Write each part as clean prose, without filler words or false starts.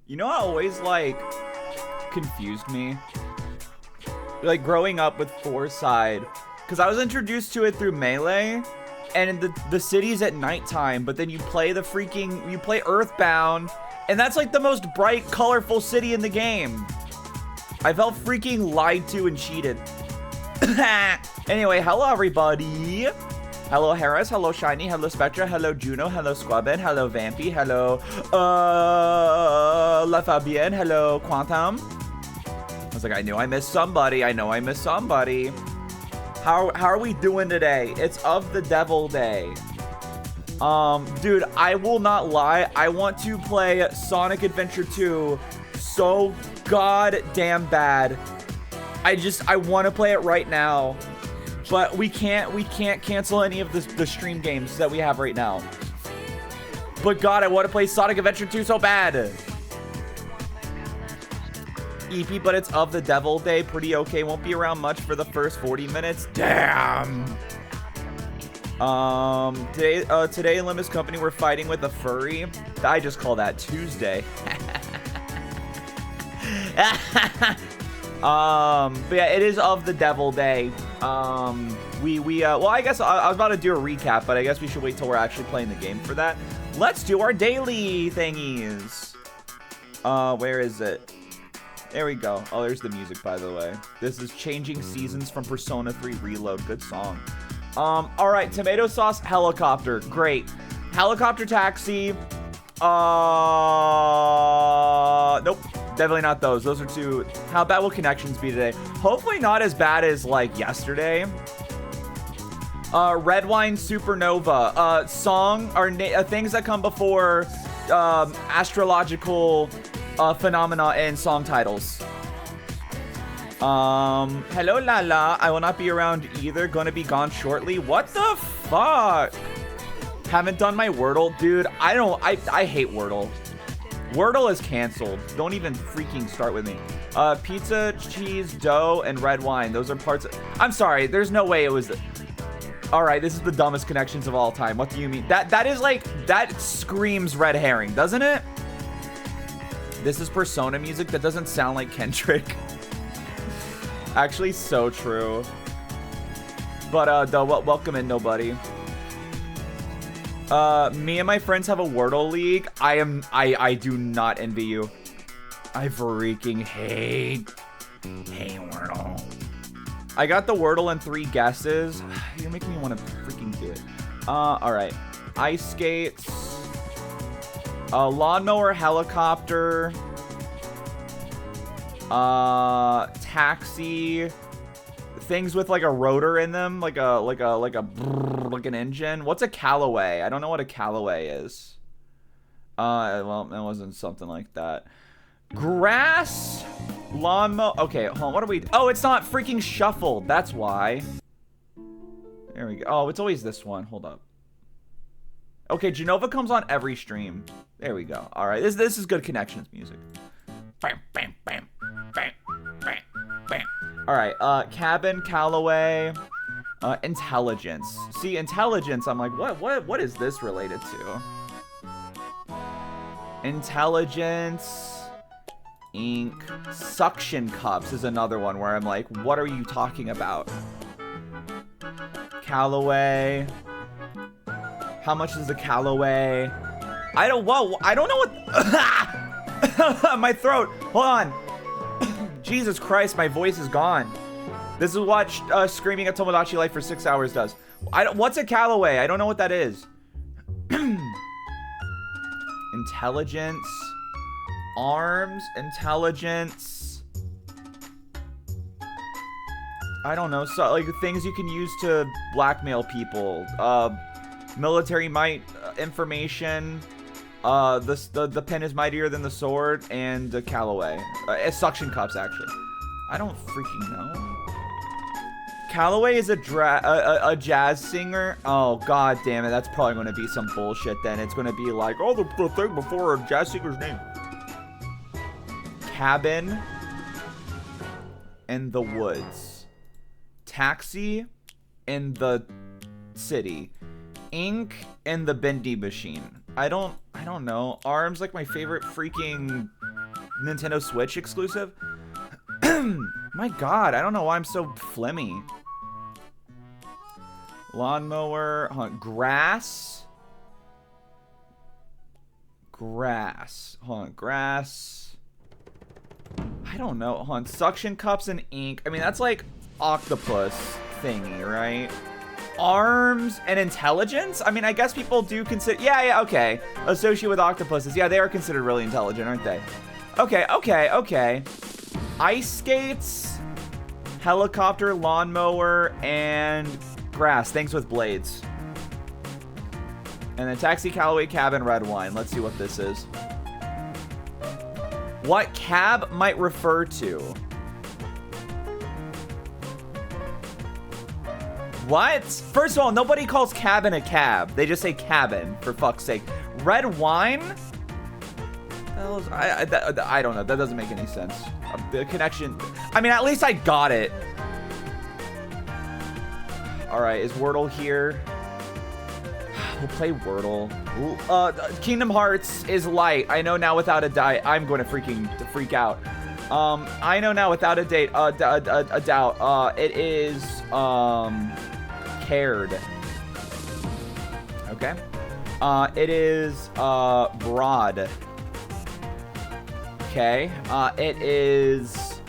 You know what always, like, confused me? Like, growing up with Fourside, because I was introduced to it through Melee, and the city's at nighttime, but then you play you play Earthbound, and that's like the most bright, colorful city in the game. I felt freaking lied to and cheated. Anyway, hello everybody. Hello Harris, hello Shiny, hello Spectra, hello Juno, hello Squabin, hello Vampy, hello La Fabienne, hello Quantum. I was like, I knew I missed somebody. I know I missed somebody. How are we doing today? It's of the Devil Day. Dude, I will not lie. I want to play Sonic Adventure 2 so goddamn bad. I want to play it right now. But we can't cancel any of the stream games that we have right now. But God, I want to play Sonic Adventure 2 so bad. EP, but it's of the Devil Day. Pretty okay. Won't be around much for the first 40 minutes. Damn. Today in Limbus Company, we're fighting with a furry. I just call that Tuesday. But yeah, it is of the Devil Day. Well, I guess I was about to do a recap, but I guess we should wait till we're actually playing the game for that. Let's do our daily thingies. Where is it? There we go. Oh, there's the music, by the way. This is Changing Seasons from Persona 3 Reload. Good song. All right. Tomato sauce helicopter. Great. Helicopter taxi. Nope. Definitely not those. Those are two. How bad will connections be today? Hopefully not as bad as, like, yesterday. Red Wine Supernova. Song are things that come before astrological phenomena and song titles. Hello Lala. I will not be around either. Gonna be gone shortly. What the fuck? Haven't done my Wordle. Dude, I hate Wordle. Wordle is canceled. Don't even freaking start with me. Pizza, cheese, dough, and red wine. Those are parts I'm sorry, there's no way it was Alright, this is the dumbest connections of all time. What do you mean? That is like, that screams red herring, doesn't it? This is Persona music that doesn't sound like Kendrick. Actually, so true. But, welcome in, nobody. Me and my friends have a Wordle league. I do not envy you. I freaking hate Wordle. I got the Wordle in 3 guesses. You're making me want to freaking do it. Alright. Ice skates. Lawnmower, helicopter. Taxi. Things with like a rotor in them, like an engine. What's a Callaway? I don't know what a Callaway is. Well, it wasn't something like that. Grass, lawnmower. Okay, hold on. What are we? Oh, it's not freaking shuffled. That's why. There we go. Oh, it's always this one. Hold up. Okay, Genova comes on every stream. There we go. All right, this is good connections music. Bam, bam, bam, bam, bam, bam. All right, cabin, Callaway, intelligence. See, intelligence, I'm like, what is this related to? Intelligence, ink, suction cups is another one where I'm like, what are you talking about? Callaway. How much is the Callaway? I don't know what. My throat. Hold on. Jesus Christ, my voice is gone. This is what screaming at Tomodachi Life for 6 hours does. What's a Callaway? I don't know what that is. Intelligence. Arms. Intelligence. I don't know. So, like, things you can use to blackmail people. Military might information. The pen is mightier than the sword, and the Callaway. Suction cups, actually. I don't freaking know. Callaway is a jazz singer. Oh, god damn it. That's probably going to be some bullshit then. It's going to be like, oh, the thing before a jazz singer's name. Cabin in the woods. Taxi in the city. Ink in the bendy machine. I don't know. Arms, like my favorite freaking Nintendo Switch exclusive. My God, I don't know why I'm so flimmy. Lawnmower, grass. Grass. Hold on, grass. I don't know. Hold on, suction cups and ink. I mean, that's like octopus thingy, right? Arms and intelligence? I mean, I guess people do consider... Yeah, okay. Associated with octopuses. Yeah, they are considered really intelligent, aren't they? Okay. Ice skates, helicopter, lawnmower, and grass. Things with blades. And then taxi, Callaway, cab, and red wine. Let's see what this is. What cab might refer to? What? First of all, nobody calls cabin a cab. They just say cabin, for fuck's sake. Red wine? I don't know. That doesn't make any sense. The connection. I mean, at least I got it. All right, is Wordle here? We'll play Wordle. Kingdom Hearts is light. I know now without a doubt. I'm going to freak out. I know now without a doubt. It is cared. Okay. It is broad. Okay. It is.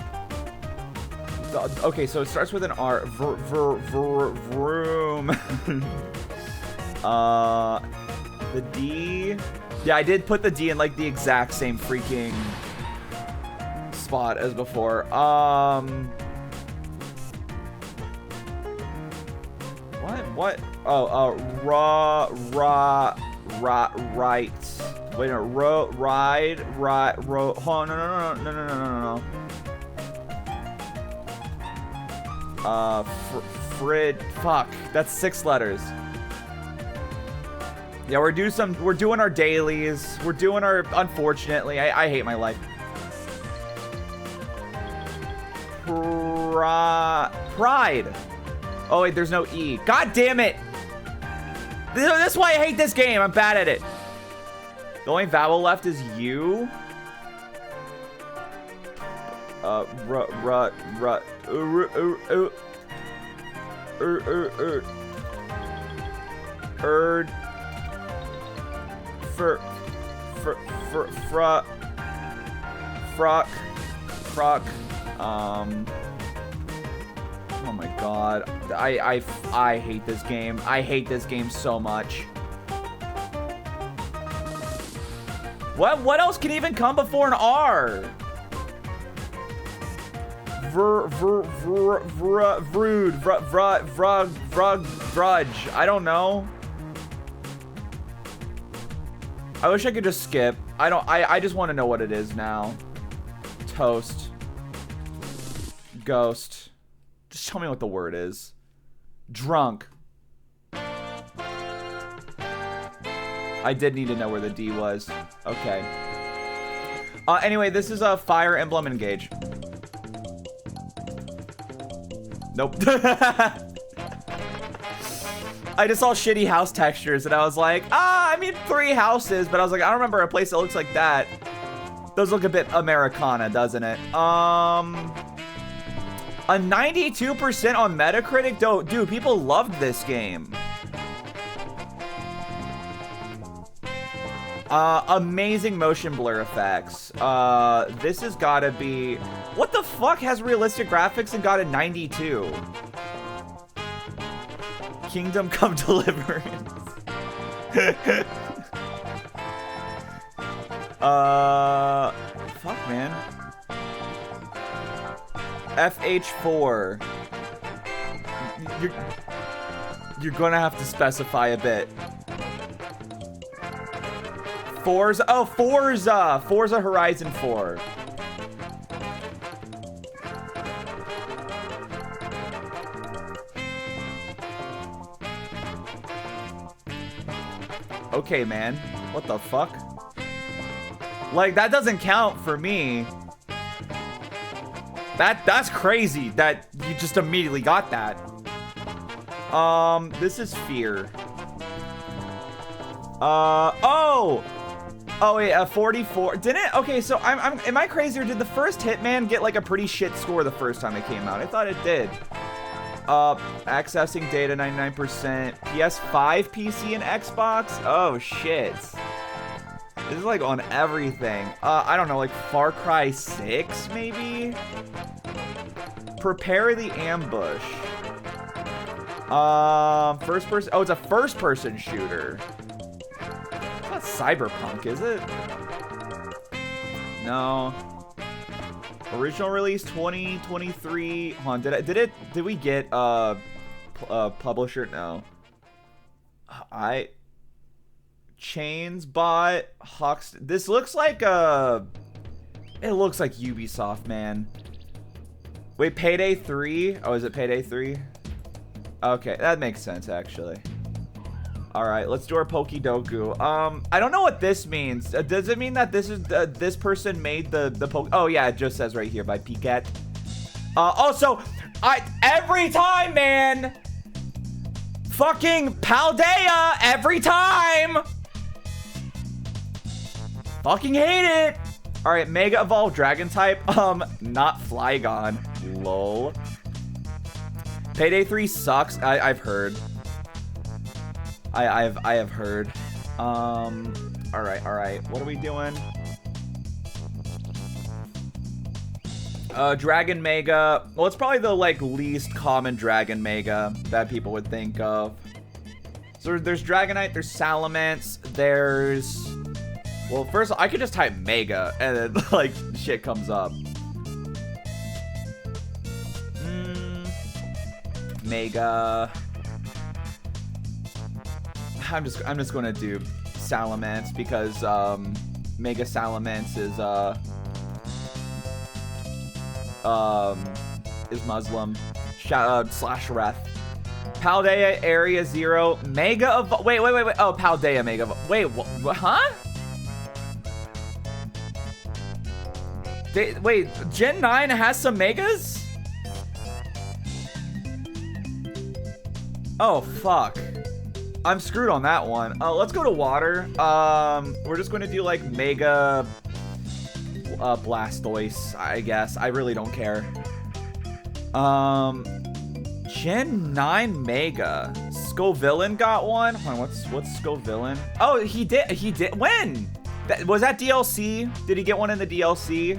Okay, so it starts with an R. Vroom. The D. Yeah, I did put the D in like the exact same freaking spot as before. What? Oh, right. Wait, no, ride. Oh, no. Frid. Fuck. That's 6 letters. Yeah, we're doing our dailies. We're doing our, unfortunately, I hate my life. Pride. Oh, wait, there's no E. God damn it. That's why I hate this game. I'm bad at it. The only vowel left is U. Frock. Oh my God. I hate this game. I hate this game so much. What else can even come before an R? Vrudge. I don't know. I wish I could just skip. I just want to know what it is now. Toast. Ghost. Just tell me what the word is. Drunk. I did need to know where the D was. Okay. Anyway, this is a Fire Emblem Engage. Nope. I just saw shitty house textures and I was like, I mean 3 houses, but I was like, I don't remember a place that looks like that. Those look a bit Americana, doesn't it? A 92% on Metacritic? Dude, people loved this game. Amazing motion blur effects. This has gotta be... What the fuck has realistic graphics and got a 92? Kingdom Come Deliverance. Fuck, man. FH4. You're gonna have to specify a bit. Forza. Oh, Forza. Forza Horizon 4. Okay, man. What the fuck? Like, that doesn't count for me. That's crazy that you just immediately got that. This is Fear. Oh! Oh wait, 44. Didn't? Okay, so am I crazy or did the first Hitman get like a pretty shit score the first time it came out? I thought it did. Accessing data 99%. PS5, PC, and Xbox. Oh shit. This is like on everything. I don't know, like Far Cry 6 maybe. Prepare the ambush. First person. Oh, it's a first person shooter. It's not Cyberpunk, is it? No. Original release 2023. Hold on, did we get publisher? No. Chains bot Hawks. This looks like it looks like Ubisoft, man. Wait, Payday 3? Oh, is it Payday 3? Okay, that makes sense actually. All right, let's do our Pokidoku. I don't know what this means. Does it mean that this is this person made the poke? Oh yeah, it just says right here by Piquet. Also, every time, man. Fucking Paldea every time. Fucking hate it. All right, Mega Evolve Dragon type. Not Flygon. Lol. Payday 3 sucks. I've heard. I have heard. All right. What are we doing? Dragon Mega. Well, it's probably the like least common Dragon Mega that people would think of. So there's Dragonite, there's Salamence, there's. Well, first I could just type Mega and then like shit comes up. Mega. I'm just gonna do Salamence because Mega Salamence is Muslim. Slash Reth. Paldea Area 0 Mega of wait. Oh, Paldea Mega. Wait, what? Huh? Wait, Gen 9 has some Megas? Oh fuck. I'm screwed on that one. Let's go to water. We're just going to do like Mega Blastoise, I guess. I really don't care. Gen 9 Mega. Scovillain got one. Hold on, what's Scovillain? Oh, he did. When? Was that DLC? Did he get one in the DLC?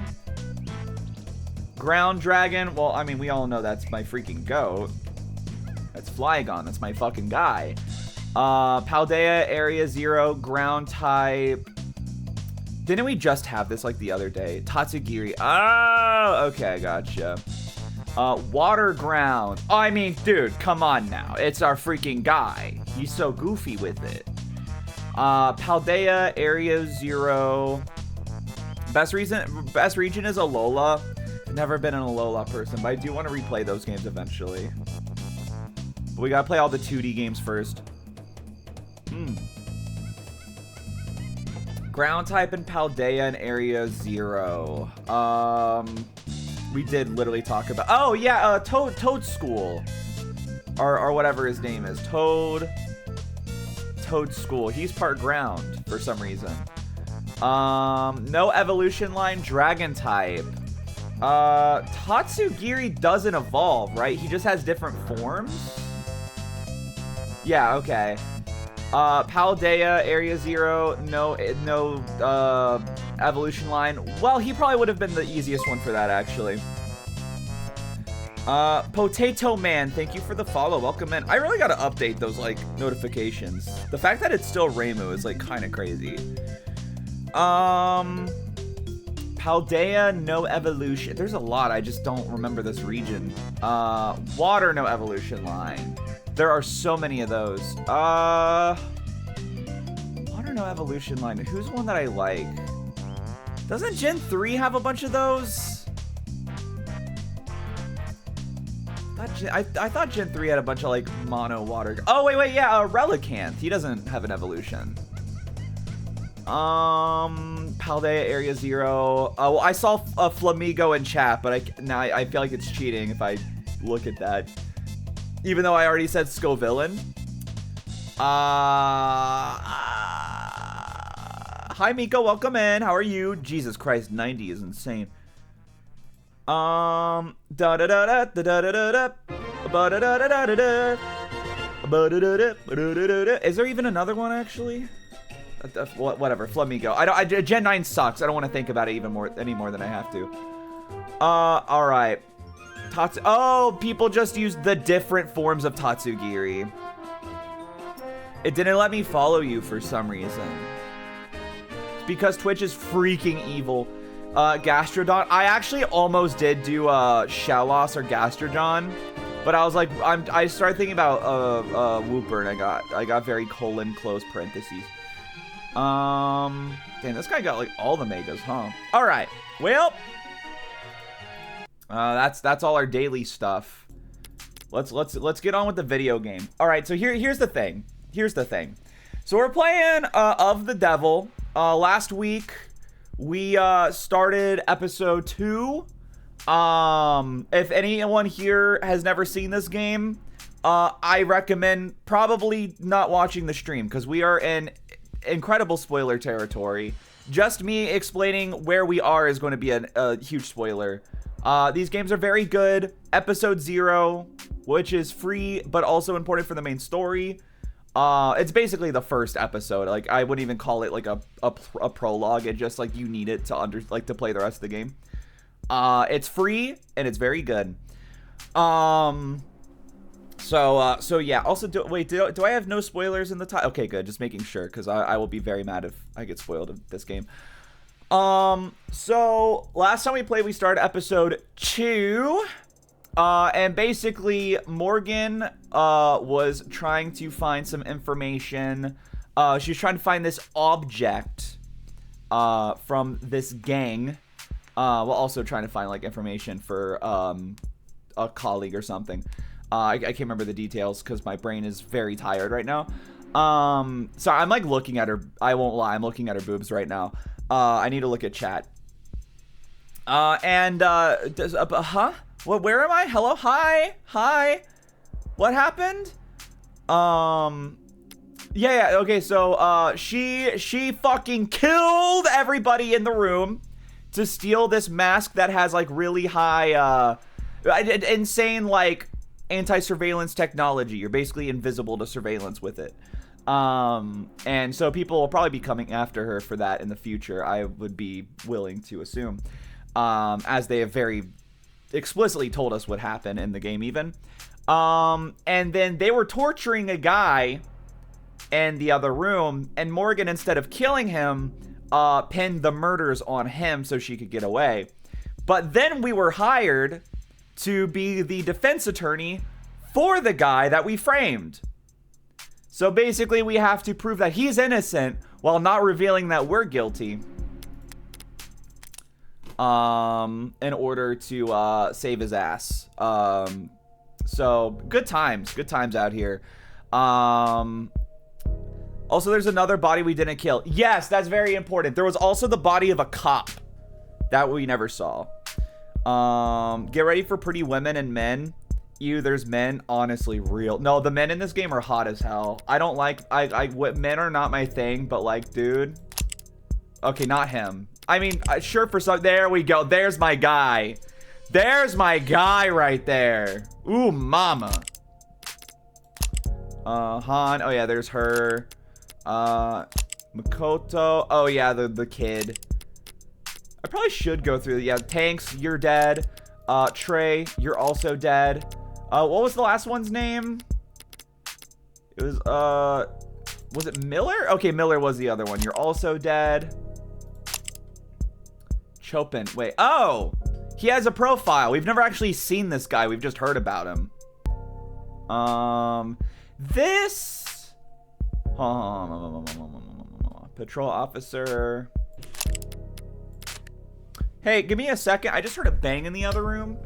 Ground Dragon. Well, I mean, we all know that's my freaking goat. That's Flygon. That's my fucking guy. Paldea Area 0 ground type. Didn't we just have this like the other day? Tatsugiri. Oh, okay, gotcha. Water ground. Oh, I mean, dude, come on now. It's our freaking guy. He's so goofy with it. Paldea Area 0. Best region is Alola. I've never been an Alola person, but I do want to replay those games eventually. But we gotta play all the 2D games first. Ground type in Paldea in Area 0. We did literally talk about. Oh yeah, Toad School, or whatever his name is. Toad School. He's part ground for some reason. No evolution line. Dragon type. Tatsugiri doesn't evolve, right? He just has different forms. Yeah. Okay. Paldea Area 0, no evolution line. Well, he probably would have been the easiest one for that, actually. Potato Man, thank you for the follow. Welcome in. I really gotta update those like notifications. The fact that it's still Reimu is like kind of crazy. Paldea, no evolution. There's a lot. I just don't remember this region. Water, no evolution line. There are so many of those. Water, no evolution line. Who's one that I like? Doesn't Gen 3 have a bunch of those? I thought Gen 3 had a bunch of like mono water. Oh wait, yeah, Relicanth. He doesn't have an evolution. Paldea Area 0. Oh, well, I saw a Flamigo in chat, but I feel like it's cheating if I look at that. Even though I already said Scovillain. Hi, Miko. Welcome in. How are you? Jesus Christ, 90 is insane. Da da da da da da da da da da da da da. Is there even another one actually? Whatever. Flamigo. Gen 9 sucks. I don't want to think about it any more than I have to. All right. Oh, people just used the different forms of Tatsugiri. It didn't let me follow you for some reason. It's because Twitch is freaking evil. Gastrodon. I actually almost did do Shellos or Gastrodon, but I was like, I started thinking about Whooper, and I got very colon close parentheses. Damn, this guy got like all the megas, huh? All right. Well, that's all our daily stuff. Let's get on with the video game. All right. So here's the thing. So we're playing Of the Devil. Last week we started episode 2. If anyone here has never seen this game, I recommend probably not watching the stream because we are in incredible spoiler territory. Just me explaining where we are is going to be a huge spoiler. These games are very good. Episode 0, which is free but also important for the main story. It's basically the first episode. Like, I wouldn't even call it like a prologue. It's just like you need it to play the rest of the game. It's free and it's very good. So yeah. Also, do I have no spoilers in the title? Okay, good. Just making sure, because I will be very mad if I get spoiled of this game. So last time we played, we started episode 2. And basically Morgan was trying to find some information. She was trying to find this object from this gang. While also trying to find like information for a colleague or something. I can't remember the details because my brain is very tired right now. So I'm like looking at her. I won't lie, I'm looking at her boobs right now. I need to look at chat. Huh? What? Where am I? Hello? Hi. What happened? Yeah. Okay. So she fucking killed everybody in the room to steal this mask that has like really high insane like anti-surveillance technology. You're basically invisible to surveillance with it. And so people will probably be coming after her for that in the future, I would be willing to assume, as they have very explicitly told us what happened in the game even. And then they were torturing a guy in the other room, and Morgan, instead of killing him, pinned the murders on him so she could get away. But then we were hired to be the defense attorney for the guy that we framed. So basically we have to prove that he's innocent while not revealing that we're guilty. In order to save his ass. So good times out here. Also, there's another body we didn't kill. Yes, that's very important. There was also the body of a cop that we never saw. Get ready for pretty women and men. Ew, there's men. Honestly, real. No, the men in this game are hot as hell. I don't like, men are not my thing, but like, dude. Okay, not him. I mean, sure for some, there we go. There's my guy. There's my guy right there. Ooh, mama. Han. Oh yeah, there's her. Makoto. Oh yeah, the kid. I probably should go through. Yeah, Tanks, you're dead. Trey, you're also dead. What was the last one's name? It was it Miller? Okay, Miller was the other one. You're also dead. Chopin. Wait. Oh! He has a profile. We've never actually seen this guy. We've just heard about him. This... Patrol officer. Hey, give me a second. I just heard a bang in the other room.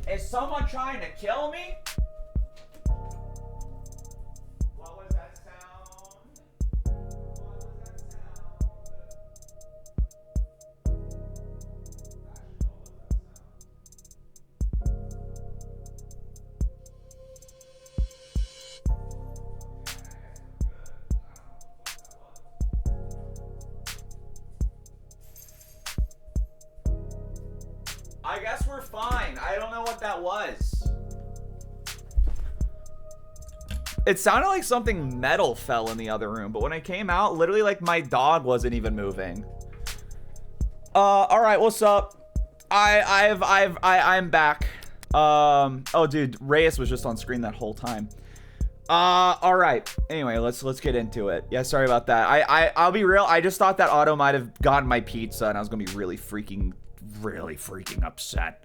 Is someone trying to kill me? What was that sound? What was that sound? I guess we're fine. I don't know what that was. It sounded like something metal fell in the other room, but when I came out, literally like my dog wasn't even moving. All right, what's up? I'm back. Oh dude, Reyes was just on screen that whole time. All right. Anyway, let's get into it. Yeah, sorry about that. I'll be real. I just thought that Otto might have gotten my pizza, and I was gonna be really freaking upset.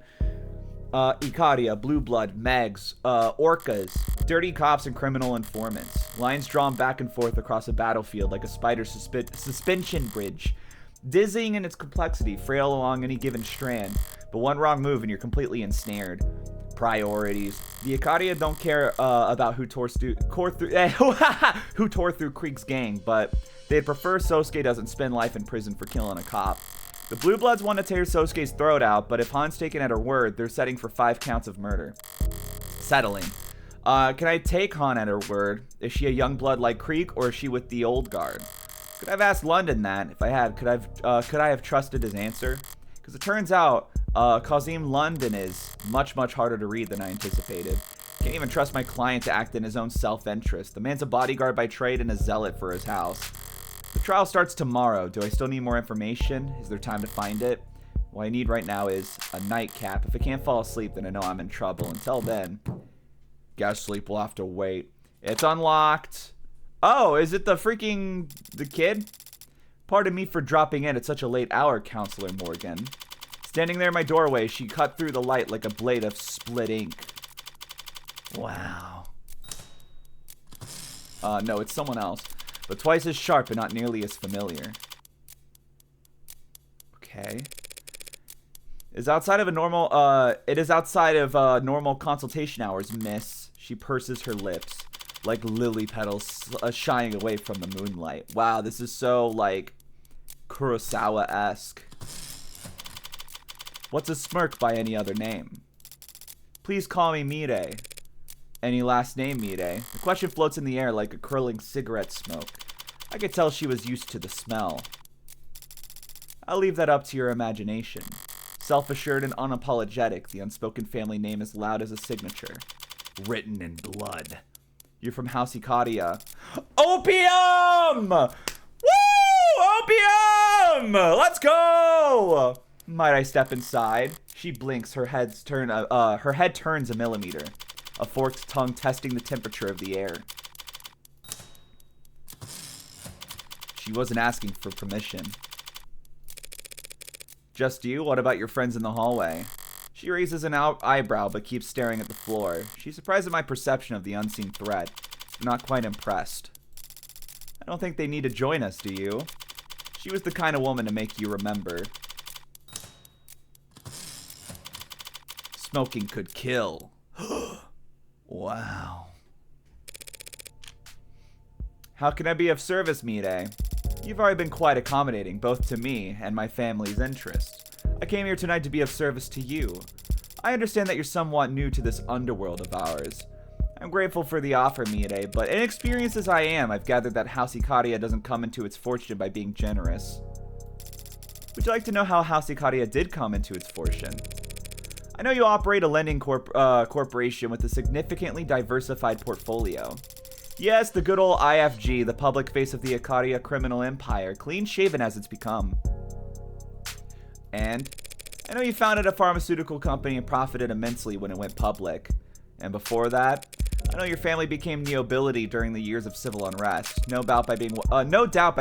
Icaria, Blue Blood, Megs, Orcas, dirty cops, and criminal informants. Lines drawn back and forth across a battlefield like a spider suspension bridge. Dizzying in its complexity, frail along any given strand. But one wrong move and you're completely ensnared. Priorities. The Icaria don't care about who tore through Krieg's gang, but they'd prefer Sosuke doesn't spend life in prison for killing a cop. The Blue Bloods want to tear Sosuke's throat out, but if Han's taken at her word, they're setting for 5 counts of murder. Settling. Can I take Han at her word? Is she a young blood like Krieg, or is she with the old guard? Could I have asked London that? If I had, could I have trusted his answer? Because it turns out, Kazim London is much harder to read than I anticipated. Can't even trust my client to act in his own self-interest. The man's a bodyguard by trade and a zealot for his house. The trial starts tomorrow. Do I still need more information? Is there time to find it? What I need right now is a nightcap. If I can't fall asleep, then I know I'm in trouble. Until then, guess sleep will have to wait. It's unlocked. Oh, is it the kid? Pardon me for dropping in at such a late hour, Counselor Morgan. Standing there in my doorway, she cut through the light like a blade of split ink. Wow. No, it's someone else. But twice as sharp and not nearly as familiar. Okay. It is outside of normal consultation hours, miss. She purses her lips, like lily petals shining away from the moonlight. Wow, this is so, like, Kurosawa-esque. What's a smirk by any other name? Please call me Mire. Any last name, Mire? The question floats in the air like a curling cigarette smoke. I could tell she was used to the smell. I'll leave that up to your imagination. Self-assured and unapologetic, the unspoken family name is loud as a signature. Written in blood. You're from House Icaria. Opium! Woo! Opium! Let's go! Might I step inside? She blinks, her head turns a millimeter. A forked tongue testing the temperature of the air. She wasn't asking for permission. Just you? What about your friends in the hallway? She raises an eyebrow but keeps staring at the floor. She's surprised at my perception of the unseen threat. I'm not quite impressed. I don't think they need to join us, do you? She was the kind of woman to make you remember. Smoking could kill. Wow. How can I be of service, Mire? You've already been quite accommodating, both to me and my family's interests. I came here tonight to be of service to you. I understand that you're somewhat new to this underworld of ours. I'm grateful for the offer, Mire, but inexperienced as I am, I've gathered that House Icaria doesn't come into its fortune by being generous. Would you like to know how House Icaria did come into its fortune? I know you operate a lending corporation with a significantly diversified portfolio. Yes, the good old IFG, the public face of the Icaria criminal empire, clean-shaven as it's become. And I know you founded a pharmaceutical company and profited immensely when it went public. And before that, I know your family became nobility during the years of civil unrest, no doubt by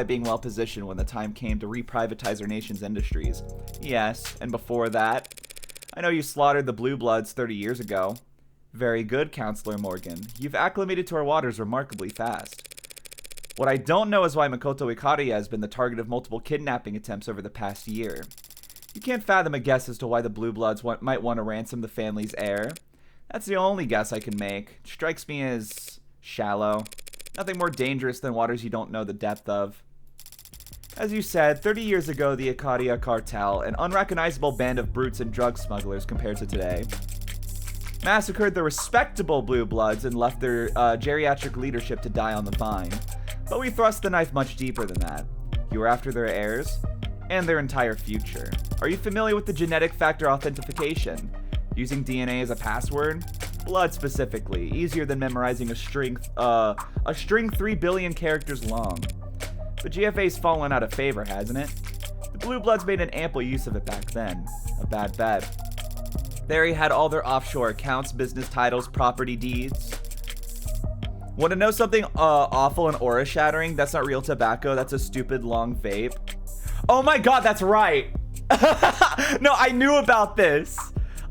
being well positioned when the time came to reprivatize our nation's industries. Yes, and before that, I know you slaughtered the Blue Bloods 30 years ago. Very good, Counselor Morgan. You've acclimated to our waters remarkably fast. What I don't know is why Makoto Icaria has been the target of multiple kidnapping attempts over the past year. You can't fathom a guess as to why the Blue Bloods might want to ransom the family's heir. That's the only guess I can make. It strikes me as shallow. Nothing more dangerous than waters you don't know the depth of. As you said, 30 years ago, the Icaria cartel, an unrecognizable band of brutes and drug smugglers compared to today, massacred the respectable Blue Bloods and left their geriatric leadership to die on the vine. But we thrust the knife much deeper than that. You were after their heirs? and their entire future. Are you familiar with the genetic factor authentication? Using DNA as a password? Blood specifically, easier than memorizing a string 3 billion characters long. The GFA's fallen out of favor, hasn't it? The Blue Bloods made an ample use of it back then. A bad bet. There he had all their offshore accounts, business titles, property deeds. Want to know something awful and aura shattering? That's not real tobacco, that's a stupid long vape. Oh my god, that's right. No, I knew about this.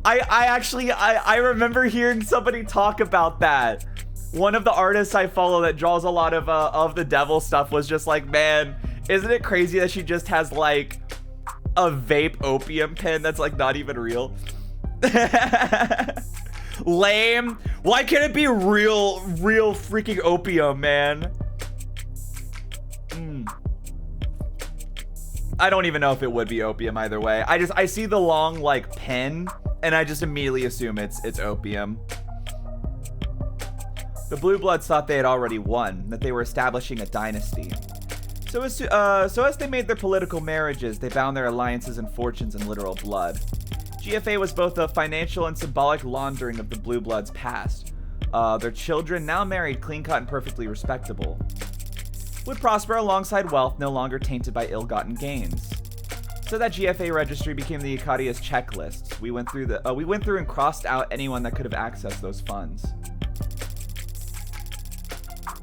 I remember hearing somebody talk about that. One of the artists I follow that draws a lot of the devil stuff was just like, man, isn't it crazy that she just has like a vape opium pen that's like not even real? Lame. Why can't it be real freaking opium, man? I don't even know if it would be opium either way. I see the long like pen and I just immediately assume it's opium. The Blue Bloods thought they had already won, that they were establishing a dynasty. So as they made their political marriages, they bound their alliances and fortunes in literal blood. GFA was both a financial and symbolic laundering of the Blue Bloods' past. Their children, now married, clean-cut and perfectly respectable, would prosper alongside wealth no longer tainted by ill-gotten gains. So that GFA registry became the Icaria's checklist. We went through and crossed out anyone that could have accessed those funds.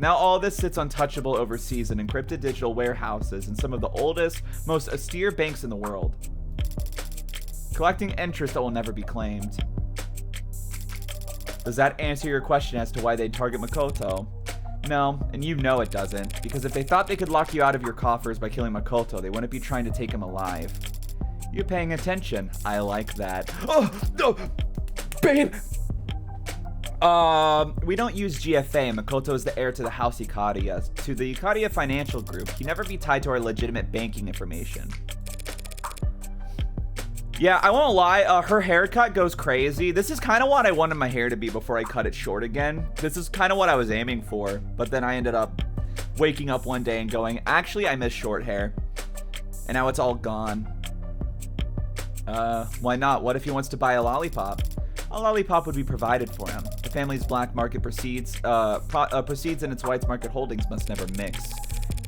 Now all this sits untouchable overseas in encrypted digital warehouses in some of the oldest, most austere banks in the world, collecting interest that will never be claimed. Does that answer your question as to why they'd target Makoto? No, and you know it doesn't, because if they thought they could lock you out of your coffers by killing Makoto, they wouldn't be trying to take him alive. You're paying attention. I like that. Oh, no, babe! We don't use GFA, and Makoto is the heir to the House Ikaria, to the Ikaria Financial Group. He'd never be tied to our legitimate banking information. Yeah, I won't lie, her haircut goes crazy. This is kind of what I wanted my hair to be before I cut it short again. This is kind of what I was aiming for, but then I ended up waking up one day and going, actually, I miss short hair. And now it's all gone. Why not? What if he wants to buy a lollipop? A lollipop would be provided for him. The family's black market proceeds and its white market holdings must never mix.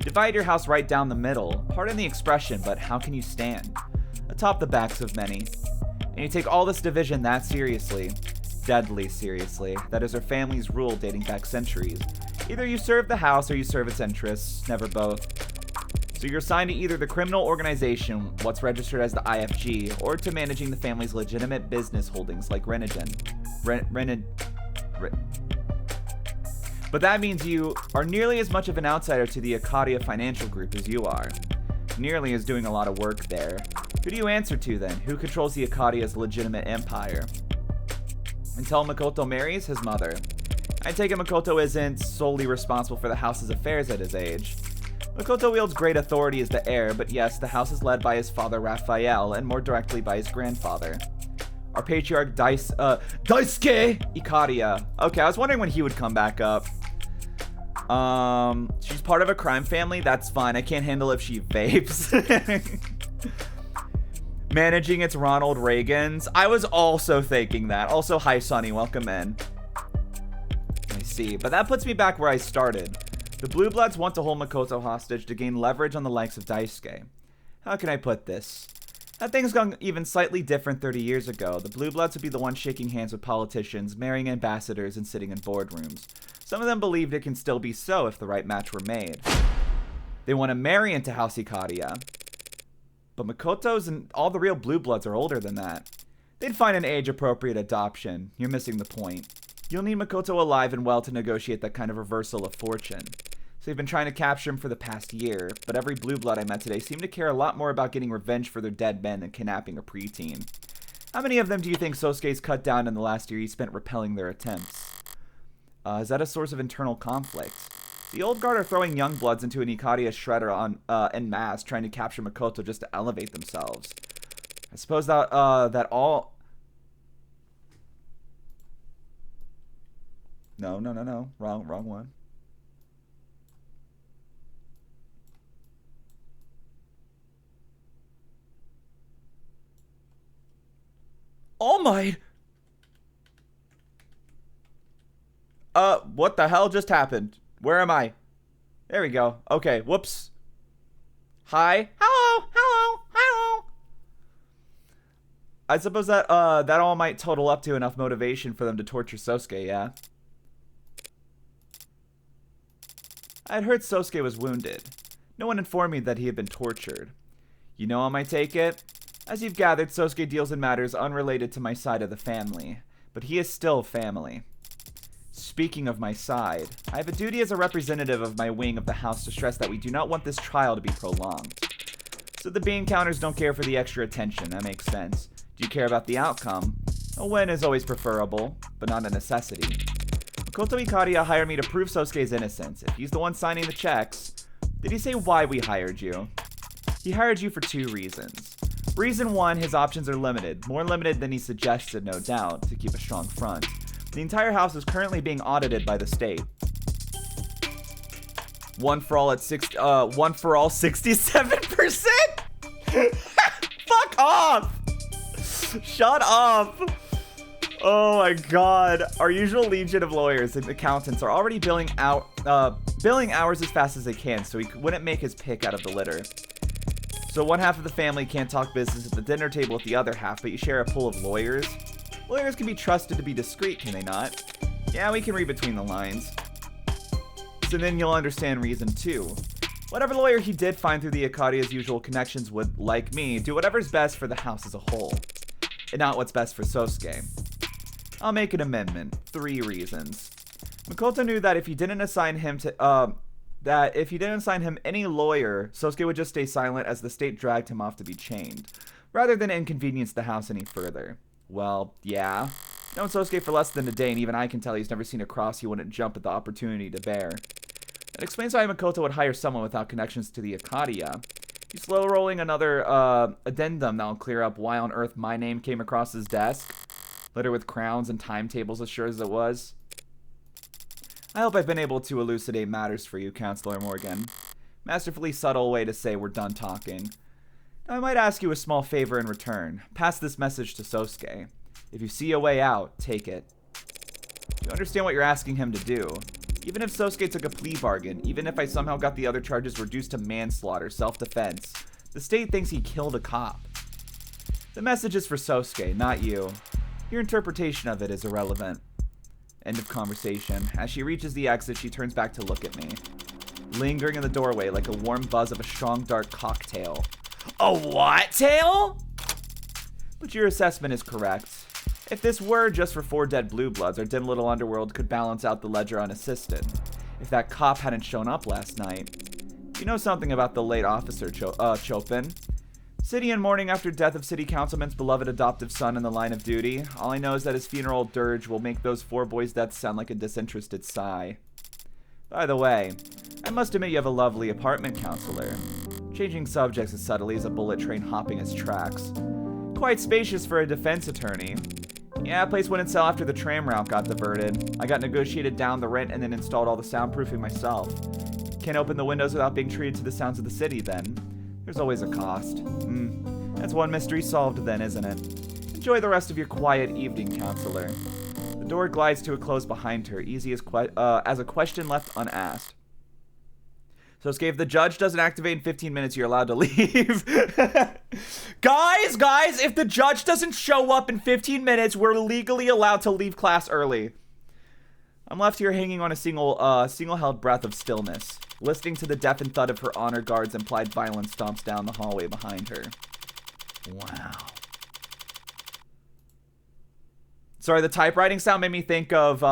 You divide your house right down the middle. Pardon the expression, but how can you stand atop the backs of many? And you take all this division that seriously, deadly seriously. That is our family's rule dating back centuries. Either you serve the house or you serve its interests, never both. So you're assigned to either the criminal organization, what's registered as the IFG, or to managing the family's legitimate business holdings like But that means you are nearly as much of an outsider to the Ikaria Financial Group as you are. Nearly is doing a lot of work there. Who do you answer to then? Who controls the Ikaria's legitimate empire? Until Makoto marries his mother. I take it Makoto isn't solely responsible for the house's affairs at his age. Makoto wields great authority as the heir, but yes, the house is led by his father Raphael, and more directly by his grandfather. Our patriarch Daisuke Ikaria. Okay, I was wondering when he would come back up. She's part of a crime family? That's fine. I can't handle if she vapes. Managing its Ronald Reagans. I was also thinking that. Also, hi Sonny, welcome in. I see, but that puts me back where I started. The Blue Bloods want to hold Makoto hostage to gain leverage on the likes of Daisuke. How can I put this? Had things gone even slightly different 30 years ago, the Blue Bloods would be the ones shaking hands with politicians, marrying ambassadors, and sitting in boardrooms. Some of them believed it can still be so if the right match were made. They want to marry into House Ikaria. But Makoto's and all the real Blue Bloods are older than that. They'd find an age-appropriate adoption. You're missing the point. You'll need Makoto alive and well to negotiate that kind of reversal of fortune. So they've been trying to capture him for the past year, but every Blue Blood I met today seemed to care a lot more about getting revenge for their dead men than kidnapping a preteen. How many of them do you think Sosuke's cut down in the last year he spent repelling their attempts? Is that a source of internal conflict? The old guard are throwing young bloods into an Ikaria shredder on en masse, trying to capture Makoto just to elevate themselves. I suppose that all... No. Wrong one. All Might? What the hell just happened? Where am I? There we go. Okay, whoops. Hi. Hello, hello, hello. I suppose that, that all might total up to enough motivation for them to torture Sosuke, yeah? I had heard Sosuke was wounded. No one informed me that he had been tortured. You know how I take it? As you've gathered, Sosuke deals in matters unrelated to my side of the family. But he is still family. Speaking of my side, I have a duty as a representative of my wing of the house to stress that we do not want this trial to be prolonged. So the bean counters don't care for the extra attention, that makes sense. Do you care about the outcome? A win is always preferable, but not a necessity. Makoto Ikaria hired me to prove Sosuke's innocence. If he's the one signing the checks, did he say why we hired you? He hired you for 2 reasons. Reason 1, his options are limited. More limited than he suggested, no doubt, to keep a strong front. The entire house is currently being audited by the state. One for all 67%? Fuck off! Shut up! Oh my god. Our usual legion of lawyers and accountants are already billing hours as fast as they can, so he wouldn't make his pick out of the litter. So one half of the family can't talk business at the dinner table with the other half, but you share a pool of lawyers. Lawyers can be trusted to be discreet, can they not? Yeah, we can read between the lines. So then you'll understand reason 2. Whatever lawyer he did find through the Akaria's usual connections would, like me, do whatever's best for the house as a whole. And not what's best for Sosuke. I'll make an amendment. 3 reasons. Makoto knew that if he didn't assign him any lawyer, Sosuke would just stay silent as the state dragged him off to be chained, rather than inconvenience the house any further. Well, yeah. Known Sosuke for less than a day, and even I can tell he's never seen a cross he wouldn't jump at the opportunity to bear. That explains why Makoto would hire someone without connections to the Akaria. He's slow rolling another addendum that'll clear up why on earth my name came across his desk, littered with crowns and timetables as sure as it was. I hope I've been able to elucidate matters for you, Counselor Morgan. Masterfully subtle way to say we're done talking. Now, I might ask you a small favor in return. Pass this message to Sosuke. If you see a way out, take it. Do you understand what you're asking him to do? Even if Sosuke took a plea bargain, even if I somehow got the other charges reduced to manslaughter, self-defense, the state thinks he killed a cop. The message is for Sosuke, not you. Your interpretation of it is irrelevant. End of conversation. As she reaches the exit, she turns back to look at me, lingering in the doorway like a warm buzz of a strong, dark cocktail. A what tail? But your assessment is correct. If this were just for 4 dead blue bloods, our dim little underworld could balance out the ledger unassisted. If that cop hadn't shown up last night. You know something about the late officer, Chopin? City in mourning after death of city councilman's beloved adoptive son in the line of duty. All I know is that his funeral dirge will make those 4 boys' deaths sound like a disinterested sigh. By the way, I must admit you have a lovely apartment, Counselor. Changing subjects as subtly as a bullet train hopping its tracks. Quite spacious for a defense attorney. Yeah, place wouldn't sell after the tram route got diverted. I got negotiated down the rent and then installed all the soundproofing myself. Can't open the windows without being treated to the sounds of the city then. There's always a cost. That's one mystery solved then, isn't it? Enjoy the rest of your quiet evening, Counselor. The door glides to a close behind her, easy as a question left unasked. So, if the judge doesn't activate in 15 minutes, you're allowed to leave. Guys, if the judge doesn't show up in 15 minutes, we're legally allowed to leave class early. I'm left here hanging on a single-held breath of stillness, listening to the deafened thud of her honor guard's implied violence stomps down the hallway behind her. Wow. Sorry, the typewriting sound made me think of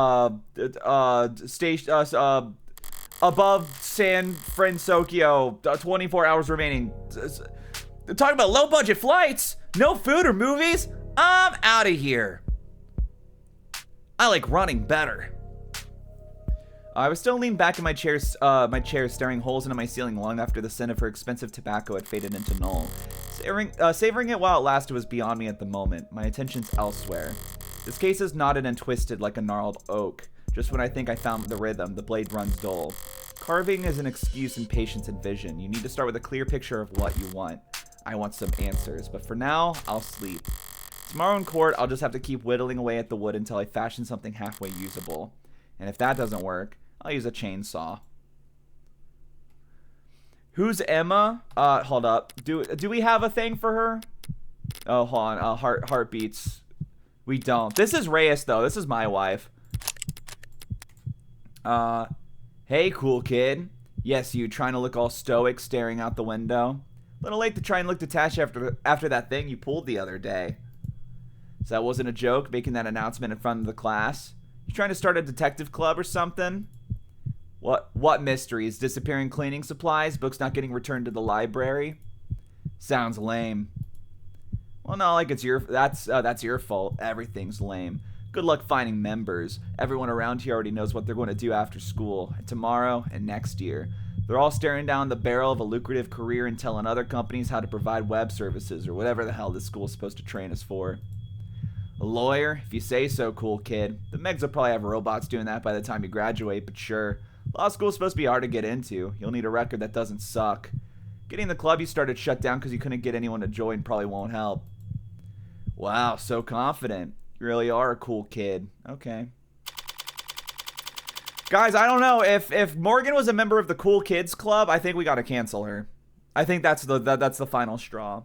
above San Francisco, 24 hours remaining. Talking about low budget flights, no food or movies. I'm out of here. I like running better. I was still leaned back in my chair, staring holes into my ceiling long after the scent of her expensive tobacco had faded into null. Savoring it while it lasted was beyond me at the moment. My attention's elsewhere. This case is knotted and twisted like a gnarled oak. Just when I think I found the rhythm, the blade runs dull. Carving is an excuse in patience and vision. You need to start with a clear picture of what you want. I want some answers, but for now, I'll sleep. Tomorrow in court, I'll just have to keep whittling away at the wood until I fashion something halfway usable. And if that doesn't work, I'll use a chainsaw. Who's Emma? Hold up. Do we have a thing for her? Oh, hold on. Heartbeats. We don't. This is Reyes, though. This is my wife. Hey, cool kid. Yes, you trying to look all stoic, staring out the window. Little late to try and look detached after that thing you pulled the other day. So that wasn't a joke, making that announcement in front of the class? You trying to start a detective club or something? What mysteries? Disappearing cleaning supplies? Books not getting returned to the library? Sounds lame. Well, no, like it's that's your fault. Everything's lame. Good luck finding members. Everyone around here already knows what they're going to do after school, and tomorrow and next year. They're all staring down the barrel of a lucrative career and telling other companies how to provide web services or whatever the hell this school's supposed to train us for. A lawyer? If you say so, cool kid. The Megs will probably have robots doing that by the time you graduate, but sure. Law school's supposed to be hard to get into. You'll need a record that doesn't suck. Getting the club you started shut down because you couldn't get anyone to join probably won't help. Wow, so confident. You really are a cool kid. Okay. Guys, I don't know. If Morgan was a member of the Cool Kids Club, I think we gotta cancel her. I think that's the final straw.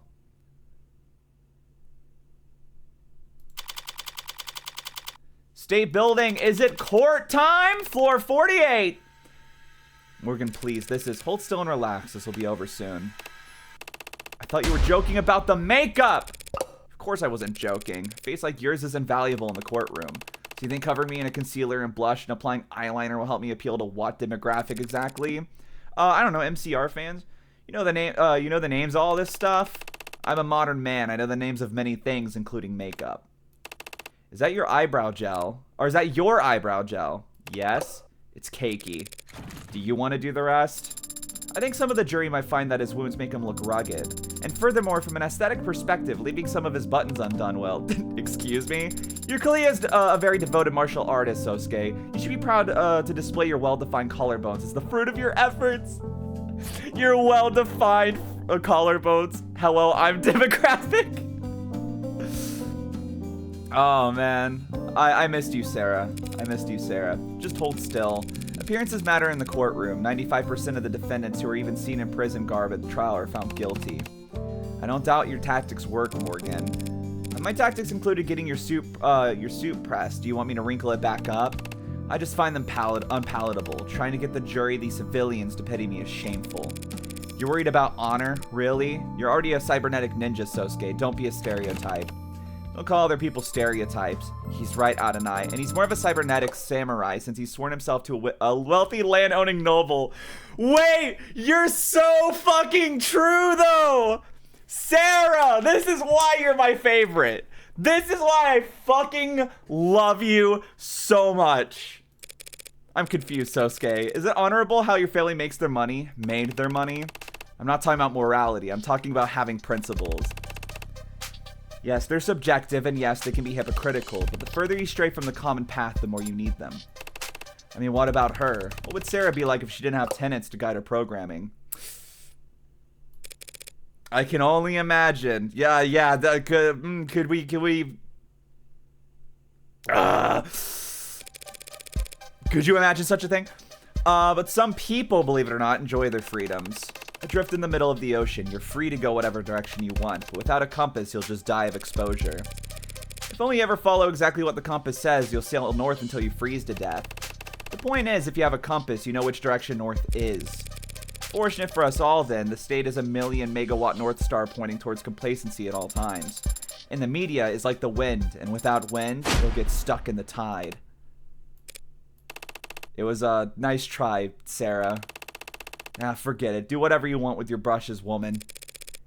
State building. Is it court time? Floor 48. Morgan, please. Hold still and relax. This will be over soon. I thought you were joking about the makeup. Of course I wasn't joking. A face like yours is invaluable in the courtroom. Do you think covering me in a concealer and blush and applying eyeliner will help me appeal to what demographic exactly? I don't know. MCR fans. You know the name. You know the names of all this stuff. I'm a modern man. I know the names of many things, including makeup. Is that your eyebrow gel? Or is that your eyebrow gel? Yes. It's cakey. Do you want to do the rest? I think some of the jury might find that his wounds make him look rugged. And furthermore, from an aesthetic perspective, leaving some of his buttons undone well. Excuse me? You're clearly a very devoted martial artist, Sosuke. You should be proud to display your well-defined collarbones as the fruit of your efforts. Your well-defined collarbones. Hello, I'm demographic. Oh, man. I missed you, Sarah. I missed you, Sarah. Just hold still. Appearances matter in the courtroom. 95% of the defendants who are even seen in prison garb at the trial are found guilty. I don't doubt your tactics work, Morgan. My tactics included getting your suit pressed. Do you want me to wrinkle it back up? I just find them unpalatable. Trying to get the jury, these civilians, to pity me is shameful. You're worried about honor? Really? You're already a cybernetic ninja, Sosuke. Don't be a stereotype. Don't call other people stereotypes. He's right, Adanai. And he's more of a cybernetic samurai since he's sworn himself to a wealthy land-owning noble. Wait! You're so fucking true, though! Sarah! This is why you're my favorite. This is why I fucking love you so much. I'm confused, Sosuke. Is it honorable how your family makes their money? Made their money? I'm not talking about morality. I'm talking about having principles. Yes, they're subjective, and yes, they can be hypocritical, but the further you stray from the common path, the more you need them. I mean, what about her? What would Sarah be like if she didn't have tenants to guide her programming? I can only imagine. Yeah, could we... Could you imagine such a thing? But some people, believe it or not, enjoy their freedoms. Adrift in the middle of the ocean, you're free to go whatever direction you want, but without a compass, you'll just die of exposure. If only you ever follow exactly what the compass says, you'll sail north until you freeze to death. The point is, if you have a compass, you know which direction north is. Fortunate for us all, then, the state is a 1,000,000 megawatt North Star pointing towards complacency at all times. And the media is like the wind, and without wind, you'll get stuck in the tide. It was a nice try, Sarah. Forget it. Do whatever you want with your brushes, woman.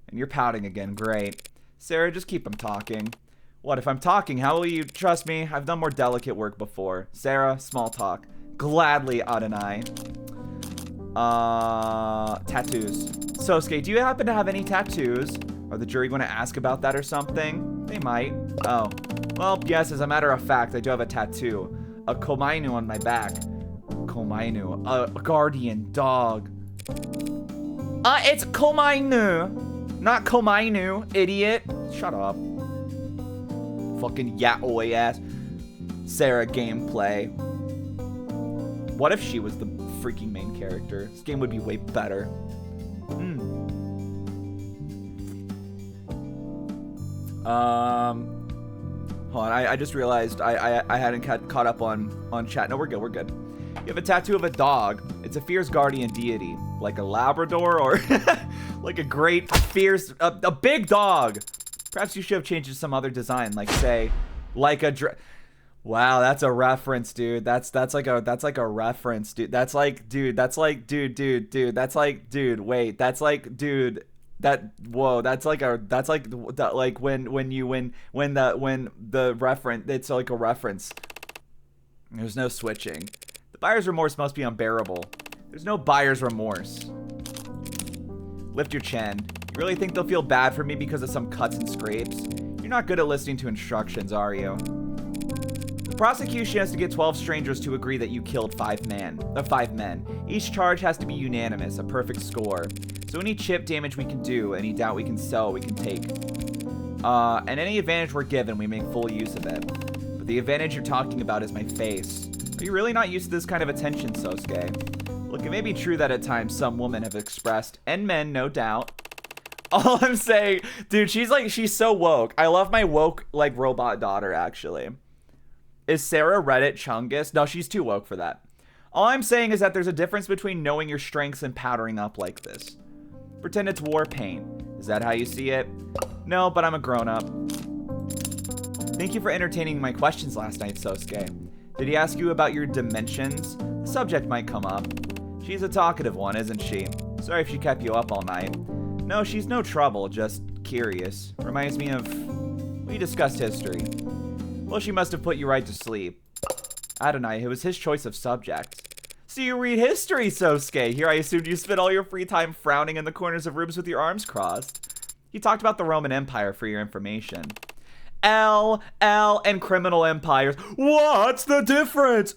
And you're pouting again. Great. Sarah, just keep them talking. What, if I'm talking, how will you trust me? I've done more delicate work before. Sarah, small talk. Gladly, Adanai. Tattoos. Sosuke, do you happen to have any tattoos? Are the jury going to ask about that or something? They might. Oh. Well, yes, as a matter of fact, I do have a tattoo. A komainu on my back. Komainu. A guardian dog. It's komainu. Not komainu, idiot. Shut up. Fucking yaoi ass Sarah gameplay. What if she was the freaking main character? This game would be way better. Hold on, I just realized I hadn't caught up on chat. No, we're good, we're good. You have a tattoo of a dog. It's a fierce guardian deity. Like a Labrador or like a great fierce, a big dog. Perhaps you should have changed it to some other design, like say, like a wow, that's a reference, dude. That's like a reference, dude. That's like, dude, that's like, dude, that's like, dude, wait, that's like, dude. Whoa, that's like when the reference, it's like a reference. There's no switching. The buyer's remorse must be unbearable. There's no buyer's remorse. Lift your chin. You really think they'll feel bad for me because of some cuts and scrapes? You're not good at listening to instructions, are you? The prosecution has to get 12 strangers to agree that you killed 5 men. Each charge has to be unanimous, a perfect score. So any chip damage we can do, any doubt we can sell, we can take. And any advantage we're given, we make full use of it. But the advantage you're talking about is my face. Are you really not used to this kind of attention, Sosuke? Look, it may be true that at times some women have expressed, and men, no doubt. All I'm saying, dude, she's so woke. I love my woke, like, robot daughter, actually. Is Sarah Reddit Chungus? No, she's too woke for that. All I'm saying is that there's a difference between knowing your strengths and powdering up like this. Pretend it's war paint. Is that how you see it? No, but I'm a grown-up. Thank you for entertaining my questions last night, Sosuke. Did he ask you about your dimensions? The subject might come up. She's a talkative one, isn't she? Sorry if she kept you up all night. No, she's no trouble, just curious. Reminds me of... We discussed history. Well, she must have put you right to sleep. I don't know, it was his choice of subject. So you read history, Sosuke. Here I assumed you spent all your free time frowning in the corners of rooms with your arms crossed. He talked about the Roman Empire for your information. and criminal empires. What's the difference?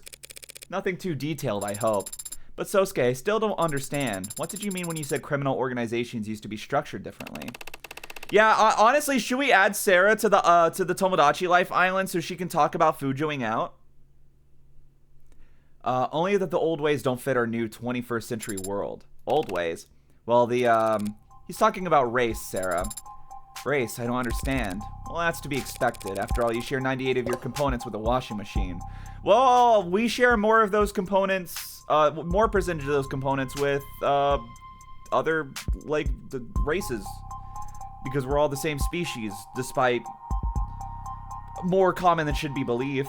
Nothing too detailed, I hope. But Sosuke, I still don't understand. What did you mean when you said criminal organizations used to be structured differently? Yeah, honestly, should we add Sarah to the Tomodachi Life Island so she can talk about Fujoing out? Only that the old ways don't fit our new 21st century world. Old ways? Well, he's talking about race, Sarah. Race, I don't understand. Well, that's to be expected. After all, you share 98 of your components with a washing machine. Well, we share more of those components, more percentage of those components with, other, like, the races. Because we're all the same species, despite more common than should be belief.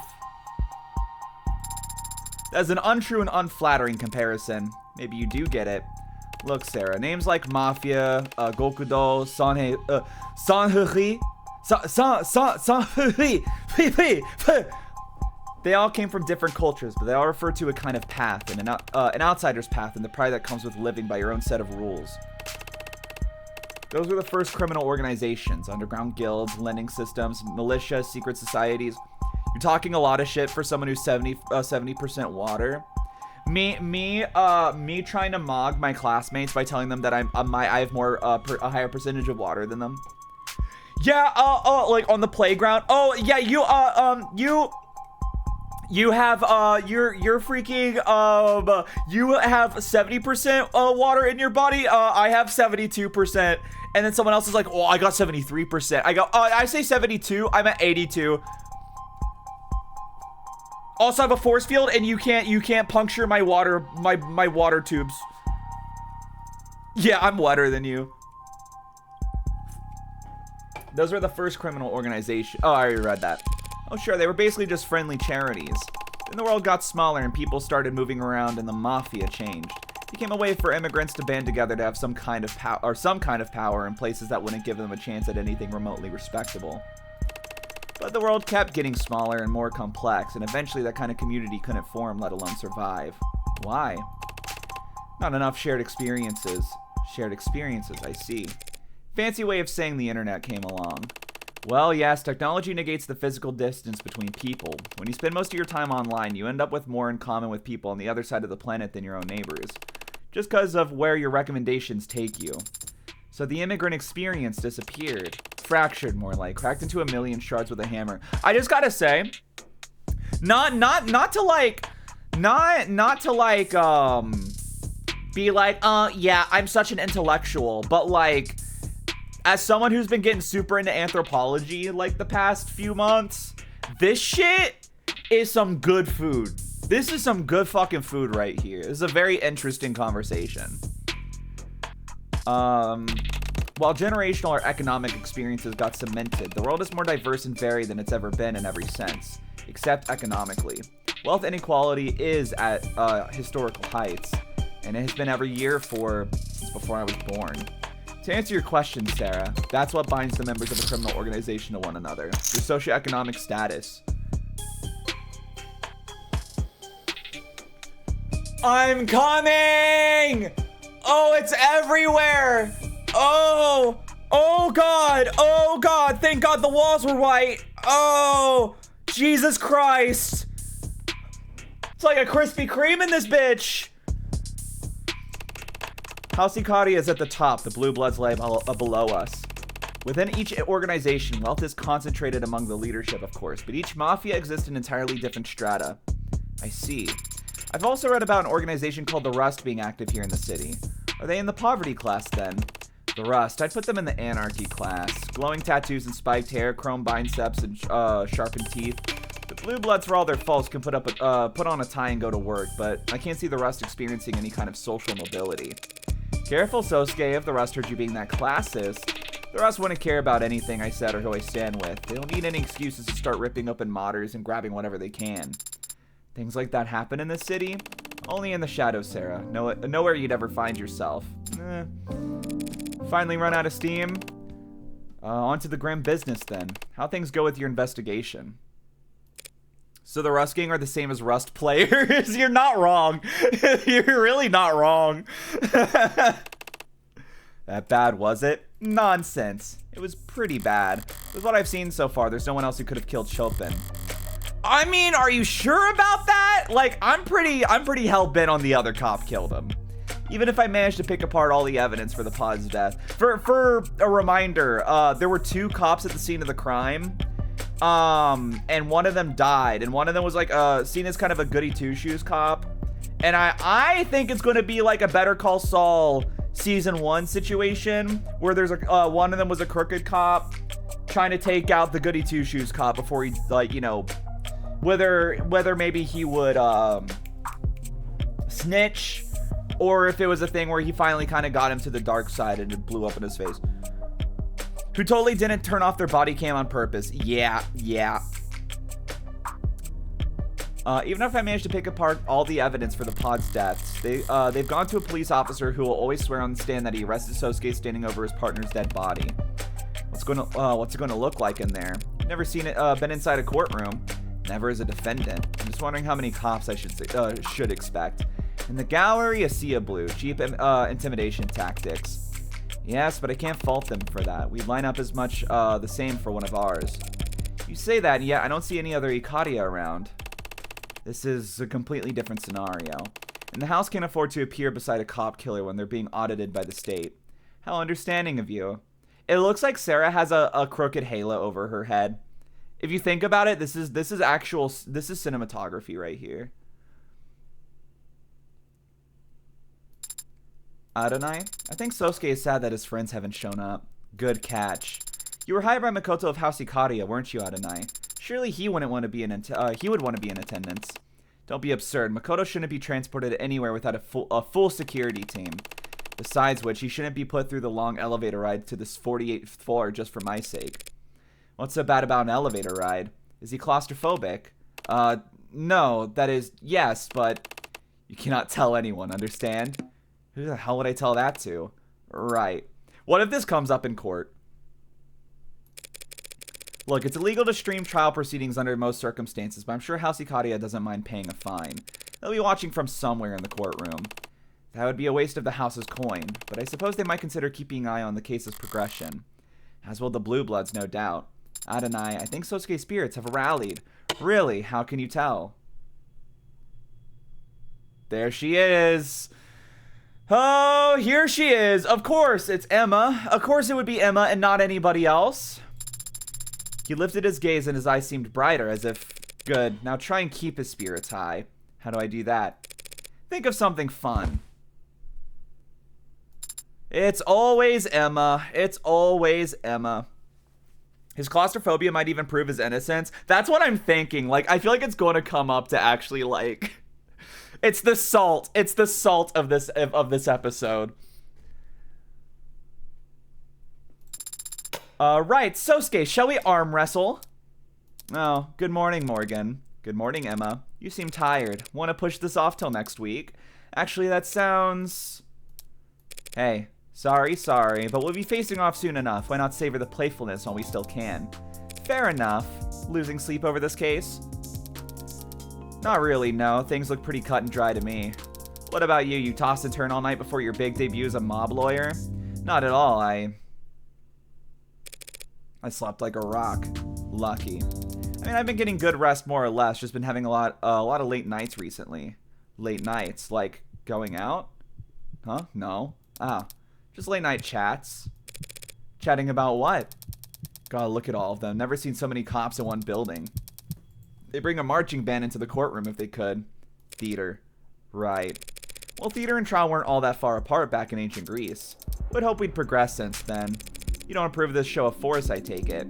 As an untrue and unflattering comparison. Maybe you do get it. Look, Sarah, names like Mafia, Gokudo, Sanhuri, they all came from different cultures, but they all refer to a kind of path, and an outsider's path, and the pride that comes with living by your own set of rules. Those were the first criminal organizations, underground guilds, lending systems, militia, secret societies. You're talking a lot of shit for someone who's 70% water. Me trying to mog my classmates by telling them that I have more a higher percentage of water than them. Yeah, like on the playground. Oh yeah, you have you're freaking you have 70% water in your body. I have 72%, and then someone else is like, oh, I got 73%. I go, I say 72. I'm at 82. Also, I have a force field, and you can't puncture my water tubes. Yeah, I'm wetter than you. Those were the first criminal organization. Oh, I already read that. Oh, sure, they were basically just friendly charities. Then the world got smaller, and people started moving around, and the mafia changed. It became a way for immigrants to band together to have some kind of power in places that wouldn't give them a chance at anything remotely respectable. But the world kept getting smaller and more complex, and eventually that kind of community couldn't form, let alone survive. Why? Not enough shared experiences. Shared experiences, I see. Fancy way of saying the internet came along. Well, yes, technology negates the physical distance between people. When you spend most of your time online, you end up with more in common with people on the other side of the planet than your own neighbors. Just because of where your recommendations take you. So the immigrant experience disappeared. fractured, more like. Cracked into a million shards with a hammer. I just gotta say, not to like, be like, yeah, I'm such an intellectual, but like, as someone who's been getting super into anthropology like the past few months, this shit is some good food. This is some good fucking food right here. This is a very interesting conversation. While generational or economic experiences got cemented, the world is more diverse and varied than it's ever been in every sense, except economically. Wealth inequality is at historical heights, and it has been every year since before I was born. To answer your question, Sarah, that's what binds the members of a criminal organization to one another. Their socioeconomic status. I'm coming! Oh, it's everywhere! Oh! Oh God! Oh God! Thank God the walls were white! Oh! Jesus Christ! It's like a Krispy Kreme in this bitch! House Ikaria is at the top. The Blue Bloods lay below us. Within each organization, wealth is concentrated among the leadership, of course, but each mafia exists in entirely different strata. I see. I've also read about an organization called the Rust being active here in the city. Are they in the poverty class, then? The Rust. I'd put them in the anarchy class. Glowing tattoos and spiked hair, chrome biceps, and sharpened teeth. The Blue Bloods, for all their faults, can put on a tie and go to work, but I can't see the Rust experiencing any kind of social mobility. Careful, Sosuke, if the Rust heard you being that classist. The Rust wouldn't care about anything I said or who I stand with. They don't need any excuses to start ripping open modders and grabbing whatever they can. Things like that happen in this city? Only in the shadows, Sarah. Nowhere you'd ever find yourself. Finally run out of steam? On to the grim business, then. How things go with your investigation? So the Rust Gang are the same as Rust players? You're not wrong. You're really not wrong. That bad, was it? Nonsense. It was pretty bad. With what I've seen so far, there's no one else who could have killed Chopin. I mean, are you sure about that? Like, I'm pretty hell-bent on the other cop killed him. Even if I managed to pick apart all the evidence for the pod's death. For a reminder, there were 2 cops at the scene of the crime. And one of them died, and one of them was like seen as kind of a goody two-shoes cop. And I think it's going to be like a Better Call Saul season 1 situation where there's one of them was a crooked cop trying to take out the goody two-shoes cop before he, like, you know, whether maybe he would snitch, or if it was a thing where he finally kind of got him to the dark side and it blew up in his face. Who totally didn't turn off their body cam on purpose. Yeah. Even if I managed to pick apart all the evidence for the pod's deaths, they've gone to a police officer who will always swear on the stand that he arrested Sosuke standing over his partner's dead body. What's it going to look like in there? Never seen it. Been inside a courtroom. Never as a defendant. I'm just wondering how many cops I should expect. In the gallery, a sea of blue. Cheap intimidation tactics. Yes, but I can't fault them for that. We'd line up as much the same for one of ours. You say that, and yet I don't see any other Ikaria around. This is a completely different scenario. And the house can't afford to appear beside a cop killer when they're being audited by the state. How understanding of you. It looks like Sarah has a crooked halo over her head. If you think about it, this is cinematography right here. Adonai? I think Sosuke is sad that his friends haven't shown up. Good catch. You were hired by Makoto of House Ikaria, weren't you, Adonai? Surely he would want to be in attendance. Don't be absurd. Makoto shouldn't be transported anywhere without a full security team. Besides which, he shouldn't be put through the long elevator ride to this 48th floor just for my sake. What's so bad about an elevator ride? Is he claustrophobic? No, that is, yes, but you cannot tell anyone, understand? Who the hell would I tell that to? Right. What if this comes up in court? Look, it's illegal to stream trial proceedings under most circumstances, but I'm sure House Ikaria doesn't mind paying a fine. They'll be watching from somewhere in the courtroom. That would be a waste of the house's coin, but I suppose they might consider keeping an eye on the case's progression. As will the Blue Bloods, no doubt. Adonai, I think Sosuke's spirits have rallied. Really? How can you tell? There she is. Oh, here she is. Of course, it's Emma. Of course it would be Emma and not anybody else. He lifted his gaze and his eyes seemed brighter, as if, good, now try and keep his spirits high. How do I do that? Think of something fun. It's always Emma. It's always Emma. His claustrophobia might even prove his innocence. That's what I'm thinking. Like, I feel like it's going to come up to actually, like... It's the salt. It's the salt of this episode. Right, Sosuke, shall we arm wrestle? Oh, good morning, Morgan. Good morning, Emma. You seem tired. Want to push this off till next week? Actually, that sounds... Hey, sorry, but we'll be facing off soon enough. Why not savor the playfulness while we still can? Fair enough. Losing sleep over this case? Not really, no. Things look pretty cut and dry to me. What about you? You toss and turn all night before your big debut as a mob lawyer? Not at all. I slept like a rock. Lucky. I mean, I've been getting good rest more or less. Just been having a lot of late nights recently. Late nights, like going out? Huh? No. Ah, just late night chats. Chatting about what? God, look at all of them. Never seen so many cops in one building. They bring a marching band into the courtroom if they could. Theater. Right. Well, theater and trial weren't all that far apart back in ancient Greece. Would hope we'd progress since then. You don't approve of this show of force, I take it.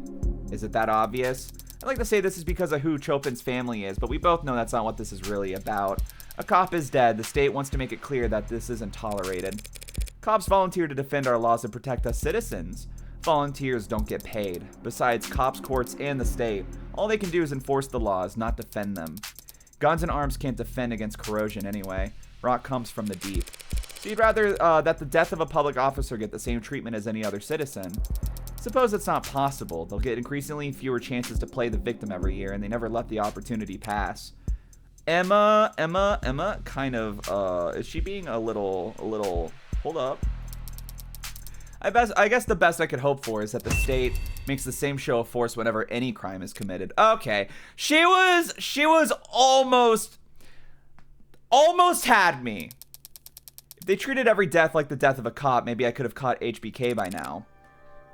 Is it that obvious? I'd like to say this is because of who Chopin's family is, but we both know that's not what this is really about. A cop is dead. The state wants to make it clear that this isn't tolerated. Cops volunteer to defend our laws and protect us citizens. Volunteers don't get paid. Besides, cops, courts, and the state, all they can do is enforce the laws, not defend them. Guns and arms can't defend against corrosion anyway. Rot comes from the deep. So you'd rather that the death of a public officer get the same treatment as any other citizen. Suppose it's not possible. They'll get increasingly fewer chances to play the victim every year, and they never let the opportunity pass. Emma, kind of, is she being a little, hold up. I guess the best I could hope for is that the state makes the same show of force whenever any crime is committed. Okay. She was almost had me. If they treated every death like the death of a cop, maybe I could have caught HBK by now.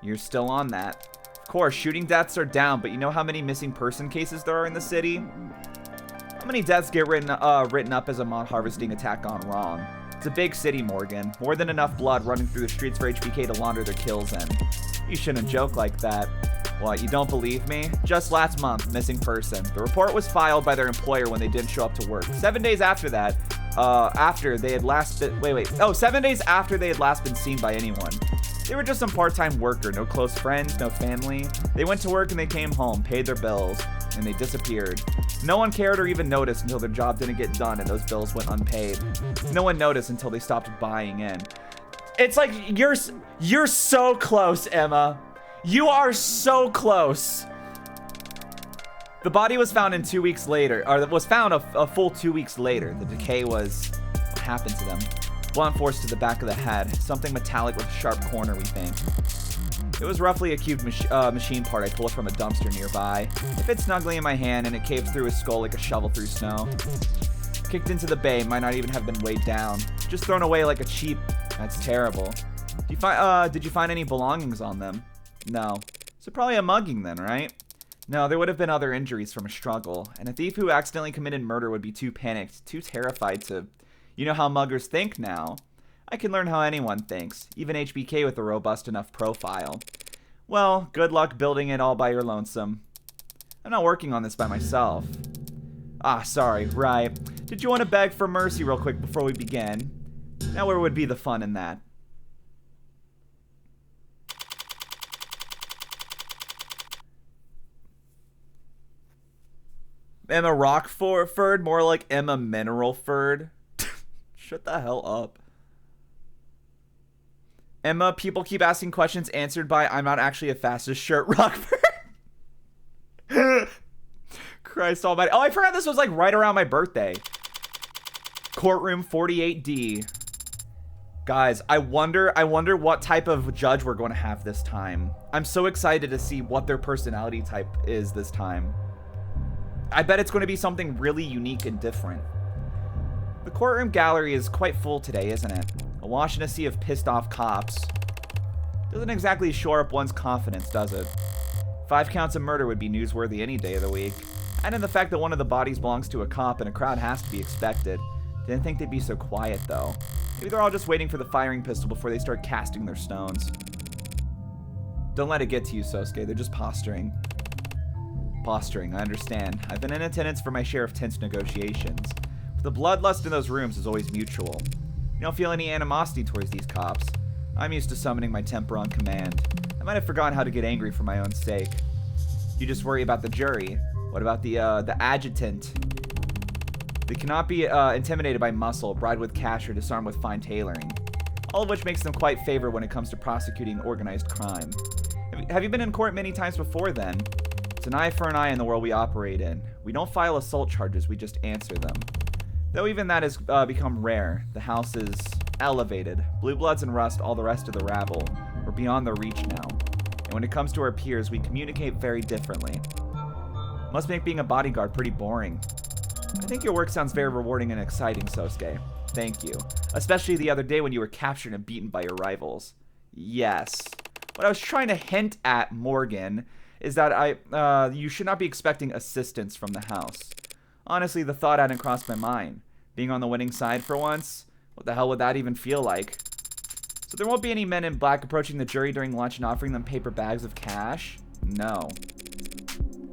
You're still on that. Of course, shooting deaths are down, but you know how many missing person cases there are in the city? How many deaths get written up as a mod harvesting attack gone wrong? It's a big city, Morgan. More than enough blood running through the streets for HBK to launder their kills in. You shouldn't joke like that. What, you don't believe me? Just last month, missing person. The report was filed by their employer when they didn't show up to work. 7 days after that, after they had last been, 7 days after they had last been seen by anyone. They were just some part-time worker, no close friends, no family. They went to work and they came home, paid their bills, and they disappeared. No one cared or even noticed until their job didn't get done and those bills went unpaid. No one noticed until they stopped buying in. It's like, you're so close, Emma. You are so close. The body was found 2 weeks later, or was found a full 2 weeks later. The decay was, what happened to them? Blunt force to the back of the head. Something metallic with a sharp corner, we think. It was roughly a cubed machine part I pulled from a dumpster nearby. It fit snugly in my hand and it caved through his skull like a shovel through snow. Kicked into the bay, might not even have been weighed down. Just thrown away like a cheap... That's terrible. Did you find any belongings on them? No. So probably a mugging then, right? No, there would have been other injuries from a struggle. And a thief who accidentally committed murder would be too panicked, too terrified to... You know how muggers think now. I can learn how anyone thinks, even HBK with a robust enough profile. Well, good luck building it all by your lonesome. I'm not working on this by myself. Ah, sorry, right. Did you want to beg for mercy real quick before we begin? Now where would be the fun in that? Emma Rockford, more like Emma Mineralford. Shut the hell up. Emma, people keep asking questions answered by, I'm not actually a fastest shirt, Rockford. Christ almighty. Oh, I forgot this was like right around my birthday. Courtroom 48D. Guys, I wonder what type of judge we're going to have this time. I'm so excited to see what their personality type is this time. I bet it's going to be something really unique and different. The courtroom gallery is quite full today, isn't it? Awash in a sea of pissed off cops. Doesn't exactly shore up one's confidence, does it? 5 counts of murder would be newsworthy any day of the week. And in the fact that one of the bodies belongs to a cop and a crowd has to be expected. Didn't think they'd be so quiet, though. Maybe they're all just waiting for the firing pistol before they start casting their stones. Don't let it get to you, Sosuke. They're just posturing. Posturing, I understand. I've been in attendance for my share of tense negotiations. But the bloodlust in those rooms is always mutual. You don't feel any animosity towards these cops. I'm used to summoning my temper on command. I might have forgotten how to get angry for my own sake. You just worry about the jury. What about the adjutant? They cannot be intimidated by muscle, bribed with cash, or disarmed with fine tailoring. All of which makes them quite favored when it comes to prosecuting organized crime. Have you been in court many times before then? It's an eye for an eye in the world we operate in. We don't file assault charges, we just answer them. Though even that has become rare. The house is elevated. Blue Bloods and Rust, all the rest of the rabble. We're beyond their reach now. And when it comes to our peers, we communicate very differently. Must make being a bodyguard pretty boring. I think your work sounds very rewarding and exciting, Sosuke. Thank you. Especially the other day when you were captured and beaten by your rivals. Yes. What I was trying to hint at, Morgan, is that you should not be expecting assistance from the house. Honestly, the thought hadn't crossed my mind. Being on the winning side for once? What the hell would that even feel like? So there won't be any men in black approaching the jury during lunch and offering them paper bags of cash? No.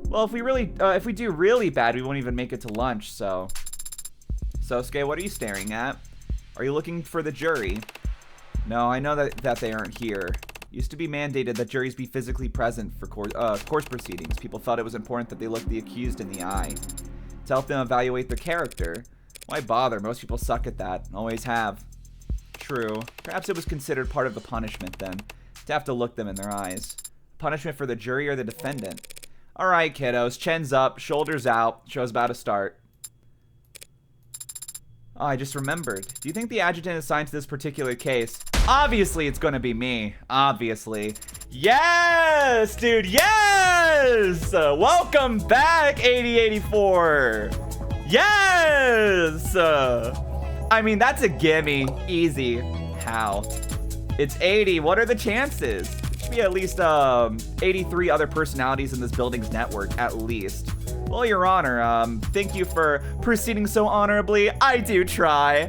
Well, if we do really bad, we won't even make it to lunch, so... Sosuke, what are you staring at? Are you looking for the jury? No, I know that they aren't here. It used to be mandated that juries be physically present for court proceedings. People felt it was important that they look the accused in the eye. To help them evaluate their character. Why bother? Most people suck at that. Always have. True. Perhaps it was considered part of the punishment then. To have to look them in their eyes. Punishment for the jury or the defendant. Alright, kiddos. Chins up. Shoulders out. Show's about to start. Oh, I just remembered. Do you think the adjutant assigned to this particular case? Obviously, it's gonna be me. Obviously. Yes, dude. Yes! Welcome back, 8084. Yes! I mean, that's a gimme. Easy. How? It's 80. What are the chances? There should be at least 83 other personalities in this building's network, at least. Well, Your Honor, thank you for proceeding so honorably. I do try.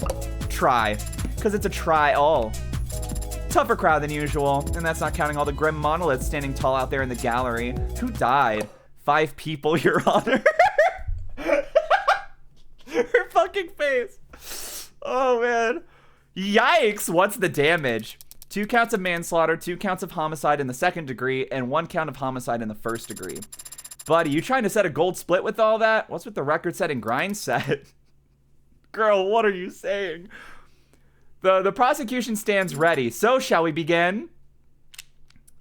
Try. Because it's a try-all. Tougher crowd than usual, and that's not counting all the grim monoliths standing tall out there in the gallery. Who died? 5 people, Your Honor. Her fucking face. Oh, man. Yikes, what's the damage? 2 counts of manslaughter, 2 counts of homicide in the 2nd degree, and 1 count of homicide in the 1st degree. Buddy, you trying to set a gold split with all that? What's with the record-setting grind set? Girl, what are you saying? The prosecution stands ready. So, shall we begin?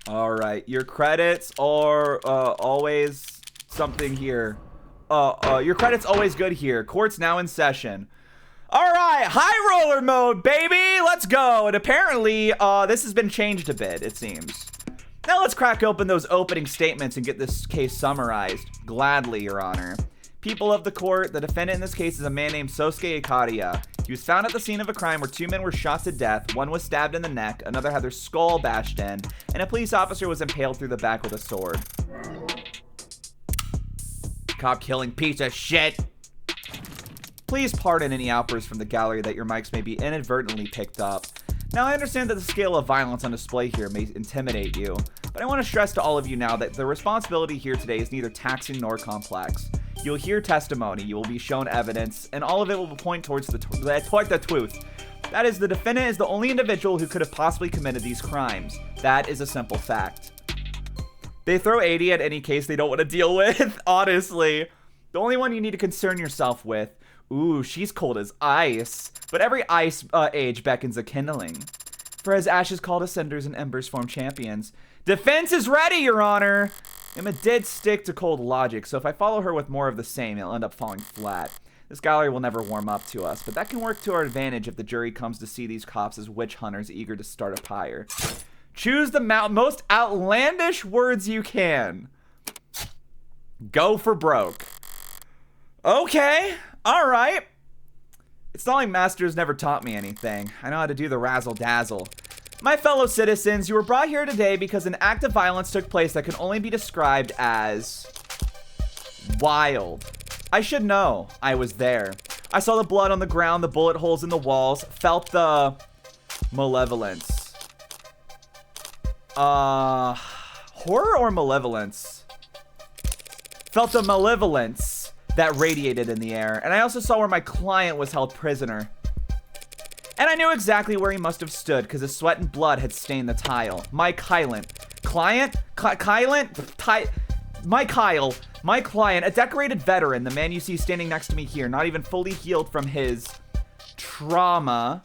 All right. Your credits are always something here. Your credits always good here. Court's now in session. All right. High roller mode, baby. Let's go. And apparently, this has been changed a bit, it seems. Now let's crack open those opening statements and get this case summarized. Gladly, Your Honor. People of the court, the defendant in this case is a man named Sosuke Ikaria. He was found at the scene of a crime where 2 men were shot to death, 1 was stabbed in the neck, another had their skull bashed in, and a police officer was impaled through the back with a sword. Cop killing piece of shit. Please pardon any outbursts from the gallery that your mics may be inadvertently picked up. Now, I understand that the scale of violence on display here may intimidate you, but I want to stress to all of you now that the responsibility here today is neither taxing nor complex. You'll hear testimony, you will be shown evidence, and all of it will point towards the truth. That is, the defendant is the only individual who could have possibly committed these crimes. That is a simple fact. They throw 80 at any case they don't want to deal with, honestly. The only one you need to concern yourself with. Ooh, she's cold as ice. But every ice age beckons a kindling. For as ashes call to cinders and embers form champions. Defense is ready, Your Honor! Emma did stick to cold logic, so if I follow her with more of the same, it'll end up falling flat. This gallery will never warm up to us, but that can work to our advantage if the jury comes to see these cops as witch hunters eager to start a pyre. Choose the most outlandish words you can. Go for broke. Okay, all right. It's not like Masters never taught me anything. I know how to do the razzle-dazzle. My fellow citizens, you were brought here today because an act of violence took place that can only be described as wild. I should know. I was there. I saw the blood on the ground, the bullet holes in the walls, felt the malevolence. Horror or malevolence? Felt the malevolence that radiated in the air. And I also saw where my client was held prisoner. And I knew exactly where he must have stood because his sweat and blood had stained the tile. My client, a decorated veteran, the man you see standing next to me here, not even fully healed from his trauma.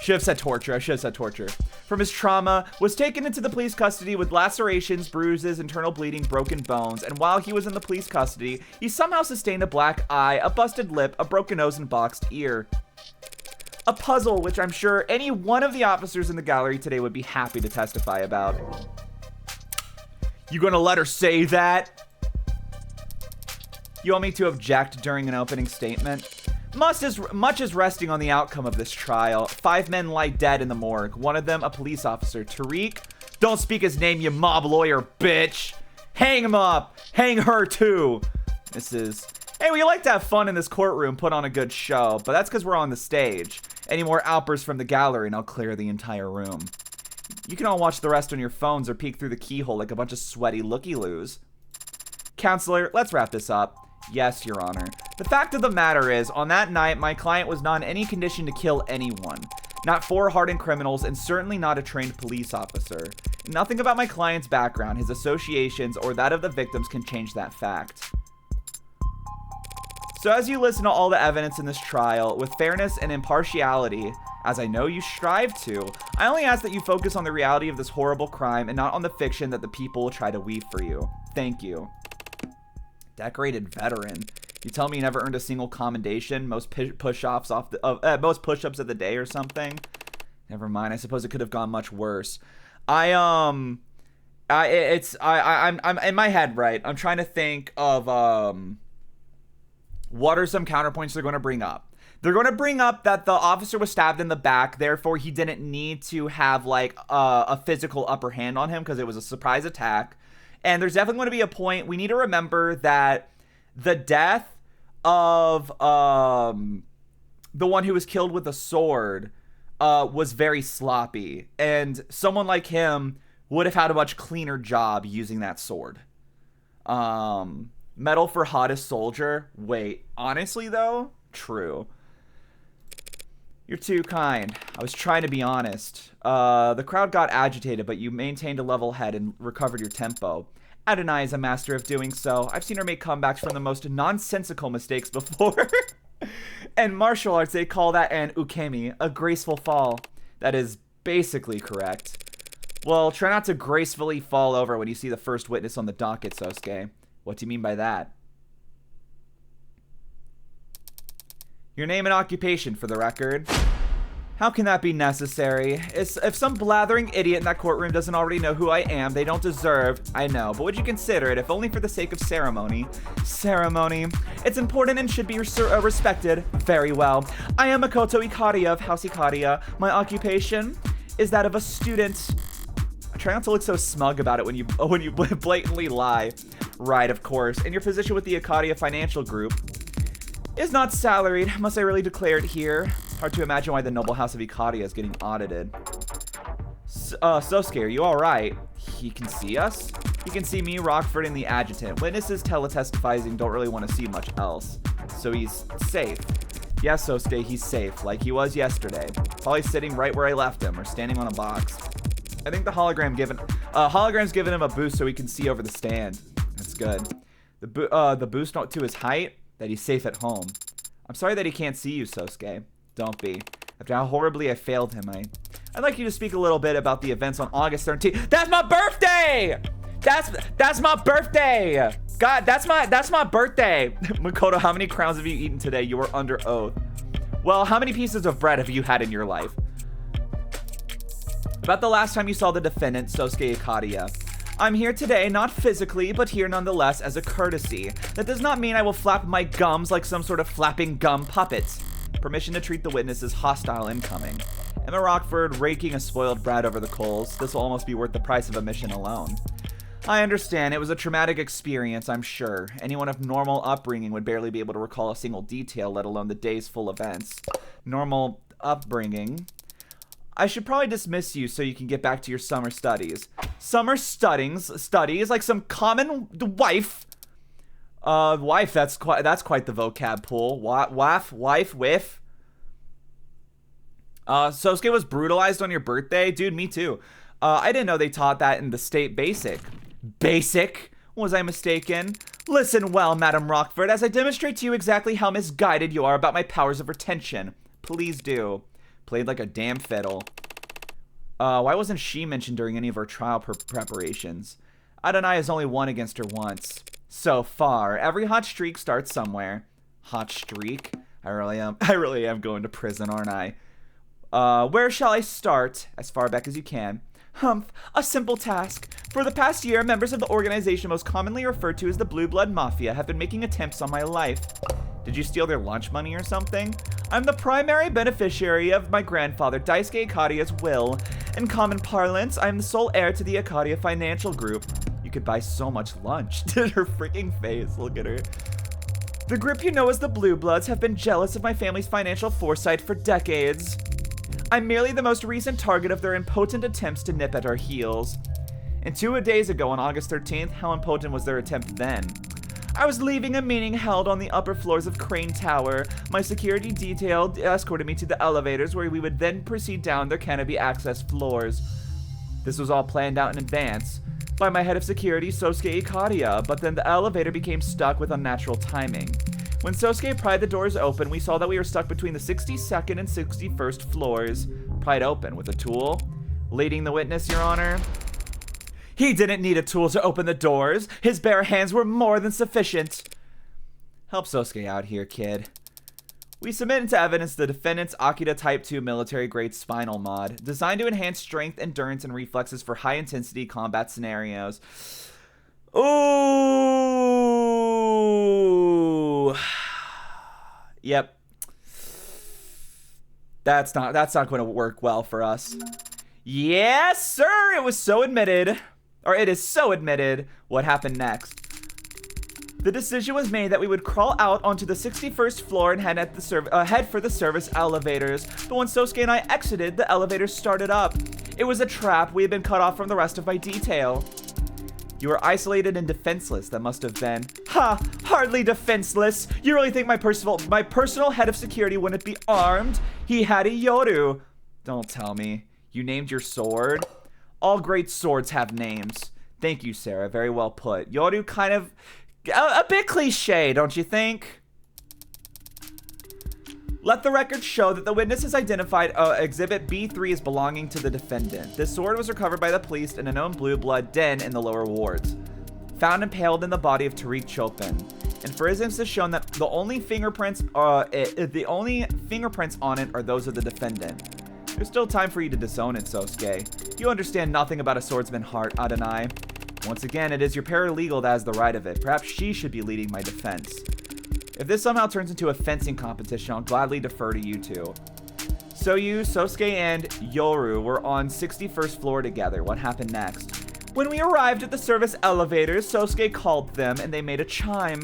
Should have said torture. I should have said torture. From his trauma, was taken into the police custody with lacerations, bruises, internal bleeding, broken bones, and while he was in the police custody, he somehow sustained a black eye, a busted lip, a broken nose, and boxed ear. A puzzle which I'm sure any one of the officers in the gallery today would be happy to testify about. You gonna let her say that? You want me to object during an opening statement? Much is resting on the outcome of this trial. 5 men lie dead in the morgue. One of them, a police officer. Tariq? Don't speak his name, you mob lawyer, bitch. Hang him up. Hang her, too. Hey, we like to have fun in this courtroom, put on a good show, but that's because we're on the stage. Any more outbursts from the gallery, and I'll clear the entire room. You can all watch the rest on your phones or peek through the keyhole like a bunch of sweaty looky-loos. Counselor, let's wrap this up. Yes, Your Honor. The fact of the matter is, on that night, my client was not in any condition to kill anyone. Not 4 hardened criminals, and certainly not a trained police officer. Nothing about my client's background, his associations, or that of the victims can change that fact. So as you listen to all the evidence in this trial, with fairness and impartiality, as I know you strive to, I only ask that you focus on the reality of this horrible crime and not on the fiction that the people try to weave for you. Thank you. Decorated veteran. You tell me you never earned a single commendation, most push-ups of the day or something? Never mind. I suppose it could have gone much worse. I'm in my head, right? I'm trying to think of what are some counterpoints they're going to bring up. They're going to bring up that the officer was stabbed in the back, therefore he didn't need to have like a physical upper hand on him because it was a surprise attack. And there's definitely going to be a point. We need to remember that the death of the one who was killed with a sword was very sloppy. And someone like him would have had a much cleaner job using that sword. Medal for hottest soldier. Wait, honestly though? True. You're too kind. I was trying to be honest. The crowd got agitated, but you maintained a level head and recovered your tempo. Adonai is a master of doing so. I've seen her make comebacks from the most nonsensical mistakes before. And martial arts, they call that an ukemi, a graceful fall. That is basically correct. Well, try not to gracefully fall over when you see the first witness on the docket, Sosuke. What do you mean by that? Your name and occupation, for the record. How can that be necessary? If some blathering idiot in that courtroom doesn't already know who I am, they don't deserve... I know, but would you consider it, if only for the sake of ceremony? Ceremony. It's important and should be respected. Very well. I am Makoto Ikaria of House Ikaria. My occupation is that of a student. Try not to look so smug about it when you blatantly lie. Right, of course. And your position with the Ikaria Financial Group is not salaried. Must I really declare it here? Hard to imagine why the noble house of Ikaria is getting audited. Sosuke, are you alright? He can see us? He can see me, Rockford, and the adjutant. Witnesses teletestifying don't really want to see much else. So he's safe. Yes, Sosuke, he's safe, like he was yesterday. Probably sitting right where I left him, or standing on a box. I think the hologram's given him a boost so he can see over the stand. That's good. The boost to his height, that he's safe at home. I'm sorry that he can't see you, Sosuke. Don't be. After how horribly I failed him, I'd like you to speak a little bit about the events on August 13th. That's my birthday! That's my birthday! God, that's my birthday! Makoto, how many crowns have you eaten today? You are under oath. Well, how many pieces of bread have you had in your life? About the last time you saw the defendant, Sosuke Ikaria. I'm here today, not physically, but here nonetheless as a courtesy. That does not mean I will flap my gums like some sort of flapping gum puppet. Permission to treat the witness as hostile incoming. Emma Rockford raking a spoiled brat over the coals. This will almost be worth the price of admission alone. I understand. It was a traumatic experience, I'm sure. Anyone of normal upbringing would barely be able to recall a single detail, let alone the day's full events. Normal upbringing. I should probably dismiss you so you can get back to your summer studies. Summer studies, like some common wife. Wife, that's quite the vocab pool. Wife, whiff. Sosuke was brutalized on your birthday? Dude, me too. I didn't know they taught that in the state basic. Basic? Was I mistaken? Listen well, Madam Rockford, as I demonstrate to you exactly how misguided you are about my powers of retention. Please do. Played like a damn fiddle. Why wasn't she mentioned during any of our trial preparations? Adonai has only won against her once. So far. Every hot streak starts somewhere. Hot streak? I really am going to prison, aren't I? Where shall I start? As far back as you can. Humph, a simple task. For the past year, members of the organization most commonly referred to as the Blue Blood Mafia have been making attempts on my life. Did you steal their lunch money or something? I'm the primary beneficiary of my grandfather, Daisuke Akadia's will. In common parlance, I'm the sole heir to the Akadia Financial Group. You could buy so much lunch. Her freaking face, look at her. The group you know as the Blue Bloods have been jealous of my family's financial foresight for decades. I'm merely the most recent target of their impotent attempts to nip at our heels. And 2 days ago, on August 13th, how impotent was their attempt then? I was leaving a meeting held on the upper floors of Crane Tower. My security detail escorted me to the elevators where we would then proceed down their canopy access floors. This was all planned out in advance by my head of security, Sosuke Ikadia, but then the elevator became stuck with unnatural timing. When Sosuke pried the doors open, we saw that we were stuck between the 62nd and 61st floors. Pried open with a tool? Leading the witness, Your Honor? He didn't need a tool to open the doors. His bare hands were more than sufficient. Help Sosuke out here, kid. We submit into evidence the defendant's Akita Type 2 military-grade spinal mod, designed to enhance strength, endurance, and reflexes for high-intensity combat scenarios. Ooh. Yep. That's not going to work well for us. Yes, sir. It was so admitted. Or it is so admitted. What happened next? The decision was made that we would crawl out onto the 61st floor and head for the service elevators. But when Sosuke and I exited, the elevators started up. It was a trap. We had been cut off from the rest of my detail. You were isolated and defenseless, that must have been. Ha! Hardly defenseless. You really think my personal head of security wouldn't be armed? He had a Yooree. Don't tell me. You named your sword? All great swords have names. Thank you, Sarah. Very well put. Yooree kind of a bit cliche, don't you think? Let the record show that the witness has identified Exhibit B3 as belonging to the defendant. This sword was recovered by the police in a known blue blood den in the lower wards. Found impaled in the body of Tariq Chopin. And forensics has shown that the only fingerprints on it are those of the defendant. There's still time for you to disown it, Sosuke. You understand nothing about a swordsman's heart, Adonai. Once again, it is your paralegal that has the right of it. Perhaps she should be leading my defense. If this somehow turns into a fencing competition, I'll gladly defer to you two. So you, Sosuke, and Yooree were on 61st floor together. What happened next? When we arrived at the service elevators, Sosuke called them, and they made a chime.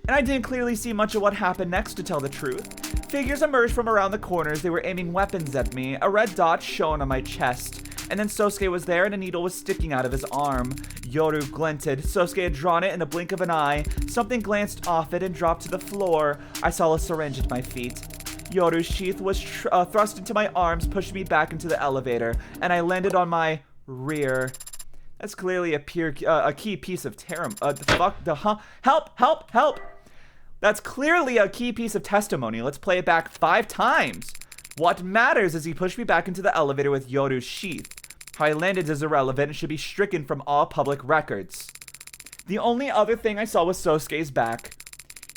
And I didn't clearly see much of what happened next, to tell the truth. Figures emerged from around the corners. They were aiming weapons at me. A red dot shone on my chest. And then Sosuke was there and a needle was sticking out of his arm. Yooree glinted. Sosuke had drawn it in a blink of an eye. Something glanced off it and dropped to the floor. I saw a syringe at my feet. Yoru's sheath was thrust into my arms, pushed me back into the elevator, and I landed on my rear. That's clearly a key piece of help! That's clearly a key piece of testimony. Let's play it back 5 times. What matters is he pushed me back into the elevator with Yoru's sheath. How I landed is irrelevant and should be stricken from all public records. The only other thing I saw was Sosuke's back.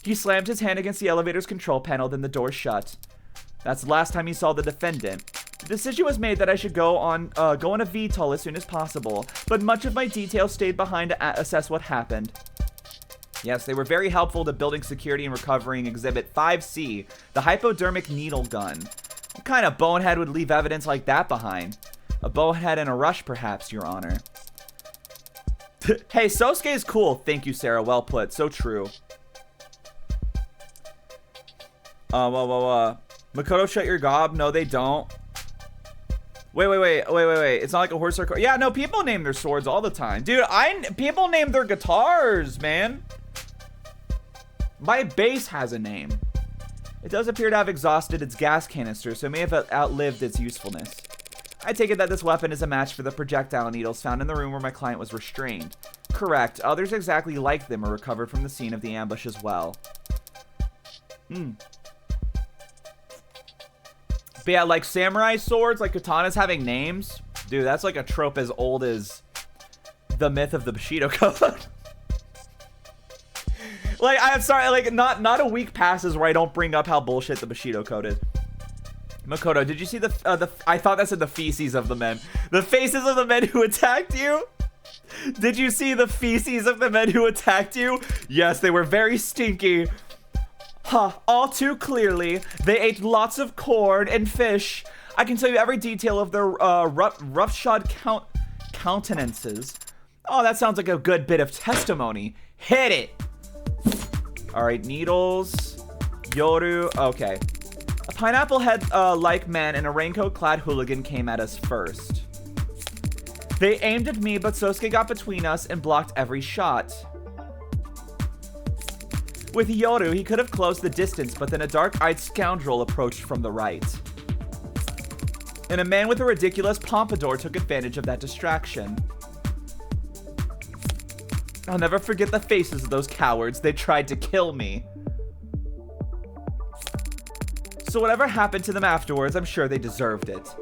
He slammed his hand against the elevator's control panel, then the door shut. That's the last time he saw the defendant. The decision was made that I should go on a VTOL as soon as possible, but much of my detail stayed behind to assess what happened. Yes, they were very helpful to building security and recovering Exhibit 5C, the hypodermic needle gun. What kind of bonehead would leave evidence like that behind? A bonehead in a rush, perhaps, Your Honor. Hey, Sosuke is cool. Thank you, Sarah. Well put. So true. Makoto, shut your gob. No, they don't. Wait. It's not like a horse or car. Yeah, no, people name their swords all the time. Dude, people name their guitars, man. My bass has a name. It does appear to have exhausted its gas canister, so it may have outlived its usefulness. I take it that this weapon is a match for the projectile needles found in the room where my client was restrained. Correct. Others exactly like them are recovered from the scene of the ambush as well. But yeah, like samurai swords, like katanas having names. Dude, that's like a trope as old as the myth of the Bushido Code. Like, I'm sorry, like, not a week passes where I don't bring up how bullshit the Bushido Code is. Makoto, did you see I thought that said the feces of the men. The faces of the men who attacked you? Did you see the feces of the men who attacked you? Yes, they were very stinky. Huh, all too clearly. They ate lots of corn and fish. I can tell you every detail of their roughshod countenances. Oh, that sounds like a good bit of testimony. Hit it! Alright, needles. Yooree. Okay. A pineapple head-like man in a raincoat-clad hooligan came at us first. They aimed at me, but Sosuke got between us and blocked every shot. With Yooree, he could have closed the distance, but then a dark-eyed scoundrel approached from the right. And a man with a ridiculous pompadour took advantage of that distraction. I'll never forget the faces of those cowards. They tried to kill me. So whatever happened to them afterwards, I'm sure they deserved it.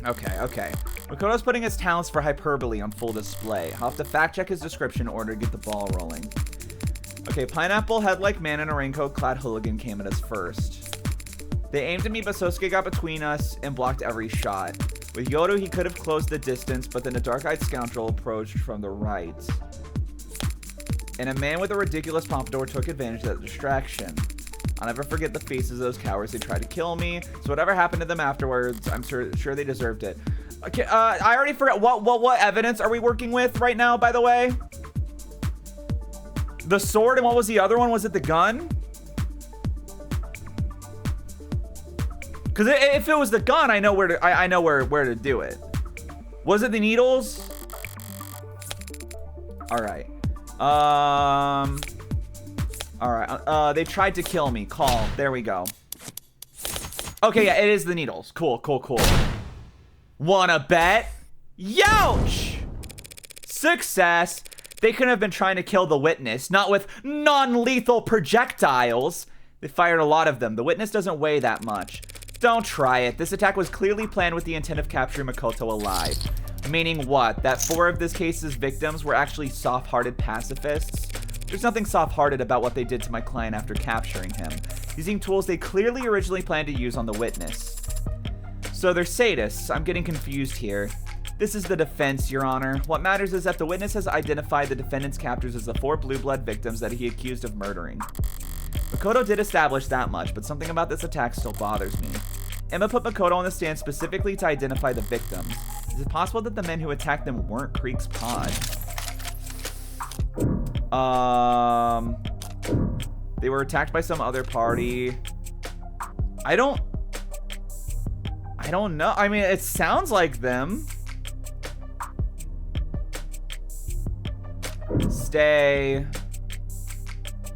Okay. Makoto's putting his talents for hyperbole on full display. I'll have to fact check his description in order to get the ball rolling. Okay, pineapple head-like man in a raincoat-clad hooligan came at us first. They aimed at me, but Sosuke got between us and blocked every shot. With Yooree, he could have closed the distance, but then a dark-eyed scoundrel approached from the right. And a man with a ridiculous pompadour took advantage of that distraction. I'll never forget the faces of those cowards. They tried to kill me. So whatever happened to them afterwards, I'm sure they deserved it. Okay, I already forgot. What evidence are we working with right now, by the way? The sword, and what was the other one? Was it the gun? Because if it was the gun, I know where to do it. Was it the needles? All right. They tried to kill me. Call. There we go. Okay, yeah, it is the needles. Cool. Wanna bet? Youch! Success. They couldn't have been trying to kill the witness, not with non-lethal projectiles. They fired a lot of them. The witness doesn't weigh that much. Don't try it. This attack was clearly planned with the intent of capturing Makoto alive. Meaning what? That 4 of this case's victims were actually soft-hearted pacifists? There's nothing soft-hearted about what they did to my client after capturing him, using tools they clearly originally planned to use on the witness. So they're sadists. I'm getting confused here. This is the defense, Your Honor. What matters is that the witness has identified the defendant's captors as the 4 blue blood victims that he accused of murdering. Makoto did establish that much, but something about this attack still bothers me. Emma put Makoto on the stand specifically to identify the victims. Is it possible that the men who attacked them weren't Creek's pod? They were attacked by some other party. I don't know. I mean, it sounds like them. Stay.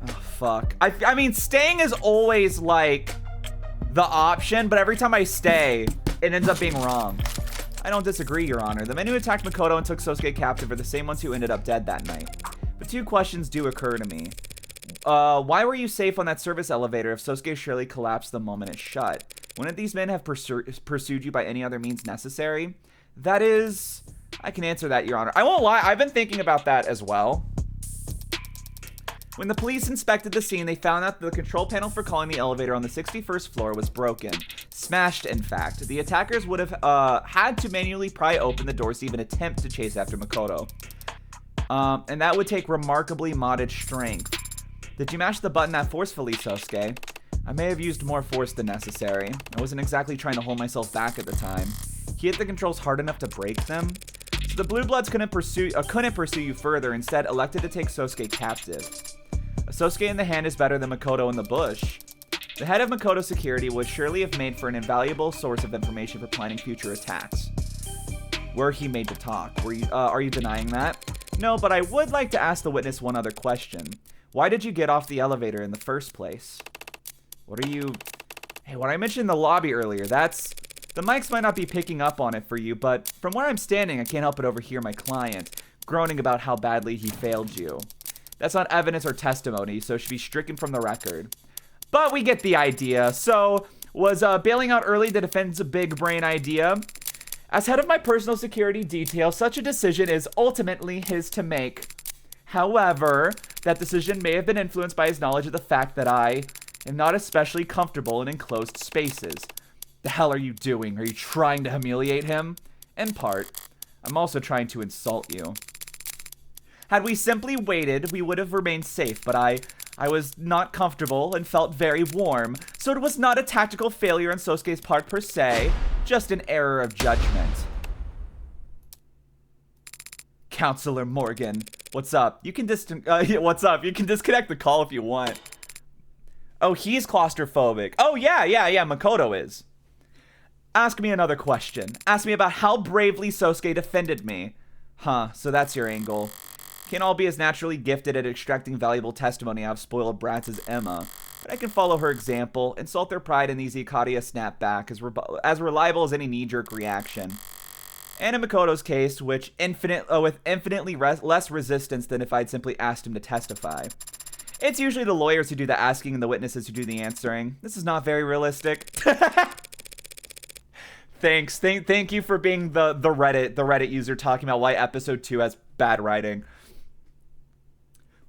Oh, fuck. I mean, staying is always, like, the option, but every time I stay, it ends up being wrong. I don't disagree, Your Honor. The men who attacked Makoto and took Sosuke captive are the same ones who ended up dead that night. But 2 questions do occur to me. Why were you safe on that service elevator if Sosuke surely collapsed the moment it shut? Wouldn't these men have pursued you by any other means necessary? That is... I can answer that, Your Honor. I won't lie, I've been thinking about that as well. When the police inspected the scene, they found out that the control panel for calling the elevator on the 61st floor was broken. Smashed, in fact. The attackers would have had to manually pry open the doors to even attempt to chase after Makoto. And that would take remarkably modded strength. Did you mash the button that forcefully, Sosuke? I may have used more force than necessary. I wasn't exactly trying to hold myself back at the time. He hit the controls hard enough to break them. So the Blue Bloods couldn't pursue you further, instead elected to take Sosuke captive. A Sosuke in the hand is better than Makoto in the bush. The head of Makoto security would surely have made for an invaluable source of information for planning future attacks. Were he made to talk? Are you denying that? No, but I would like to ask the witness one other question. Why did you get off the elevator in the first place? Hey, when I mentioned the lobby earlier, the mics might not be picking up on it for you, but from where I'm standing, I can't help but overhear my client groaning about how badly he failed you. That's not evidence or testimony, so it should be stricken from the record. But we get the idea. So, was bailing out early the defendant's big brain idea? As head of my personal security detail, such a decision is ultimately his to make. However, that decision may have been influenced by his knowledge of the fact that I am not especially comfortable in enclosed spaces. The hell are you doing? Are you trying to humiliate him? In part. I'm also trying to insult you. Had we simply waited, we would have remained safe, but I was not comfortable and felt very warm, so it was not a tactical failure on Sosuke's part per se, just an error of judgment. Counselor Morgan, what's up? You can what's up? You can disconnect the call if you want. Oh, he's claustrophobic. Oh, yeah, Makoto is. Ask me another question. Ask me about how bravely Sosuke defended me. Huh, so that's your angle. Can't all be as naturally gifted at extracting valuable testimony out of spoiled brats as Emma, but I can follow her example, insult their pride, and the Ikaria snap back as reliable as any knee-jerk reaction. And in Makoto's case, with infinitely less resistance than if I'd simply asked him to testify. It's usually the lawyers who do the asking and the witnesses who do the answering. This is not very realistic. Thanks. Thank you for being the Reddit user talking about why episode 2 has bad writing.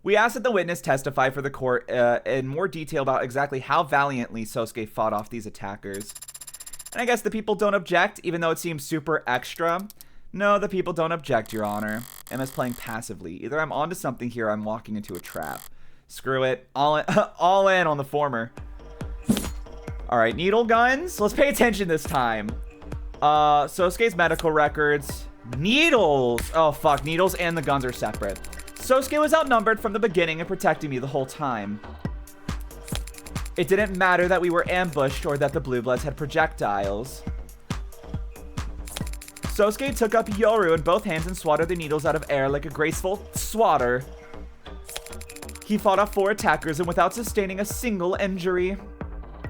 We asked that the witness testify for the court in more detail about exactly how valiantly Sosuke fought off these attackers. And I guess the people don't object, even though it seems super extra. No, the people don't object, Your Honor. Emma's playing passively. Either I'm onto something here or I'm walking into a trap. Screw it. All in on the former. Alright, needle guns. Let's pay attention this time. Sosuke's medical records. Needles! Oh, fuck. Needles and the guns are separate. Sosuke was outnumbered from the beginning and protecting me the whole time. It didn't matter that we were ambushed or that the Blue Bloods had projectiles. Sosuke took up Yooree in both hands and swatted the needles out of air like a graceful swatter. He fought off 4 attackers and without sustaining a single injury.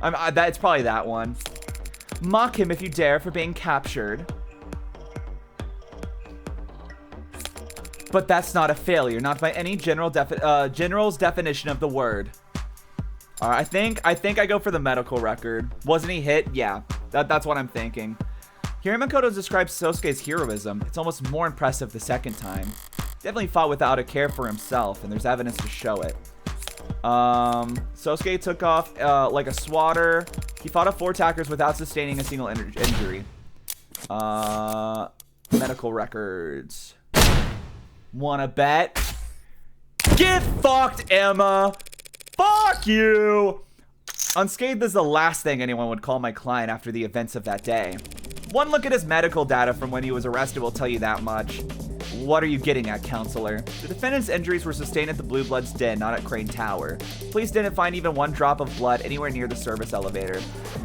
It's probably that one. Mock him if you dare for being captured. But that's not a failure, not by any general's definition of the word. Alright, I think I go for the medical record. Wasn't he hit? Yeah, that's what I'm thinking. Hearing Makoto describes Sosuke's heroism, it's almost more impressive the second time. Definitely fought without a care for himself, and there's evidence to show it. Sosuke took off like a swatter. He fought off 4 attackers without sustaining a single injury. Medical records. Wanna bet? Get fucked, Emma! Fuck you! Unscathed is the last thing anyone would call my client after the events of that day. One look at his medical data from when he was arrested will tell you that much. What are you getting at, counselor? The defendant's injuries were sustained at the Blue Bloods' den, not at Crane Tower. Police didn't find even 1 drop of blood anywhere near the service elevator.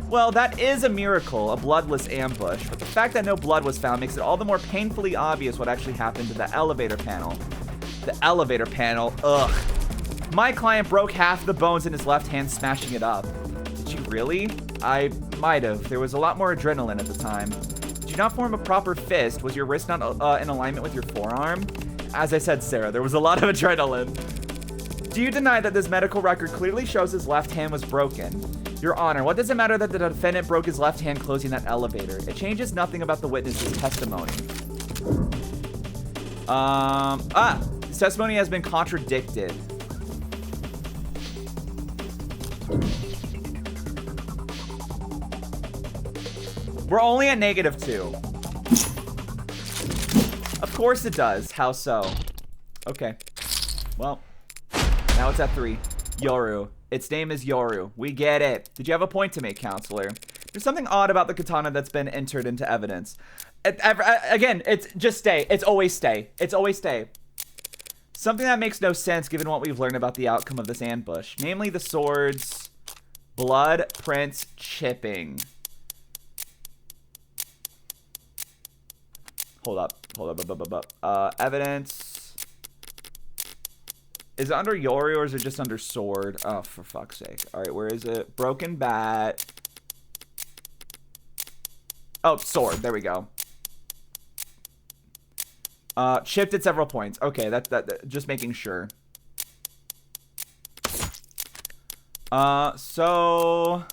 Well, that is a miracle, a bloodless ambush, but the fact that no blood was found makes it all the more painfully obvious what actually happened to the elevator panel. The elevator panel, ugh. My client broke half the bones in his left hand, smashing it up. Did you really? I might have. There was a lot more adrenaline at the time. Did you not form a proper fist? Was your wrist not in alignment with your forearm? As I said, Sarah, there was a lot of adrenaline. Do you deny that this medical record clearly shows his left hand was broken? Your Honor, what does it matter that the defendant broke his left hand closing that elevator? It changes nothing about the witness's testimony. His testimony has been contradicted. We're only at -2. Of course it does. How so? Okay. Well, now it's at 3. Yooree. Its name is Yooree. We get it. Did you have a point to make, counselor? There's something odd about the katana that's been entered into evidence. Again, it's just stay. It's always stay. It's always stay. Something that makes no sense given what we've learned about the outcome of this ambush. Namely the sword's blood prints chipping. Hold up. Evidence. Is it under Yooree or is it just under sword? Oh, for fuck's sake. All right, where is it? Broken bat. Oh, sword. There we go. Chipped at several points. Okay, that just making sure. So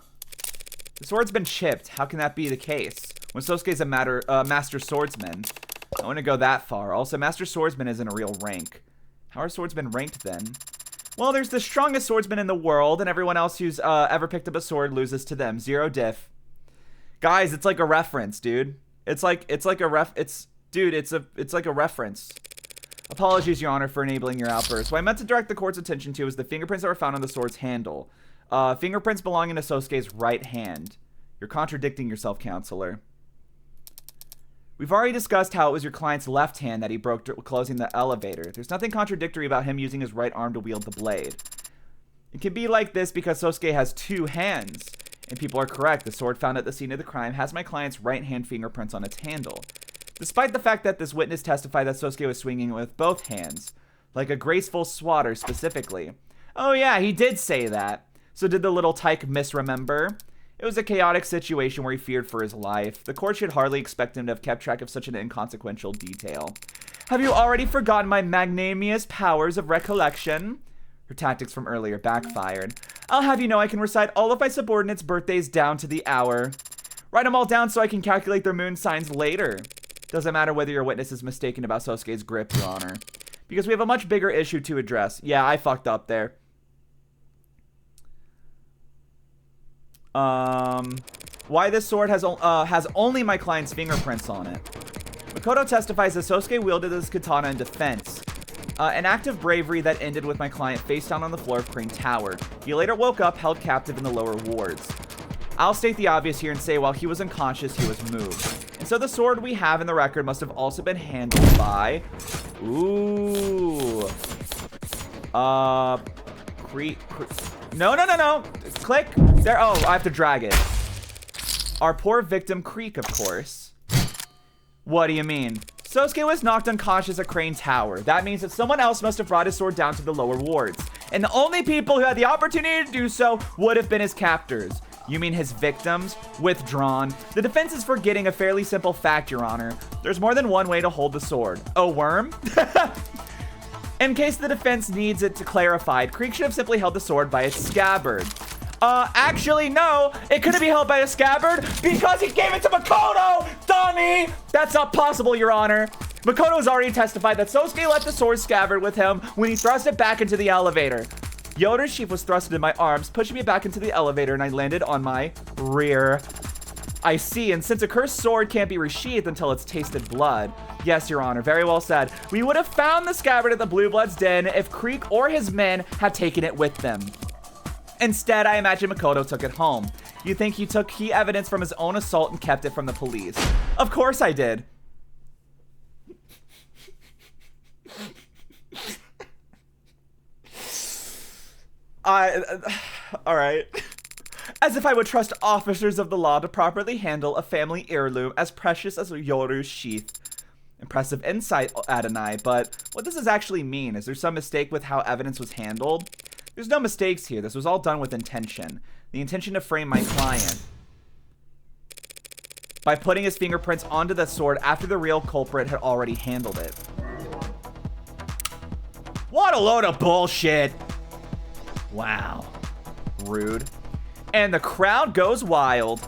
the sword's been chipped. How can that be the case? When Sosuke's a master swordsman. I want to go that far. Also, master swordsman isn't a real rank. How are swordsmen ranked then? Well, there's the strongest swordsman in the world, and everyone else who's ever picked up a sword loses to them. 0 diff. Guys, it's like a reference, dude. It's like a reference. Apologies, Your Honor, for enabling your outburst. What I meant to direct the court's attention to is the fingerprints that were found on the sword's handle. Fingerprints belonging to Sosuke's right hand. You're contradicting yourself, counselor. We've already discussed how it was your client's left hand that he broke closing the elevator. There's nothing contradictory about him using his right arm to wield the blade. It can be like this because Sosuke has 2 hands. And people are correct. The sword found at the scene of the crime has my client's right hand fingerprints on its handle. Despite the fact that this witness testified that Sosuke was swinging with both hands. Like a graceful swatter, specifically. Oh yeah, he did say that. So did the little tyke misremember? It was a chaotic situation where he feared for his life. The court should hardly expect him to have kept track of such an inconsequential detail. Have you already forgotten my magnanimous powers of recollection? Her tactics from earlier backfired. I'll have you know I can recite all of my subordinates' birthdays down to the hour. Write them all down so I can calculate their moon signs later. Doesn't matter whether your witness is mistaken about Sosuke's grip, Your Honor. Because we have a much bigger issue to address. Yeah, I fucked up there. Why this sword has only my client's fingerprints on it. Makoto testifies that Sosuke wielded this katana in defense. An act of bravery that ended with my client face down on the floor of Crane Tower. He later woke up, held captive in the lower wards. I'll state the obvious here and say while he was unconscious, he was moved. And so the sword we have in the record must have also been handled by... Ooh. No. Click. There. Oh, I have to drag it. Our poor victim, Creek, of course. What do you mean? Sosuke was knocked unconscious at Crane Tower. That means that someone else must have brought his sword down to the lower wards. And the only people who had the opportunity to do so would have been his captors. You mean his victims? Withdrawn. The defense is forgetting a fairly simple fact, Your Honor. There's more than one way to hold the sword. A worm? In case the defense needs it to clarified, Creek should have simply held the sword by its scabbard. Actually, no. It couldn't be held by a scabbard because he gave it to Makoto, dummy! That's not possible, Your Honor. Makoto has already testified that Sosuke left the sword scabbard with him when he thrust it back into the elevator. Yode's sheath was thrust into my arms, pushing me back into the elevator, and I landed on my rear. I see, and since a cursed sword can't be resheathed until it's tasted blood. Yes, Your Honor, very well said. We would have found the scabbard at the Blue Blood's den if Creek or his men had taken it with them. Instead, I imagine Makoto took it home. You think he took key evidence from his own assault and kept it from the police? Of course I did. All right. As if I would trust officers of the law to properly handle a family heirloom as precious as Yoru's sheath. Impressive insight, Adonai, but what does this actually mean? Is there some mistake with how evidence was handled? There's no mistakes here. This was all done with intention. The intention to frame my client. By putting his fingerprints onto the sword after the real culprit had already handled it. What a load of bullshit. Wow. Rude. And the crowd goes wild.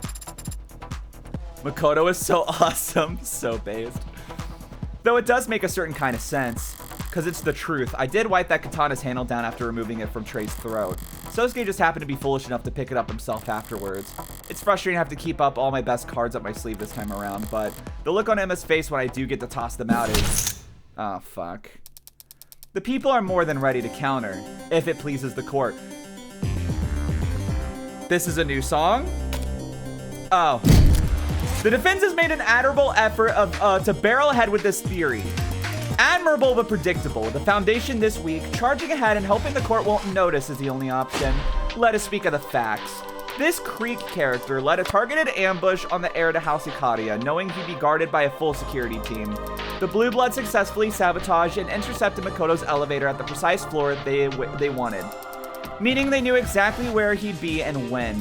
Makoto is so awesome. So based. Though it does make a certain kind of sense. because it's the truth. I did wipe that katana's handle down after removing it from Trey's throat. Sosuke just happened to be foolish enough to pick it up himself afterwards. It's frustrating to have to keep up all my best cards up my sleeve this time around, but the look on Emma's face when I do get to toss them out is... oh, fuck. The people are more than ready to counter, if it pleases the court. This is a new song? Oh. The defense has made an admirable effort to barrel ahead with this theory. Admirable but predictable. The foundation this week, charging ahead and hoping the court won't notice is the only option. Let us speak of the facts. This Creek character led a targeted ambush on the heir to House Ikaria, knowing he'd be guarded by a full security team. The Blue Blood successfully sabotaged and intercepted Makoto's elevator at the precise floor they wanted, meaning they knew exactly where he'd be and when.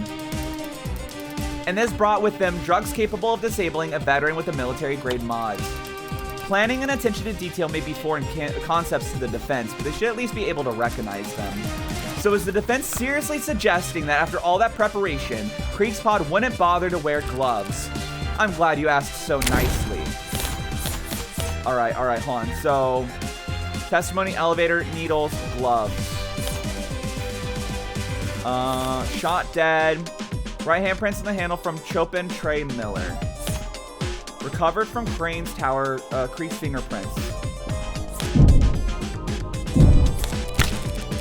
And this brought with them drugs capable of disabling a veteran with a military-grade mods. Planning and attention to detail may be foreign concepts to the defense, but they should at least be able to recognize them. So is the defense seriously suggesting that after all that preparation, Creek's pod wouldn't bother to wear gloves? I'm glad you asked so nicely. Alright, hold on. So, testimony, elevator, needles, gloves. Shot dead. Right handprints in the handle from Chopin Trey Miller. Recovered from Crane's Tower, Creek's fingerprints.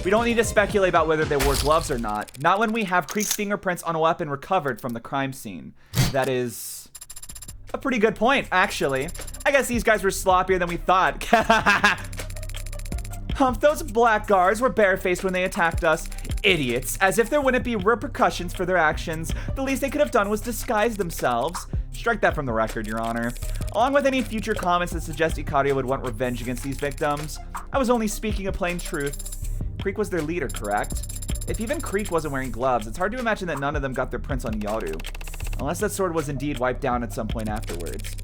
We don't need to speculate about whether they wore gloves or not. Not when we have Creek's fingerprints on a weapon recovered from the crime scene. That is a pretty good point, actually. I guess these guys were sloppier than we thought. Those blackguards were barefaced when they attacked us. Idiots. As if there wouldn't be repercussions for their actions. The least they could have done was disguise themselves. Strike that from the record, Your Honor. Along with any future comments that suggest Ikaria would want revenge against these victims, I was only speaking a plain truth. Creek was their leader, correct? If even Creek wasn't wearing gloves, it's hard to imagine that none of them got their prints on Yooree. Unless that sword was indeed wiped down at some point afterwards.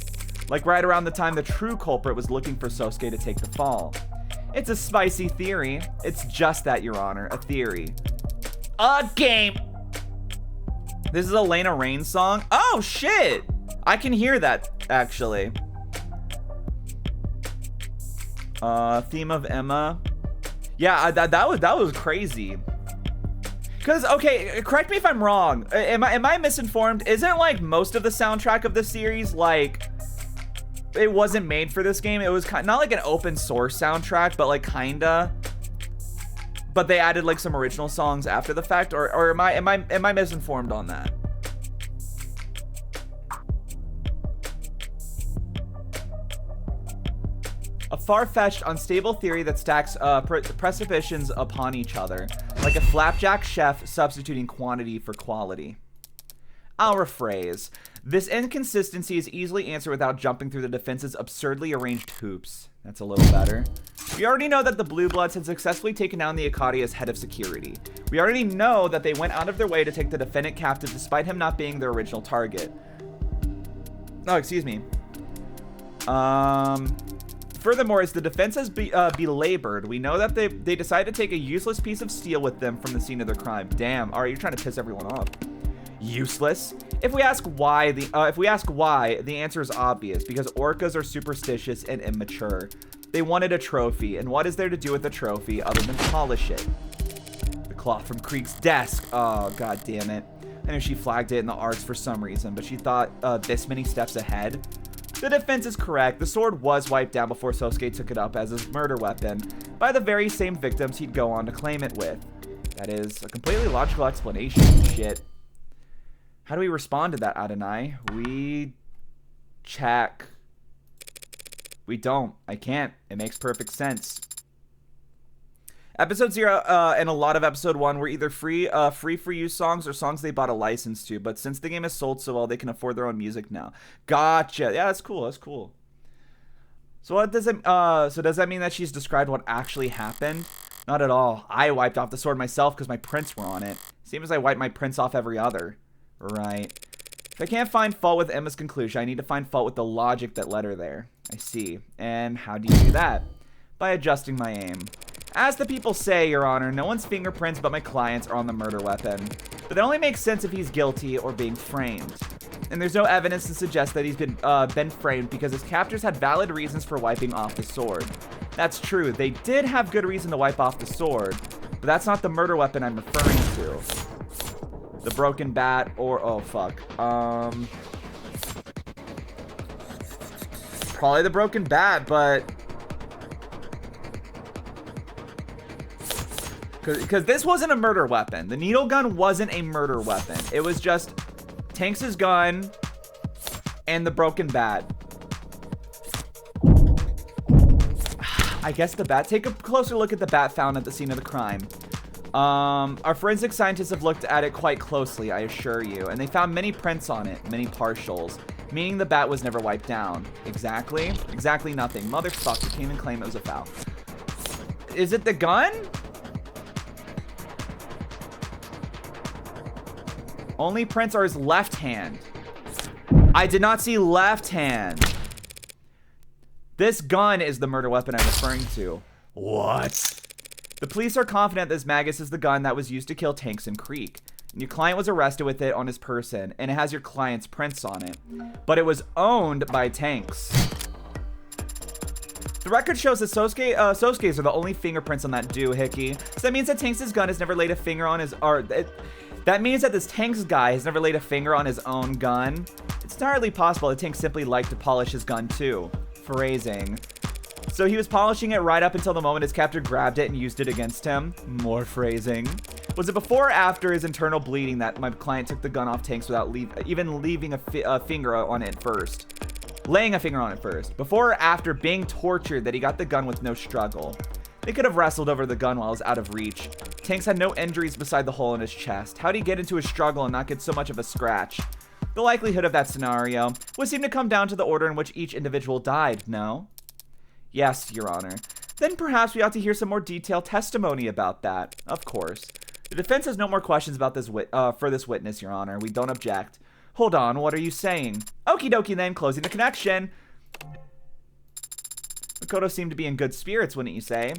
Like right around the time the true culprit was looking for Sosuke to take the fall. It's a spicy theory. It's just that, Your Honor, a theory. A game! This is a Lena Rain song? Oh, shit! I can hear that, actually. Theme of Emma. Yeah, that was crazy. Cause okay, correct me if I'm wrong. Am I misinformed? Isn't like most of the soundtrack of the series like it wasn't made for this game? It was not like an open source soundtrack, but like kinda. But they added like some original songs after the fact, or am I misinformed on that? A far-fetched, unstable theory that stacks presuppositions upon each other, like a flapjack chef substituting quantity for quality. I'll rephrase. This inconsistency is easily answered without jumping through the defense's absurdly arranged hoops. That's a little better. We already know that the Blue Bloods had successfully taken down the Ikaria's head of security. We already know that they went out of their way to take the defendant captive despite him not being their original target. Oh, excuse me. Furthermore, as the defense has belabored, we know that they decided to take a useless piece of steel with them from the scene of their crime. Damn, alright, you're trying to piss everyone off. Useless? If we ask why, the answer is obvious, because orcas are superstitious and immature. They wanted a trophy, and what is there to do with a trophy other than polish it? The cloth from Creek's desk. Oh, god damn it. I know she flagged it in the arts for some reason, but she thought this many steps ahead. The defense is correct. The sword was wiped down before Sosuke took it up as his murder weapon by the very same victims he'd go on to claim it with. That is a completely logical explanation. Shit. How do we respond to that, Adonai? We check. We don't. I can't. It makes perfect sense. Episode 0 and a lot of Episode 1 were either free for use songs or songs they bought a license to, but since the game has sold so well, they can afford their own music now. Gotcha. Yeah, that's cool. That's cool. So what does it does that mean that she's described what actually happened? Not at all. I wiped off the sword myself because my prints were on it. Same as I wiped my prints off every other. Right. If I can't find fault with Emma's conclusion, I need to find fault with the logic that led her there. I see. And how do you do that? By adjusting my aim. As the people say, Your Honor, no one's fingerprints but my client's are on the murder weapon. But that only makes sense if he's guilty or being framed. and there's no evidence to suggest that he's been framed because his captors had valid reasons for wiping off the sword. That's true. They did have good reason to wipe off the sword, but that's not the murder weapon I'm referring to. The broken bat or... Oh, fuck. Probably the broken bat, but... Because this wasn't a murder weapon. The needle gun wasn't a murder weapon. It was just Tanks' gun and the broken bat. I guess the bat. Take a closer look at the bat found at the scene of the crime. Our forensic scientists have looked at it quite closely, I assure you, and they found many prints on it, many partials, meaning the bat was never wiped down. Exactly? Exactly nothing. Motherfucker, can't even claim it was a foul. Is it the gun? Only prints are his left hand. I did not see left hand. This gun is the murder weapon I'm referring to. What? The police are confident this Magus is the gun that was used to kill Tanks and Creek. And your client was arrested with it on his person, and it has your client's prints on it. But it was owned by Tanks. The record shows that Sosuke's are the only fingerprints on that doohickey. So that means that Tanks' gun has never laid a finger on his... That means that this Tanks guy has never laid a finger on his own gun. It's entirely possible that Tanks simply liked to polish his gun too. Phrasing. So he was polishing it right up until the moment his captor grabbed it and used it against him. More phrasing. Was it before or after his internal bleeding that my client took the gun off Tanks without even leaving a finger on it first? Laying a finger on it first. Before or after being tortured that he got the gun with no struggle? They could have wrestled over the gun while it was out of reach. Tanks had no injuries beside the hole in his chest. How'd he get into a struggle and not get so much of a scratch? The likelihood of that scenario would seem to come down to the order in which each individual died, no? Yes, Your Honor. Then perhaps we ought to hear some more detailed testimony about that. Of course. The defense has no more questions about this for this witness, Your Honor. We don't object. Hold on, what are you saying? Okie dokie then, closing the connection. Makoto seemed to be in good spirits, wouldn't you say?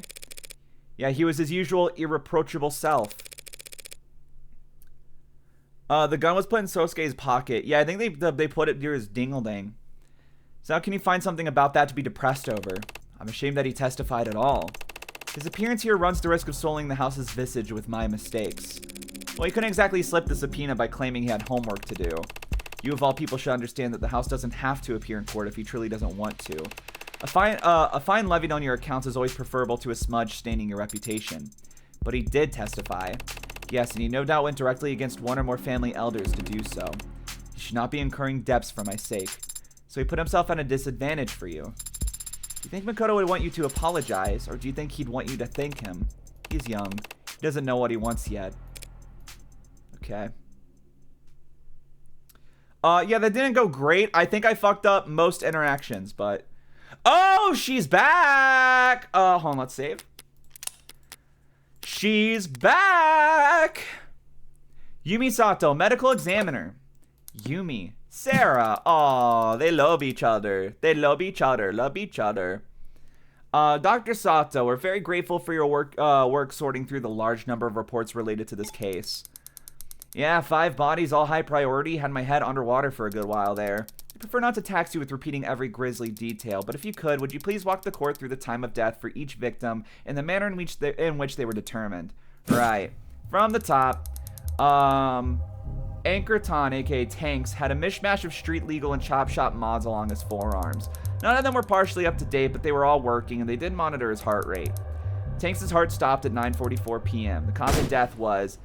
Yeah, he was his usual irreproachable self. The gun was put in Sosuke's pocket. Yeah, I think they put it near his dingle-dang. So how can you find something about that to be depressed over? I'm ashamed that he testified at all. His appearance here runs the risk of sullying the house's visage with my mistakes. Well, he couldn't exactly slip the subpoena by claiming he had homework to do. You of all people should understand that the house doesn't have to appear in court if he truly doesn't want to. A fine levied on your accounts is always preferable to a smudge staining your reputation. But he did testify. Yes, and he no doubt went directly against one or more family elders to do so. He should not be incurring debts for my sake. So he put himself at a disadvantage for you. Do you think Makoto would want you to apologize, or do you think he'd want you to thank him? He's young. He doesn't know what he wants yet. Okay. Yeah, that didn't go great. I think I fucked up most interactions, but... Oh, she's back! Hold on, let's save. She's back! Yumi Sato, medical examiner. Yumi. Sarah. Aw, they love each other. They love each other. Love each other. Dr. Sato, we're very grateful for your work sorting through the large number of reports related to this case. Yeah, 5 bodies, all high priority. Had my head underwater for a good while there. I prefer not to tax you with repeating every grisly detail, but if you could, would you please walk the court through the time of death for each victim and the manner in which they were determined? Right. From the top, Anchorton, aka Tanks, had a mishmash of street legal and chop shop mods along his forearms. None of them were partially up to date, but they were all working, and they did monitor his heart rate. Tanks' heart stopped at 9:44 p.m. The cause of death was...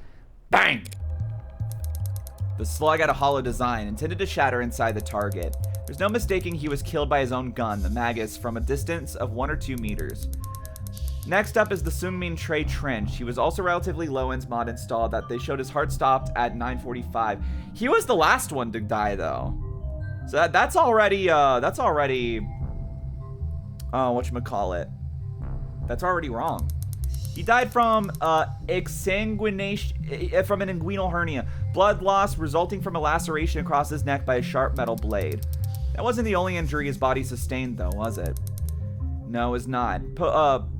BANG! The slug had a hollow design, intended to shatter inside the target. There's no mistaking he was killed by his own gun, the Magus, from a distance of 1 or 2 meters. Next up is the Sunmin Tray Trench. He was also relatively low in mod installed that they showed his heart stopped at 9:45. He was the last one to die though. So that's already whatchamacallit. That's already wrong. He died from exsanguination from an inguinal hernia. Blood loss resulting from a laceration across his neck by a sharp metal blade. That wasn't the only injury his body sustained though, was it? No, it was not.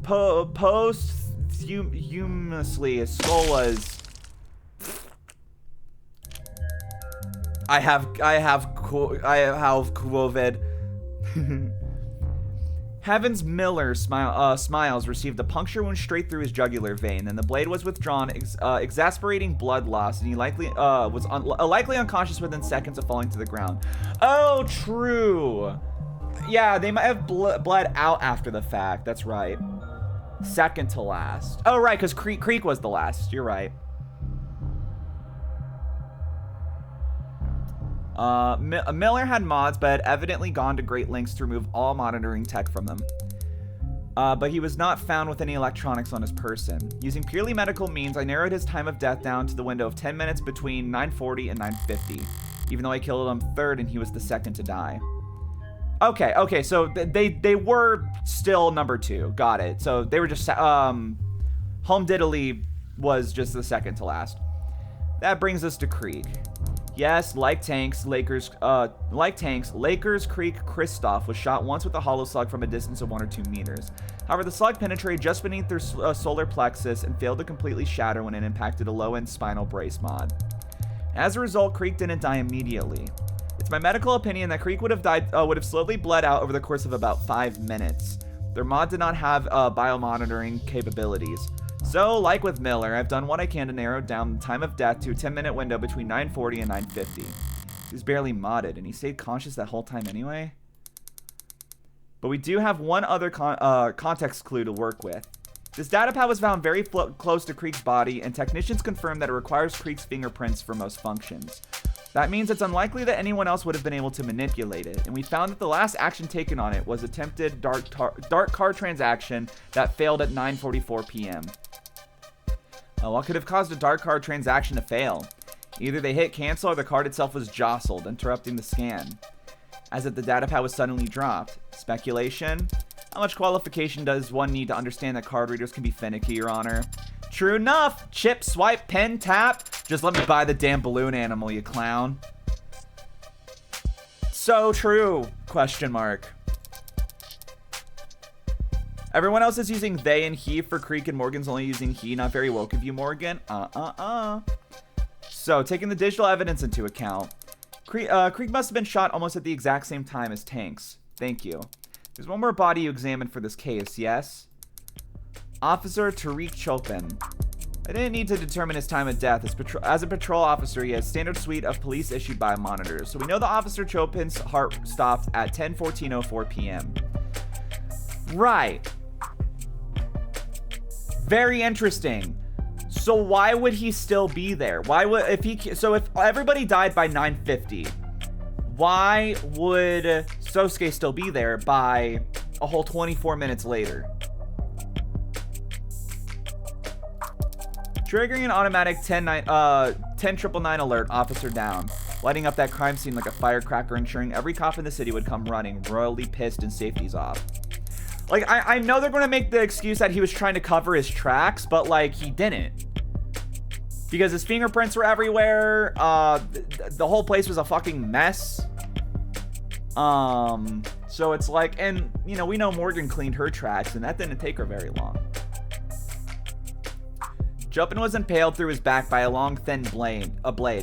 Posthumously, his skull was... I have COVID. Heavens Miller Smiles received a puncture wound straight through his jugular vein. Then the blade was withdrawn, exasperating blood loss, and he likely was likely unconscious within seconds of falling to the ground. Oh, true. Yeah, they might have bled out after the fact. That's right. Second to last. Oh, right, because Creek was the last. You're right. Miller had mods, but had evidently gone to great lengths to remove all monitoring tech from them. But he was not found with any electronics on his person. Using purely medical means, I narrowed his time of death down to the window of 10 minutes between 9:40 and 9:50, even though I killed him third and he was the second to die. Okay, so they were still number 2. Got it. So they were just, Home Diddley was just the second to last. That brings us to Creek. Yes, like tanks, Lakers, Creek Kristoff was shot once with a hollow slug from a distance of 1 or 2 meters. However, the slug penetrated just beneath their solar plexus and failed to completely shatter when it impacted a low-end spinal brace mod. As a result, Creek didn't die immediately. It's my medical opinion that Creek would have slowly bled out over the course of about 5 minutes. Their mod did not have biomonitoring capabilities. So, like with Miller, I've done what I can to narrow down the time of death to a 10-minute window between 9:40 and 9:50. He's barely modded, and he stayed conscious that whole time anyway. But we do have one other context clue to work with. This datapad was found very close to Creek's body, and technicians confirmed that it requires Creek's fingerprints for most functions. That means it's unlikely that anyone else would have been able to manipulate it, and we found that the last action taken on it was attempted dark card transaction that failed at 9:44 p.m. What could have caused a dark card transaction to fail? Either they hit cancel or the card itself was jostled, interrupting the scan. As if the datapad was suddenly dropped. Speculation? How much qualification does one need to understand that card readers can be finicky, Your Honor? True enough! Chip, swipe, pen, tap. Just let me buy the damn balloon animal, you clown. So true, question mark. Everyone else is using they and he for Creek, and Morgan's only using he. Not very woke of you, Morgan. So, taking the digital evidence into account, Creek must have been shot almost at the exact same time as Tanks. Thank you. There's one more body you examined for this case, yes? Officer Tariq Chopin. I didn't need to determine his time of death. As a patrol officer, he has standard suite of police-issued biomonitors. So we know the Officer Chopin's heart stopped at 10:14:04 p.m. Right. Very interesting. So why would he still be there? Why would if everybody died by 9:50, why would Sosuke still be there by a whole 24 minutes later? Triggering an automatic 10-999 alert, officer down. Lighting up that crime scene like a firecracker, ensuring every cop in the city would come running, royally pissed and safety's off. Like, I know they're going to make the excuse that he was trying to cover his tracks, but, like, he didn't. Because his fingerprints were everywhere. The whole place was a fucking mess. So it's like, and, you know, we know Morgan cleaned her tracks, and that didn't take her very long. Chopin was impaled through his back by a long, thin blade.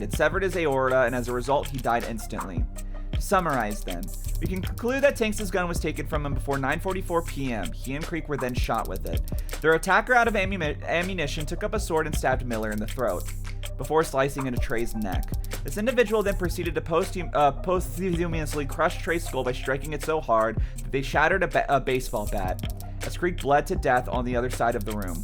It severed his aorta, and as a result, he died instantly. To summarize, then, we can conclude that Tanks' gun was taken from him before 9:44 p.m. He and Creek were then shot with it. Their attacker, out of ammunition, took up a sword and stabbed Miller in the throat, before slicing into Trey's neck. This individual then proceeded to posthumously crush Trey's skull by striking it so hard that they shattered a baseball bat, as Creek bled to death on the other side of the room.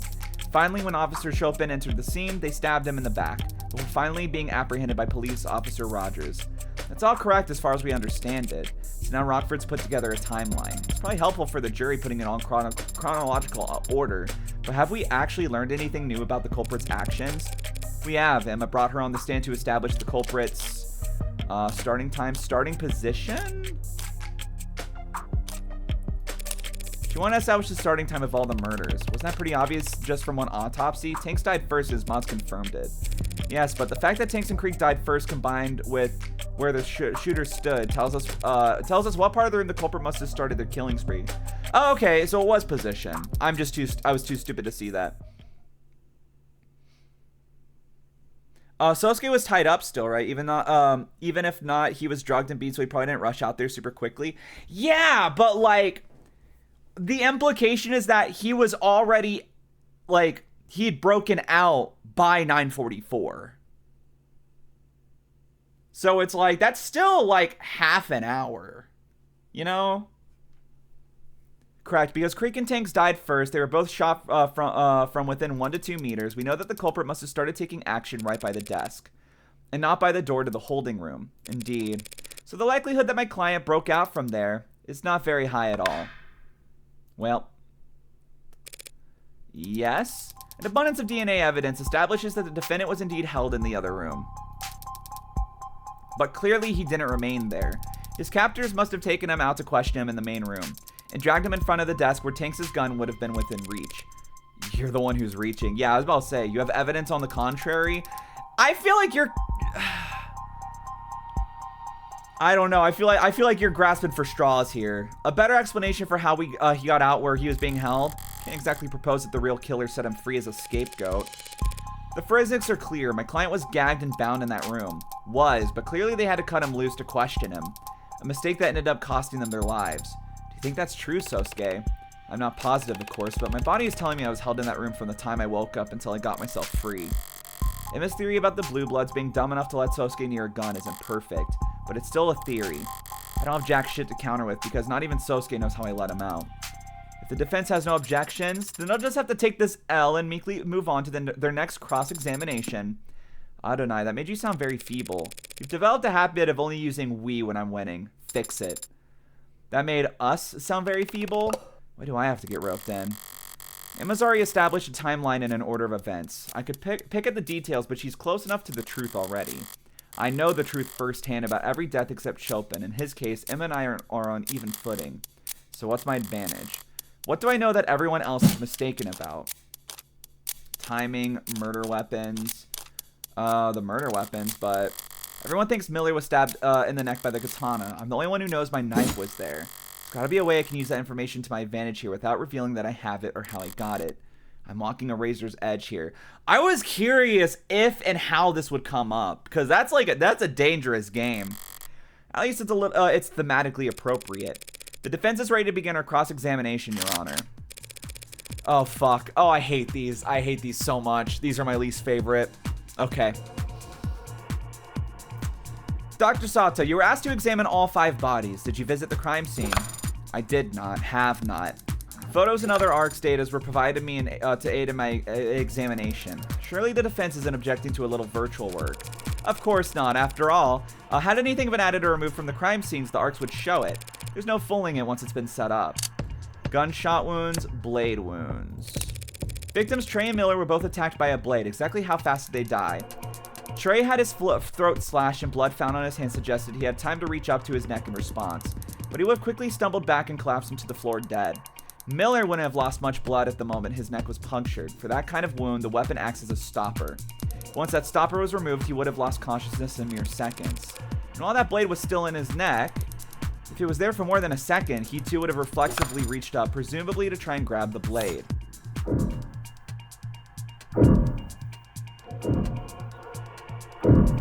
Finally, when Officer Chopin entered the scene, they stabbed him in the back, before finally being apprehended by Police Officer Rogers. That's all correct as far as we understand it. So now Rockford's put together a timeline. It's probably helpful for the jury putting it on chronological order, but have we actually learned anything new about the culprit's actions? We have. Emma brought her on the stand to establish the culprit's starting time, starting position? She wanted to establish the starting time of all the murders. Wasn't that pretty obvious just from one autopsy? Tanks died first, his mods confirmed it. Yes, but the fact that Tanks and Creek died first combined with where the shooter stood tells us what part of the room the culprit must have started their killing spree. Oh, okay, so it was position. I was too stupid to see that. Sosuke was tied up still, right? Even if not, he was drugged and beat, so he probably didn't rush out there super quickly. Yeah, but like, the implication is that he was already, like, he'd broken out by 9:44. So it's like, that's still like half an hour, you know? Correct, because Creek and Tanks died first. They were both shot from within 1 to 2 meters. We know that the culprit must have started taking action right by the desk, and not by the door to the holding room. Indeed. So the likelihood that my client broke out from there is not very high at all. Well, yes. An abundance of DNA evidence establishes that the defendant was indeed held in the other room. But clearly he didn't remain there. His captors must have taken him out to question him in the main room, and dragged him in front of the desk where Tanks' gun would have been within reach. You're the one who's reaching. Yeah, I was about to say, you have evidence on the contrary. I feel like you're... I don't know. I feel like you're grasping for straws here. A better explanation for how he got out where he was being held. Can't exactly propose that the real killer set him free as a scapegoat. The forensics are clear. My client was gagged and bound in that room. But clearly they had to cut him loose to question him. A mistake that ended up costing them their lives. Do you think that's true, Sosuke? I'm not positive, of course, but my body is telling me I was held in that room from the time I woke up until I got myself free. Emma's theory about the Blue Bloods being dumb enough to let Sosuke near a gun isn't perfect, but it's still a theory. I don't have jack shit to counter with because not even Sosuke knows how I let him out. If the defense has no objections, then they'll just have to take this L and meekly move on to their next cross-examination. Adonai, that made you sound very feeble. You've developed a habit of only using we when I'm winning. Fix it. That made us sound very feeble? Why do I have to get roped in? Emma's already established a timeline and an order of events. I could pick at the details, but she's close enough to the truth already. I know the truth firsthand about every death except Chopin. In his case, Emma and I are on even footing. So what's my advantage? What do I know that everyone else is mistaken about? Timing, murder weapons. The murder weapons, but everyone thinks Miller was stabbed in the neck by the katana. I'm the only one who knows my knife was there. There's gotta be a way I can use that information to my advantage here without revealing that I have it or how I got it. I'm walking a razor's edge here. I was curious if and how this would come up, because that's a dangerous game. At least it's it's thematically appropriate. The defense is ready to begin our cross-examination, Your Honor. Oh, fuck. Oh, I hate these. I hate these so much. These are my least favorite. Okay. Dr. Sato, you were asked to examine all 5 bodies. Did you visit the crime scene? I did not. Have not. Photos and other ARC's data were provided me to aid in my examination. Surely the defense isn't objecting to a little virtual work. Of course not. After all, had anything been added or removed from the crime scenes, the ARCs would show it. There's no fooling it once it's been set up. Gunshot wounds, blade wounds. Victims Trey and Miller were both attacked by a blade. Exactly how fast did they die? Trey had his throat slashed and blood found on his hand suggested he had time to reach up to his neck in response, but he would have quickly stumbled back and collapsed into the floor dead. Miller wouldn't have lost much blood at the moment his neck was punctured. For that kind of wound, the weapon acts as a stopper. Once that stopper was removed, he would have lost consciousness in mere seconds. And while that blade was still in his neck, if it was there for more than a second, he too would have reflexively reached up, presumably to try and grab the blade.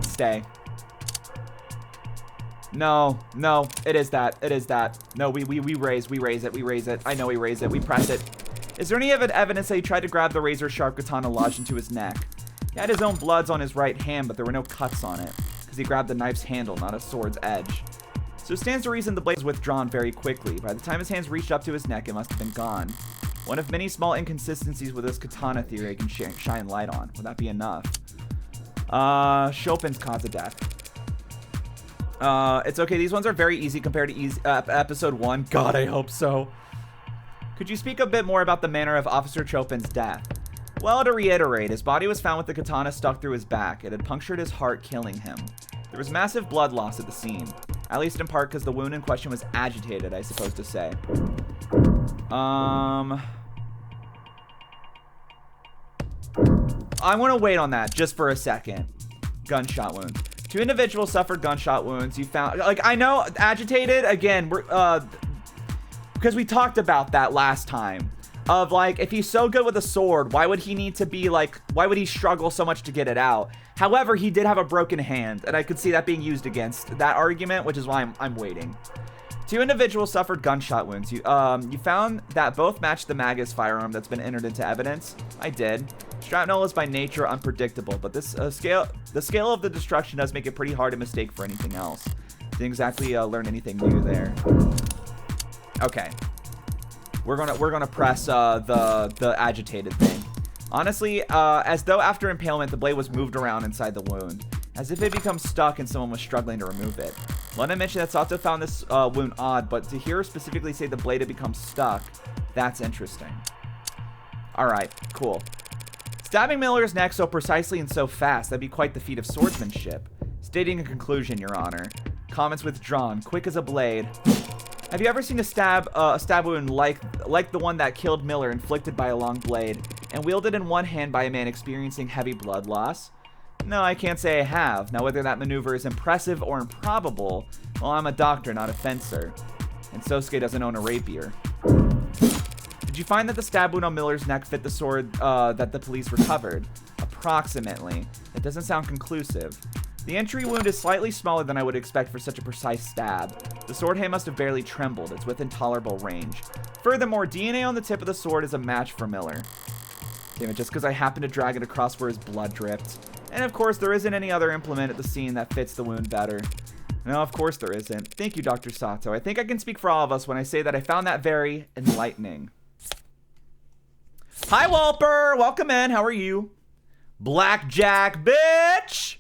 Stay. No, it is that. It is that. No, we raise it. I know we raise it. We press it. Is there any evidence that he tried to grab the razor-sharp katana lodged into his neck? He had his own bloods on his right hand, but there were no cuts on it, because he grabbed the knife's handle, not a sword's edge. So it stands to reason the blade was withdrawn very quickly. By the time his hands reached up to his neck, it must have been gone. One of many small inconsistencies with this katana theory I can shine light on. Would that be enough? Chopin's cause of death. It's okay. These ones are very easy compared to episode 1. God, I hope so. Could you speak a bit more about the manner of Officer Chopin's death? Well, to reiterate, his body was found with the katana stuck through his back. It had punctured his heart, killing him. There was massive blood loss at the scene. At least in part because the wound in question was agitated, I suppose to say. I want to wait on that just for a second. Gunshot wounds. 2 individuals suffered gunshot wounds. You found, like, I know, agitated, again, we're, because we talked about that last time. of like, if he's so good with a sword, why would he need to be like, why would he struggle so much to get it out? However, he did have a broken hand, and I could see that being used against that argument, which is why I'm waiting. 2 individuals suffered gunshot wounds. You found that both matched the Magus firearm that's been entered into evidence. I did. Shrapnel is by nature unpredictable, but this the scale of the destruction does make it pretty hard to mistake for anything else. Didn't exactly learn anything new there. Okay, we're gonna press the agitated thing. Honestly, as though after impalement the blade was moved around inside the wound, as if it becomes stuck and someone was struggling to remove it. London mentioned that Sato found this wound odd, but to hear her specifically say the blade had become stuck, that's interesting. Alright, cool. Stabbing Miller's neck so precisely and so fast, that'd be quite the feat of swordsmanship. Stating a conclusion, Your Honor. Comments withdrawn, quick as a blade. Have you ever seen a stab wound like the one that killed Miller, inflicted by a long blade, and wielded in one hand by a man experiencing heavy blood loss? No, I can't say I have. Now, whether that maneuver is impressive or improbable, well, I'm a doctor, not a fencer. And Sosuke doesn't own a rapier. Did you find that the stab wound on Miller's neck fit the sword that the police recovered? Approximately. It doesn't sound conclusive. The entry wound is slightly smaller than I would expect for such a precise stab. The sword hand must have barely trembled. It's within tolerable range. Furthermore, DNA on the tip of the sword is a match for Miller. Damn it, just because I happened to drag it across where his blood dripped. And of course, there isn't any other implement at the scene that fits the wound better. No, of course there isn't. Thank you, Dr. Sato. I think I can speak for all of us when I say that I found that very enlightening. Hi, Walper! Welcome in. How are you? Blackjack, bitch!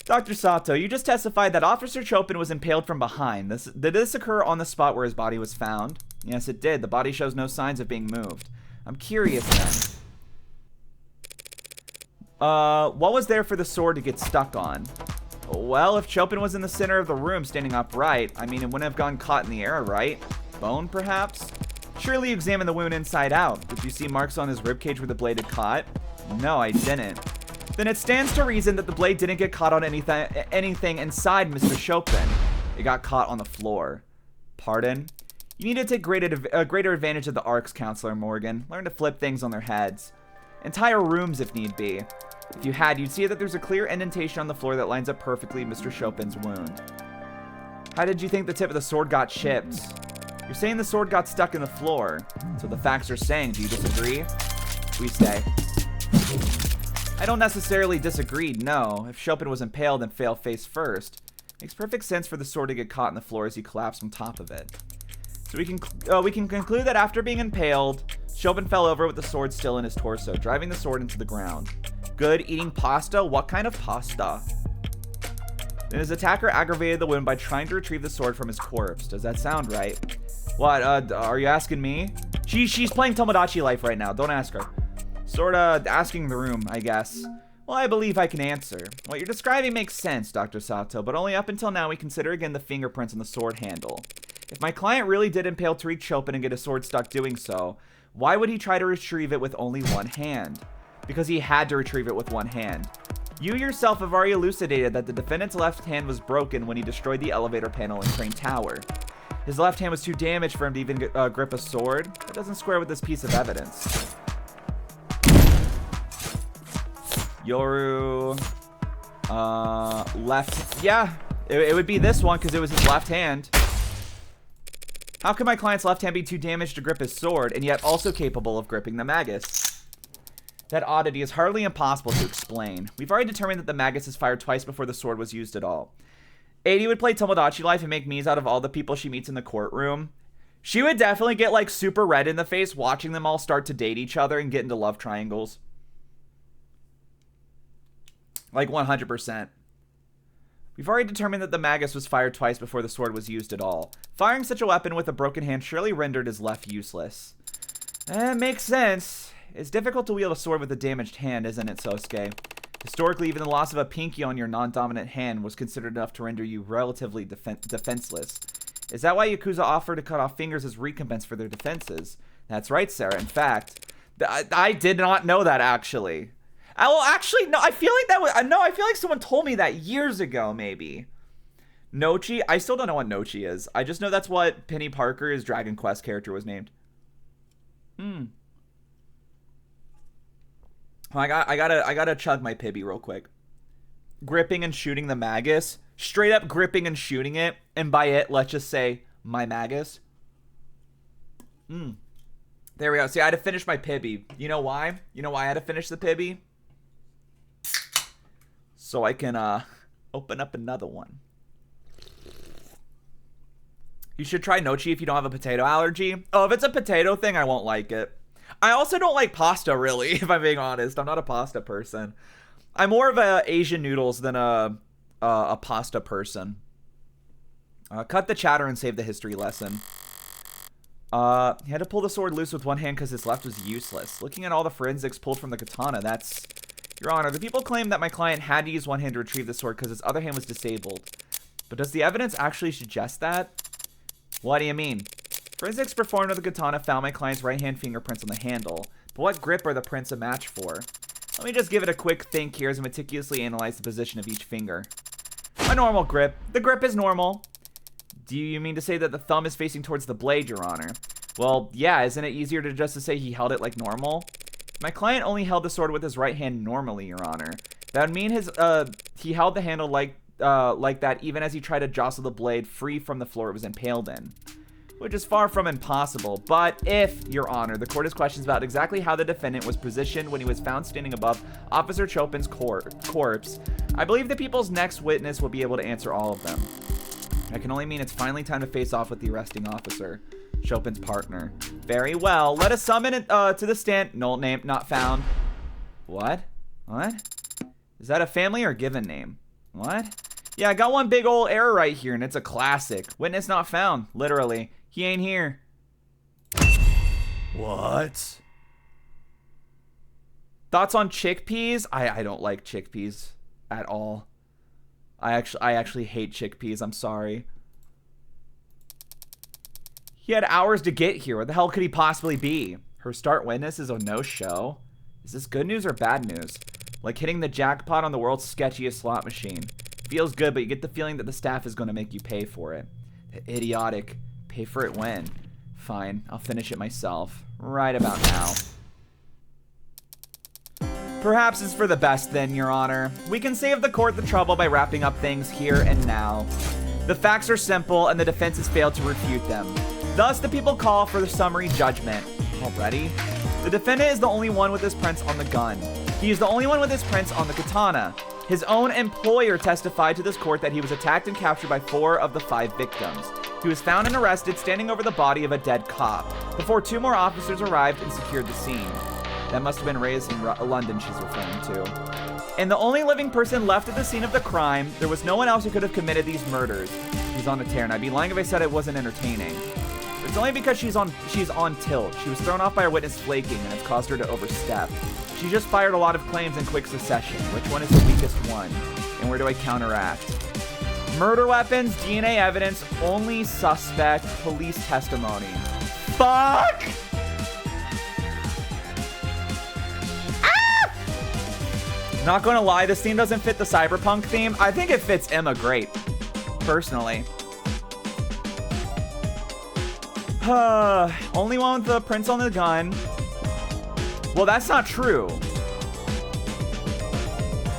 Dr. Sato, you just testified that Officer Chopin was impaled from behind. Did this occur on the spot where his body was found? Yes, it did. The body shows no signs of being moved. I'm curious then. What was there for the sword to get stuck on? Well, if Chopin was in the center of the room standing upright, I mean, it wouldn't have gone caught in the air, right? Bone, perhaps? Surely you examined the wound inside out. Did you see marks on his ribcage where the blade had caught? No, I didn't. Then it stands to reason that the blade didn't get caught on anything inside Mr. Chopin. It got caught on the floor. Pardon? You need to take greater advantage of the arcs, Counselor Morgan. Learn to flip things on their heads. Entire rooms, if need be. If you had, you'd see that there's a clear indentation on the floor that lines up perfectly Mr. Chopin's wound. How did you think the tip of the sword got chipped? You're saying the sword got stuck in the floor. So the facts are saying, do you disagree? We stay. I don't necessarily disagree, no. If Chopin was impaled and fell face first, makes perfect sense for the sword to get caught in the floor as he collapsed on top of it. So we can conclude that after being impaled, Chopin fell over with the sword still in his torso, driving the sword into the ground. Good. Eating pasta? What kind of pasta? Then his attacker aggravated the wound by trying to retrieve the sword from his corpse. Does that sound right? What, are you asking me? She's playing Tomodachi Life right now. Don't ask her. Sorta asking the room, I guess. Well, I believe I can answer. What you're describing makes sense, Dr. Sato, but only up until now we consider again the fingerprints on the sword handle. If my client really did impale Tariq Chopin and get his sword stuck doing so, why would he try to retrieve it with only one hand? Because he had to retrieve it with one hand. You yourself have already elucidated that the defendant's left hand was broken when he destroyed the elevator panel in Crane Tower. His left hand was too damaged for him to even grip a sword. That doesn't square with this piece of evidence. Yooree, left, yeah, it would be this one because it was his left hand. How can my client's left hand be too damaged to grip his sword and yet also capable of gripping the Magus? That oddity is hardly impossible to explain. We've already determined that the Magus is fired twice before the sword was used at all. 80 would play Tomodachi Life and make memes out of all the people she meets in the courtroom. She would definitely get like super red in the face watching them all start to date each other and get into love triangles. Like 100%. We've already determined that the Magus was fired twice before the sword was used at all. Firing such a weapon with a broken hand surely rendered his left useless. Makes sense. It's difficult to wield a sword with a damaged hand, isn't it, Sosuke? Historically, even the loss of a pinky on your non-dominant hand was considered enough to render you relatively defenseless. Is that why Yakuza offer to cut off fingers as recompense for their defenses? That's right, Sarah. In fact, I did not know that, actually. Well, actually, no, I feel like that was, no, I feel like someone told me that years ago, maybe. Nochi? I still don't know what Nochi is. I just know that's what Penny Parker's Dragon Quest character was named. I gotta chug my Pibby real quick. Gripping and shooting the Magus. Straight up gripping and shooting it. And by it, let's just say my Magus. There we go. See, I had to finish my Pibby. You know why? You know why I had to finish the Pibby? So I can open up another one. You should try Nochi if you don't have a potato allergy. Oh, if it's a potato thing, I won't like it. I also don't like pasta, really, if I'm being honest. I'm not a pasta person. I'm more of a Asian noodles than a pasta person. Cut the chatter and save the history lesson. He had to pull the sword loose with one hand because his left was useless. Looking at all the forensics pulled from the katana, that's... Your Honor, the people claim that my client had to use one hand to retrieve the sword because his other hand was disabled. But does the evidence actually suggest that? What do you mean? Forensics performed with the katana found my client's right hand fingerprints on the handle. But what grip are the prints a match for? Let me just give it a quick think here as I meticulously analyze the position of each finger. A normal grip. The grip is normal. Do you mean to say that the thumb is facing towards the blade, Your Honor? Well, yeah, isn't it easier to just to say he held it like normal? My client only held the sword with his right hand normally, Your Honor. That would mean he held the handle like that even as he tried to jostle the blade free from the floor it was impaled in. Which is far from impossible. But if, Your Honor, the court has questions about exactly how the defendant was positioned when he was found standing above Officer Chopin's corpse, I believe the people's next witness will be able to answer all of them. That can only mean it's finally time to face off with the arresting officer, Chopin's partner. Very well. Let us summon it to the stand. Null name not found. What? What? Is that a family or given name? What? Yeah, I got one big old error right here, and it's a classic. Witness not found. Literally. He ain't here. What? Thoughts on chickpeas? I don't like chickpeas at all. I actually hate chickpeas. I'm sorry. He had hours to get here. Where the hell could he possibly be? Her start witness is a no-show. Is this good news or bad news? Like hitting the jackpot on the world's sketchiest slot machine. Feels good, but you get the feeling that the staff is going to make you pay for it. Idiotic. Pay for it when? Fine, I'll finish it myself. Right about now. Perhaps it's for the best then, Your Honor. We can save the court the trouble by wrapping up things here and now. The facts are simple, and the defense has failed to refute them. Thus, the people call for the summary judgment. Already? The defendant is the only one with his prints on the gun. He is the only one with his prints on the katana. His own employer testified to this court that he was attacked and captured by 4 of the 5 victims. He was found and arrested standing over the body of a dead cop before 2 more officers arrived and secured the scene. That must have been Reyes in London she's referring to. And the only living person left at the scene of the crime, there was no one else who could have committed these murders. She's on a tear, and I'd be lying if I said it wasn't entertaining. It's only because she's on tilt. She was thrown off by her witness flaking, and it's caused her to overstep. She just fired a lot of claims in quick succession. Which one is the weakest one? And where do I counteract? Murder weapons, DNA evidence, only suspect, police testimony. Fuck! Ah! Not gonna lie, this theme doesn't fit the cyberpunk theme. I think it fits Emma great, personally. Only one with the prints on the gun. Well, that's not true.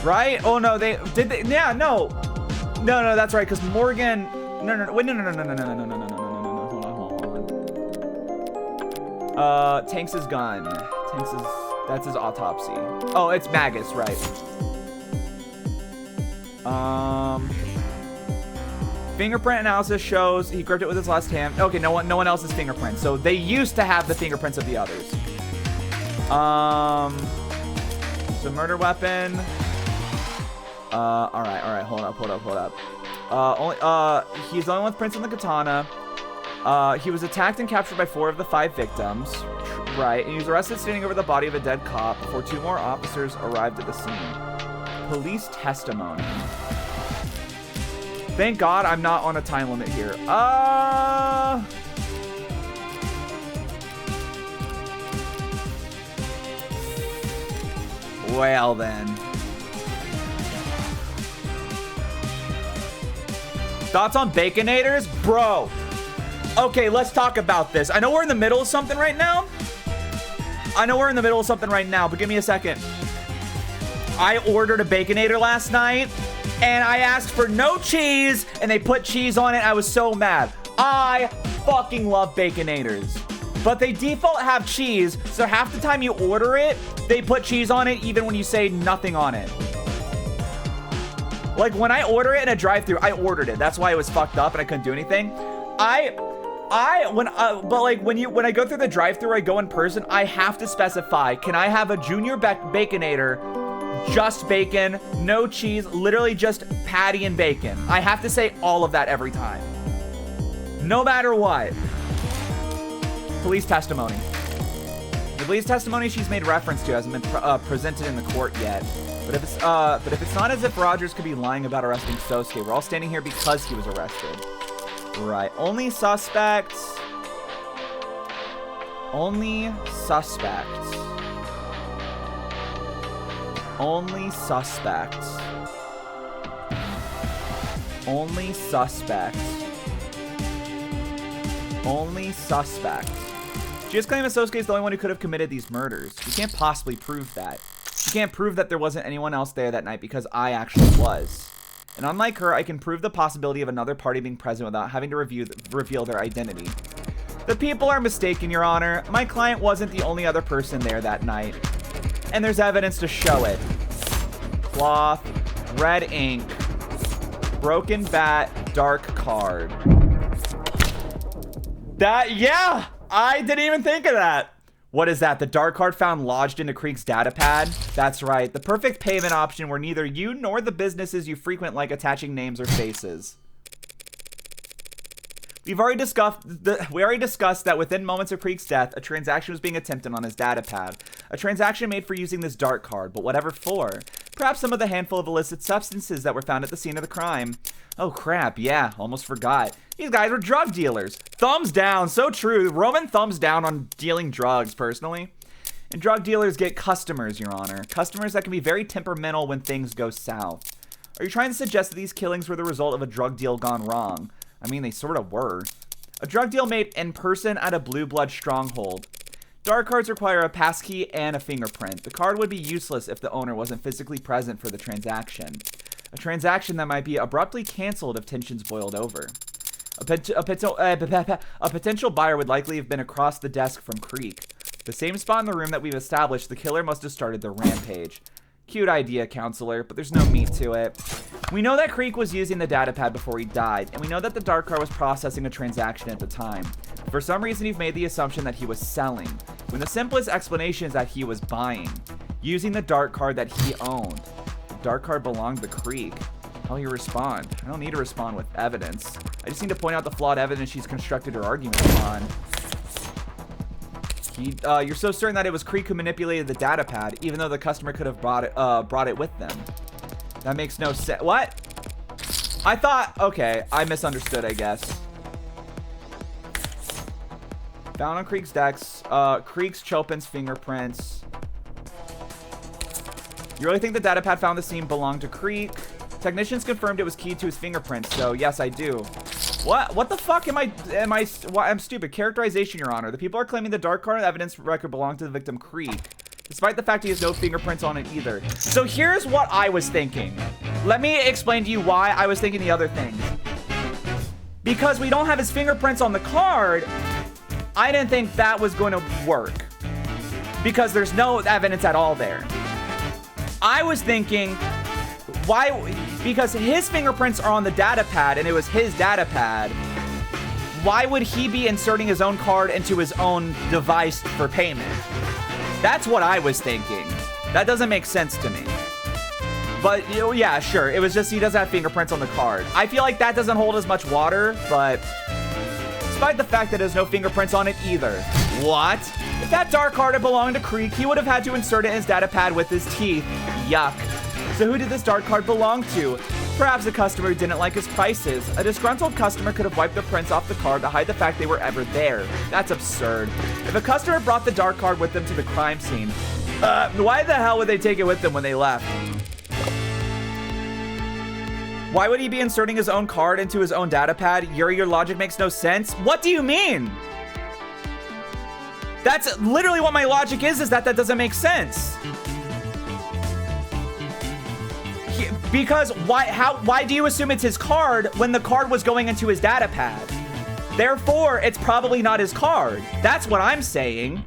Right? Oh, no, yeah, no. No, that's right, because Morgan... No, wait, no, hold on. Tanks' gun. That's his autopsy. Oh, it's Magus, right. Fingerprint analysis shows he gripped it with his left hand. Okay, no one else's fingerprint. So they used to have the fingerprints of the others. So murder weapon. All right. Hold up. He's the only one with prints on the katana. He was attacked and captured by 4 of the 5 victims. Right, and he was arrested standing over the body of a dead cop before 2 more officers arrived at the scene. Police testimony. Thank God I'm not on a time limit here. Well then. Thoughts on Baconators? Bro. Okay, let's talk about this. I know we're in the middle of something right now, I know we're in the middle of something right now, but give me a second. I ordered a Baconator last night, and I asked for no cheese, and they put cheese on it. I was so mad. I fucking love Baconators. But they default have cheese, so half the time you order it, they put cheese on it even when you say nothing on it. Like, when I order it in a drive-thru, I ordered it. That's why it was fucked up and I couldn't do anything. When I go through the drive-thru, I go in person, I have to specify, can I have a junior Baconator, just bacon, no cheese, literally just patty and bacon. I have to say all of that every time. No matter what. Police testimony. The police testimony she's made reference to hasn't been presented in the court yet. But if it's not as if Rogers could be lying about arresting Sosuke, we're all standing here because he was arrested. Right. Only suspects. Only suspects. Only suspects. Only suspects. Only suspects. She just claimed that Sosuke is the only one who could have committed these murders. You can't possibly prove that. You can't prove that there wasn't anyone else there that night because I actually was. And unlike her, I can prove the possibility of another party being present without having to reveal their identity. The people are mistaken, Your Honor. My client wasn't the only other person there that night. And there's evidence to show it. Cloth, red ink, broken bat, dark card. Yeah, I didn't even think of that. What is that? The dark card found lodged into Creek's data pad? That's right. The perfect payment option where neither you nor the businesses you frequent like attaching names or faces. We already discussed that within moments of Creek's death, a transaction was being attempted on his data pad. A transaction made for using this dark card, but whatever for. Perhaps some of the handful of illicit substances that were found at the scene of the crime. Oh crap, yeah, almost forgot. These guys were drug dealers. Thumbs down, so true. Roman thumbs down on dealing drugs, personally. And drug dealers get customers, Your Honor. Customers that can be very temperamental when things go south. Are you trying to suggest that these killings were the result of a drug deal gone wrong? I mean, they sort of were. A drug deal made in person at a blue blood stronghold. Dark cards require a passkey and a fingerprint. The card would be useless if the owner wasn't physically present for the transaction. A transaction that might be abruptly canceled if tensions boiled over. A potential buyer would likely have been across the desk from Creek. The same spot in the room that we've established, the killer must have started the rampage. Cute idea, counselor, but there's no meat to it. We know that Creek was using the data pad before he died, and we know that the dark card was processing a transaction at the time. For some reason, you've made the assumption that he was selling, when the simplest explanation is that he was buying, using the dark card that he owned. The dark card belonged to Creek. How will you respond? I don't need to respond with evidence. I just need to point out the flawed evidence she's constructed her argument upon. You're so certain that it was Creek who manipulated the data pad, even though the customer could have brought it with them. That makes no sense. What? I thought, okay, I misunderstood, I guess. Found on Creek's decks, Creek's Chopin's fingerprints. You really think the data pad found the scene belonged to Creek? Technicians confirmed it was keyed to his fingerprints, so yes, I do. What the fuck I'm stupid. Characterization, Your Honor. The people are claiming the dark card evidence record belonged to the victim Creek, despite the fact he has no fingerprints on it either. So here's what I was thinking. Let me explain to you why I was thinking the other things. Because we don't have his fingerprints on the card, I didn't think that was going to work. Because there's no evidence at all there. I was thinking, why? Because his fingerprints are on the data pad and it was his data pad. Why would he be inserting his own card into his own device for payment? That's what I was thinking. That doesn't make sense to me. But, you know, yeah, sure. It was just he doesn't have fingerprints on the card. I feel like that doesn't hold as much water, but despite the fact that there's no fingerprints on it either. What? If that dark card had belonged to Creek, he would have had to insert it in his data pad with his teeth. Yuck. So who did this dark card belong to? Perhaps a customer who didn't like his prices. A disgruntled customer could have wiped the prints off the card to hide the fact they were ever there. That's absurd. If a customer brought the dark card with them to the crime scene, why the hell would they take it with them when they left? Why would he be inserting his own card into his own data pad? Yooree, your logic makes no sense. What do you mean? That's literally what my logic is that doesn't make sense. Because why do you assume it's his card when the card was going into his data pad? Therefore, it's probably not his card. That's what I'm saying.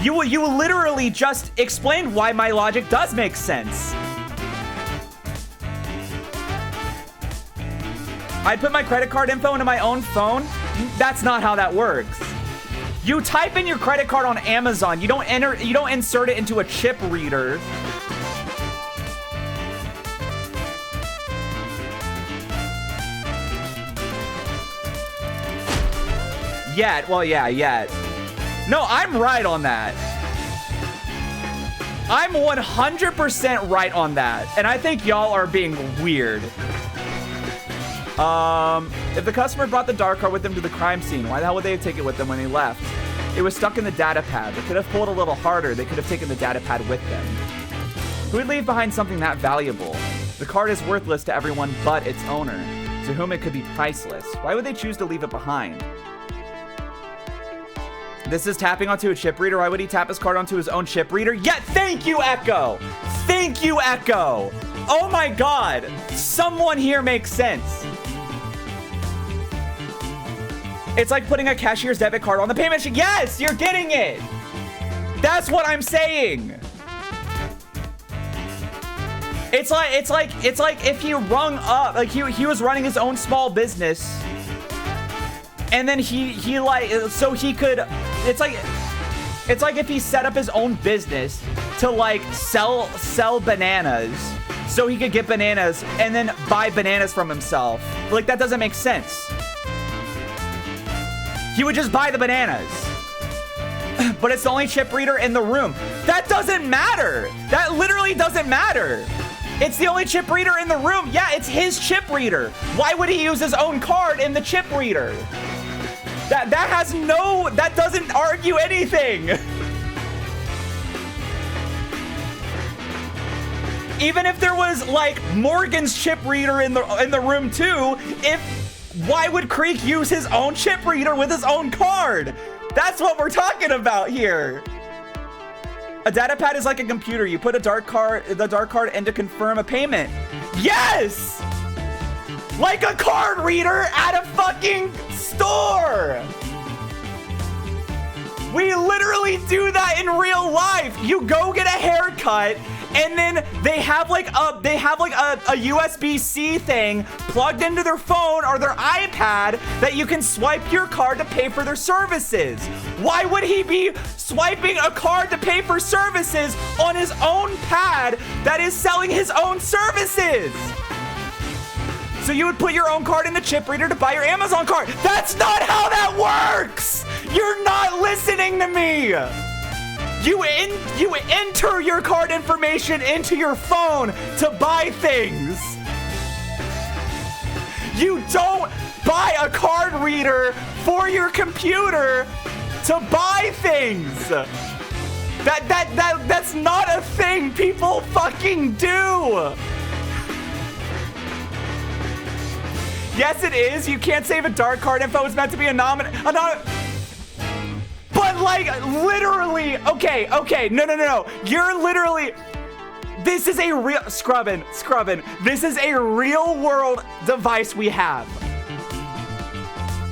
You literally just explained why my logic does make sense. I put my credit card info into my own phone. That's not how that works. You type in your credit card on Amazon. You don't insert it into a chip reader. Yet. Well, yeah, yet. No, I'm right on that. I'm 100% right on that. And I think y'all are being weird. If the customer brought the dark card with them to the crime scene, why the hell would they take it with them when they left? It was stuck in the data pad. They could have pulled a little harder. They could have taken the data pad with them. Who would leave behind something that valuable? The card is worthless to everyone but its owner, to whom it could be priceless. Why would they choose to leave it behind? This is tapping onto a chip reader. Why would he tap his card onto his own chip reader? Yeah, thank you, Echo. Thank you, Echo. Oh my God. Someone here makes sense. It's like putting a cashier's debit card on the payment machine. Yes, you're getting it. That's what I'm saying. It's like if he rung up, like he was running his own small business, and then he like, so he could, it's like if he set up his own business to like sell bananas, so he could get bananas and then buy bananas from himself. Like, that doesn't make sense. He would just buy the bananas. But it's the only chip reader in the room. That doesn't matter. That literally doesn't matter. It's the only chip reader in the room. Yeah, it's his chip reader. Why would he use his own card in the chip reader? That doesn't argue anything. Even if there was like Morgan's chip reader in the room too, why would Creek use his own chip reader with his own card? That's what we're talking about here. A data pad is like a computer. You put the dark card in to confirm a payment. Yes! Like a card reader at a fucking store. We literally do that in real life. You go get a haircut, and then they have like a USB-C thing plugged into their phone or their iPad that you can swipe your card to pay for their services. Why would he be swiping a card to pay for services on his own pad that is selling his own services? So you would put your own card in the chip reader to buy your Amazon card. That's not how that works! You're not listening to me! You enter your card information into your phone to buy things. You don't buy a card reader for your computer to buy things. That's not a thing people fucking do. Yes, it is. You can't save a dark card info. It's meant to be anonymous. But like, literally, okay, no. You're literally, this is a real, scrubbing. This is a real world device we have.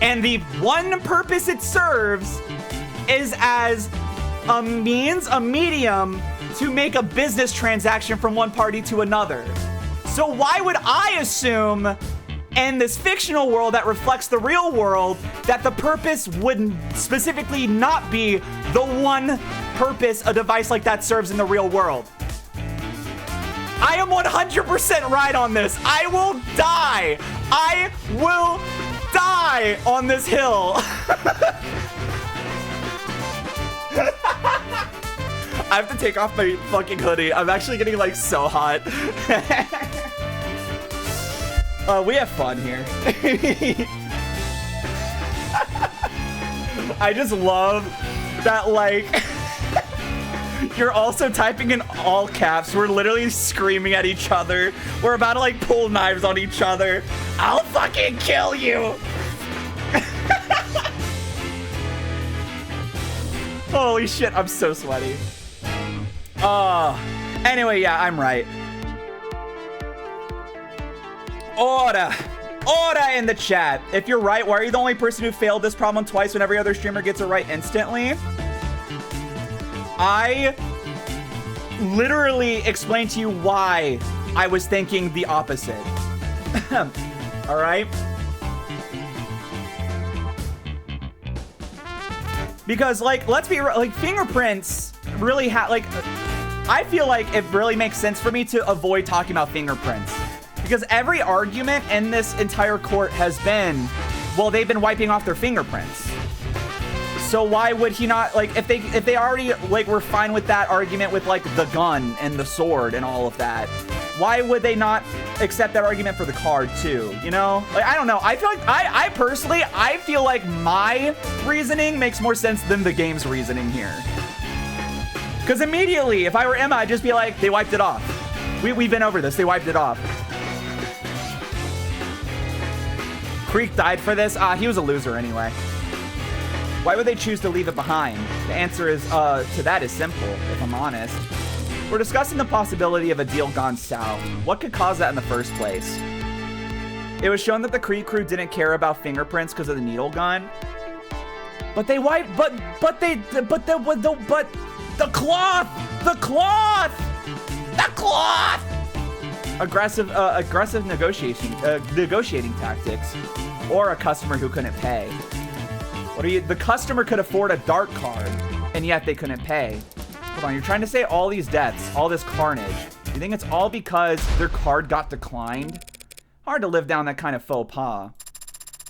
And the one purpose it serves is as a means, a medium to make a business transaction from one party to another. So why would I assume in this fictional world that reflects the real world that the purpose would specifically not be the one purpose a device like that serves in the real world? I am 100% right on this. I will die. I will die on this hill. I have to take off my fucking hoodie. I'm actually getting like so hot. We have fun here. I just love that, like, you're also typing in all caps. We're literally screaming at each other. We're about to, like, pull knives on each other. I'll fucking kill you. Holy shit, I'm so sweaty. Anyway, yeah, I'm right. Ora in the chat. If you're right, why are you the only person who failed this problem twice when every other streamer gets it right instantly? I literally explained to you why I was thinking the opposite. All right? Because, like, let's be real, like, fingerprints really I feel like it really makes sense for me to avoid talking about fingerprints. Because every argument in this entire court has been, well, they've been wiping off their fingerprints. So why would he not, like, if they already, like, were fine with that argument with, like, the gun and the sword and all of that, why would they not accept that argument for the card too, you know? Like, I don't know. I feel like, I personally, I feel like my reasoning makes more sense than the game's reasoning here. Because immediately, if I were Emma, I'd just be like, they wiped it off. We've been over this. They wiped it off. Creek died for this? He was a loser anyway. Why would they choose to leave it behind? The answer is, to that is simple, if I'm honest. We're discussing the possibility of a deal gone south. What could cause that in the first place? It was shown that the Creek crew didn't care about fingerprints because of the needle gun. But they wiped, but the cloth! Aggressive negotiating tactics. Or a customer who couldn't pay. The customer could afford a dart card, and yet they couldn't pay. Hold on, you're trying to say all these deaths, all this carnage. You think it's all because their card got declined? Hard to live down that kind of faux pas.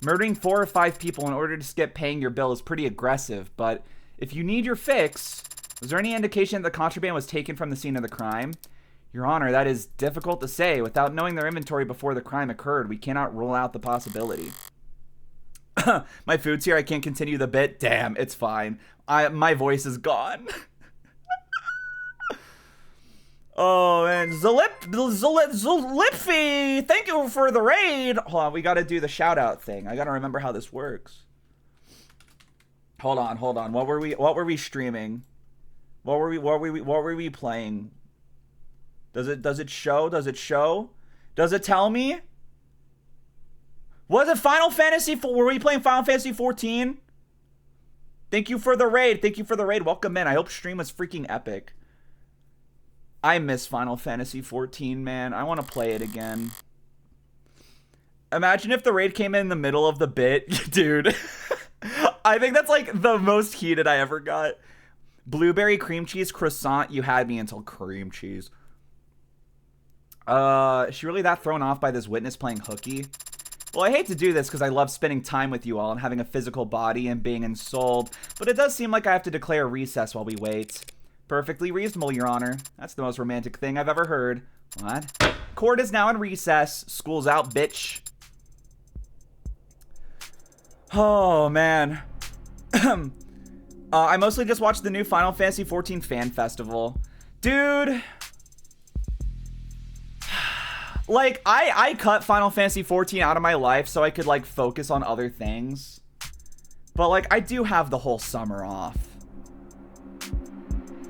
Murdering 4 or 5 people in order to skip paying your bill is pretty aggressive, but if you need your fix, was there any indication that the contraband was taken from the scene of the crime? Your Honor, that is difficult to say. Without knowing their inventory before the crime occurred, we cannot rule out the possibility. My food's here. I can't continue the bit. Damn, it's fine. My voice is gone. Oh, man. Zalipfi, thank you for the raid. Hold on, we got to do the shout-out thing. I got to remember how this works. Hold on. What were we streaming? What were we playing? Does it show? Does it tell me? Was it Final Fantasy? Were we playing Final Fantasy 14? Thank you for the raid. Welcome in. I hope stream was freaking epic. I miss Final Fantasy 14, man. I want to play it again. Imagine if the raid came in the middle of the bit. Dude. I think that's like the most heated I ever got. Blueberry cream cheese croissant. You had me until cream cheese. Is she really that thrown off by this witness playing hooky? Well, I hate to do this because I love spending time with you all and having a physical body and being ensouled, but it does seem like I have to declare recess while we wait. Perfectly reasonable, Your Honor. That's the most romantic thing I've ever heard. What? Court is now in recess. School's out, bitch. Oh, man. I mostly just watched the new Final Fantasy 14 fan festival. Dude... Like, I cut Final Fantasy 14 out of my life so I could, like, focus on other things. But, like, I do have the whole summer off.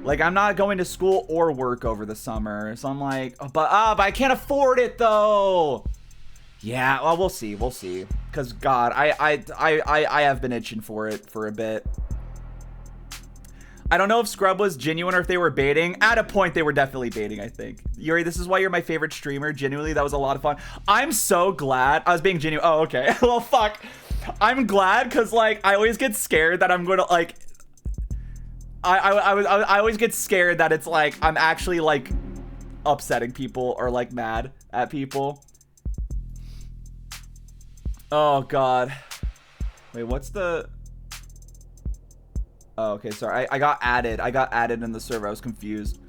Like, I'm not going to school or work over the summer. So I'm like, but I can't afford it, though. Yeah, well, we'll see. Because, God, I have been itching for it for a bit. I don't know if Scrub was genuine or if they were baiting. At a point, they were definitely baiting, I think. Yooree, this is why you're my favorite streamer. Genuinely, that was a lot of fun. I'm so glad. I was being genuine. Oh, okay. Well, fuck. I'm glad because, like, I always get scared that I'm going to, like... I always get scared that it's, like, I'm actually, like, upsetting people or, like, mad at people. Oh, God. Wait, what's the... Oh, okay, sorry. I got added in the server. I was confused.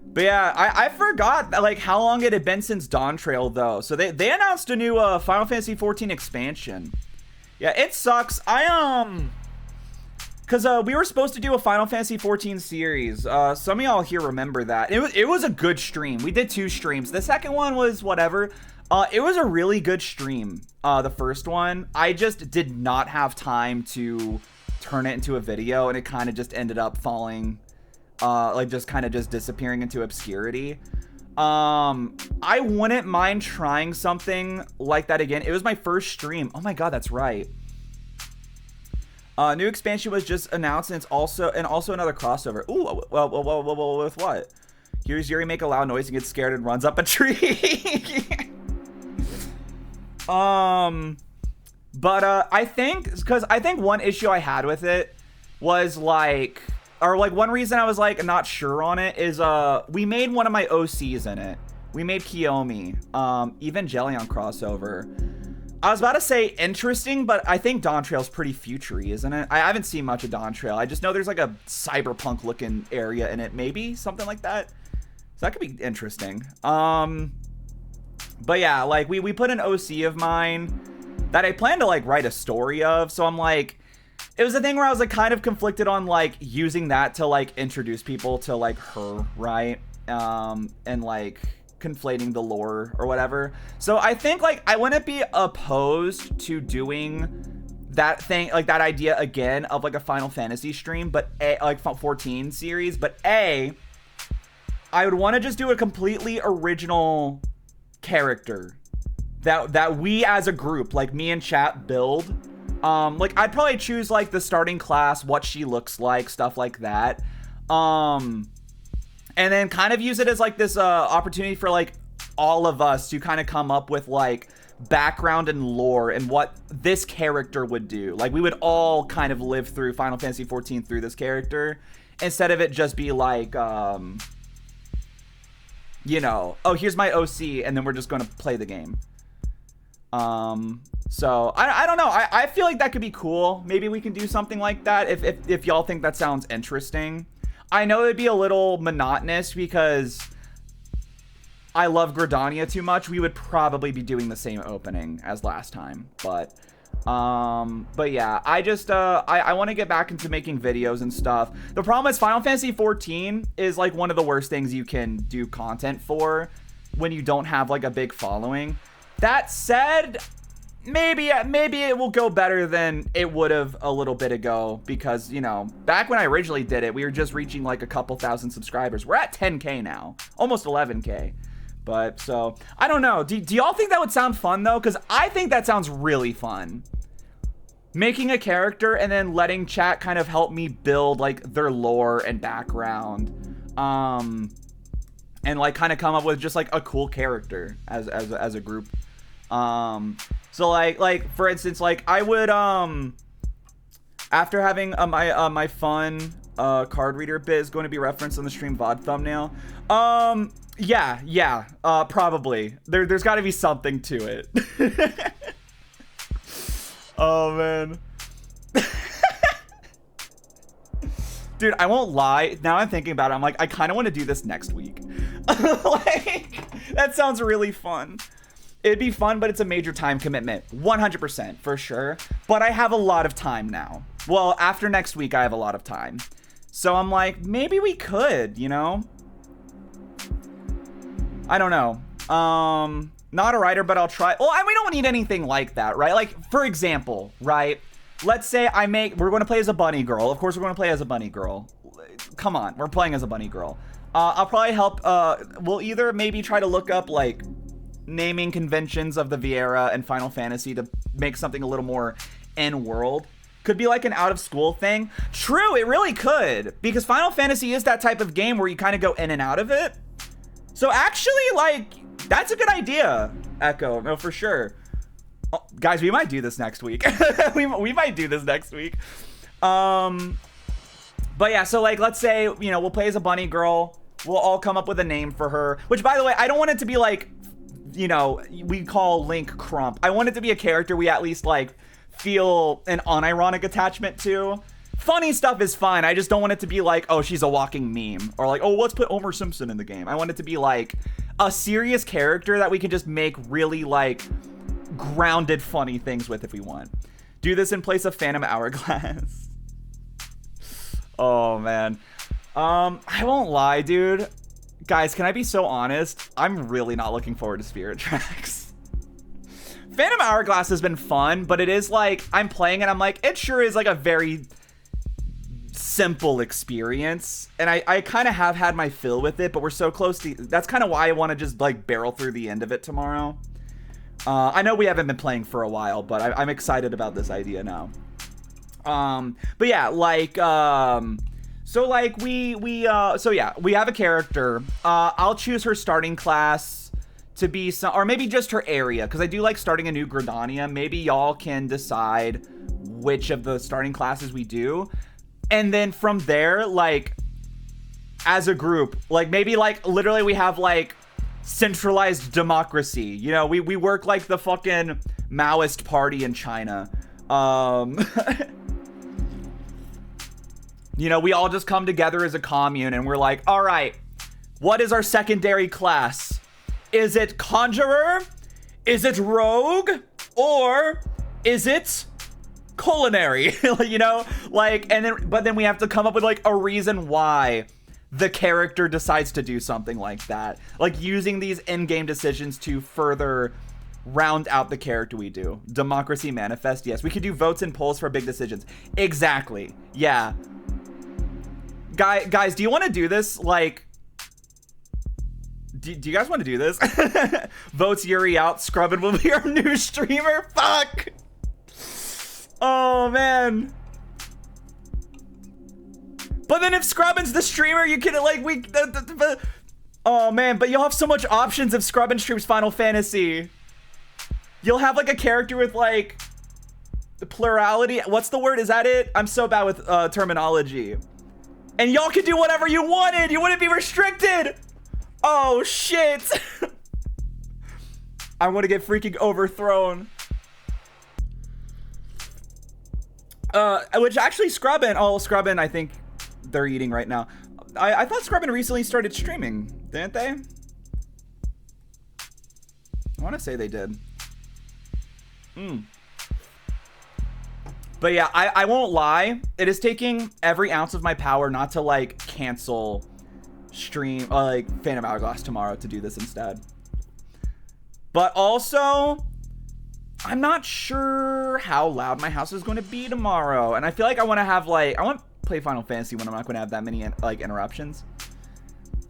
But yeah, I forgot like how long it had been since Dawn Trail though. So they announced a new Final Fantasy 14 expansion. Yeah, it sucks. Cause we were supposed to do a Final Fantasy 14 series. Some of y'all here remember that. It was a good stream. We did 2 streams. The second one was whatever. It was a really good stream. The first one. I just did not have time to turn it into a video, and it kind of just ended up falling, like just kind of just disappearing into obscurity. I wouldn't mind trying something like that again. It was my first stream. Oh my god, that's right. New expansion was just announced, and it's also another crossover. Ooh, well, with what? Here's Yooree make a loud noise and gets scared and runs up a tree. But I think one issue I had with it was like, or like one reason I was like not sure on it is we made one of my OCs in it. We made Kiyomi, Evangelion crossover. I was about to say interesting, but I think Dawn Trail's pretty future-y, isn't it? I haven't seen much of Dawn Trail. I just know there's like a cyberpunk looking area in it, maybe something like that. So that could be interesting. But yeah, like we put an OC of mine that I plan to like write a story of. So I'm like, it was a thing where I was like kind of conflicted on like using that to like introduce people to like her, right? And like conflating the lore or whatever. So I think like I wouldn't be opposed to doing that thing, like that idea again of like a Final Fantasy stream, but like 14 series, but I would want to just do a completely original character that we as a group, like me and chat, build. Like I'd probably choose like the starting class, what she looks like, stuff like that. And then kind of use it as like this opportunity for like all of us to kind of come up with like background and lore and what this character would do. Like we would all kind of live through Final Fantasy 14 through this character, instead of it just be like, you know, oh, here's my OC, and then we're just going to play the game. So I don't know. I feel like that could be cool. Maybe we can do something like that if y'all think that sounds interesting. I know it'd be a little monotonous because I love Gridania too much. We would probably be doing the same opening as last time, but yeah, I just I want to get back into making videos and stuff. The problem is Final Fantasy 14 is like one of the worst things you can do content for when you don't have like a big following. That said, maybe it will go better than it would have a little bit ago, because, you know, back when I originally did it, we were just reaching like a couple thousand subscribers. We're at 10K now, almost 11K. But so I don't know. Do y'all think that would sound fun though? Because I think that sounds really fun. Making a character and then letting chat kind of help me build like their lore and background, and like kind of come up with just like a cool character as a group. So like for instance, like I would after having my fun card reader bit is going to be referenced on the stream VOD thumbnail. Yeah, probably. There's got to be something to it. Oh man. Dude, I won't lie. Now I'm thinking about it. I'm like, I kind of want to do this next week. Like, that sounds really fun. It'd be fun, but it's a major time commitment. 100% for sure. But I have a lot of time now. Well, after next week, I have a lot of time. So I'm like, maybe we could, you know? I don't know. Not a writer, but I'll try. Well, we don't need anything like that, right? Like, for example, right? Let's say we're going to play as a bunny girl. Of course, we're going to play as a bunny girl. Come on, we're playing as a bunny girl. I'll probably help. We'll either maybe try to look up like naming conventions of the Viera and Final Fantasy to make something a little more in-world. Could be like an out-of-school thing. True, it really could, because Final Fantasy is that type of game where you kind of go in and out of it. So actually, like, that's a good idea, Echo. No, for sure. Oh, guys, we might do this next week. we might do this next week. But yeah, so like, let's say, you know, we'll play as a bunny girl. We'll all come up with a name for her. Which, by the way, I don't want it to be like, you know, we call Link Crump. I want it to be a character we at least like feel an unironic attachment to. Funny stuff is fine. I just don't want it to be like, oh, she's a walking meme, or like, oh, let's put Homer Simpson in the game. I want it to be like a serious character that we can just make really like grounded funny things with if we want. Do this in place of Phantom Hourglass. Oh man. I won't lie, dude. Guys, can I be so honest? I'm really not looking forward to Spirit Tracks. Phantom Hourglass has been fun, but it is like, I'm playing it, I'm like, it sure is like a very simple experience, and I kind of have had my fill with it, but we're so close to, that's kind of why I want to just like barrel through the end of it tomorrow. I know we haven't been playing for a while, but I'm excited about this idea now. But yeah, like so like so yeah, we have a character. I'll choose her starting class to be some, or maybe just her area, because I do like starting a new Gridania. Maybe y'all can decide which of the starting classes we do. And then from there, like, as a group, like, maybe, like, literally we have, like, centralized democracy. You know, we work like the fucking Maoist party in China. You know, we all just come together as a commune, and we're like, all right, what is our secondary class? Is it Conjurer? Is it Rogue? Or is it culinary? You know, like, and then, but then we have to come up with like a reason why the character decides to do something like that, like using these in-game decisions to further round out the character we do. Democracy manifest, yes. We could do votes and polls for big decisions. Exactly. Yeah, guys, do you want to do this? Like, do you guys want to do this? Votes Yooree out, Scrubbin will be our new streamer. Fuck. Oh, man. But then if Scrubbin's the streamer, you can, like, oh, man, but you'll have so much options if Scrubbin streams Final Fantasy. You'll have, like, a character with, like, the plurality. What's the word? Is that it? I'm so bad with terminology. And y'all can do whatever you wanted. You wouldn't be restricted. Oh, shit. I want to get freaking overthrown. Which actually Scrubbin, I think they're eating right now. I thought Scrubbin recently started streaming, didn't they? I want to say they did. But yeah, I won't lie. It is taking every ounce of my power not to like cancel stream, like Phantom Hourglass tomorrow to do this instead. But also, I'm not sure how loud my house is going to be tomorrow. And I feel like I want to have like, I want to play Final Fantasy when I'm not going to have that many like interruptions.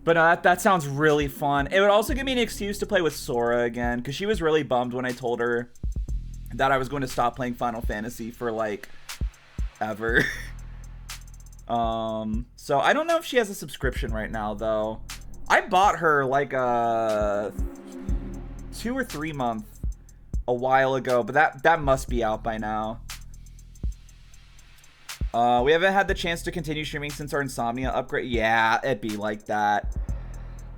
But that sounds really fun. It would also give me an excuse to play with Sora again, because she was really bummed when I told her that I was going to stop playing Final Fantasy for like ever. So I don't know if she has a subscription right now though. I bought her like a 2 or 3 month a while ago, but that must be out by now. We haven't had the chance to continue streaming since our Insomnia upgrade. Yeah, it'd be like that.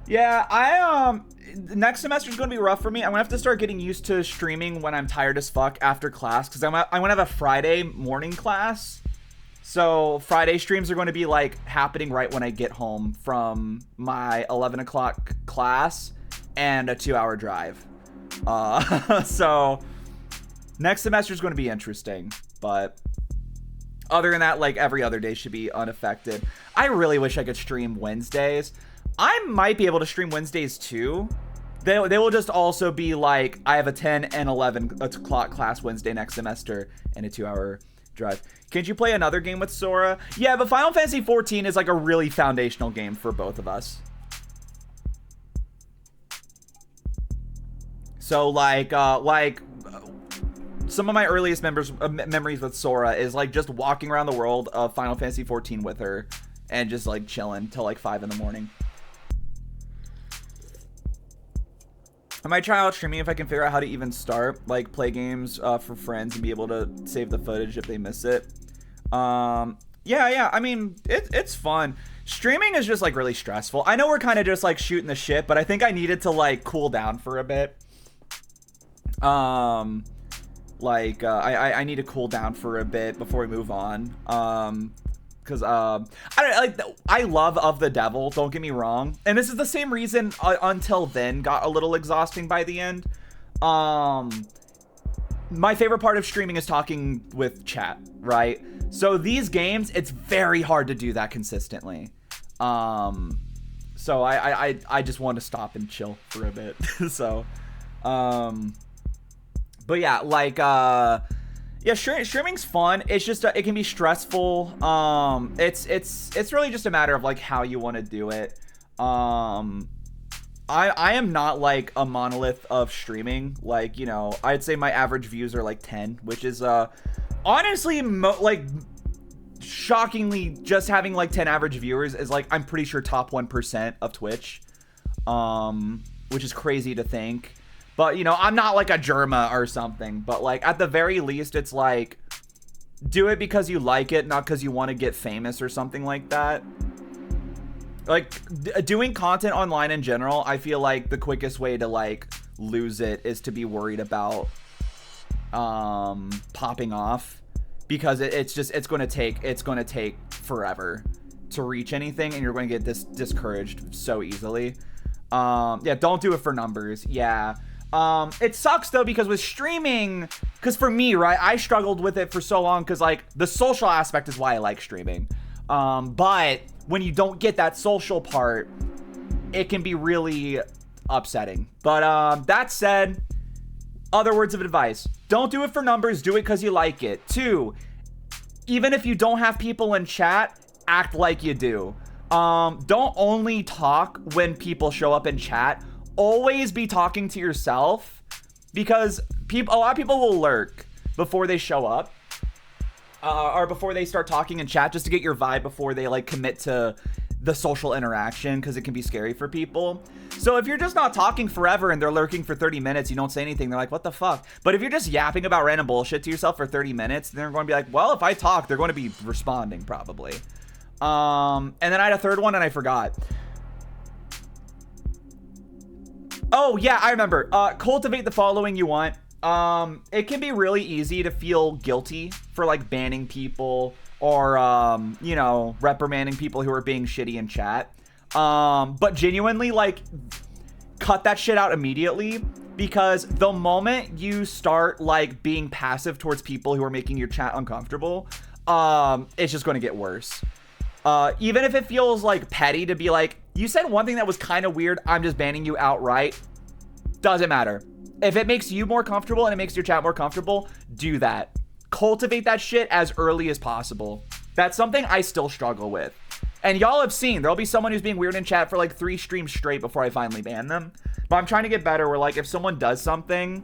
Yeah, next semester is going to be rough for me. I'm going to have to start getting used to streaming when I'm tired as fuck after class, because I'm going to have a Friday morning class. So Friday streams are going to be like happening right when I get home from my 11 o'clock class and a 2-hour drive. So next semester is going to be interesting, but other than that, like every other day should be unaffected. I really wish I could stream Wednesdays. I might be able to stream Wednesdays too. They will just also be like, I have a 10 and 11 o'clock class Wednesday next semester and a 2-hour drive. Can't you play another game with Sora? Yeah, but Final Fantasy 14 is like a really foundational game for both of us. So like some of my earliest memories with Sora is like just walking around the world of Final Fantasy 14 with her and just like chilling till like 5 in the morning. I might try out streaming if I can figure out how to even start, like play games for friends and be able to save the footage if they miss it. Yeah, I mean, it's fun. Streaming is just like really stressful. I know we're kind of just like shooting the shit, but I think I needed to like cool down for a bit. I need to cool down for a bit before we move on. Because I love Of the Devil, don't get me wrong, and this is the same reason Until Then got a little exhausting by the end. My favorite part of streaming is talking with chat, right? So these games, it's very hard to do that consistently. So I just want to stop and chill for a bit. So but yeah, like Yeah, streaming's fun. It's just it can be stressful. It's really just a matter of like how you want to do it. I am not like a monolith of streaming. Like, you know, I'd say my average views are like 10, which is honestly like shockingly just having like 10 average viewers is like I'm pretty sure top 1% of Twitch. Which is crazy to think. But, you know, I'm not like a Germa or something, but like at the very least it's like do it because you like it, not because you want to get famous or something like that. Like doing content online in general, I feel like the quickest way to like lose it is to be worried about popping off, because it's going to take forever to reach anything, and you're going to get discouraged so easily. Yeah, don't do it for numbers. Yeah. It sucks though, because with streaming, because for me, right, I struggled with it for so long because like the social aspect is why I like streaming. But when you don't get that social part, it can be really upsetting. But that said, other words of advice: don't do it for numbers, do it because you like it. 2, even if you don't have people in chat, act like you do. Don't only talk when people show up in chat. Always be talking to yourself, because a lot of people will lurk before they show up, or before they start talking in chat, just to get your vibe before they like commit to the social interaction, because it can be scary for people. So if you're just not talking forever and they're lurking for 30 minutes, you don't say anything, they're like, what the fuck? But if you're just yapping about random bullshit to yourself for 30 minutes, they're going to be like, well, if I talk, they're going to be responding probably. And then I had a third one and I forgot. Oh yeah, I remember. Cultivate the following you want. It can be really easy to feel guilty for like banning people or you know, reprimanding people who are being shitty in chat. But genuinely, like, cut that shit out immediately, because the moment you start like being passive towards people who are making your chat uncomfortable, it's just going to get worse. Even if it feels like petty to be like, you said one thing that was kind of weird, I'm just banning you outright. Doesn't matter. If it makes you more comfortable and it makes your chat more comfortable, do that. Cultivate that shit as early as possible. That's something I still struggle with. And y'all have seen, there'll be someone who's being weird in chat for like 3 streams straight before I finally ban them. But I'm trying to get better where like if someone does something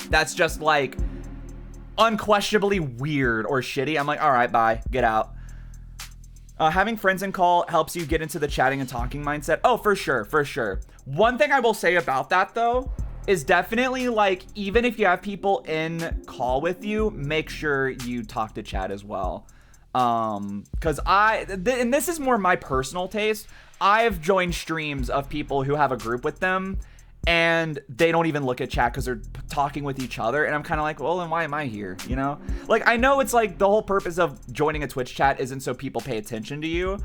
that's just like unquestionably weird or shitty, I'm like, all right, bye, get out. Having friends in call helps you get into the chatting and talking mindset. Oh, for sure, for sure. One thing I will say about that though is definitely like, even if you have people in call with you, make sure you talk to chat as well. Cause and this is more my personal taste. I've joined streams of people who have a group with them and they don't even look at chat because they're talking with each other. And I'm kind of like, well, then why am I here? You know, like, I know it's like the whole purpose of joining a Twitch chat isn't so people pay attention to you,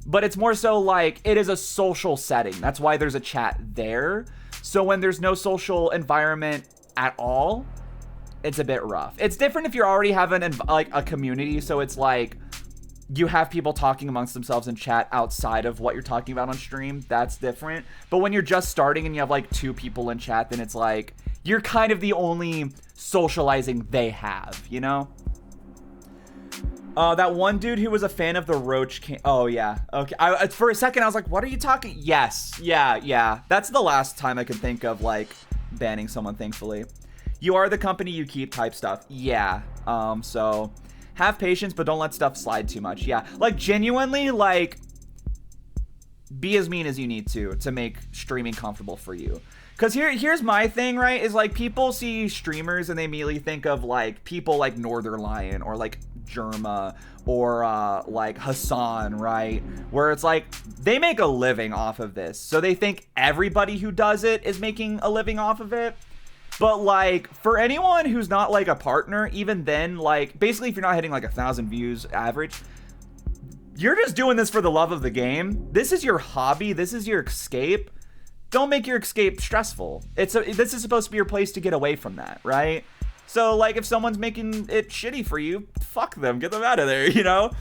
but it's more so like it is a social setting. That's why there's a chat there. So when there's no social environment at all, it's a bit rough. It's different if you're already having like a community. So it's like you have people talking amongst themselves in chat outside of what you're talking about on stream. That's different. But when you're just starting and you have like 2 people in chat, then it's like you're kind of the only socializing they have, you know? That one dude who was a fan of the Roach oh yeah, okay. For a second I was like, what are you talking? Yes, yeah. That's the last time I could think of like banning someone, thankfully. You are the company you keep type stuff. Yeah, so have patience, but don't let stuff slide too much. Yeah, like genuinely, like, be as mean as you need to make streaming comfortable for you. Because here's my thing, right, is like people see streamers and they immediately think of like people like Northern Lion or like Germa or like Hassan, right? Where it's like they make a living off of this. So they think everybody who does it is making a living off of it. But like for anyone who's not like a partner, even then, like basically if you're not hitting like 1,000 views average, you're just doing this for the love of the game. This is your hobby. This is your escape. Don't make your escape stressful. This is supposed to be your place to get away from that, right? So like if someone's making it shitty for you, fuck them, get them out of there, you know?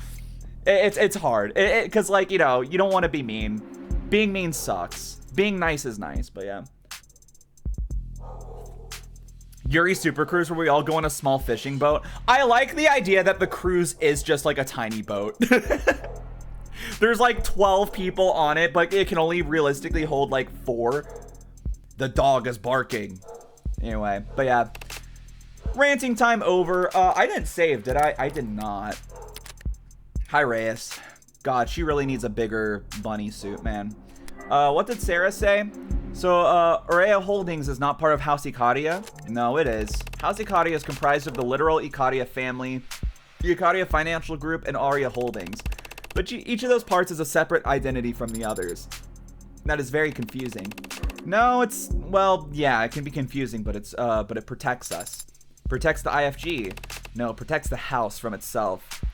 It's hard. Cause like, you know, you don't want to be mean. Being mean sucks. Being nice is nice, but yeah. Yooree Super Cruise, where we all go on a small fishing boat. I like the idea that the cruise is just like a tiny boat. There's like 12 people on it, but it can only realistically hold like 4. The dog is barking. Anyway, but yeah. Ranting time over. I didn't save, did I? I did not. Hi, Reyes. God, she really needs a bigger bunny suit, man. What did Sarah say? So, Yooree Holdings is not part of House Ikaria? No, it is. House Ikaria is comprised of the literal Ikaria family, the Ikaria Financial Group, and Aria Holdings. But each of those parts is a separate identity from the others. That is very confusing. No, it's, well, yeah, it can be confusing, but it protects us. Protects the IFG. No, it protects the house from itself.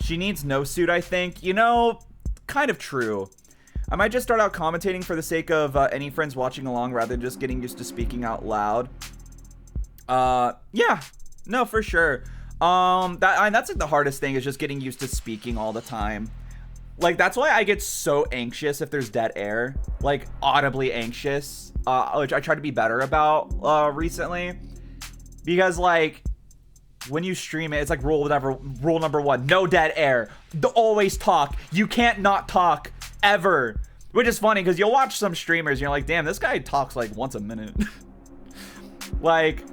She needs no suit, I think. You know, kind of true. I might just start out commentating for the sake of any friends watching along rather than just getting used to speaking out loud. Yeah. No, for sure. That's like the hardest thing is just getting used to speaking all the time. Like, that's why I get so anxious if there's dead air. Like, audibly anxious. Which I try to be better about recently. Because, like, when you stream it, it's like rule number 1. No dead air. Always talk. You can't not talk. Ever. Which is funny, because you'll watch some streamers and you're like, damn, this guy talks like once a minute. Like,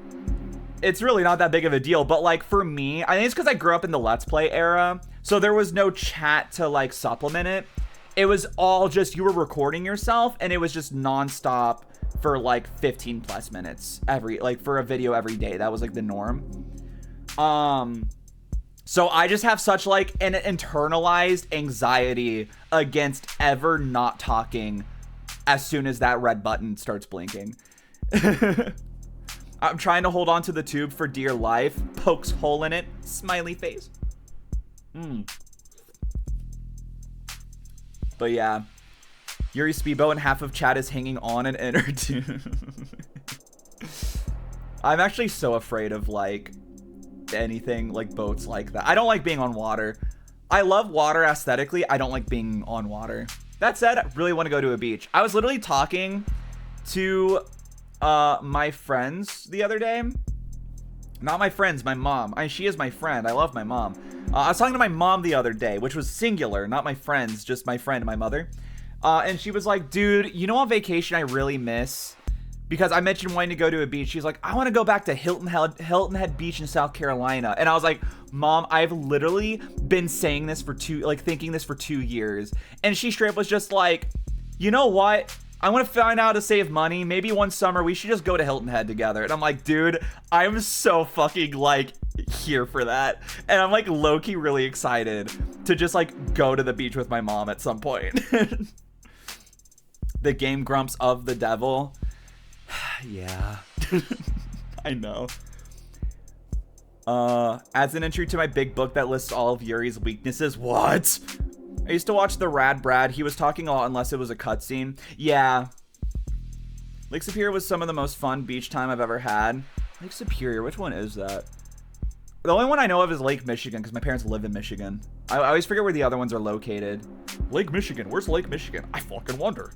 it's really not that big of a deal. But, like, for me, I think it's because I grew up in the Let's Play era. So there was no chat to, like, supplement it. It was all just, you were recording yourself, and it was just nonstop for, like, 15 plus minutes for a video every day. That was, like, the norm. So I just have such, like, an internalized anxiety against ever not talking as soon as that red button starts blinking. I'm trying to hold on to the tube for dear life. Pokes hole in it. Smiley face. But yeah. Yooree Speedboat and half of chat is hanging on an inner tube. I'm actually so afraid of, like, anything like boats like that. I don't like being on water. I love water aesthetically. I don't like being on water. That said, I really want to go to a beach. I was literally talking to my friends the other day. Not my friends, my mom. She is my friend. I love my mom. I was talking to my mom the other day, which was singular, not my friends, just my friend, my mother. And she was like, dude, you know, on vacation I really miss? Because I mentioned wanting to go to a beach. She's like, I want to go back to Hilton Head Beach in South Carolina. And I was like, Mom, I've literally been saying this thinking this for 2 years. And she straight up was just like, you know what? I want to find out how to save money. Maybe one summer we should just go to Hilton Head together. And I'm like, dude, I'm so fucking, like, here for that. And I'm, like, low-key really excited to just, like, go to the beach with my mom at some point. The Game Grumps of the devil. Yeah. I know. Adds an entry to my big book that lists all of Yuri's weaknesses. What? I used to watch the Rad Brad. He was talking a lot unless it was a cutscene. Yeah. Lake Superior was some of the most fun beach time I've ever had. Lake Superior, which one is that? The only one I know of is Lake Michigan because my parents live in Michigan. I always forget where the other ones are located. Lake Michigan. Where's Lake Michigan? I fucking wonder.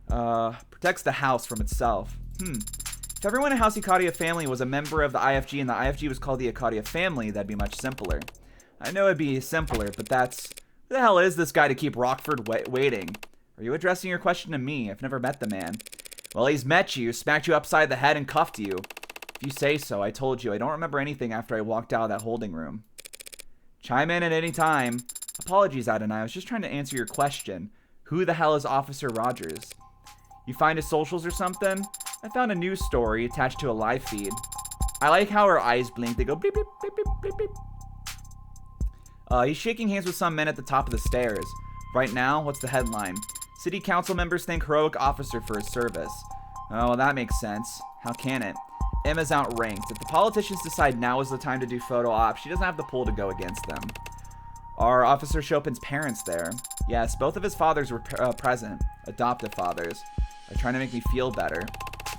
Protects the house from itself. If everyone in House Ikaria family was a member of the IFG and the IFG was called the Ikaria family, that'd be much simpler. I know it'd be simpler, but that's... Who the hell is this guy to keep Rockford waiting? Are you addressing your question to me? I've never met the man. Well, he's met you, smacked you upside the head, and cuffed you. If you say so, I told you. I don't remember anything after I walked out of that holding room. Chime in at any time. Apologies, Adonai. I was just trying to answer your question. Who the hell is Officer Rogers? You find his socials or something? I found a news story attached to a live feed. I like how her eyes blink. They go beep, beep, beep, beep, beep, beep. He's shaking hands with some men at the top of the stairs. Right now, what's the headline? City council members thank heroic officer for his service. Oh, well, that makes sense. How can it? Emma's outranked. If the politicians decide now is the time to do photo ops, she doesn't have the pull to go against them. Are Officer Chopin's parents there? Yes, both of his fathers were present. Adoptive fathers. They're trying to make me feel better.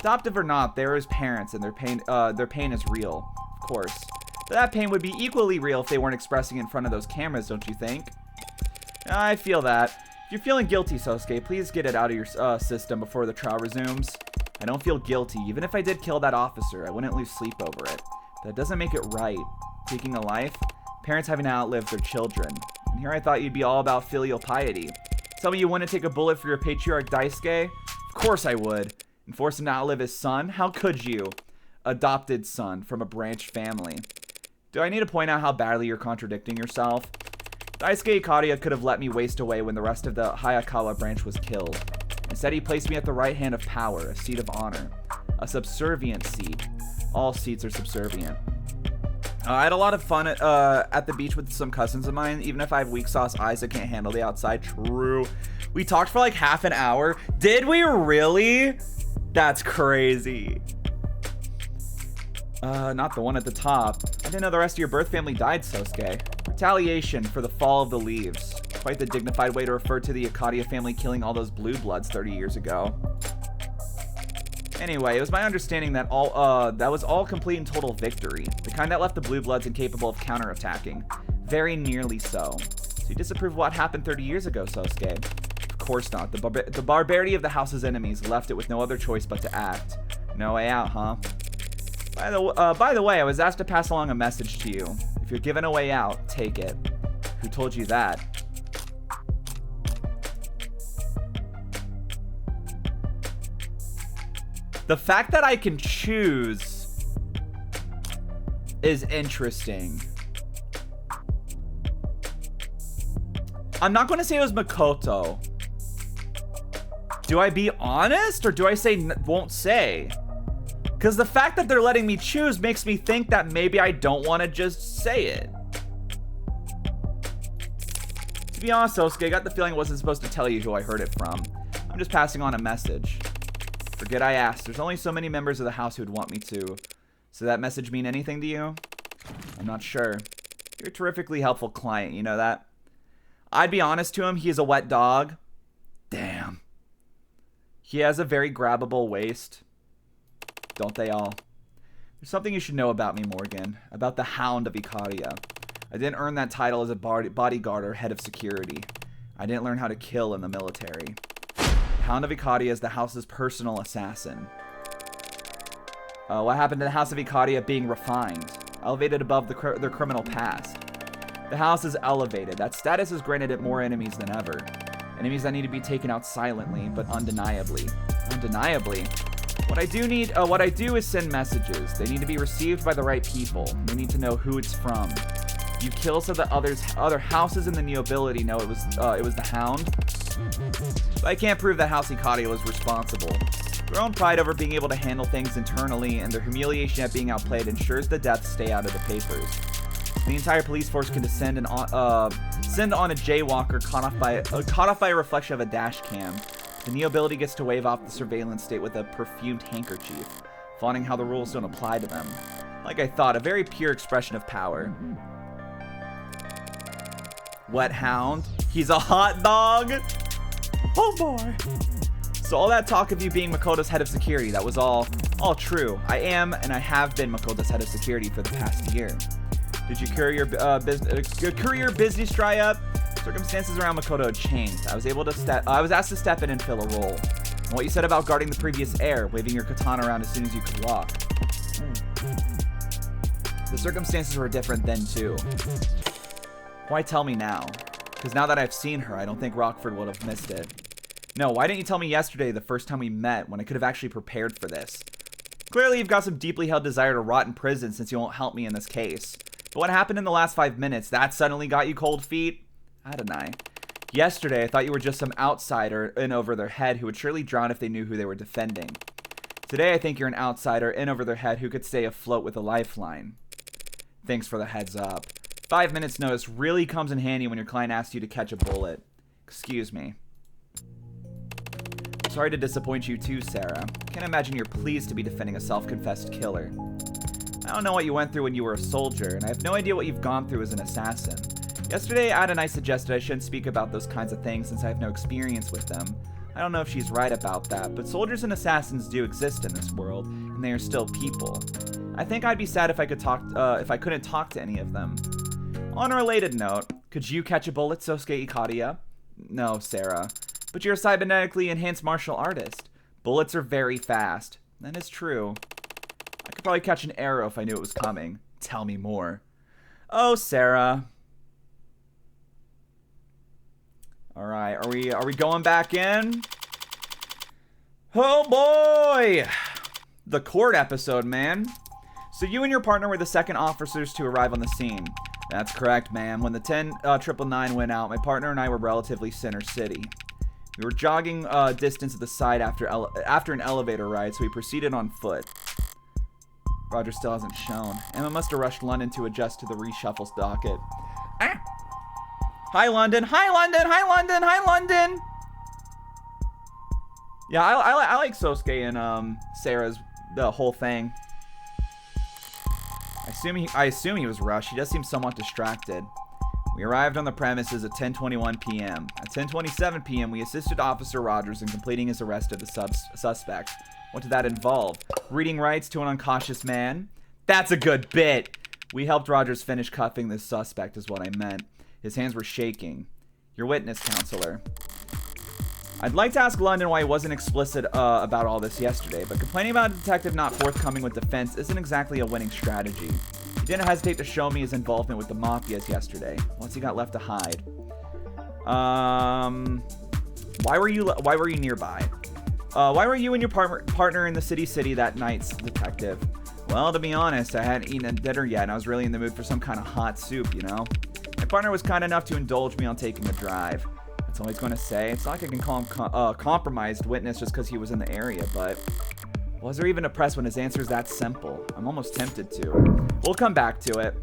Adoptive or not, they're his parents, and their pain is real, of course. But that pain would be equally real if they weren't expressing it in front of those cameras, don't you think? I feel that. If you're feeling guilty, Sosuke, please get it out of your system before the trial resumes. I don't feel guilty. Even if I did kill that officer, I wouldn't lose sleep over it. That doesn't make it right. Taking a life, parents having to outlive their children. And here I thought you'd be all about filial piety. Tell me you wouldn't take a bullet for your patriarch Daisuke? Of course I would. And force him to outlive his son? How could you? Adopted son from a branch family. Do I need to point out how badly you're contradicting yourself? Daisuke Ikaria could have let me waste away when the rest of the Hayakawa branch was killed. Instead, he placed me at the right hand of power, a seat of honor. A subservient seat. All seats are subservient. I had a lot of fun at the beach with some cousins of mine. Even if I have weak sauce eyes, I can't handle the outside. True. We talked for like half an hour. Did we really? That's crazy. Not the one at the top. I didn't know the rest of your birth family died, Sosuke. Retaliation for the fall of the leaves. Quite the dignified way to refer to the Ikaria family killing all those blue bloods 30 years ago. Anyway, it was my understanding that that was all complete and total victory. The kind that left the blue bloods incapable of counterattacking. Very nearly so. So you disapprove of what happened 30 years ago, Sosuke? Of course not. The barbarity of the house's enemies left it with no other choice but to act. No way out, huh? By the way, I was asked to pass along a message to you. If you're given a way out, take it. Who told you that? The fact that I can choose is interesting. I'm not going to say it was Makoto. Do I be honest or do I say won't say? Because the fact that they're letting me choose makes me think that maybe I don't want to just say it. To be honest, Sosuke, I got the feeling I wasn't supposed to tell you who I heard it from. I'm just passing on a message. Forget I asked. There's only so many members of the house who would want me to. So that message mean anything to you? I'm not sure. You're a terrifically helpful client, you know that? I'd be honest to him, he is a wet dog. Damn. He has a very grabbable waist. Don't they all? There's something you should know about me, Morgan. About the Hound of Ikaria. I didn't earn that title as a bodyguard or head of security. I didn't learn how to kill in the military. Hound of Ikaria is the house's personal assassin. What happened to the House of Ikaria being refined? Elevated above their criminal past. The house is elevated. That status has granted it more enemies than ever. Enemies that need to be taken out silently, but undeniably. Undeniably? What I do is send messages. They need to be received by the right people. They need to know who it's from. You kill so that other houses in the nobility know it was the Hound. But I can't prove that House Ikaria was responsible. Their own pride over being able to handle things internally and their humiliation at being outplayed ensures the deaths stay out of the papers. The entire police force can descend and send on a jaywalker caught off by a reflection of a dash cam. The nobility gets to wave off the surveillance state with a perfumed handkerchief, flaunting how the rules don't apply to them. Like I thought, a very pure expression of power. Wet Hound? He's a hot dog? Oh boy. So all that talk of you being Makoto's head of security, that was all true. I am, and I have been Makoto's head of security for the past year. Did your career business dry up? Circumstances around Makoto had changed. I was asked to step in and fill a role. And what you said about guarding the previous heir, waving your katana around as soon as you could walk. The circumstances were different then too. Why tell me now? Because now that I've seen her, I don't think Rockford would have missed it. No, why didn't you tell me yesterday, the first time we met, when I could have actually prepared for this? Clearly you've got some deeply held desire to rot in prison since you won't help me in this case. But what happened in the last 5 minutes, that suddenly got you cold feet? Adonai. Yesterday, I thought you were just some outsider in over their head who would surely drown if they knew who they were defending. Today, I think you're an outsider in over their head who could stay afloat with a lifeline. Thanks for the heads up. 5 minutes notice really comes in handy when your client asks you to catch a bullet. Excuse me. Sorry to disappoint you too, Sarah. Can't imagine you're pleased to be defending a self-confessed killer. I don't know what you went through when you were a soldier, and I have no idea what you've gone through as an assassin. Yesterday, Adonai suggested I shouldn't speak about those kinds of things since I have no experience with them. I don't know if she's right about that, but soldiers and assassins do exist in this world, and they are still people. I think I'd be sad if I couldn't talk to any of them. On a related note, could you catch a bullet, Sosuke Ikaria? No, Sarah. But you're a cybernetically enhanced martial artist. Bullets are very fast. That is true. I could probably catch an arrow if I knew it was coming. Tell me more. Oh, Sarah. All right, are we going back in? Oh boy! The court episode, man. So you and your partner were the second officers to arrive on the scene. That's correct, ma'am. When the 10-999 went out, my partner and I were relatively center city. We were jogging distance at the side after an elevator ride, so we proceeded on foot. Roger still hasn't shown. Emma must have rushed London to adjust to the reshuffle docket. Ah! Hi, London. Hi, London. Hi, London. Hi, London. Yeah, I like Sosuke and Sarah's the whole thing. I assume he was rushed. He does seem somewhat distracted. We arrived on the premises at 10:21 p.m. At 10:27 p.m., we assisted Officer Rogers in completing his arrest of the suspect. What did that involve? Reading rights to an unconscious man? That's a good bit. We helped Rogers finish cuffing this suspect, is what I meant. His hands were shaking. Your witness, counselor. I'd like to ask London why he wasn't explicit about all this yesterday, but complaining about a detective not forthcoming with defense isn't exactly a winning strategy. He didn't hesitate to show me his involvement with the mafias yesterday. What's he got left to hide? Why were you nearby? Why were you and your partner in the city that night, detective? Well, to be honest, I hadn't eaten dinner yet, and I was really in the mood for some kind of hot soup, you know? My partner was kind enough to indulge me on taking a drive. That's all he's going to say. It's not like I can call him compromised witness just because he was in the area, but was there even a press when his answer is that simple? I'm almost tempted to. We'll come back to it.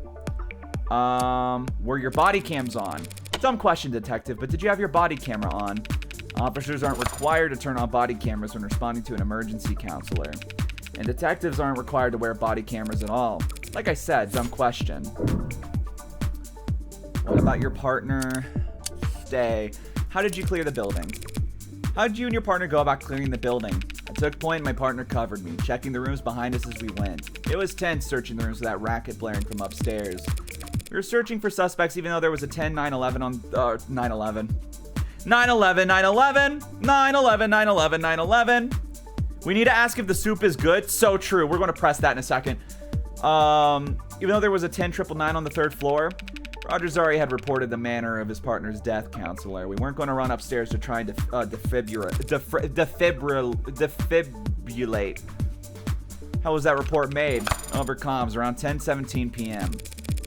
Were your body cams on? Dumb question, detective, but did you have your body camera on? Officers aren't required to turn on body cameras when responding to an emergency, counselor. And detectives aren't required to wear body cameras at all. Like I said, dumb question. What about your partner? Stay. How did you clear the building? How did you and your partner go about clearing the building? I took point and my partner covered me, checking the rooms behind us as we went. It was tense searching the rooms with that racket blaring from upstairs. We were searching for suspects even though there was a 10-911 on 9/11. 9/11, 9/11, 9/11, 9/11, 9/11. We need to ask if the soup is good. So true. We're going to press that in a second. Even though there was a 10-999 on the third floor, Roger Zari had reported the manner of his partner's death, counselor. We weren't going to run upstairs to try and defibrillate. How was that report made? Over comms around 10:17 p.m.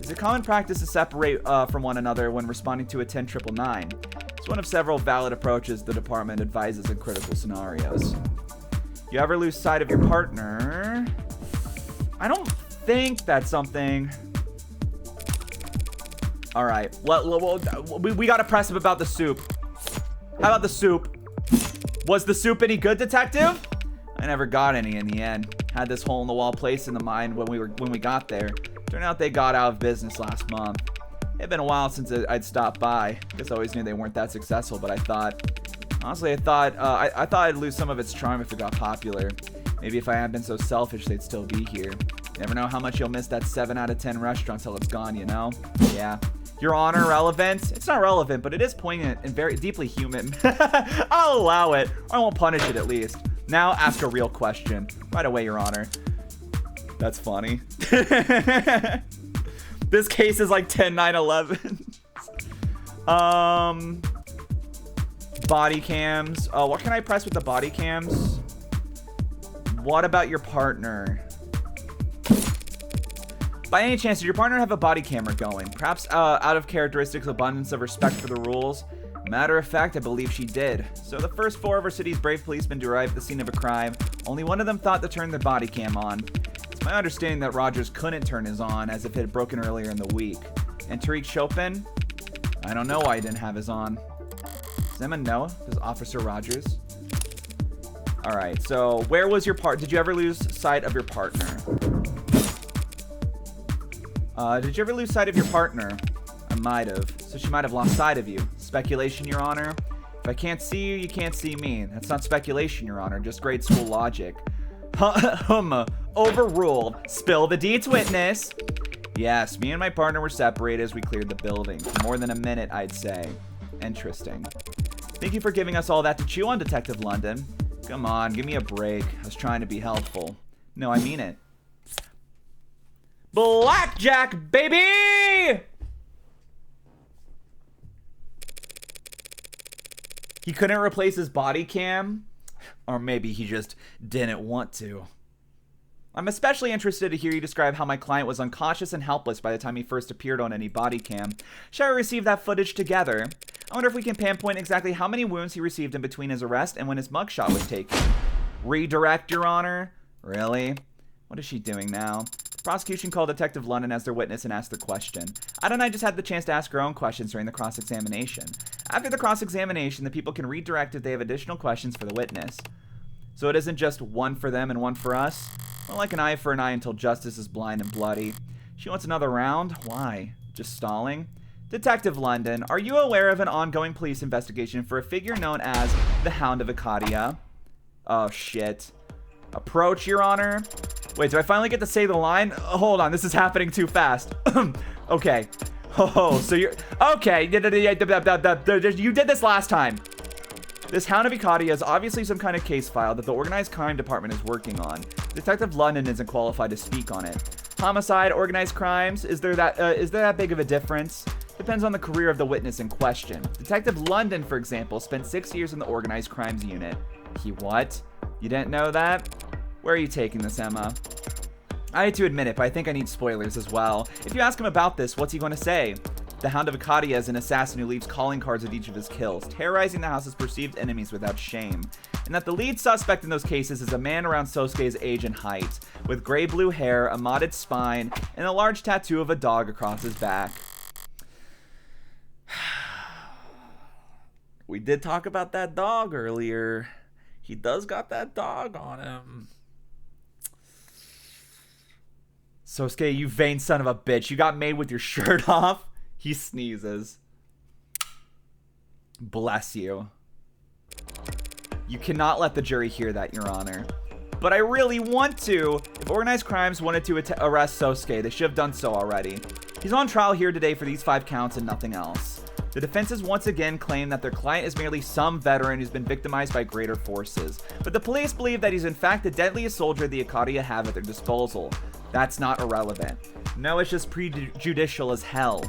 Is it common practice to separate from one another when responding to a 10-999? It's one of several valid approaches the department advises in critical scenarios. You ever lose sight of your partner? I don't think that's something. All right. We got to press him about the soup. How about the soup? Was the soup any good, detective? I never got any in the end. Had this hole-in-the-wall place in the mind when we got there. Turned out they got out of business last month. It'd been a while since I'd stopped by. Guess I always knew they weren't that successful, but I thought I'd lose some of its charm if it got popular. Maybe if I hadn't been so selfish, they'd still be here. Never know how much you'll miss that 7 out of 10 restaurant till it's gone, you know? Yeah. Your Honor, relevant? It's not relevant, but it is poignant and very deeply human. I'll allow it. I won't punish it at least. Now ask a real question. Right away, Your Honor. That's funny. This case is like 10-9/11. Body cams. What can I press with the body cams? What about your partner? By any chance, did your partner have a body camera going? Perhaps out of characteristics, abundance of respect for the rules? Matter of fact, I believe she did. So the first 4 of our city's brave policemen to arrive at the scene of a crime, only one of them thought to turn their body cam on. It's my understanding that Rogers couldn't turn his on as if it had broken earlier in the week. And Tariq Chopin? I don't know why he didn't have his on. Does anyone know? Does Officer Rogers? Alright, so where was your did you ever lose sight of your partner? Did you ever lose sight of your partner? I might have. So she might have lost sight of you. Speculation, Your Honor? If I can't see you, you can't see me. That's not speculation, Your Honor. Just grade school logic. Overruled. Spill the deeds, witness. Yes, me and my partner were separated as we cleared the building. For more than a minute, I'd say. Interesting. Thank you for giving us all that to chew on, Detective London. Come on, give me a break. I was trying to be helpful. No, I mean it. Blackjack, baby! He couldn't replace his body cam? Or maybe he just didn't want to. I'm especially interested to hear you describe how my client was unconscious and helpless by the time he first appeared on any body cam. Shall we receive that footage together? I wonder if we can pinpoint exactly how many wounds he received in between his arrest and when his mugshot was taken. Redirect, Your Honor? Really? What is she doing now? The prosecution called Detective London as their witness and asked their question. Ada and I just had the chance to ask our own questions during the cross-examination. After the cross-examination, the people can redirect if they have additional questions for the witness. So it isn't just one for them and one for us? More like an eye for an eye until justice is blind and bloody. She wants another round? Why? Just stalling? Detective London, are you aware of an ongoing police investigation for a figure known as the Hound of Acadia? Oh, shit. Approach, Your Honor. Wait, do I finally get to say the line? Hold on, this is happening too fast. Okay. Oh, so you're... Okay. You did this last time. This Hound of Acadia is obviously some kind of case file that the organized crime department is working on. Detective London isn't qualified to speak on it. Homicide, organized crimes, is there that big of a difference? Depends on the career of the witness in question. Detective London, for example, spent 6 years in the organized crimes unit. He what? You didn't know that? Where are you taking this, Emma? I hate to admit it, but I think I need spoilers as well. If you ask him about this, what's he going to say? The Hound of Acadia is an assassin who leaves calling cards with each of his kills, terrorizing the house's perceived enemies without shame. And that the lead suspect in those cases is a man around Sosuke's age and height, with gray-blue hair, a modded spine, and a large tattoo of a dog across his back. We did talk about that dog earlier. He does got that dog on him. Sosuke, you vain son of a bitch. You got made with your shirt off. He sneezes. Bless you. You cannot let the jury hear that, Your Honor. But I really want to. If organized crimes wanted to arrest Sosuke, they should have done so already. He's on trial here today for these 5 counts and nothing else. The defenses once again claim that their client is merely some veteran who's been victimized by greater forces. But the police believe that he's in fact the deadliest soldier the Acadia have at their disposal. That's not irrelevant. No, it's just prejudicial as hell.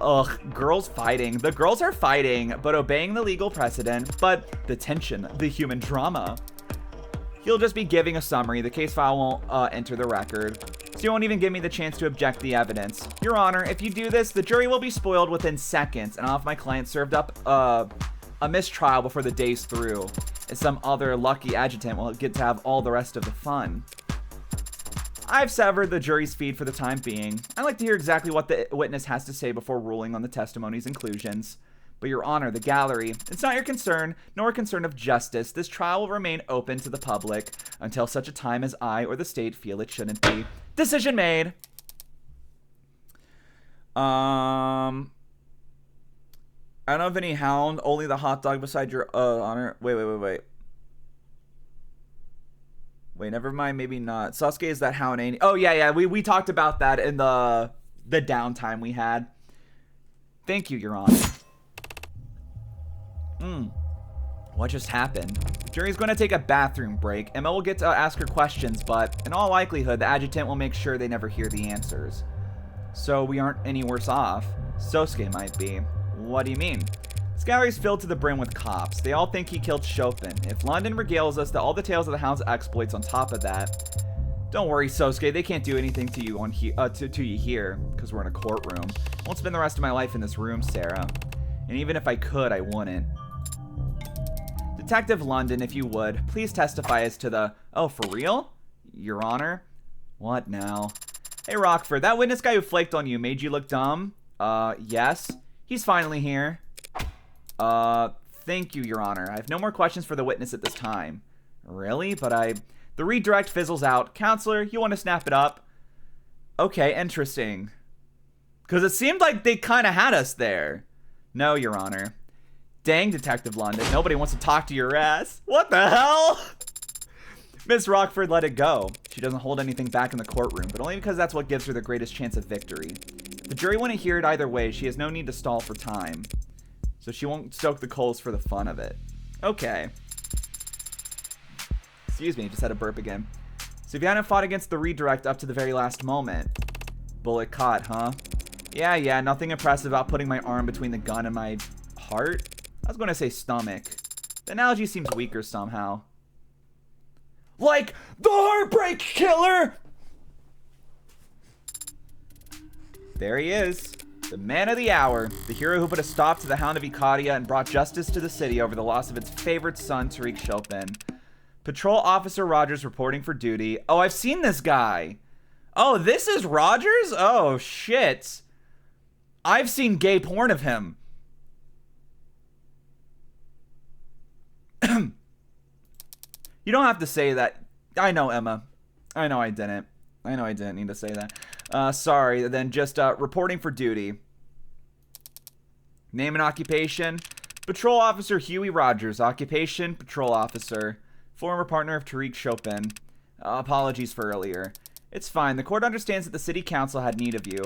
Ugh, girls fighting. The girls are fighting, but obeying the legal precedent. But the tension, the human drama. He'll just be giving a summary. The case file won't enter the record. So you won't even give me the chance to object the evidence. Your Honor, if you do this, the jury will be spoiled within seconds, and I'll have my client served up a mistrial before the day's through. And some other lucky adjutant will get to have all the rest of the fun. I've severed the jury's feed for the time being. I'd like to hear exactly what the witness has to say before ruling on the testimony's inclusions. But Your Honor, the gallery, it's not your concern, nor a concern of justice. This trial will remain open to the public until such a time as I or the state feel it shouldn't be. Decision made. I don't have any hound, only the hot dog beside Your Honor. Wait. Wait, never mind, maybe not. Sasuke is that hound, ain't he? Oh, yeah, we talked about that in the downtime we had. Thank you, Your Honor. What just happened? The jury's going to take a bathroom break. Emma will get to ask her questions, but in all likelihood, the adjutant will make sure they never hear the answers. So we aren't any worse off. Sosuke might be. What do you mean? This gallery's filled to the brim with cops. They all think he killed Chopin. If London regales us to all the tales of the Hound's exploits on top of that... Don't worry, Sosuke. They can't do anything to you to you here, because we're in a courtroom. I won't spend the rest of my life in this room, Sarah. And even if I could, I wouldn't. Detective London, if you would, please testify as to the... Oh, for real? Your Honor? What now? Hey, Rockford, that witness guy who flaked on you made you look dumb? Yes. He's finally here. Thank you, Your Honor. I have no more questions for the witness at this time. Really? But The redirect fizzles out. Counselor, you want to snap it up? Okay, interesting. Because it seemed like they kind of had us there. No, Your Honor. Dang, Detective London. Nobody wants to talk to your ass. What the hell? Miss Rockford let it go. She doesn't hold anything back in the courtroom, but only because that's what gives her the greatest chance of victory. If the jury wouldn't hear it either way, she has no need to stall for time. So she won't stoke the coals for the fun of it. Okay. Excuse me, just had a burp again. So if you hadn't fought against the redirect up to the very last moment. Bullet caught, huh? Yeah, nothing impressive about putting my arm between the gun and my heart. I was going to say stomach. The analogy seems weaker somehow. Like the Heartbreak Killer! There he is. The man of the hour. The hero who put a stop to the Hound of Ikaria and brought justice to the city over the loss of its favorite son, Tariq Chopin. Patrol Officer Rogers reporting for duty. Oh, I've seen this guy. Oh, this is Rogers? Oh, shit. I've seen gay porn of him. You don't have to say that. I know, Emma. I know I didn't. I know I didn't need to say that. Sorry. Then just reporting for duty. Name and occupation. Patrol Officer Huey Rogers. Occupation, Patrol Officer. Former partner of Tariq Chopin. Apologies for earlier. It's fine. The court understands that the city council had need of you.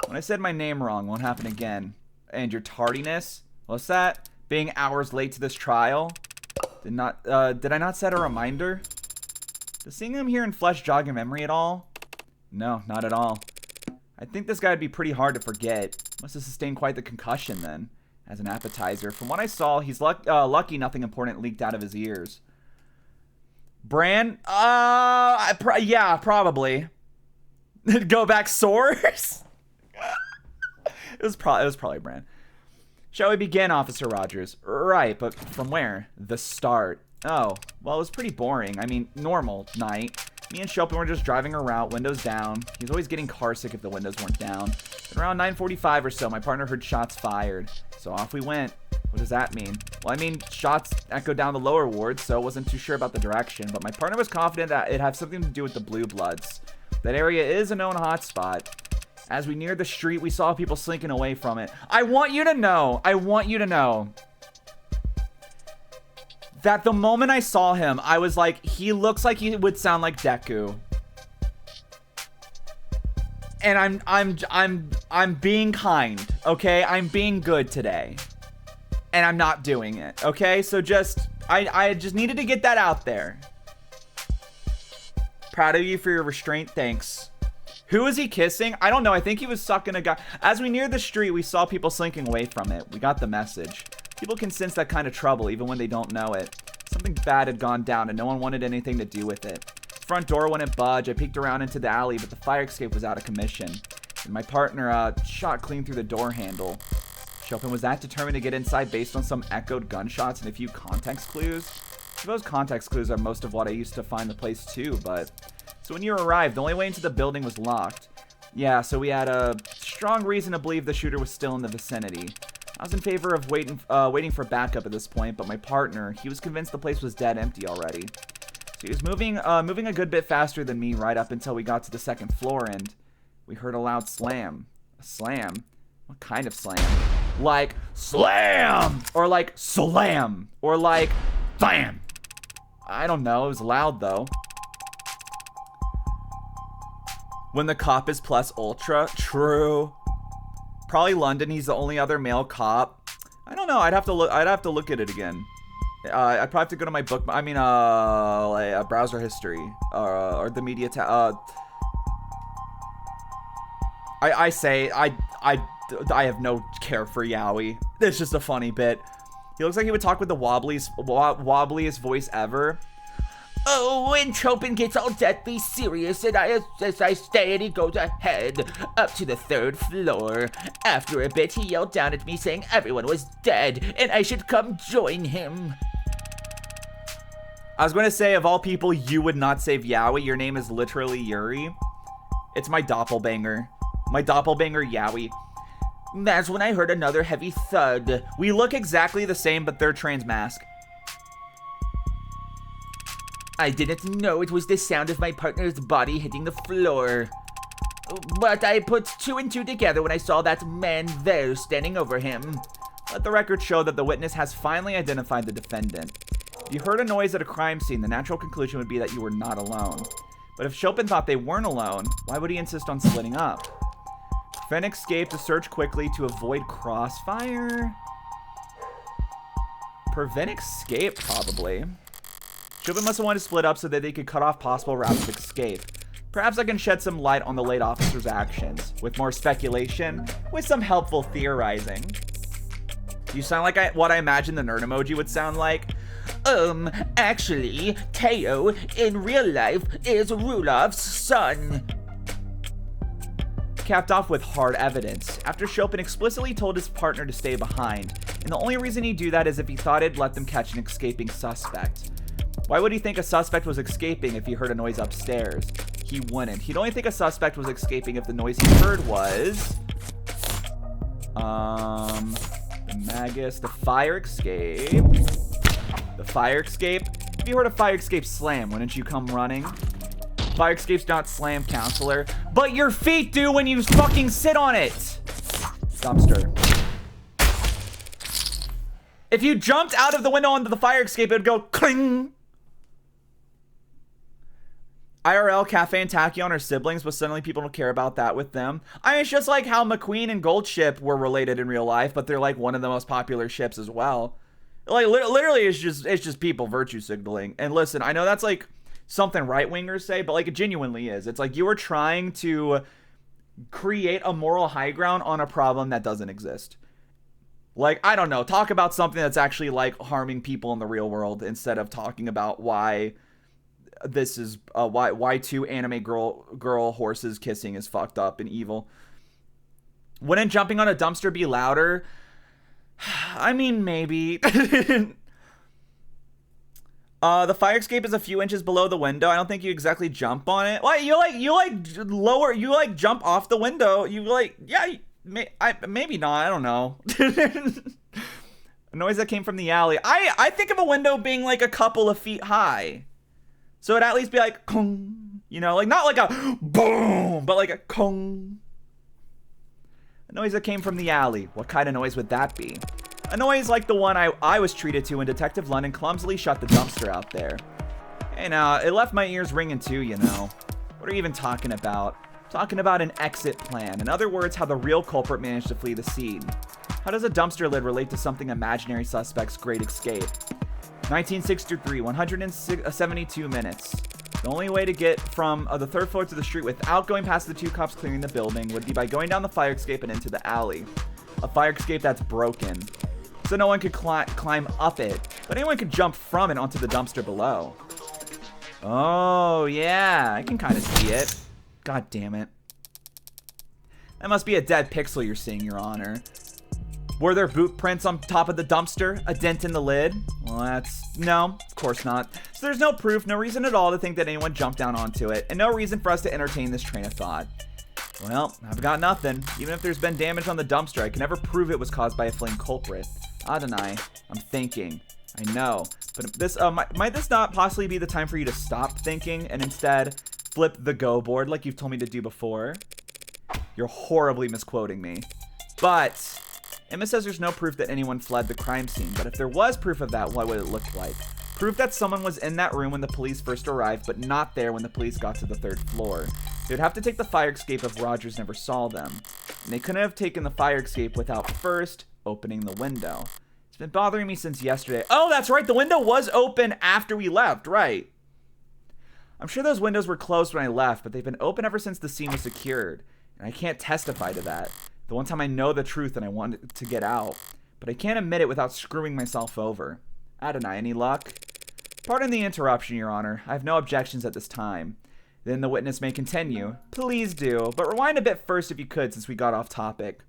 When I said my name wrong, won't happen again. And your tardiness? What's that? Being hours late to this trial? Did I not set a reminder? Does seeing him here in flesh jog your memory at all? No, not at all. I think this guy would be pretty hard to forget. Must have sustained quite the concussion then. As an appetizer. From what I saw, he's lucky nothing important leaked out of his ears. Bran? Yeah, probably. Go back source? It was probably Bran. Shall we begin, Officer Rogers? Right, but from where? The start. Oh, well, it was pretty boring. I mean, normal night. Me and Chopin were just driving around, windows down. He was always getting carsick if the windows weren't down. At around 9:45 or so, my partner heard shots fired. So off we went. What does that mean? Well, I mean, shots echoed down the lower ward, so I wasn't too sure about the direction, but my partner was confident that it had something to do with the Blue Bloods. That area is a known hotspot. As we neared the street, we saw people slinking away from it. I want you to know that the moment I saw him, I was like, he looks like he would sound like Deku. And I'm being kind, okay? I'm being good today. And I'm not doing it, okay? So I just needed to get that out there. Proud of you for your restraint, thanks. Who was he kissing? I don't know. I think he was sucking a guy. As we neared the street, we saw people slinking away from it. We got the message. People can sense that kind of trouble even when they don't know it. Something bad had gone down and no one wanted anything to do with it. Front door wouldn't budge. I peeked around into the alley, but the fire escape was out of commission. And my partner shot clean through the door handle. Chopin was that determined to get inside based on some echoed gunshots and a few context clues? I suppose context clues are most of what I used to find the place too, but... So when you arrived, the only way into the building was locked. Yeah, so we had a strong reason to believe the shooter was still in the vicinity. I was in favor of waiting for backup at this point, but my partner, he was convinced the place was dead empty already. So he was moving a good bit faster than me right up until we got to the second floor, and we heard a loud slam. A slam? What kind of slam? Like, slam! Or like, slam! Or like, bam! I don't know, it was loud though. When the cop is plus ultra, true. Probably London. He's the only other male cop. I don't know. I'd have to look at it again. I'd probably have to go to my book. I mean, browser history or the media tab. I have no care for Yowie. It's just a funny bit. He looks like he would talk with the wobbliest voice ever. Oh, when Chopin gets all deathly serious, and as I stay and he goes ahead, up to the third floor. After a bit, he yelled down at me saying everyone was dead, and I should come join him. I was going to say, of all people, you would not save Yowie. Your name is literally Yooree. It's my doppelbanger. My doppelbanger Yowie. That's when I heard another heavy thud. We look exactly the same, but they're trans mask. I didn't know it was the sound of my partner's body hitting the floor. But I put two and two together when I saw that man there standing over him. Let the record show that the witness has finally identified the defendant. If you heard a noise at a crime scene, the natural conclusion would be that you were not alone. But if Chopin thought they weren't alone, why would he insist on splitting up? Prevent escape to search quickly to avoid crossfire? Prevent escape, probably. Chopin must have wanted to split up so that they could cut off possible routes of escape. Perhaps I can shed some light on the late officer's actions, with more speculation, with some helpful theorizing. You sound like what I imagine the nerd emoji would sound like. Actually, Teo, in real life, is Rulov's son. Capped off with hard evidence, after Chopin explicitly told his partner to stay behind, and the only reason he'd do that is if he thought it'd let them catch an escaping suspect. Why would he think a suspect was escaping if he heard a noise upstairs? He wouldn't. He'd only think a suspect was escaping if the noise he heard was... the Magus, the fire escape. The fire escape? If you heard a fire escape slam, wouldn't you come running? Fire escape's not slam, counselor. But your feet do when you fucking sit on it! Dumpster. If you jumped out of the window onto the fire escape, it would go cling! IRL, Cafe, and Tachyon are siblings, but suddenly people don't care about that with them. I mean, it's just like how McQueen and Goldship were related in real life, but they're like one of the most popular ships as well. Like, literally, it's just people virtue signaling. And listen, I know that's like something right-wingers say, but like it genuinely is. It's like you are trying to create a moral high ground on a problem that doesn't exist. Like, I don't know, talk about something that's actually like harming people in the real world instead of talking about why this is why two anime girl horses kissing is fucked up and evil. Wouldn't jumping on a dumpster be louder? I mean, maybe. The fire escape is a few inches below the window. I don't think you exactly jump on it. Well, you jump off the window. You like, yeah, maybe not. I don't know. A noise that came from the alley. I think of a window being like a couple of feet high. So it'd at least be like, kong, you know, like not like a boom, but like a kong. A noise that came from the alley. What kind of noise would that be? A noise like the one I was treated to when Detective London clumsily shut the dumpster out there. Hey now, it left my ears ringing too, you know. What are you even talking about? Talking about an exit plan. In other words, how the real culprit managed to flee the scene. How does a dumpster lid relate to something imaginary suspect's great escape? 1963, 172 minutes. The only way to get from the third floor to the street without going past the two cops clearing the building would be by going down the fire escape and into the alley. A fire escape that's broken. So no one could climb up it, but anyone could jump from it onto the dumpster below. Oh, yeah, I can kind of see it. God damn it. That must be a dead pixel you're seeing, Your Honor. Were there boot prints on top of the dumpster? A dent in the lid? Well, no, of course not. So there's no proof, no reason at all to think that anyone jumped down onto it, and no reason for us to entertain this train of thought. Well, I've got nothing. Even if there's been damage on the dumpster, I can never prove it was caused by a fleeing culprit. Adonai, I'm thinking. I know. But this, might this not possibly be the time for you to stop thinking and instead flip the go board like you've told me to do before? You're horribly misquoting me. But Emma says there's no proof that anyone fled the crime scene, but if there was proof of that, what would it look like? Proof that someone was in that room when the police first arrived, but not there when the police got to the third floor. They would have to take the fire escape if Rogers never saw them. And they couldn't have taken the fire escape without first opening the window. It's been bothering me since yesterday. Oh, that's right, the window was open after we left, right. I'm sure those windows were closed when I left, but they've been open ever since the scene was secured. And I can't testify to that. The one time I know the truth and I want to get out. But I can't admit it without screwing myself over. Adonai, any luck? Pardon the interruption, Your Honor. I have no objections at this time. Then the witness may continue. Please do, but rewind a bit first if you could since we got off topic.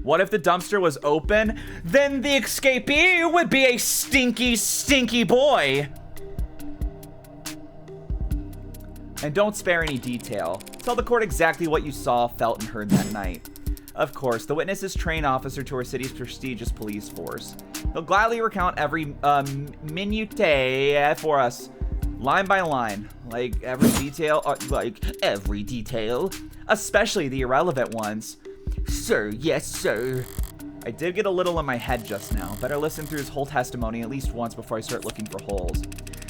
What if the dumpster was open? Then the escapee would be a stinky, stinky boy. And don't spare any detail. Tell the court exactly what you saw, felt, and heard that night. Of course, the witness is trained officer to our city's prestigious police force. He'll gladly recount every minute for us, line by line, like every detail, especially the irrelevant ones. Sir, yes, sir. I did get a little in my head just now. Better listen through his whole testimony at least once before I start looking for holes.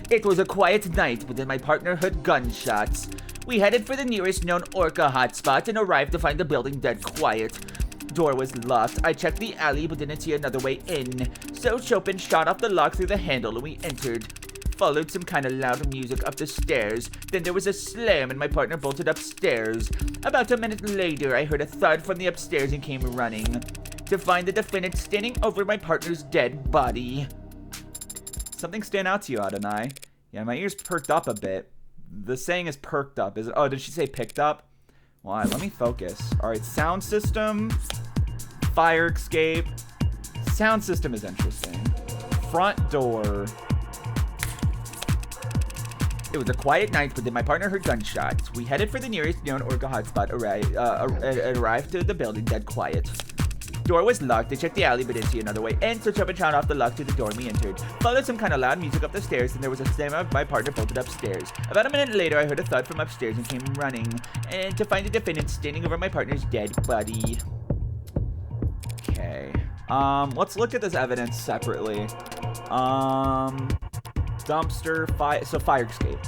It was a quiet night, but then my partner heard gunshots. We headed for the nearest known Orca hotspot and arrived to find the building dead quiet. door was locked. I checked the alley but didn't see another way in. So Chopin shot off the lock through the handle and we entered. Followed some kind of loud music up the stairs. Then there was a slam and my partner bolted upstairs. About a minute later, I heard a thud from the upstairs and came running to find the defendant standing over my partner's dead body. Something stand out to you, Adonai? Yeah, my ears perked up a bit. The saying is perked up. Is it? Oh, did she say picked up? Well, let me focus. All right, sound system, fire escape. Sound system is interesting. Front door. It was a quiet night, but then my partner heard gunshots. We headed for the nearest known Orca hotspot. Arrived to the building dead quiet. Door was locked. They checked the alley, but didn't see another way in, so Chopin shot off the lock to the door and we entered. Followed some kind of loud music up the stairs, and there was a slam. My partner bolted upstairs. About a minute later, I heard a thud from upstairs and came running, and to find the defendant standing over my partner's dead body. Okay. Let's look at this evidence separately. Dumpster, fire escape.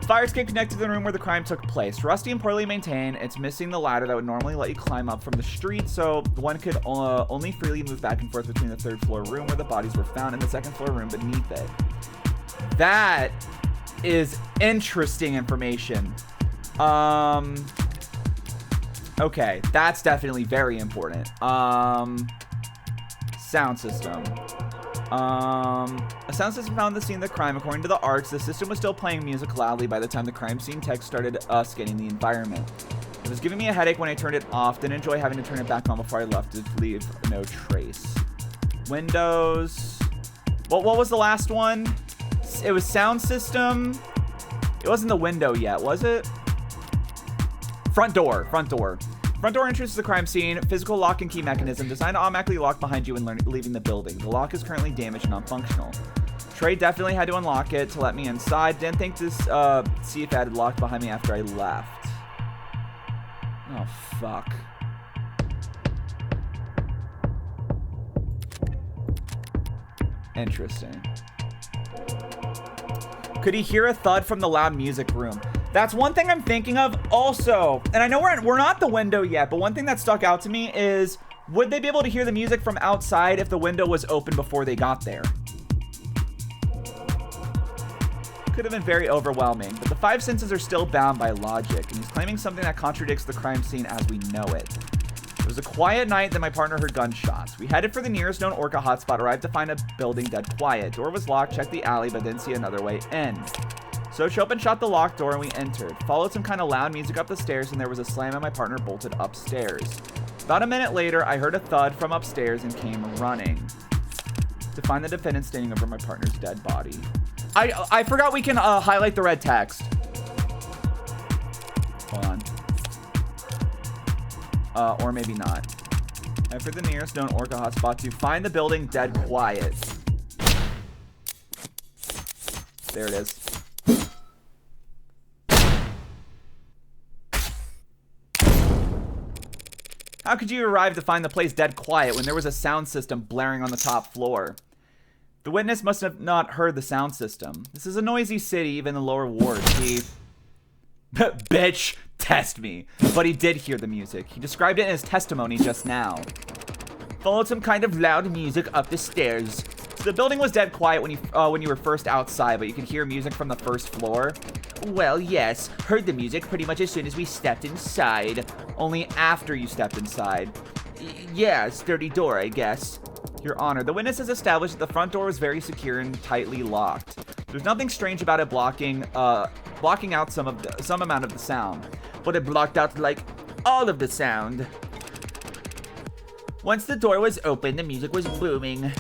Fire escape connected to the room where the crime took place. Rusty and poorly maintained. It's missing the ladder that would normally let you climb up from the street, so one could only freely move back and forth between the third floor room where the bodies were found and the second floor room beneath it. That is interesting information. Okay, that's definitely very important. Sound system. A sound system found the scene of the crime. According to the arts, the system was still playing music loudly by the time the crime scene text started scanning the environment. It was giving me a headache when I turned it off. Didn't enjoy having to turn it back on before I left to leave no trace. Windows. What was the last one? It was sound system. It wasn't the window yet, was it? Front door. Front door entrance to the crime scene. Physical lock and key mechanism designed to automatically lock behind you when leaving the building. The lock is currently damaged and non-functional. Trey definitely had to unlock it to let me inside. Didn't think to see if it had locked behind me after I left. Oh, fuck. Interesting. Could he hear a thud from the loud music room? That's one thing I'm thinking of also. And I know we're not the window yet, but one thing that stuck out to me is, would they be able to hear the music from outside if the window was open before they got there? Could have been very overwhelming, but the five senses are still bound by logic, and he's claiming something that contradicts the crime scene as we know it. It was a quiet night that my partner heard gunshots. We headed for the nearest known Orca hotspot, arrived to find a building dead quiet. Door was locked, checked the alley, but didn't see another way in. So Chopin shot the locked door and we entered. Followed some kind of loud music up the stairs and there was a slam and my partner bolted upstairs. About a minute later, I heard a thud from upstairs and came running to find the defendant standing over my partner's dead body. I forgot we can highlight the red text. Hold on. Or maybe not. Head for the nearest known Orca hotspot to find the building dead quiet. There it is. How could you arrive to find the place dead quiet when there was a sound system blaring on the top floor? The witness must have not heard the sound system. This is a noisy city, even the lower ward. He... Bitch, test me. But he did hear the music. He described it in his testimony just now. Followed some kind of loud music up the stairs. The building was dead quiet when you were first outside, but you could hear music from the first floor. Well, yes. Heard the music pretty much as soon as we stepped inside. Only after you stepped inside. Yeah, sturdy door, I guess. Your Honor, the witness has established that the front door was very secure and tightly locked. There's nothing strange about it blocking out some amount of the sound, but it blocked out like all of the sound. Once the door was open, the music was booming.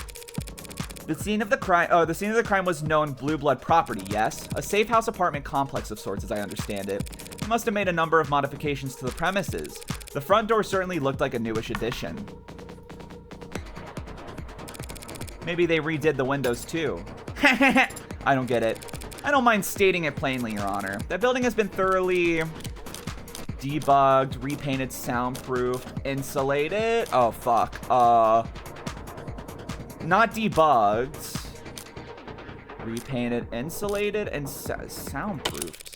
The scene of the crime was known Blue Blood property, yes? A safe house apartment complex of sorts, as I understand it. They must have made a number of modifications to the premises. The front door certainly looked like a newish addition. Maybe they redid the windows too. I don't get it. I don't mind stating it plainly, Your Honor. That building has been thoroughly debugged, repainted, soundproofed, insulated. Oh, fuck. Not debugged. Repainted, insulated, and soundproofed.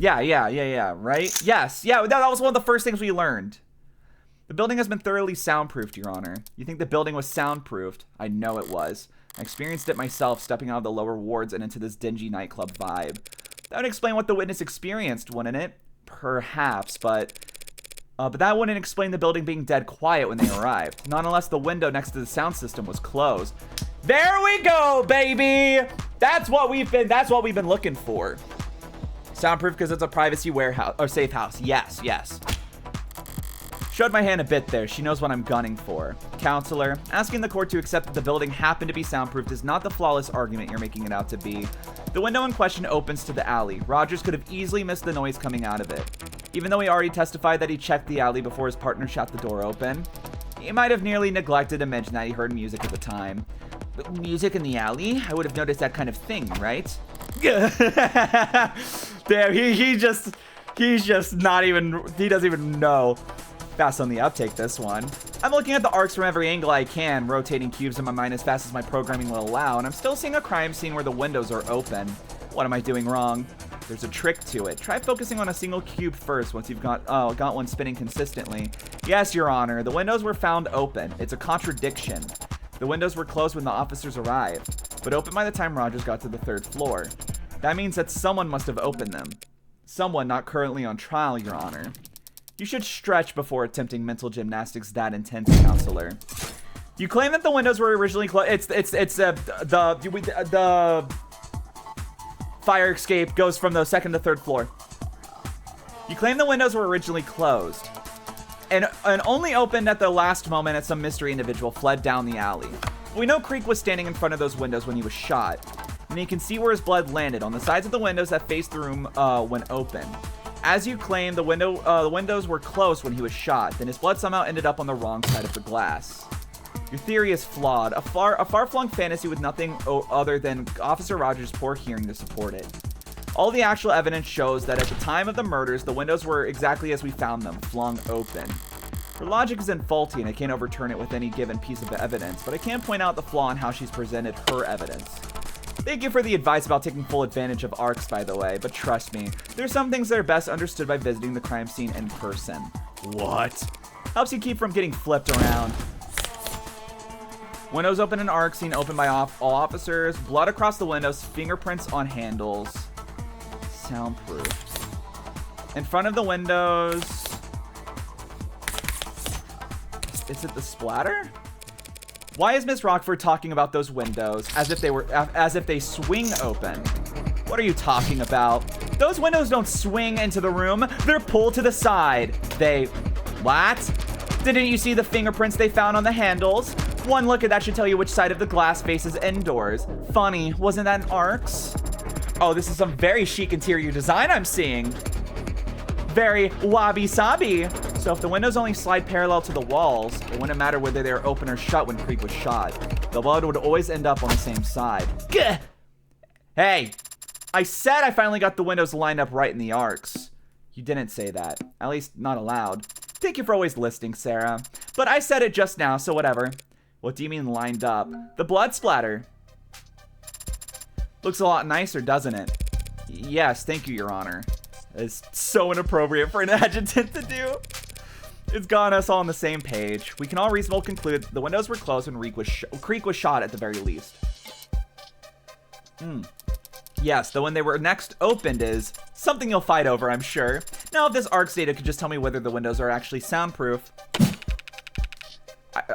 Yeah, right? Yes, yeah, that was one of the first things we learned. The building has been thoroughly soundproofed, Your Honor. You think the building was soundproofed? I know it was. I experienced it myself, stepping out of the lower wards and into this dingy nightclub vibe. That would explain what the witness experienced, wouldn't it? Perhaps, but that wouldn't explain the building being dead quiet when they arrived. Not unless the window next to the sound system was closed. There we go, baby! That's what we've been looking for. Soundproof because it's a privacy warehouse or safe house. Yes, yes. Showed my hand a bit there. She knows what I'm gunning for. Counselor, asking the court to accept that the building happened to be soundproofed is not the flawless argument you're making it out to be. The window in question opens to the alley. Rogers could have easily missed the noise coming out of it. Even though he already testified that he checked the alley before his partner shot the door open, he might have nearly neglected to mention that he heard music at the time. Music in the alley? I would have noticed that kind of thing, right? Damn, he's just not even, he doesn't even know. Fast on the uptake, this one. I'm looking at the arcs from every angle I can, rotating cubes in my mind as fast as my programming will allow, and I'm still seeing a crime scene where the windows are open. What am I doing wrong? There's a trick to it. Try focusing on a single cube first once you've got one spinning consistently. Yes, Your Honor, the windows were found open. It's a contradiction. The windows were closed when the officers arrived, but open by the time Rogers got to the 3rd floor. That means that someone must have opened them. Someone not currently on trial, Your Honor. You should stretch before attempting mental gymnastics that intense, Counselor. You claim that the windows were originally closed. The fire escape goes from the 2nd to 3rd floor. You claim the windows were originally closed and only opened at the last moment as some mystery individual fled down the alley. We know Creek was standing in front of those windows when he was shot, and you can see where his blood landed on the sides of the windows that faced the room when open. As you claim, the windows were closed when he was shot, then his blood somehow ended up on the wrong side of the glass. Your theory is flawed. A far-flung fantasy with nothing other than Officer Rogers' poor hearing to support it. All the actual evidence shows that at the time of the murders, the windows were exactly as we found them, flung open. Her logic isn't faulty, and I can't overturn it with any given piece of evidence, but I can point out the flaw in how she's presented her evidence. Thank you for the advice about taking full advantage of arcs, by the way, but trust me, there's some things that are best understood by visiting the crime scene in person. What? Helps you keep from getting flipped around. Windows open in arc, scene open by all officers, blood across the windows, fingerprints on handles. Soundproof. In front of the windows. Is it the splatter? Why is Miss Rockford talking about those windows as if they swing open? What are you talking about? Those windows don't swing into the room. They're pulled to the side. What? Didn't you see the fingerprints they found on the handles? One look at that should tell you which side of the glass faces indoors. Funny, wasn't that an arcs? Oh, this is some very chic interior design I'm seeing. Very wabi-sabi. So if the windows only slide parallel to the walls, it wouldn't matter whether they were open or shut when Creek was shot. The blood would always end up on the same side. Gah! Hey, I said I finally got the windows lined up right in the arcs. You didn't say that. At least not aloud. Thank you for always listening, Sarah. But I said it just now, so whatever. What do you mean lined up? The blood splatter. Looks a lot nicer, doesn't it? Yes, thank you, Your Honor. It's so inappropriate for an adjutant to do. It's got us all on the same page. We can all reasonably conclude the windows were closed when Creek was shot at the very least. Yes, though when they were next opened is something you'll fight over, I'm sure. Now, if this ARCS data could just tell me whether the windows are actually soundproof.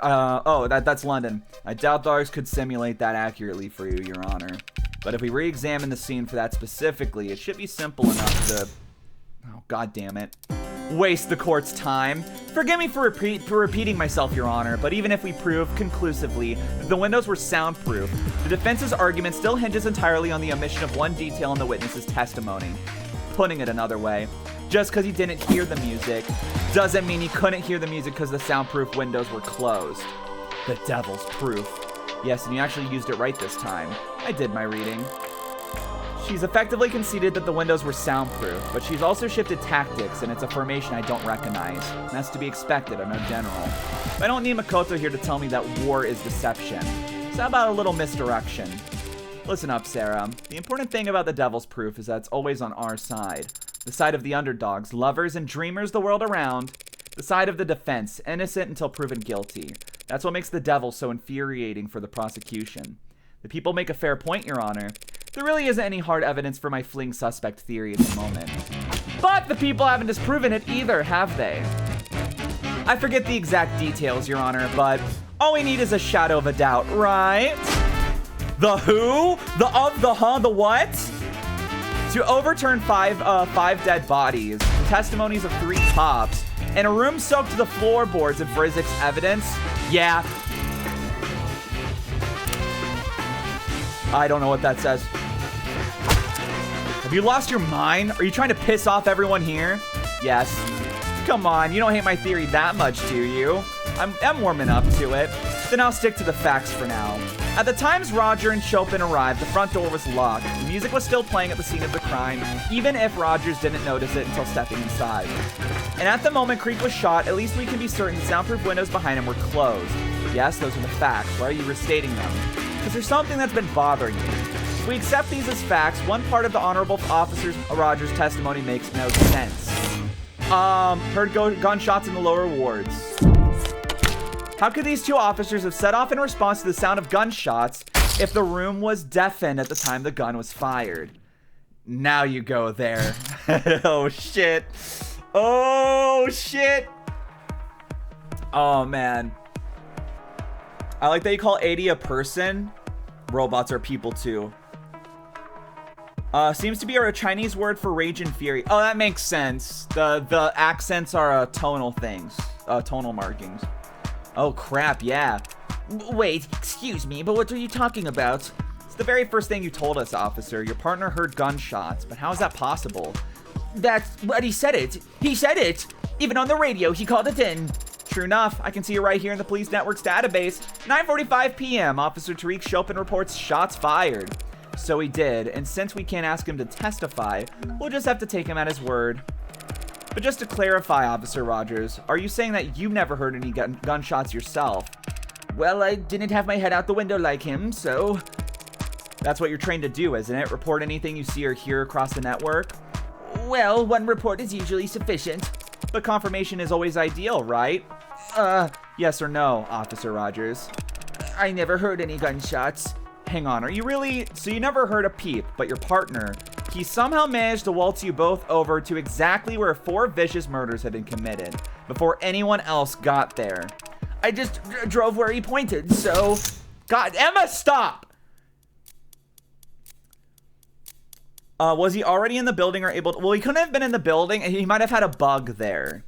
That's London. I doubt the ARCS could simulate that accurately for you, Your Honor. But if we re-examine the scene for that specifically, it should be simple enough to... Oh, God damn it. Waste the court's time. Forgive me for repeating myself, Your Honor, but even if we prove conclusively that the windows were soundproof, the defense's argument still hinges entirely on the omission of one detail in the witness's testimony. Putting it another way, just because he didn't hear the music doesn't mean he couldn't hear the music because the soundproof windows were closed. The devil's proof. Yes, and you actually used it right this time. I did my reading. She's effectively conceded that the windows were soundproof, but she's also shifted tactics, and it's a formation I don't recognize. And that's to be expected, I'm no general. But I don't need Makoto here to tell me that war is deception. So how about a little misdirection? Listen up, Sarah. The important thing about the devil's proof is that it's always on our side. The side of the underdogs, lovers, and dreamers the world around. The side of the defense, innocent until proven guilty. That's what makes the devil so infuriating for the prosecution. The people make a fair point, Your Honor. There really isn't any hard evidence for my fleeing suspect theory at the moment. But the people haven't disproven it either, have they? I forget the exact details, Your Honor, but all we need is a shadow of a doubt, right? The who? The of, the huh, the what? To overturn five dead bodies, the testimonies of 3 cops, and a room soaked to the floorboards of forensics evidence? Yeah. I don't know what that says. Have you lost your mind? Are you trying to piss off everyone here? Yes. Come on, you don't hate my theory that much, do you? I'm warming up to it. Then I'll stick to the facts for now. At the times Roger and Chopin arrived, the front door was locked. The music was still playing at the scene of the crime, even if Rogers didn't notice it until stepping inside. And at the moment Creek was shot, at least we can be certain the soundproof windows behind him were closed. Yes, those are the facts. Why are you restating them? Because there's something that's been bothering me. If we accept these as facts, one part of the Honorable Officer Rogers' testimony makes no sense. Heard gunshots in the lower wards. How could these 2 officers have set off in response to the sound of gunshots if the room was deafened at the time the gun was fired? Now you go there. Oh, shit. Oh, shit. Oh, man. I like that you call 80 a person. Robots are people, too. Seems to be a Chinese word for rage and fury. Oh, that makes sense. The accents are tonal things. Tonal markings. Oh, crap, yeah. Wait, excuse me, but what are you talking about? It's the very first thing you told us, officer. Your partner heard gunshots, but how is that possible? That's what he said it. He said it. Even on the radio, he called it in. True enough, I can see it right here in the police network's database. 9:45 p.m., Officer Tariq Chopin reports shots fired. So he did, and since we can't ask him to testify, we'll just have to take him at his word. But just to clarify, Officer Rogers, are you saying that you never heard any gunshots yourself? Well, I didn't have my head out the window like him, so... That's what you're trained to do, isn't it? Report anything you see or hear across the network? Well, one report is usually sufficient. But confirmation is always ideal, right? Yes or no, Officer Rogers? I never heard any gunshots. Hang on, are you really... So you never heard a peep, but your partner... He somehow managed to waltz you both over to exactly where 4 vicious murders had been committed before anyone else got there. I just drove where he pointed, so... God, Emma, stop! Was he already in the building or able to... Well, he couldn't have been in the building, and he might have had a bug there.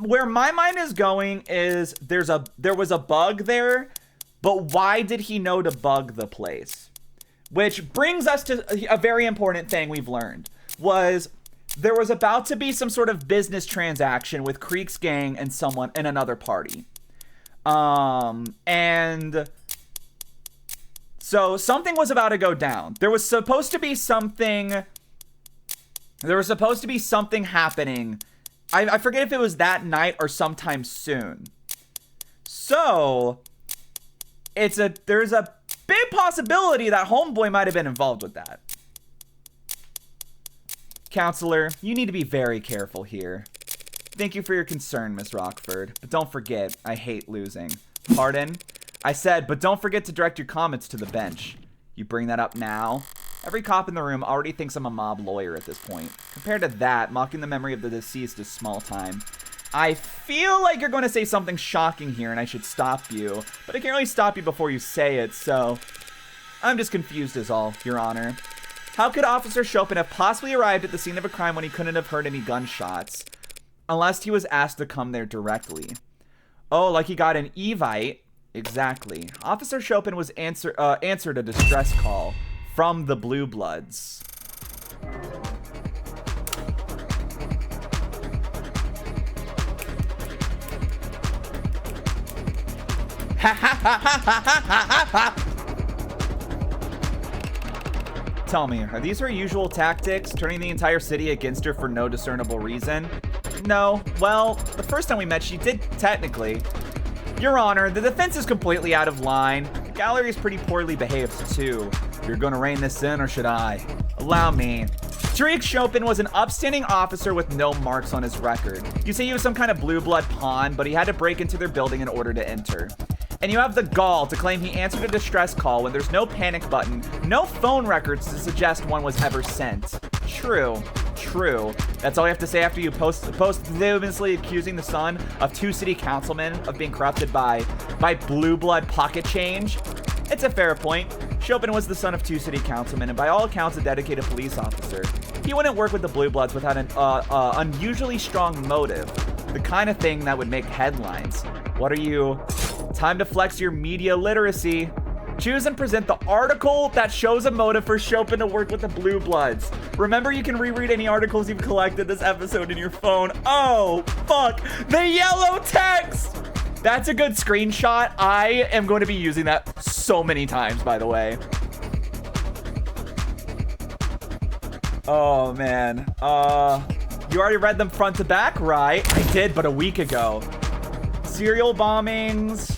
Where my mind is going is there was a bug there, but why did he know to bug the place? Which brings us to a very important thing we've learned, was there was about to be some sort of business transaction with Creek's gang and someone in another party. And so something was about to go down. There was supposed to be something happening. I forget if it was that night or sometime soon. So there's a big possibility that Homeboy might have been involved with that. Counselor, you need to be very careful here. Thank you for your concern, Miss Rockford. But don't forget, I hate losing. Pardon? I said, but don't forget to direct your comments to the bench. You bring that up now? Every cop in the room already thinks I'm a mob lawyer at this point. Compared to that, mocking the memory of the deceased is small time. I feel like you're going to say something shocking here and I should stop you, but I can't really stop you before you say it, so... I'm just confused is all, Your Honor. How could Officer Chopin have possibly arrived at the scene of a crime when he couldn't have heard any gunshots? Unless he was asked to come there directly. Oh, like he got an Evite? Exactly. Officer Chopin was answered a distress call from the Blue Bloods. Tell me, are these her usual tactics, turning the entire city against her for no discernible reason? No. Well, the first time we met, she did technically. Your Honor, the defense is completely out of line. The gallery is pretty poorly behaved, too. You're gonna rein this in, or should I? Allow me. Tariq Chopin was an upstanding officer with no marks on his record. You say he was some kind of blue blood pawn, but he had to break into their building in order to enter. And you have the gall to claim he answered a distress call when there's no panic button, no phone records to suggest one was ever sent. True. That's all you have to say after you posthumously accusing the son of 2 city councilmen of being corrupted by blue blood pocket change? It's a fair point. Chopin was the son of 2 city councilmen and by all accounts a dedicated police officer. He wouldn't work with the Blue Bloods without an unusually strong motive. The kind of thing that would make headlines. What are you? Time to flex your media literacy. Choose and present the article that shows a motive for Chopin to work with the Blue Bloods. Remember, you can reread any articles you've collected this episode in your phone. Oh, fuck. The yellow text! That's a good screenshot. I am going to be using that so many times, by the way. Oh, man. You already read them front to back, right? I did, but a week ago. Serial bombings,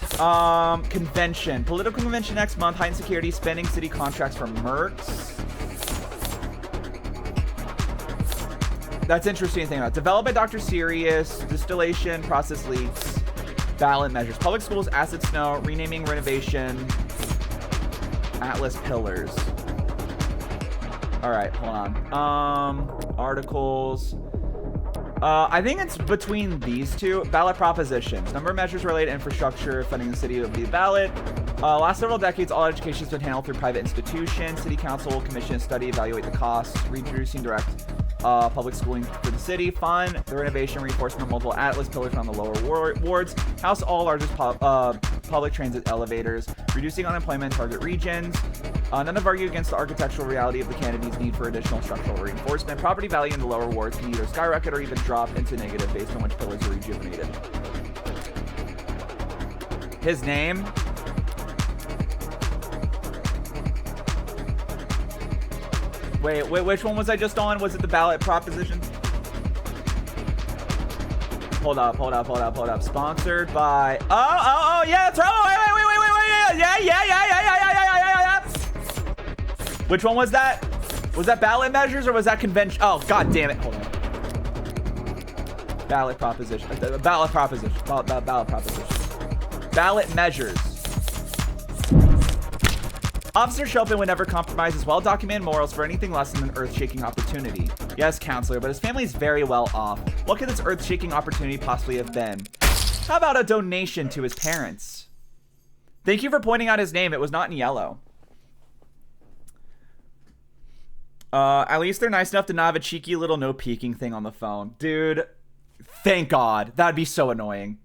convention. Political convention next month, heightened security, spending city contracts for mercs. That's interesting to think about. Developed by Dr. Sirius, distillation, process leaks, ballot measures. Public schools, acid snow, renaming, renovation, Atlas pillars. All right, hold on. Articles. I think it's between these two. Ballot propositions. Number of measures related to infrastructure, funding the city of the ballot. Last several decades, all education has been handled through private institutions. City council commission study, evaluate the costs, reintroducing direct public schooling for the city. Fund the renovation, reinforcement of multiple Atlas pillars around the lower wards. House all largest public transit elevators. Reducing unemployment in target regions. None have argued against the architectural reality of the Kennedy's need for additional structural reinforcement. Property value in the lower wards can either skyrocket or even drop into negative based on which pillars are rejuvenated. His name? Wait, which one was I just on? Was it the ballot proposition? Hold up. Sponsored by... Oh, yeah, that's right. Wait. Yeah. Which one was that? Was that ballot measures or was that convention? Oh, god damn it. Hold on. Ballot proposition. Ballot measures. Officer Chopin would never compromise his well-documented morals for anything less than an earth-shaking opportunity. Yes, counselor, but his family is very well off. What could this earth-shaking opportunity possibly have been? How about a donation to his parents? Thank you for pointing out his name. It was not in yellow. At least they're nice enough to not have a cheeky little no peeking thing on the phone. Dude, thank God. That'd be so annoying.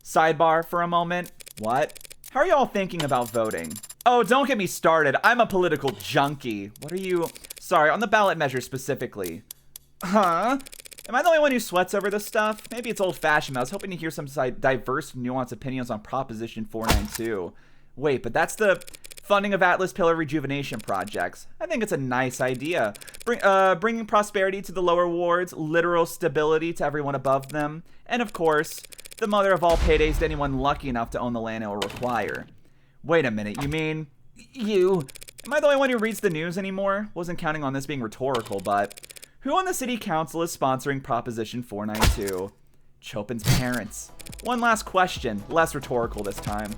Sidebar for a moment. What? How are y'all thinking about voting? Oh, don't get me started. I'm a political junkie. What are you... Sorry, on the ballot measure specifically. Huh? Am I the only one who sweats over this stuff? Maybe it's old-fashioned. I was hoping to hear some diverse, nuanced opinions on Proposition 492. Wait, but that's the funding of Atlas Pillar rejuvenation projects. I think it's a nice idea. Bringing prosperity to the lower wards, literal stability to everyone above them, and of course, the mother of all paydays to anyone lucky enough to own the land it will require. Wait a minute, you mean... You... Am I the only one who reads the news anymore? Wasn't counting on this being rhetorical, but... Who on the city council is sponsoring Proposition 492? Chopin's parents. One last question, less rhetorical this time.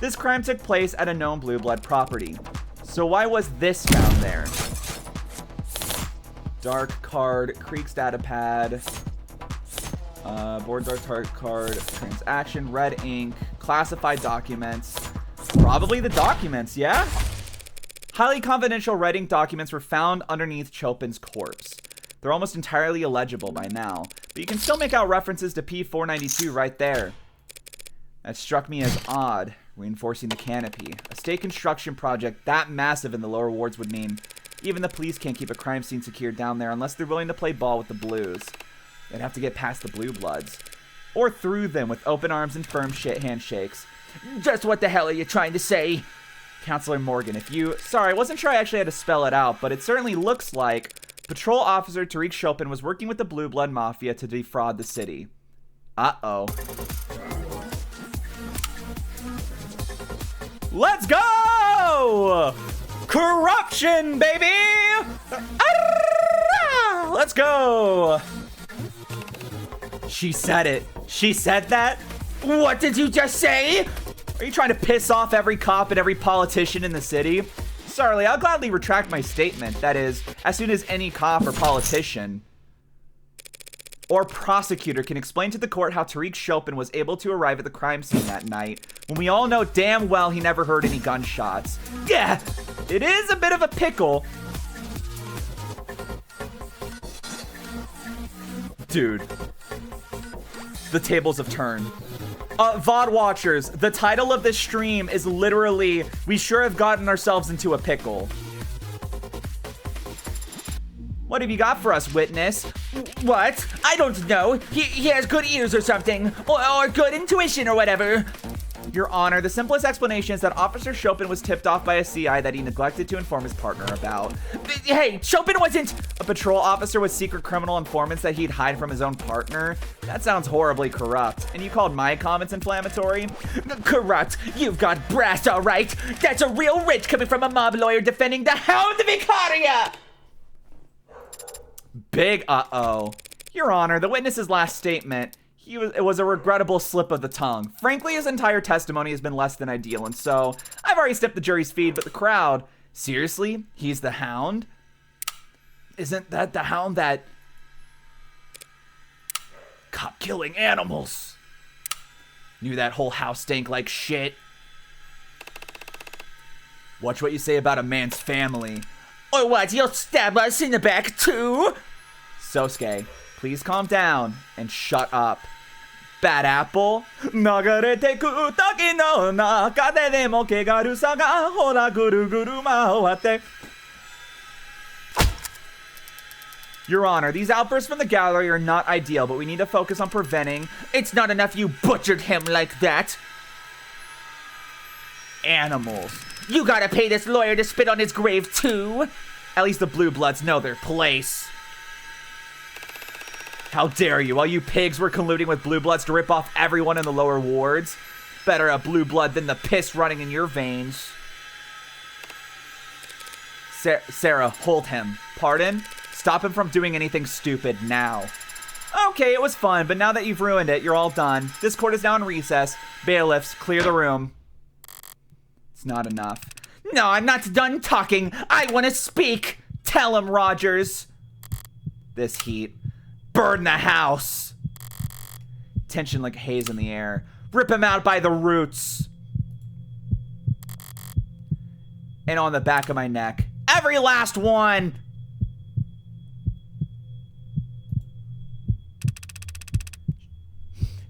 This crime took place at a known blue blood property. So why was this found there? Dark card, Creek's data pad, board dark card, transaction, red ink, classified documents. Probably the documents, yeah? Highly confidential red ink documents were found underneath Chopin's corpse. They're almost entirely illegible by now, but you can still make out references to P492 right there. That struck me as odd, reinforcing the canopy. A state construction project that massive in the lower wards would mean even the police can't keep a crime scene secure down there unless they're willing to play ball with the blues. They'd have to get past the blue bloods. Or through them with open arms and firm handshakes. Just what the hell are you trying to say? Counselor Morgan, if you... Sorry, I wasn't sure I actually had to spell it out, but it certainly looks like Patrol Officer Tariq Chopin was working with the Blue Blood Mafia to defraud the city. Uh-oh. Let's go! Corruption, baby! Let's go. She said it. She said that? What did you just say? Are you trying to piss off every cop and every politician in the city? Sorry, I'll gladly retract my statement. That is, as soon as any cop or politician or prosecutor can explain to the court how Tariq Chopin was able to arrive at the crime scene that night, when we all know damn well he never heard any gunshots. Yeah, it is a bit of a pickle. Dude, the tables have turned. VOD watchers, the title of this stream is literally, we sure have gotten ourselves into a pickle. What have you got for us, witness? What? I don't know. He has good ears or something. Or good intuition or whatever. Your Honor, the simplest explanation is that Officer Chopin was tipped off by a CI that he neglected to inform his partner about. Hey, Chopin wasn't a patrol officer with secret criminal informants that he'd hide from his own partner? That sounds horribly corrupt. And you called my comments inflammatory? Corrupt. You've got brass, all right. That's a real rich coming from a mob lawyer defending the Hound Vicaria. Big uh-oh. Your Honor, the witness's last statement, it was a regrettable slip of the tongue. Frankly, his entire testimony has been less than ideal, and so I've already stepped the jury's feed, but the crowd, seriously? He's the Hound? Isn't that the Hound that... Cop killing animals. Knew that whole house stank like shit. Watch what you say about a man's family. Or what, you'll stab us in the back too? Sosuke, please calm down and shut up. Bad apple. Nagareteku taki no naka de demo kegaru sa ga hora guru guru maoate. Your Honor, these outbursts from the gallery are not ideal, but we need to focus on preventing. It's not enough you butchered him like that. Animals. You gotta pay this lawyer to spit on his grave too. At least the Blue Bloods know their place. How dare you? All you pigs were colluding with Blue Bloods to rip off everyone in the lower wards. Better a Blue Blood than the piss running in your veins. Sarah, hold him. Pardon? Stop him from doing anything stupid now. Okay, it was fun, but now that you've ruined it, you're all done. This court is now in recess. Bailiffs, clear the room. It's not enough. No, I'm not done talking. I want to speak. Tell him, Rogers. This heat. Burn the house. Tension like haze in the air. Rip him out by the roots. And on the back of my neck. Every last one.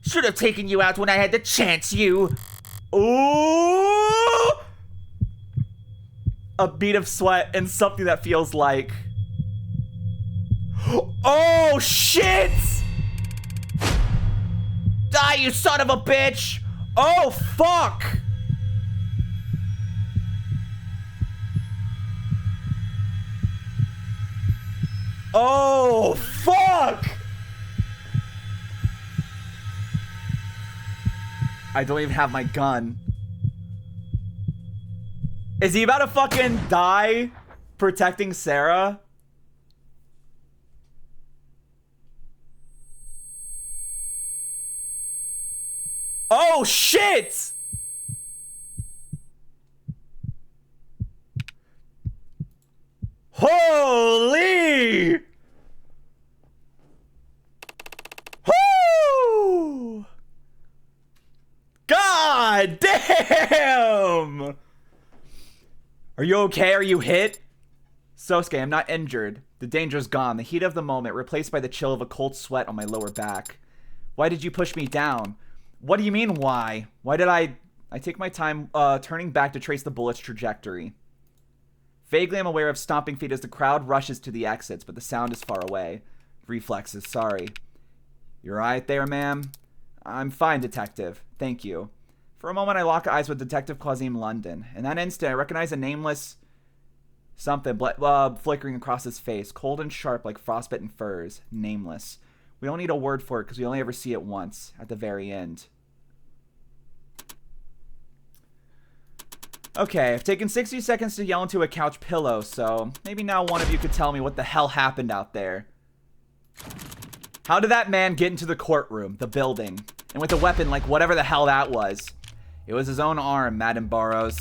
Should have taken you out when I had the chance, you. Ooh! A bead of sweat and something that feels like... Oh, shit! Die, you son of a bitch! Oh, fuck! Oh, fuck! I don't even have my gun. Is he about to fucking die protecting Sarah? Oh, shit! Holy! Woo! God damn! Are you okay? Are you hit? Sosuke, I'm not injured. The danger's gone. The heat of the moment replaced by the chill of a cold sweat on my lower back. Why did you push me down? What do you mean, why? Why did I take my time turning back to trace the bullet's trajectory. Vaguely, I'm aware of stomping feet as the crowd rushes to the exits, but the sound is far away. Reflexes, sorry. You alright there, ma'am? I'm fine, detective. Thank you. For a moment, I lock eyes with Detective Quasim London. In that instant, I recognize a nameless something flickering across his face, cold and sharp like frostbitten furs. Nameless. We don't need a word for it because we only ever see it once, at the very end. Okay, I've taken 60 seconds to yell into a couch pillow, so maybe now one of you could tell me what the hell happened out there. How did that man get into the courtroom, the building, and with a weapon like whatever the hell that was? It was his own arm, Madden borrows.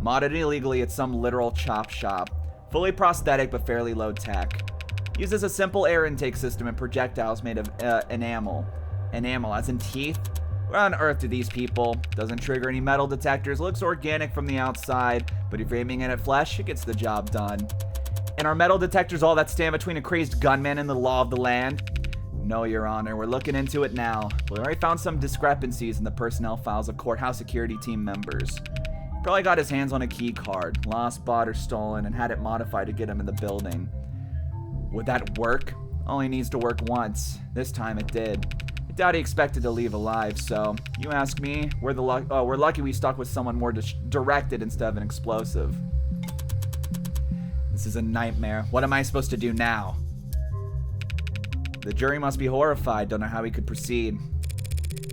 Modded illegally at some literal chop shop. Fully prosthetic but fairly low tech. Uses a simple air intake system and projectiles made of enamel. Enamel, as in teeth? What on earth do these people? Doesn't trigger any metal detectors, looks organic from the outside, but if you're aiming it at flesh, it gets the job done. And are metal detectors all that stand between a crazed gunman and the law of the land? No, Your Honor, we're looking into it now. We already found some discrepancies in the personnel files of courthouse security team members. Probably got his hands on a key card, lost, bought, or stolen, and had it modified to get him in the building. Would that work? Only needs to work once. This time it did. I doubt he expected to leave alive, so you ask me, we're lucky we stuck with someone more directed instead of an explosive. This is a nightmare. What am I supposed to do now? The jury must be horrified. Don't know how we could proceed.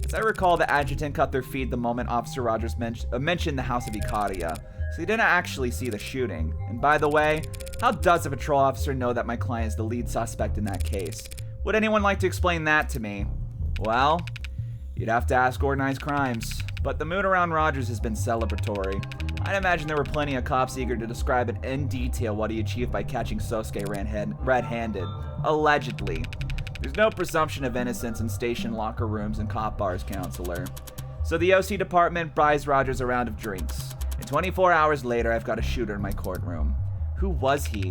As I recall, the adjutant cut their feet the moment Officer Rogers mentioned the house of Icaria, so he didn't actually see the shooting. And by the way, how does a patrol officer know that my client is the lead suspect in that case? Would anyone like to explain that to me? Well, you'd have to ask organized crimes. But the mood around Rogers has been celebratory. I'd imagine there were plenty of cops eager to describe in detail what he achieved by catching Sosuke red-handed. Allegedly. There's no presumption of innocence in station locker rooms and cop bars, counselor. So the OC department buys Rogers a round of drinks. And 24 hours later, I've got a shooter in my courtroom. Who was he?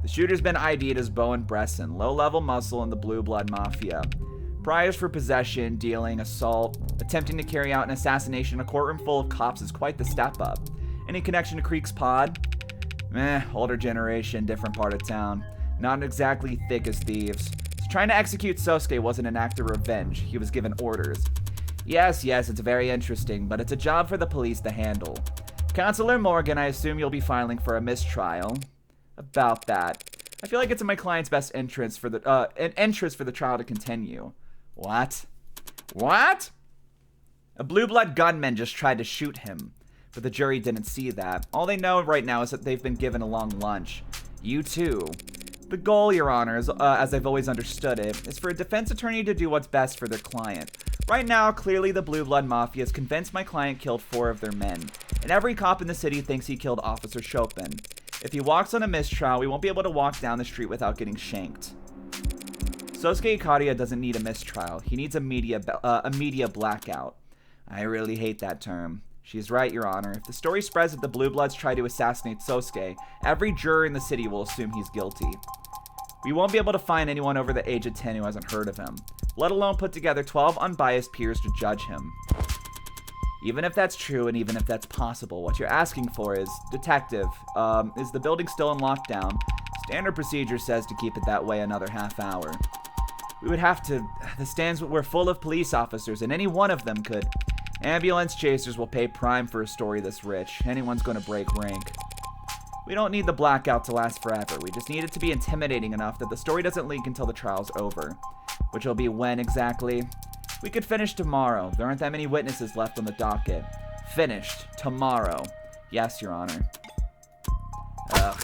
The shooter's been ID'd as Bowen Bresson, low-level muscle in the Blue Blood Mafia. Priors for possession, dealing, assault, attempting to carry out an assassination in a courtroom full of cops is quite the step up. Any connection to Creek's pod? Older generation, different part of town. Not exactly thick as thieves. So trying to execute Sosuke wasn't an act of revenge. He was given orders. Yes, it's very interesting, but it's a job for the police to handle. Counselor Morgan, I assume you'll be filing for a mistrial. About that. I feel like it's in my client's best interest for the trial to continue. What? What? A blue blood gunman just tried to shoot him, but the jury didn't see that. All they know right now is that they've been given a long lunch. You too. The goal, Your Honor, is, as I've always understood it, is for a defense attorney to do what's best for their client. Right now, clearly the Blue Blood Mafia is convinced my client killed 4 of their men, and every cop in the city thinks he killed Officer Chopin. If he walks on a mistrial, we won't be able to walk down the street without getting shanked. Sosuke Ikaria doesn't need a mistrial. He needs a media blackout. I really hate that term. She's right, Your Honor. If the story spreads that the Blue Bloods tried to assassinate Sosuke, every juror in the city will assume he's guilty. We won't be able to find anyone over the age of 10 who hasn't heard of him, let alone put together 12 unbiased peers to judge him. Even if that's true, and even if that's possible, what you're asking for is, Detective, is the building still in lockdown? Standard procedure says to keep it that way another half hour. We would have to... The stands were full of police officers, and any one of them could... Ambulance chasers will pay prime for a story this rich. Anyone's gonna break rank. We don't need the blackout to last forever. We just need it to be intimidating enough that the story doesn't leak until the trial's over. Which will be when exactly? We could finish tomorrow. There aren't that many witnesses left on the docket. Finished. Tomorrow. Yes, Your Honor. Ugh.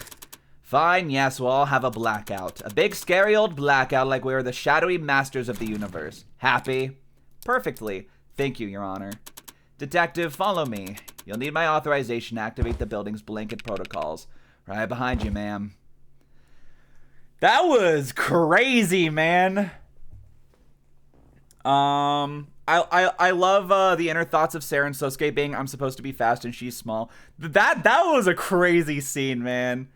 Fine, yes, we'll all have a blackout. A big, scary old blackout like we are the shadowy masters of the universe. Happy? Perfectly. Thank you, Your Honor. Detective, follow me. You'll need my authorization to activate the building's blanket protocols. Right behind you, ma'am. That was crazy, man. I love the inner thoughts of Sarah and Sosuke being, I'm supposed to be fast and she's small. That was a crazy scene, man.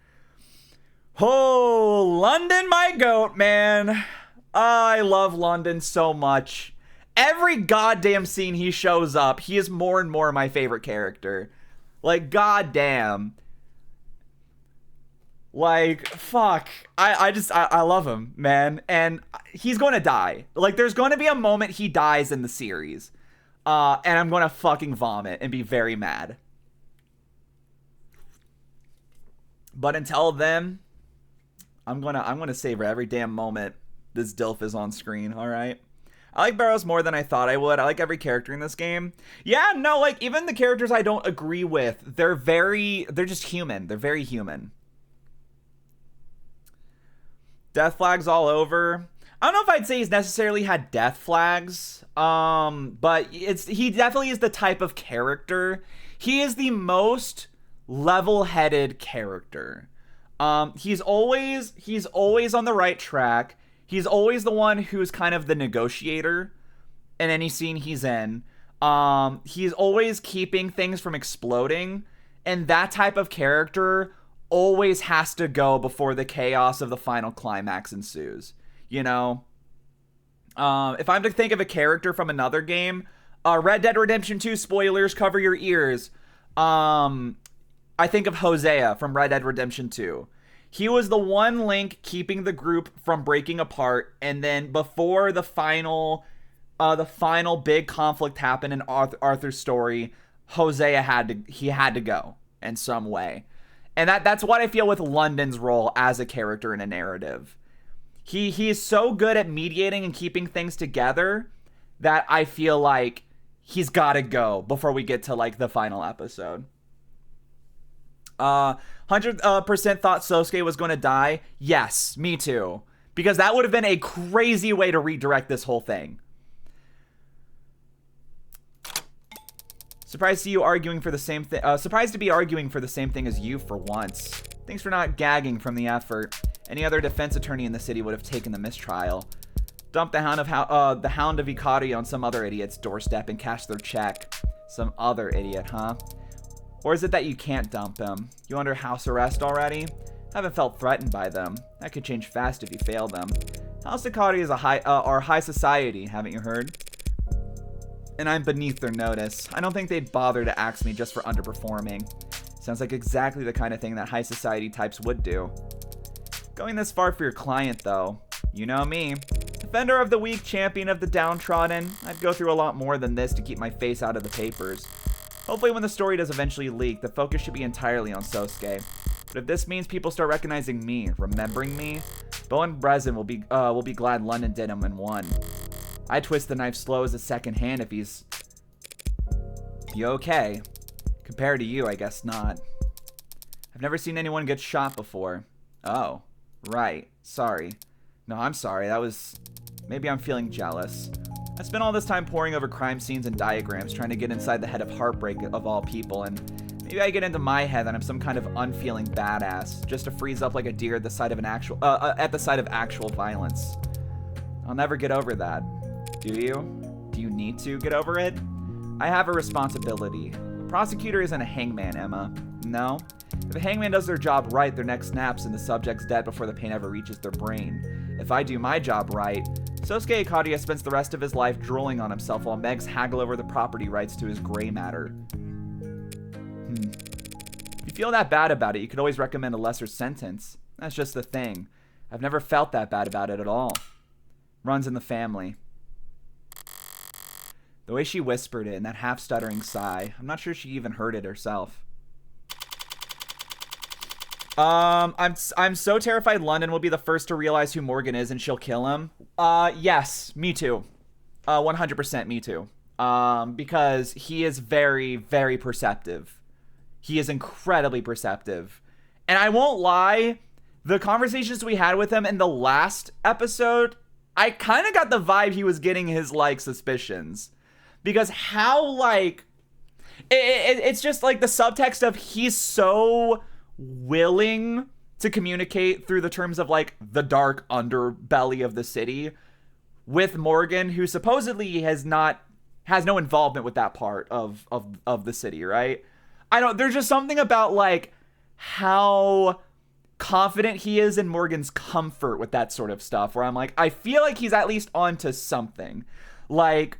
Oh, London, my goat, man. I love London so much. Every goddamn scene he shows up, he is more and more my favorite character. Like, goddamn. Like, fuck. I love him, man. And he's going to die. Like, there's going to be a moment he dies in the series. And I'm going to fucking vomit and be very mad. But until then, I'm gonna savor every damn moment this DILF is on screen, alright? I like Barrows more than I thought I would. I like every character in this game. Yeah, no, like, even the characters I don't agree with, they're just human. They're very human. Death flags all over. I don't know if I'd say he's necessarily had death flags, but he definitely is the type of character. He is the most level-headed character. He's always on the right track. He's always the one who's kind of the negotiator in any scene he's in. He's always keeping things from exploding, and that type of character always has to go before the chaos of the final climax ensues. You know? If I'm to think of a character from another game, Red Dead Redemption 2, spoilers, cover your ears. I think of Hosea from Red Dead Redemption 2. He was the one link keeping the group from breaking apart, and then before the final big conflict happened in Arthur's story, Hosea had to go in some way. And that's what I feel with London's role as a character in a narrative. He is so good at mediating and keeping things together that I feel like he's got to go before we get to like the final episode. 100% thought Sosuke was going to die. Yes, me too. Because that would have been a crazy way to redirect this whole thing. Surprised to see you arguing for the same thing. Surprised to be arguing for the same thing as you for once. Thanks for not gagging from the effort. Any other defense attorney in the city would have taken the mistrial. Dump the Hound of Ikari on some other idiot's doorstep and cash their check. Some other idiot, huh? Or is it that you can't dump him? You under house arrest already? Haven't felt threatened by them. That could change fast if you fail them. House Ikari is are high society, haven't you heard? And I'm beneath their notice. I don't think they'd bother to axe me just for underperforming. Sounds like exactly the kind of thing that high society types would do. Going this far for your client, though. You know me. Defender of the weak, champion of the downtrodden. I'd go through a lot more than this to keep my face out of the papers. Hopefully when the story does eventually leak, the focus should be entirely on Sosuke. But if this means people start recognizing me, remembering me, Bo and Brezen will be glad London did him and won. I twist the knife slow as a second hand if he's... You okay? Compared to you, I guess not. I've never seen anyone get shot before. Oh, right. Sorry. No, I'm sorry. That was... Maybe I'm feeling jealous. I spent all this time poring over crime scenes and diagrams, trying to get inside the head of Heartbreak of all people, and maybe I get into my head that I'm some kind of unfeeling badass, just to freeze up like a deer at the sight of actual violence. I'll never get over that. Do you? Do you need to get over it? I have a responsibility. The prosecutor isn't a hangman, Emma. No? If a hangman does their job right, their neck snaps and the subject's dead before the pain ever reaches their brain. If I do my job right, Sosuke Ikaria spends the rest of his life drooling on himself while Megs haggle over the property rights to his gray matter. If you feel that bad about it, you could always recommend a lesser sentence. That's just the thing. I've never felt that bad about it at all. Runs in the family. The way she whispered it in that half-stuttering sigh, I'm not sure she even heard it herself. I'm so terrified London will be the first to realize who Morgan is and she'll kill him. Yes, me too. 100% me too. Because he is very, very perceptive. He is incredibly perceptive. And I won't lie, the conversations we had with him in the last episode, I kind of got the vibe he was getting his, like, suspicions. Because how, like... It's just, like, the subtext of he's so willing to communicate through the terms of, like, the dark underbelly of the city with Morgan, who supposedly has no involvement with that part of the city, right? There's just something about, like, how confident he is in Morgan's comfort with that sort of stuff, where I'm like, I feel like he's at least onto something. Like,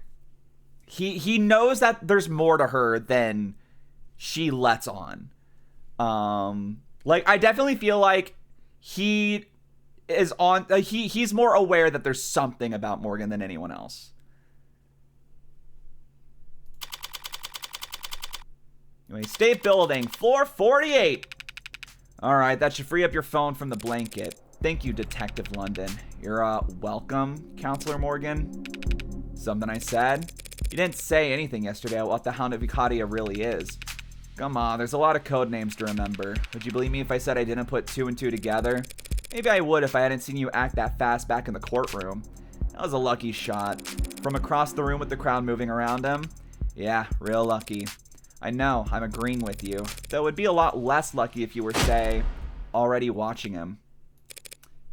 he knows that there's more to her than she lets on. Like, I definitely feel like he is on, he's more aware that there's something about Morgan than anyone else. Anyway, state building, floor 48. All right, that should free up your phone from the blanket. Thank you, Detective London. You're welcome, Counselor Morgan. Something I said? You didn't say anything yesterday about what the Hound of Ikaria really is. Come on, there's a lot of code names to remember. Would you believe me if I said I didn't put 2 and 2 together? Maybe I would if I hadn't seen you act that fast back in the courtroom. That was a lucky shot. From across the room with the crowd moving around him? Yeah, real lucky. I know, I'm agreeing with you. Though it would be a lot less lucky if you were, say, already watching him.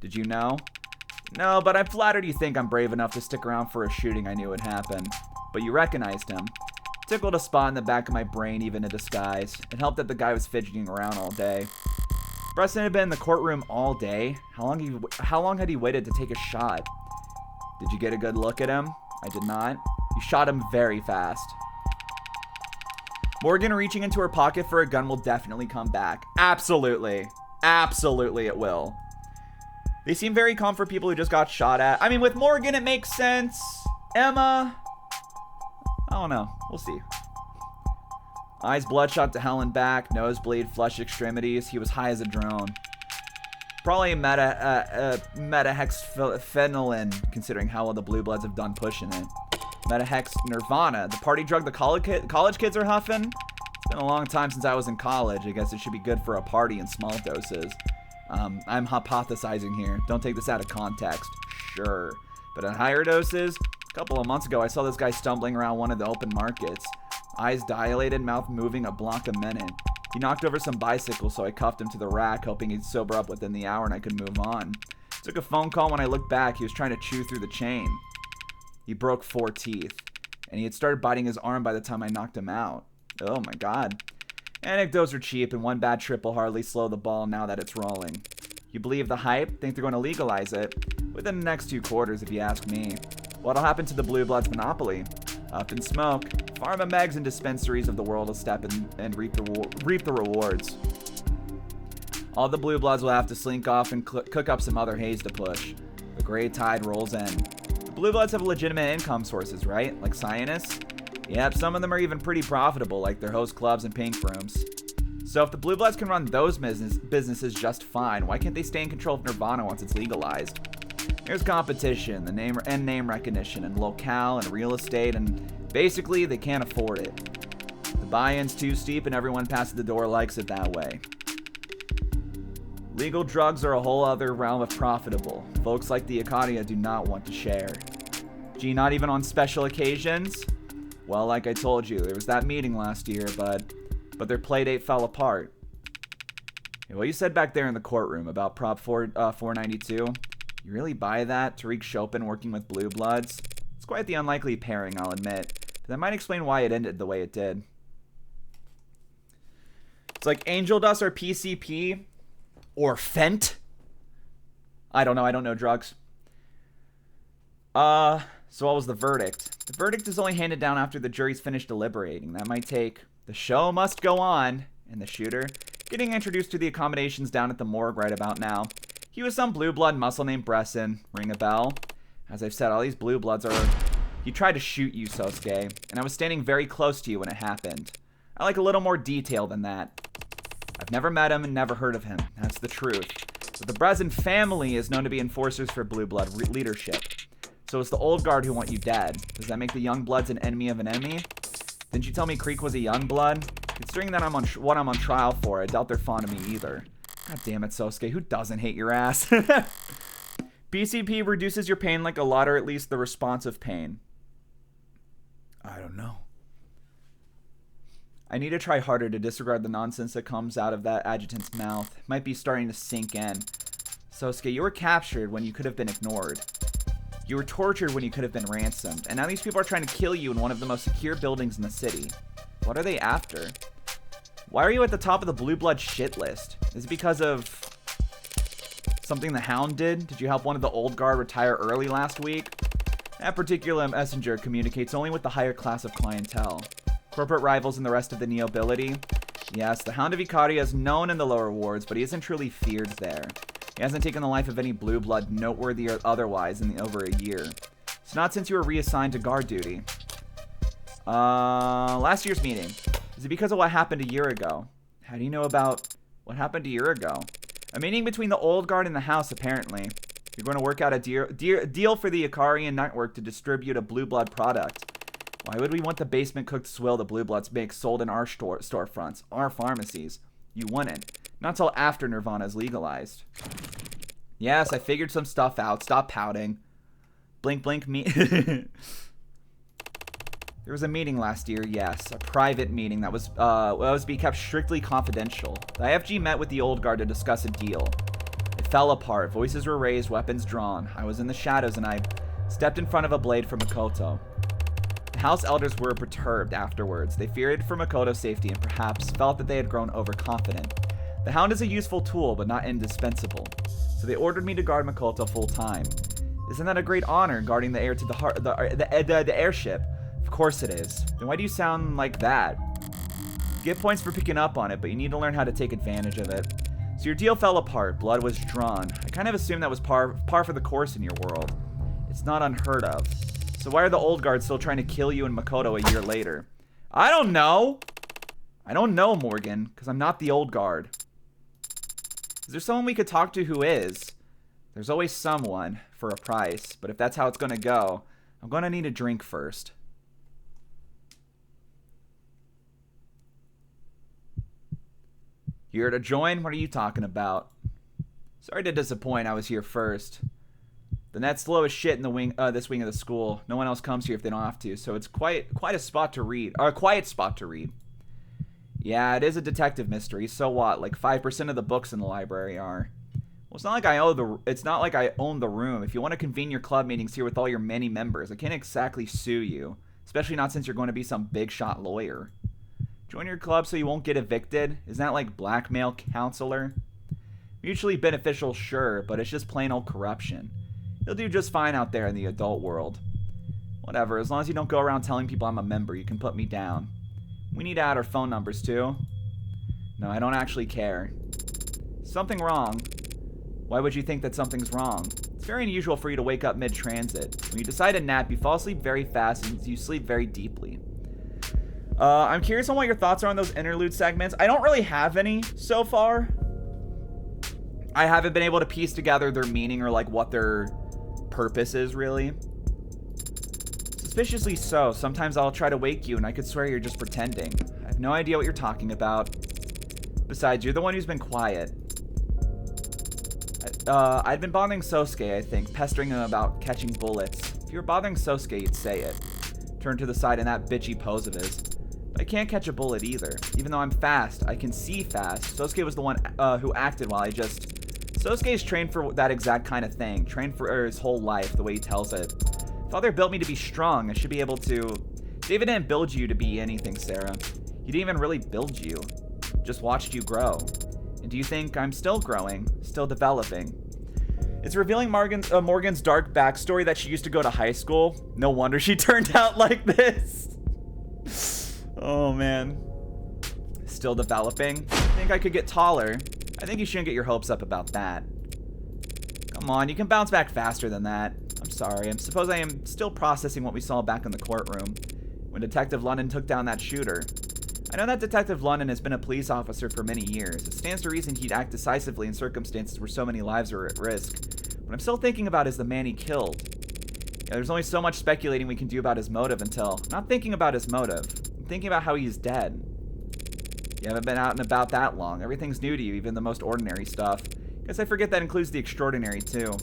Did you know? No, but I'm flattered you think I'm brave enough to stick around for a shooting I knew would happen. But you recognized him. Tickled a spot in the back of my brain, even in disguise. It helped that the guy was fidgeting around all day. Preston had been in the courtroom all day. How long had he waited to take a shot? Did you get a good look at him? I did not. You shot him very fast. Morgan reaching into her pocket for a gun will definitely come back. Absolutely. Absolutely it will. They seem very calm for people who just got shot at. I mean, with Morgan, it makes sense. Emma, I don't know. We'll see. Eyes bloodshot to hell and back. Nosebleed, flushed extremities. He was high as a drone. Probably metahexphenolin, considering how well the Blue Bloods have done pushing it. Metahex Nirvana, the party drug the college kids are huffing? It's been a long time since I was in college. I guess it should be good for a party in small doses. I'm hypothesizing here. Don't take this out of context. Sure. But at higher doses, a couple of months ago, I saw this guy stumbling around one of the open markets. Eyes dilated, mouth moving a block a minute. He knocked over some bicycles, so I cuffed him to the rack, hoping he'd sober up within the hour and I could move on. Took a phone call. When I looked back, he was trying to chew through the chain. He broke 4 teeth, and he had started biting his arm by the time I knocked him out. Oh my god. Anecdotes are cheap, and one bad trip will hardly slow the ball now that it's rolling. You believe the hype? Think they're going to legalize it? Within the next 2 quarters, if you ask me. What'll happen to the Blue Bloods monopoly? Up in smoke. Pharma megs and dispensaries of the world will step in and reap the rewards. All the Blue Bloods will have to slink off and cook up some other haze to push. The gray tide rolls in. The Blue Bloods have legitimate income sources, right? Like scientists? Yep, some of them are even pretty profitable, like their host clubs and pink rooms. So if the Blue Bloods can run those businesses just fine, why can't they stay in control of Nirvana once it's legalized? There's competition, the name recognition, and locale and real estate, and basically they can't afford it. The buy-in's too steep and everyone past the door likes it that way. Legal drugs are a whole other realm of profitable. Folks like the Ikaria do not want to share. Gee, not even on special occasions? Well, like I told you, there was that meeting last year, but their playdate fell apart. Hey, what you said back there in the courtroom about Prop 492, you really buy that? Tariq Chopin working with Blue Bloods? It's quite the unlikely pairing, I'll admit, but that might explain why it ended the way it did. It's like Angel Dust or PCP or Fent? I don't know drugs. So what was the verdict? The verdict is only handed down after the jury's finished deliberating. That might take... The show must go on. And the shooter, getting introduced to the accommodations down at the morgue right about now. He was some blue blood muscle named Bresson. Ring a bell? As I've said, all these blue bloods are... He tried to shoot you, Sosuke, and I was standing very close to you when it happened. I like a little more detail than that. I've never met him and never heard of him. That's the truth. But the Bresson family is known to be enforcers for blue blood leadership. So it's the old guard who want you dead. Does that make the young bloods an enemy of an enemy? Didn't you tell me Creek was a young blood? Considering that what I'm on trial for, I doubt they're fond of me either. God damn it, Sosuke. Who doesn't hate your ass? PCP reduces your pain like a lot, or at least the responsive pain. I don't know. I need to try harder to disregard the nonsense that comes out of that adjutant's mouth. It might be starting to sink in. Sosuke, you were captured when you could have been ignored. You were tortured when you could have been ransomed. And now these people are trying to kill you in one of the most secure buildings in the city. What are they after? Why are you at the top of the Blue Blood shit list? Is it because of something the Hound did? Did you help one of the old guard retire early last week? That particular messenger communicates only with the higher class of clientele. Corporate rivals and the rest of the nobility. Yes, the Hound of Ikaria is known in the lower wards, but he isn't truly feared there. He hasn't taken the life of any blue blood, noteworthy or otherwise, in over a year. It's not since you were reassigned to guard duty. Last year's meeting. Is it because of what happened a year ago? How do you know about what happened a year ago? A meeting between the old guard and the house, apparently. You're going to work out a deal for the Ikarian network to distribute a blue blood product. Why would we want the basement cooked swill the blue bloods make sold in our storefronts, our pharmacies? You wouldn't. Not till after Nirvana's legalized. Yes, I figured some stuff out. Stop pouting. Blink, blink, me. There was a meeting last year, yes. A private meeting that was to be kept strictly confidential. The IFG met with the old guard to discuss a deal. It fell apart. Voices were raised, weapons drawn. I was in the shadows and I stepped in front of a blade from Makoto. The house elders were perturbed afterwards. They feared for Makoto's safety and perhaps felt that they had grown overconfident. The hound is a useful tool, but not indispensable. So they ordered me to guard Makoto full time. Isn't that a great honor, guarding the heir to the airship? Of course it is. Then why do you sound like that? You get points for picking up on it, but you need to learn how to take advantage of it. So your deal fell apart. Blood was drawn. I kind of assumed that was par for the course in your world. It's not unheard of. So why are the old guards still trying to kill you and Makoto a year later? I don't know. I don't know, Morgan, because I'm not the old guard. Is there someone we could talk to who is? There's always someone for a price, but if that's how it's going to go, I'm going to need a drink first. Here to join? What are you talking about? Sorry to disappoint, I was here first. The net's slow as shit in the wing, this wing of the school. No one else comes here if they don't have to, so it's quite a spot to read, or a quiet spot to read. Yeah, it is a detective mystery. So what? Like 5% of the books in the library are. Well, it's not like I own the room. If you want to convene your club meetings here with all your many members, I can't exactly sue you, especially not since you're going to be some big shot lawyer. Join your club so you won't get evicted. Isn't that like blackmail, counselor? Mutually beneficial, sure, but it's just plain old corruption. You'll do just fine out there in the adult world. Whatever, as long as you don't go around telling people I'm a member, you can put me down. We need to add our phone numbers too. No, I don't actually care. Something wrong. Why would you think that something's wrong? It's very unusual for you to wake up mid-transit. When you decide to nap, you fall asleep very fast and you sleep very deeply. I'm curious on what your thoughts are on those interlude segments. I don't really have any so far. I haven't been able to piece together their meaning or like what their purpose is really. Suspiciously so. Sometimes I'll try to wake you and I could swear you're just pretending. I have no idea what you're talking about. Besides, you're the one who's been quiet. I'd been bothering Sosuke, I think, pestering him about catching bullets. If you were bothering Sosuke, you'd say it. Turn to the side in that bitchy pose of his. But I can't catch a bullet either. Even though I'm fast, I can see fast. Sosuke was the one who acted while I just... Sosuke's trained for that exact kind of thing. Trained for his whole life, the way he tells it. Father built me to be strong. I should be able to... David didn't build you to be anything, Sarah. He didn't even really build you. Just watched you grow. And do you think I'm still growing? Still developing? It's revealing Morgan's dark backstory that she used to go to high school. No wonder she turned out like this. Oh, man. Still developing? I think I could get taller. I think you shouldn't get your hopes up about that. Come on, you can bounce back faster than that. I'm sorry. I suppose I am still processing what we saw back in the courtroom when Detective London took down that shooter. I know that Detective London has been a police officer for many years. It stands to reason he'd act decisively in circumstances where so many lives are at risk. What I'm still thinking about is the man he killed. Yeah, there's only so much speculating we can do about his motive until... I'm not thinking about his motive. I'm thinking about how he's dead. You haven't been out and about that long. Everything's new to you, even the most ordinary stuff. Guess I forget that includes the extraordinary, too.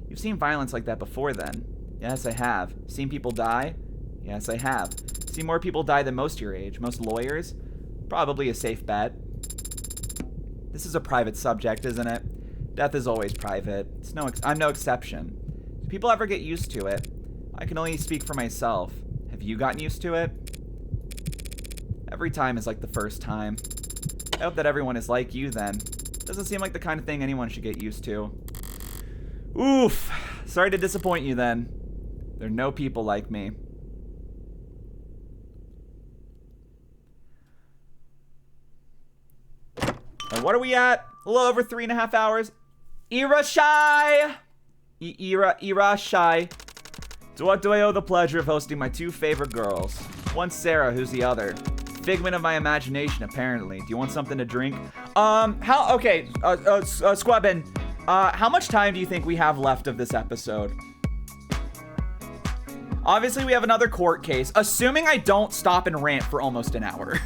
You've seen violence like that before, then. Yes, I have. Seen people die? Yes, I have. Seen more people die than most your age. Most lawyers? Probably a safe bet. This is a private subject, isn't it? Death is always private. I'm no exception. Do people ever get used to it? I can only speak for myself. Have you gotten used to it? Every time is like the first time. I hope that everyone is like you, then. Doesn't seem like the kind of thing anyone should get used to. Oof. Sorry to disappoint you, then. There are no people like me. And what are we at? A little over 3.5 hours. Irashai! Irashai. To what do I owe the pleasure of hosting my two favorite girls? One's Sarah, who's the other? Figment of my imagination, apparently. Do you want something to drink? Okay, Squabbin, How much time do you think we have left of this episode? Obviously, we have another court case, assuming I don't stop and rant for almost an hour.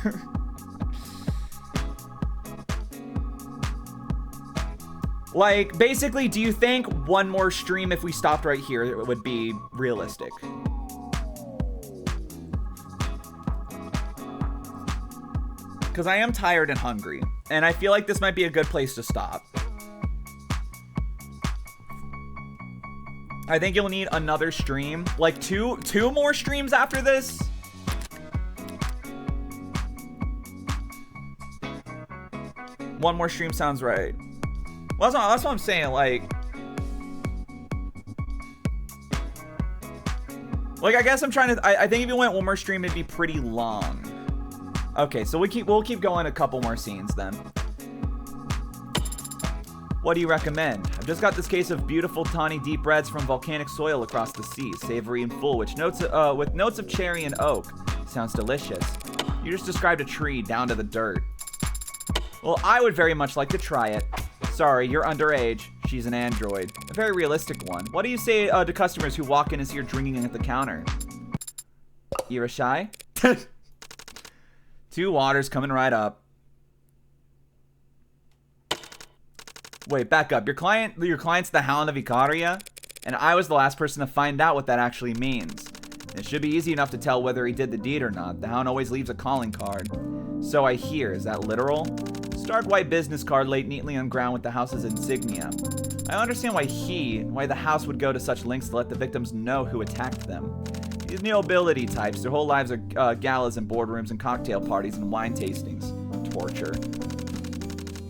Like, basically, do you think one more stream if we stopped right here would be realistic? Because I am tired and hungry, and I feel like this might be a good place to stop. I think you'll need another stream, like two more streams after this. One more stream sounds right. Well, that's what I'm saying. Like, I guess I'm trying to. I think if you went one more stream, it'd be pretty long. Okay, so we'll keep going a couple more scenes then. What do you recommend? I've just got this case of beautiful tawny deep reds from volcanic soil across the sea, savory and full, with notes of cherry and oak. Sounds delicious. You just described a tree down to the dirt. Well, I would very much like to try it. Sorry, you're underage. She's an android. A very realistic one. What do you say to customers who walk in and see her drinking at the counter? Yooree? 2 waters coming right up. Wait, back up. Your client's the Hound of Ikaria? And I was the last person to find out what that actually means. It should be easy enough to tell whether he did the deed or not. The Hound always leaves a calling card. So I hear. Is that literal? Stark white business card laid neatly on ground with the house's insignia. I understand why the house would go to such lengths to let the victims know who attacked them. These nobility types, their whole lives are galas and boardrooms and cocktail parties and wine tastings. Torture.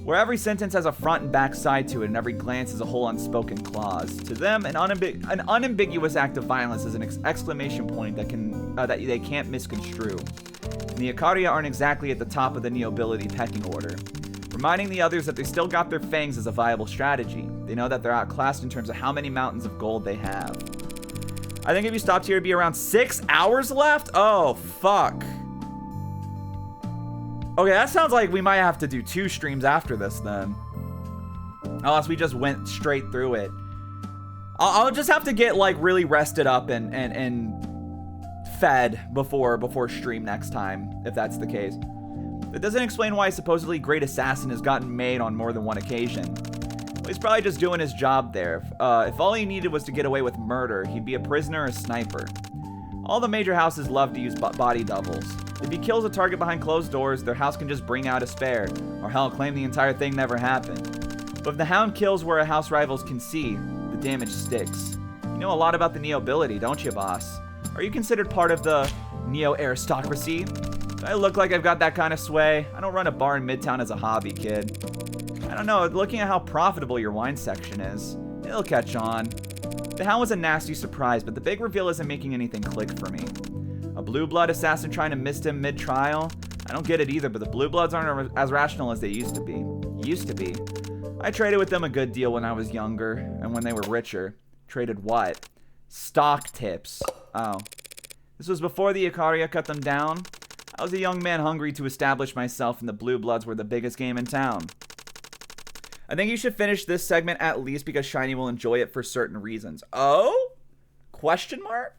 Where every sentence has a front and back side to it and every glance is a whole unspoken clause. To them, an unambiguous act of violence is an exclamation point that they can't misconstrue. And the Ikaria aren't exactly at the top of the nobility pecking order. Reminding the others that they still got their fangs is a viable strategy. They know that they're outclassed in terms of how many mountains of gold they have. I think if you stopped here, it'd be around 6 hours left? Oh, fuck. Okay, that sounds like we might have to do 2 streams after this then. Unless we just went straight through it. I'll just have to get, like, really rested up and fed before stream next time, if that's the case. That doesn't explain why a supposedly great assassin has gotten made on more than one occasion. Well, he's probably just doing his job there. If all he needed was to get away with murder, he'd be a prisoner or a sniper. All the major houses love to use body doubles. If he kills a target behind closed doors, their house can just bring out a spare, or hell, claim the entire thing never happened. But if the Hound kills where a house rivals can see, the damage sticks. You know a lot about the nobility, don't you, boss? Are you considered part of the neo-aristocracy? Do I look like I've got that kind of sway? I don't run a bar in Midtown as a hobby, kid. I don't know, looking at how profitable your wine section is, it'll catch on. The Hound was a nasty surprise, but the big reveal isn't making anything click for me. A blue blood assassin trying to mist him mid-trial? I don't get it either, but the blue bloods aren't as rational as they used to be. I traded with them a good deal when I was younger, and when they were richer. Traded what? Stock tips. Oh. This was before the Ikaria cut them down? I was a young man hungry to establish myself, and the blue bloods were the biggest game in town. I think you should finish this segment at least because Shiny will enjoy it for certain reasons. Oh? Question mark?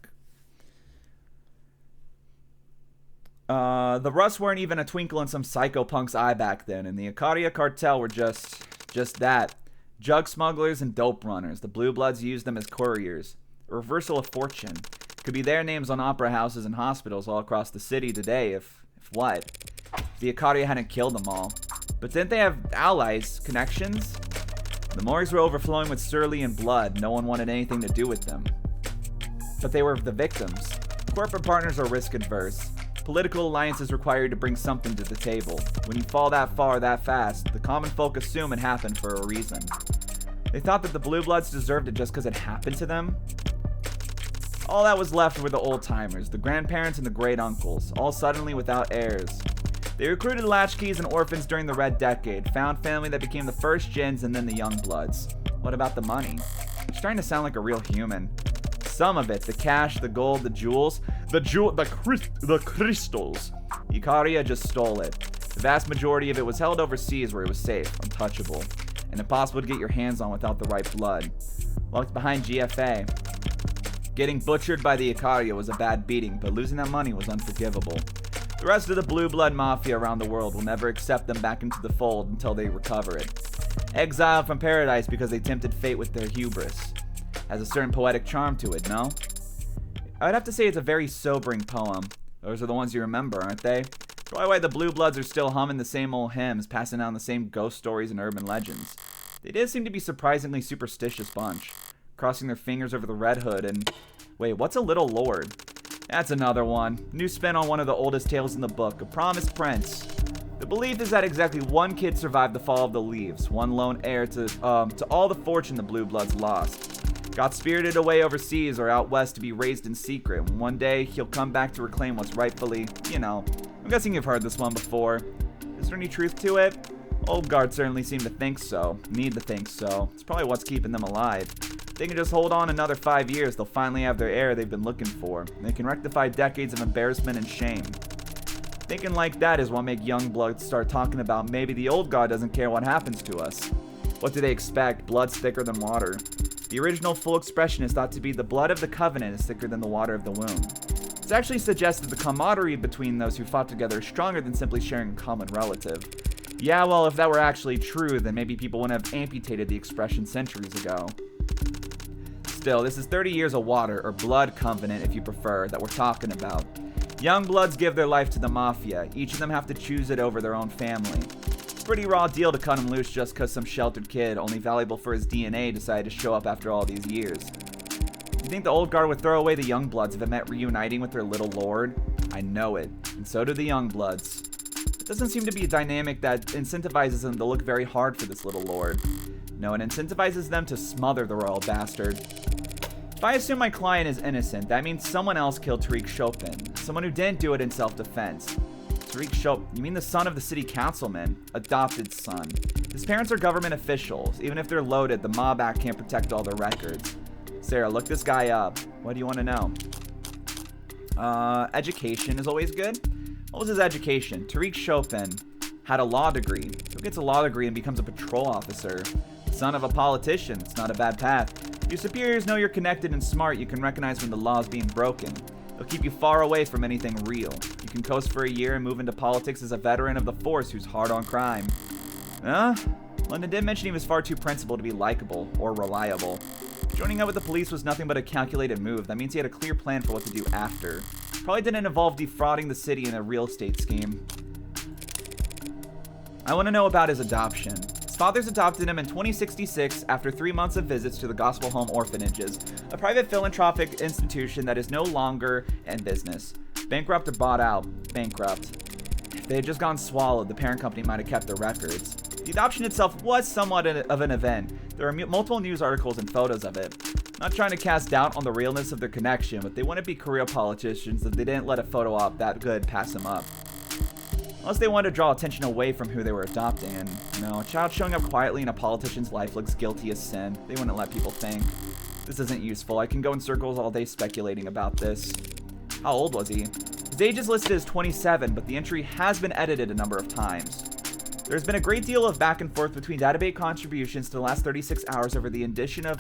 The Russ weren't even a twinkle in some psychopunk's eye back then, and the Ikaria cartel were just that. Jug smugglers and dope runners. The blue bloods used them as couriers. A reversal of fortune. Could be their names on opera houses and hospitals all across the city today if what? If the Ikaria hadn't killed them all. But didn't they have allies, connections? The morgues were overflowing with Cerulean blood. No one wanted anything to do with them. But they were the victims. Corporate partners are risk adverse. Political alliances require you to bring something to the table. When you fall that far that fast, the common folk assume it happened for a reason. They thought that the blue bloods deserved it just because it happened to them. All that was left were the old-timers, the grandparents and the great-uncles, all suddenly without heirs. They recruited latchkeys and orphans during the Red Decade, found family that became the first gens and then the young bloods. What about the money? It's starting to sound like a real human. Some of it, the cash, the gold, the jewels, the crystals. Ikaria just stole it. The vast majority of it was held overseas where it was safe, untouchable. and impossible to get your hands on without the right blood. Locked behind GFA. Getting butchered by the Icaria was a bad beating, but losing that money was unforgivable. The rest of the blue blood mafia around the world will never accept them back into the fold until they recover it. Exiled from paradise because they tempted fate with their hubris. Has a certain poetic charm to it, no? I would have to say it's a very sobering poem. Those are the ones you remember, aren't they? Probably why the blue bloods are still humming the same old hymns, passing down the same ghost stories and urban legends. They did seem to be a surprisingly superstitious bunch, crossing their fingers over the Red Hood and... Wait, what's a Little Lord? That's another one. New spin on one of the oldest tales in the book, A Promised Prince. The belief is that exactly one kid survived the fall of the leaves, one lone heir to all the fortune the blue bloods lost. Got spirited away overseas or out west to be raised in secret. One day, he'll come back to reclaim what's rightfully, I'm guessing you've heard this one before. Is there any truth to it? Old guard certainly seem to think so. Need to think so. It's probably what's keeping them alive. If they can just hold on another 5 years, they'll finally have their heir they've been looking for. And they can rectify decades of embarrassment and shame. Thinking like that is what make young bloods start talking about maybe the old guard doesn't care what happens to us. What do they expect? Blood's thicker than water. The original full expression is thought to be the blood of the covenant is thicker than the water of the womb. It's actually suggested the camaraderie between those who fought together is stronger than simply sharing a common relative. Yeah, well, if that were actually true, then maybe people wouldn't have amputated the expression centuries ago. Still, this is 30 years of water, or blood covenant if you prefer, that we're talking about. Young bloods give their life to the mafia. Each of them have to choose it over their own family. Pretty raw deal to cut him loose just cause some sheltered kid, only valuable for his DNA, decided to show up after all these years. You think the old guard would throw away the young bloods if it meant reuniting with their little lord? I know it, and so do the young bloods. It doesn't seem to be a dynamic that incentivizes them to look very hard for this little lord. No, it incentivizes them to smother the royal bastard. If I assume my client is innocent, that means someone else killed Tariq Chopin, someone who didn't do it in self-defense. Tariq Chopin, you mean the son of the city councilman? Adopted son. His parents are government officials. Even if they're loaded, the Mob Act can't protect all their records. Sarah, look this guy up. What do you want to know? Education is always good. What was his education? Tariq Chopin had a law degree. Who gets a law degree and becomes a patrol officer? Son of a politician. It's not a bad path. If your superiors know you're connected and smart, you can recognize when the law is being broken. They'll keep you far away from anything real. You can coast for a year and move into politics as a veteran of the force who's hard on crime. London did mention he was far too principled to be likable or reliable. Joining up with the police was nothing but a calculated move. That means he had a clear plan for what to do after. Probably didn't involve defrauding the city in a real estate scheme. I want to know about his adoption. His fathers adopted him in 2066 after 3 months of visits to the Gospel Home Orphanages, a private philanthropic institution that is no longer in business. Bankrupt or bought out? Bankrupt. If they had just gone swallowed, the parent company might have kept the records. The adoption itself was somewhat of an event. There are multiple news articles and photos of it. Not trying to cast doubt on the realness of their connection, but they wouldn't be career politicians if they didn't let a photo op that good pass them up. Unless they wanted to draw attention away from who they were adopting, and, a child showing up quietly in a politician's life looks guilty as sin. They wouldn't let people think. This isn't useful. I can go in circles all day speculating about this. How old was he? His age is listed as 27, but the entry has been edited a number of times. There's been a great deal of back and forth between database contributions to the last 36 hours over the addition of,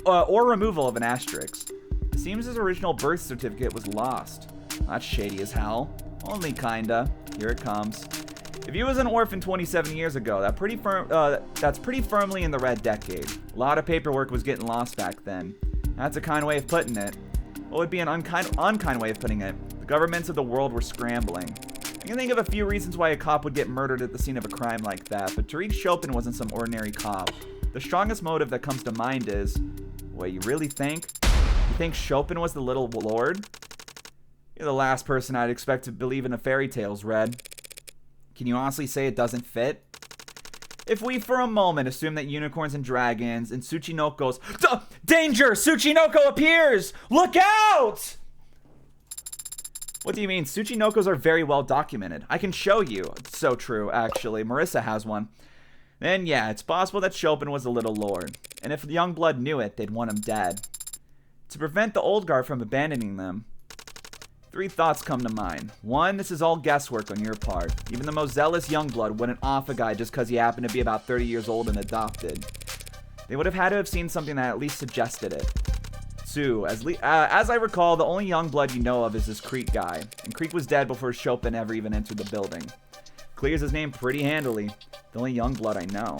or removal of an asterisk. It seems his original birth certificate was lost. That's shady as hell. Only kinda. Here it comes. If he was an orphan 27 years ago, that's pretty firmly in the red decade. A lot of paperwork was getting lost back then. That's a kind way of putting it. What would be an unkind way of putting it? The governments of the world were scrambling. I can think of a few reasons why a cop would get murdered at the scene of a crime like that, but Tariq Chopin wasn't some ordinary cop. The strongest motive that comes to mind is, wait, you really think? You think Chopin was the little lord? You're the last person I'd expect to believe in a fairy tales, Red. Can you honestly say it doesn't fit? If we for a moment assume that unicorns and dragons and Tsuchinokos... Danger! Tsuchinoko appears! Look out! What do you mean? Tsuchinokos are very well documented. I can show you. It's so true, actually. Marissa has one. Then, yeah, it's possible that Chopin was a little lord. And if the young blood knew it, they'd want him dead. To prevent the old guard from abandoning them, 3 thoughts come to mind. 1, this is all guesswork on your part. Even the most zealous youngblood wouldn't off a guy just because he happened to be about 30 years old and adopted. They would have had to have seen something that at least suggested it. 2, as I recall, the only youngblood you know of is this Creek guy. And Creek was dead before Chopin ever even entered the building. Clears his name pretty handily. The only youngblood I know.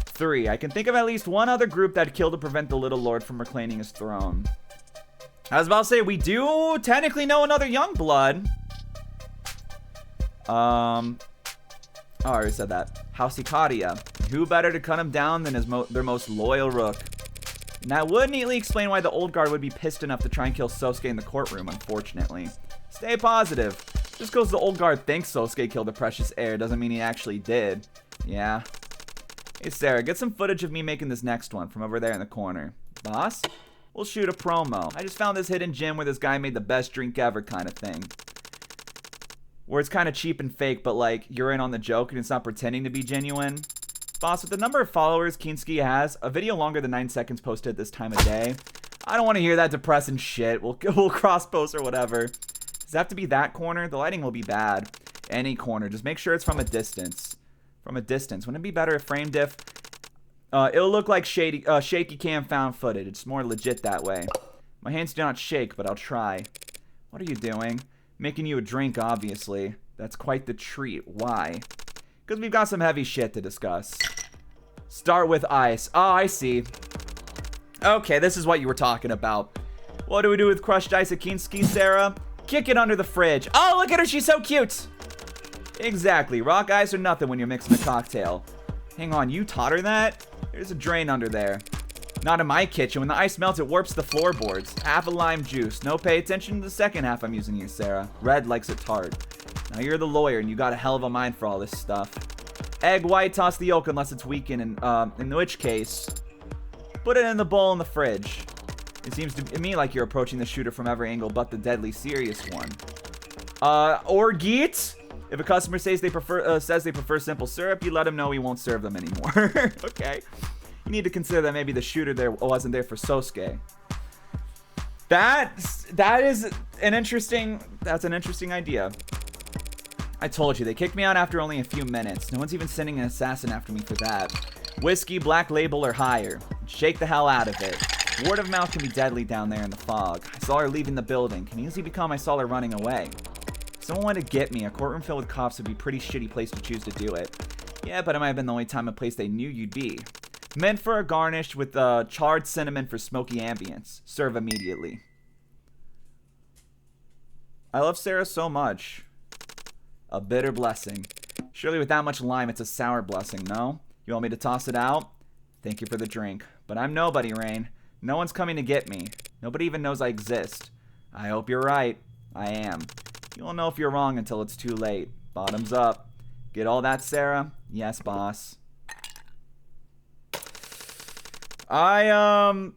3, I can think of at least one other group that killed to prevent the Little Lord from reclaiming his throne. I was about to say, we do technically know another Youngblood. Oh, I already said that. House Ikaria. Who better to cut him down than their most loyal rook? And that would neatly explain why the old guard would be pissed enough to try and kill Sosuke in the courtroom, unfortunately. Stay positive. Just because the old guard thinks Sosuke killed the precious heir doesn't mean he actually did. Yeah. Hey, Sarah, get some footage of me making this next one from over there in the corner. Boss? We'll shoot a promo. I just found this hidden gem where this guy made the best drink ever kind of thing. Where it's kind of cheap and fake, but like, you're in on the joke and it's not pretending to be genuine. Boss, with the number of followers Kinski has, a video longer than 9 seconds posted at this time of day. I don't want to hear that depressing shit. We'll cross-post or whatever. Does it have to be that corner? The lighting will be bad. Any corner. Just make sure it's from a distance. From a distance. Wouldn't it be better if frame diff... it'll look like shaky cam found footage. It's more legit that way. My hands do not shake, but I'll try. What are you doing? Making you a drink, obviously. That's quite the treat. Why? Because we've got some heavy shit to discuss. Start with ice. Oh, I see. Okay, this is what you were talking about. What do we do with crushed ice at Kinski, Sarah? Kick it under the fridge. Oh, look at her. She's so cute. Exactly. Rock ice or nothing when you're mixing a cocktail. Hang on, you taught her that? There's a drain under there. Not in my kitchen. When the ice melts, it warps the floorboards. Half a lime juice. No pay attention to the second half I'm using here, Sarah. Red likes it tart. Now you're the lawyer, and you got a hell of a mind for all this stuff. Egg white, toss the yolk unless it's weakened, and in which case, put it in the bowl in the fridge. It seems to me like you're approaching the shooter from every angle but the deadly serious one. Or Geet? If a customer says they prefer simple syrup, you let them know he won't serve them anymore. Okay. You need to consider that maybe the shooter there wasn't there for Sosuke. That's an interesting idea. I told you, they kicked me out after only a few minutes. No one's even sending an assassin after me for that. Whiskey, Black Label, or higher. Shake the hell out of it. Word of mouth can be deadly down there in the fog. I saw her leaving the building. Can easily become I saw her running away. If someone wanted to get me, a courtroom filled with cops would be a pretty shitty place to choose to do it. Yeah, but it might have been the only time and place they knew you'd be. Meant for a garnish with charred cinnamon for smoky ambience. Serve immediately. I love Sarah so much. A bitter blessing. Surely with that much lime, it's a sour blessing, no? You want me to toss it out? Thank you for the drink. But I'm nobody, Rain. No one's coming to get me. Nobody even knows I exist. I hope you're right. I am. You won't know if you're wrong until it's too late. Bottoms up. Get all that, Sarah? Yes, boss. Bottoms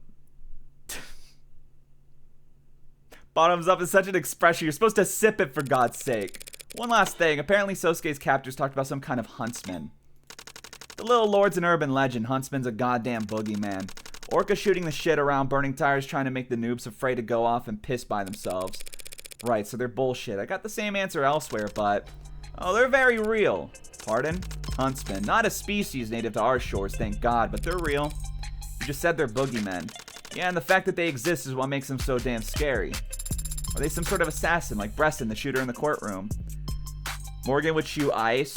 up is such an expression. You're supposed to sip it, for God's sake. One last thing. Apparently Sosuke's captors talked about some kind of huntsman. The Little Lord's an urban legend. Huntsman's a goddamn boogeyman. Orca shooting the shit around, burning tires, trying to make the noobs afraid to go off and piss by themselves. Right, so they're bullshit. I got the same answer elsewhere, but... oh, they're very real. Pardon? Huntsman. Not a species native to our shores, thank God, but they're real. You just said they're boogeymen. Yeah, and the fact that they exist is what makes them so damn scary. Are they some sort of assassin, like Bresson, the shooter in the courtroom? Morgan would chew ice.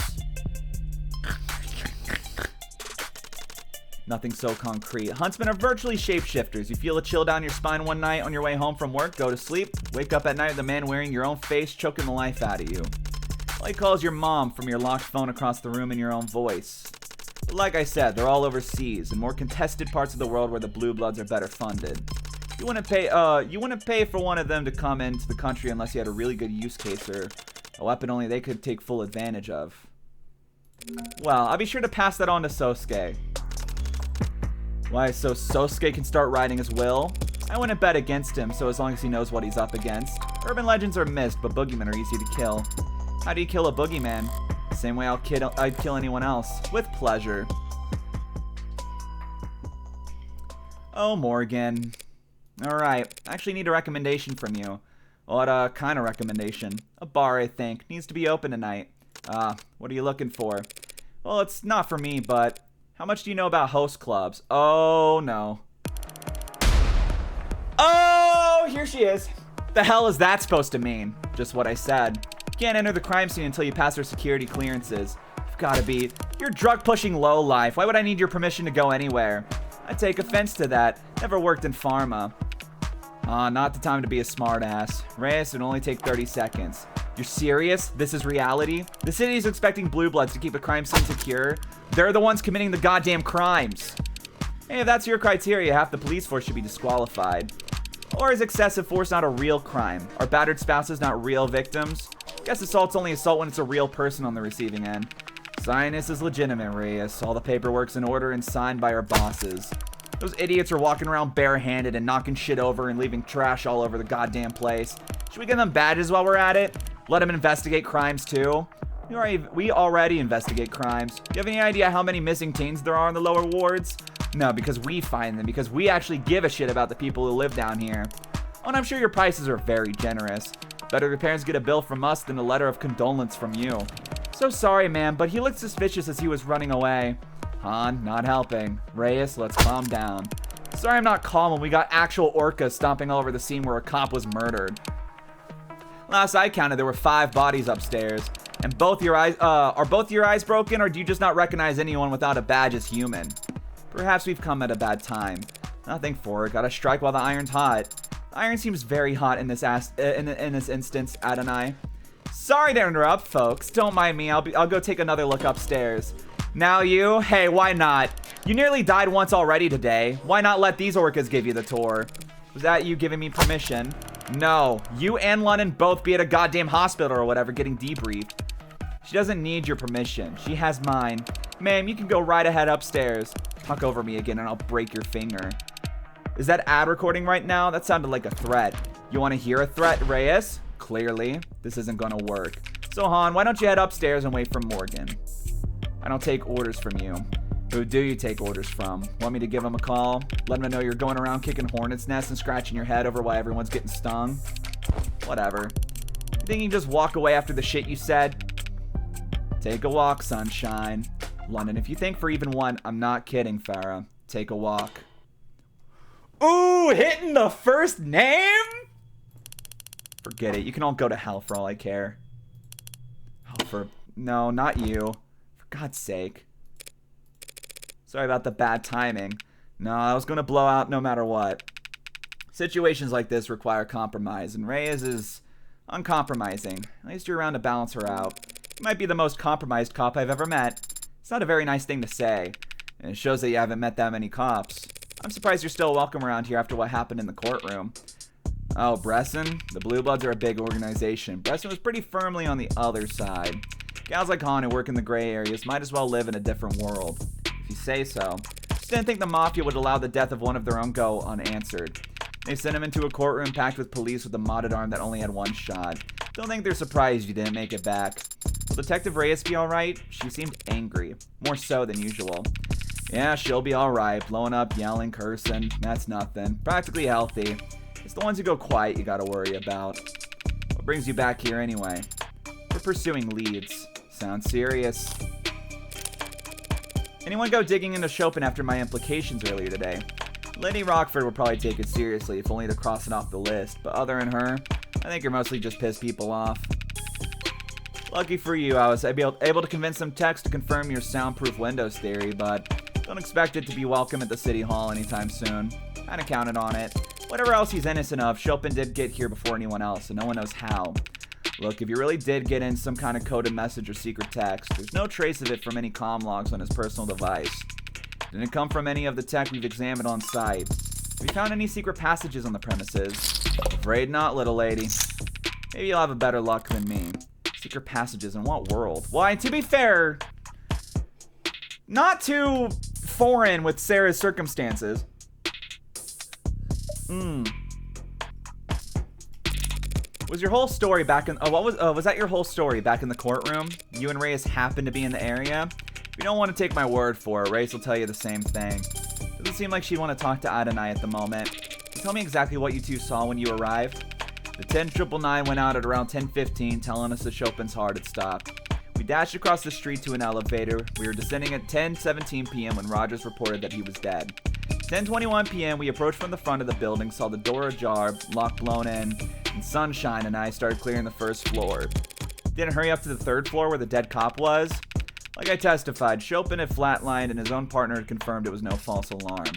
Nothing so concrete. Huntsmen are virtually shapeshifters. You feel a chill down your spine one night on your way home from work, go to sleep, wake up at night with a man wearing your own face, choking the life out of you. All he calls your mom from your locked phone across the room in your own voice. But like I said, they're all overseas, in more contested parts of the world where the blue bloods are better funded. You wouldn't pay for one of them to come into the country unless you had a really good use case or a weapon only they could take full advantage of. Well, I'll be sure to pass that on to Sosuke. Why, so Sosuke can start riding his will? I wouldn't bet against him, so as long as he knows what he's up against. Urban legends are missed, but boogeymen are easy to kill. How do you kill a boogeyman? Same way I'd kill anyone else. With pleasure. Oh, Morgan. Alright, I actually need a recommendation from you. What kind of recommendation? A bar, I think. Needs to be open tonight. What are you looking for? Well, it's not for me, but how much do you know about host clubs? Oh, no. Oh, here she is. The hell is that supposed to mean? Just what I said. You can't enter the crime scene until you pass our security clearances. You've gotta be. You're drug-pushing lowlife. Why would I need your permission to go anywhere? I take offense to that. Never worked in pharma. Not the time to be a smartass. Reyes, it'll only take 30 seconds. You're serious? This is reality? The city is expecting blue bloods to keep a crime scene secure. They're the ones committing the goddamn crimes. Hey, if that's your criteria, half the police force should be disqualified. Or is excessive force not a real crime? Are battered spouses not real victims? Guess assault's only assault when it's a real person on the receiving end. Sinus is legitimate, Reyes. All the paperwork's in order and signed by our bosses. Those idiots are walking around barehanded and knocking shit over and leaving trash all over the goddamn place. Should we give them badges while we're at it? Let them investigate crimes too? We already investigate crimes. Do you have any idea how many missing teens there are in the lower wards? No, because we find them, because we actually give a shit about the people who live down here. Oh, and I'm sure your prices are very generous. Better the parents get a bill from us than a letter of condolence from you. So sorry, man, but he looked suspicious as he was running away. Han, not helping. Reyes, let's calm down. Sorry I'm not calm when we got actual orcas stomping all over the scene where a cop was murdered. Last I counted, there were 5 bodies upstairs. And are both your eyes broken, or do you just not recognize anyone without a badge as human? Perhaps we've come at a bad time. Nothing for it. Gotta strike while the iron's hot. The iron seems very hot in this instance, Adonai. Sorry to interrupt, folks. Don't mind me. I'll go take another look upstairs. Now you? Hey, why not? You nearly died once already today. Why not let these orcas give you the tour? Was that you giving me permission? No. You and London both be at a goddamn hospital or whatever getting debriefed. She doesn't need your permission. She has mine. Ma'am, you can go right ahead upstairs. Talk over me again and I'll break your finger. Is that ad recording right now? That sounded like a threat. You want to hear a threat, Reyes? Clearly, this isn't gonna work. So Han, why don't you head upstairs and wait for Morgan? I don't take orders from you. Who do you take orders from? Want me to give him a call? Let him know you're going around kicking hornets' nests and scratching your head over why everyone's getting stung? Whatever. You think you can just walk away after the shit you said? Take a walk, sunshine. London, if you think for even one, I'm not kidding, Farah. Take a walk. Ooh, hitting the first name? Forget it. You can all go to hell for all I care. Oh, no, not you. For God's sake. Sorry about the bad timing. No, I was going to blow out no matter what. Situations like this require compromise, and Reyes is uncompromising. At least you're around to balance her out. You might be the most compromised cop I've ever met. It's not a very nice thing to say, and it shows that you haven't met that many cops. I'm surprised you're still welcome around here after what happened in the courtroom. Oh, Bresson? The Blue Bloods are a big organization. Bresson was pretty firmly on the other side. Gals like Han who work in the gray areas might as well live in a different world. If you say so. Just didn't think the Mafia would allow the death of one of their own go unanswered. They sent him into a courtroom packed with police with a modded arm that only had one shot. Don't think they're surprised you didn't make it back. Will Detective Reyes be alright? She seemed angry. More so than usual. Yeah, she'll be alright. Blowing up, yelling, cursing. That's nothing. Practically healthy. It's the ones who go quiet you gotta worry about. What brings you back here anyway? We're pursuing leads. Sounds serious. Anyone go digging into Chopin after my implications earlier today? Lady Rockford would probably take it seriously, if only to cross it off the list. But other than her, I think you're mostly just piss people off. Lucky for you, I was able to convince some techs to confirm your soundproof windows theory, but don't expect it to be welcome at the City Hall anytime soon. Kinda counted on it. Whatever else he's innocent of, Chopin did get here before anyone else, and no one knows how. Look, if you really did get in some kind of coded message or secret text, there's no trace of it from any comm logs on his personal device. Didn't come from any of the tech we've examined on site. Have you found any secret passages on the premises? Afraid not, little lady. Maybe you'll have a better luck than me. Secret passages in what world? Well, to be fair, not too foreign with Sarah's circumstances. Was your whole story back in... was that your whole story back in the courtroom? You and Reyes happened to be in the area? If you don't want to take my word for it, Reyes will tell you the same thing. Doesn't seem like she'd want to talk to Adonai at the moment. Can you tell me exactly what you two saw when you arrived? The 10999 went out at around 10:15, telling us that Chopin's heart had stopped. We dashed across the street to an elevator. We were descending at 10:17 p.m. when Rogers reported that he was dead. 10:21 p.m. we approached from the front of the building, saw the door ajar, lock blown in, and Sunshine and I started clearing the first floor. Didn't hurry up to the third floor where the dead cop was. Like I testified, Chopin had flatlined and his own partner had confirmed it was no false alarm.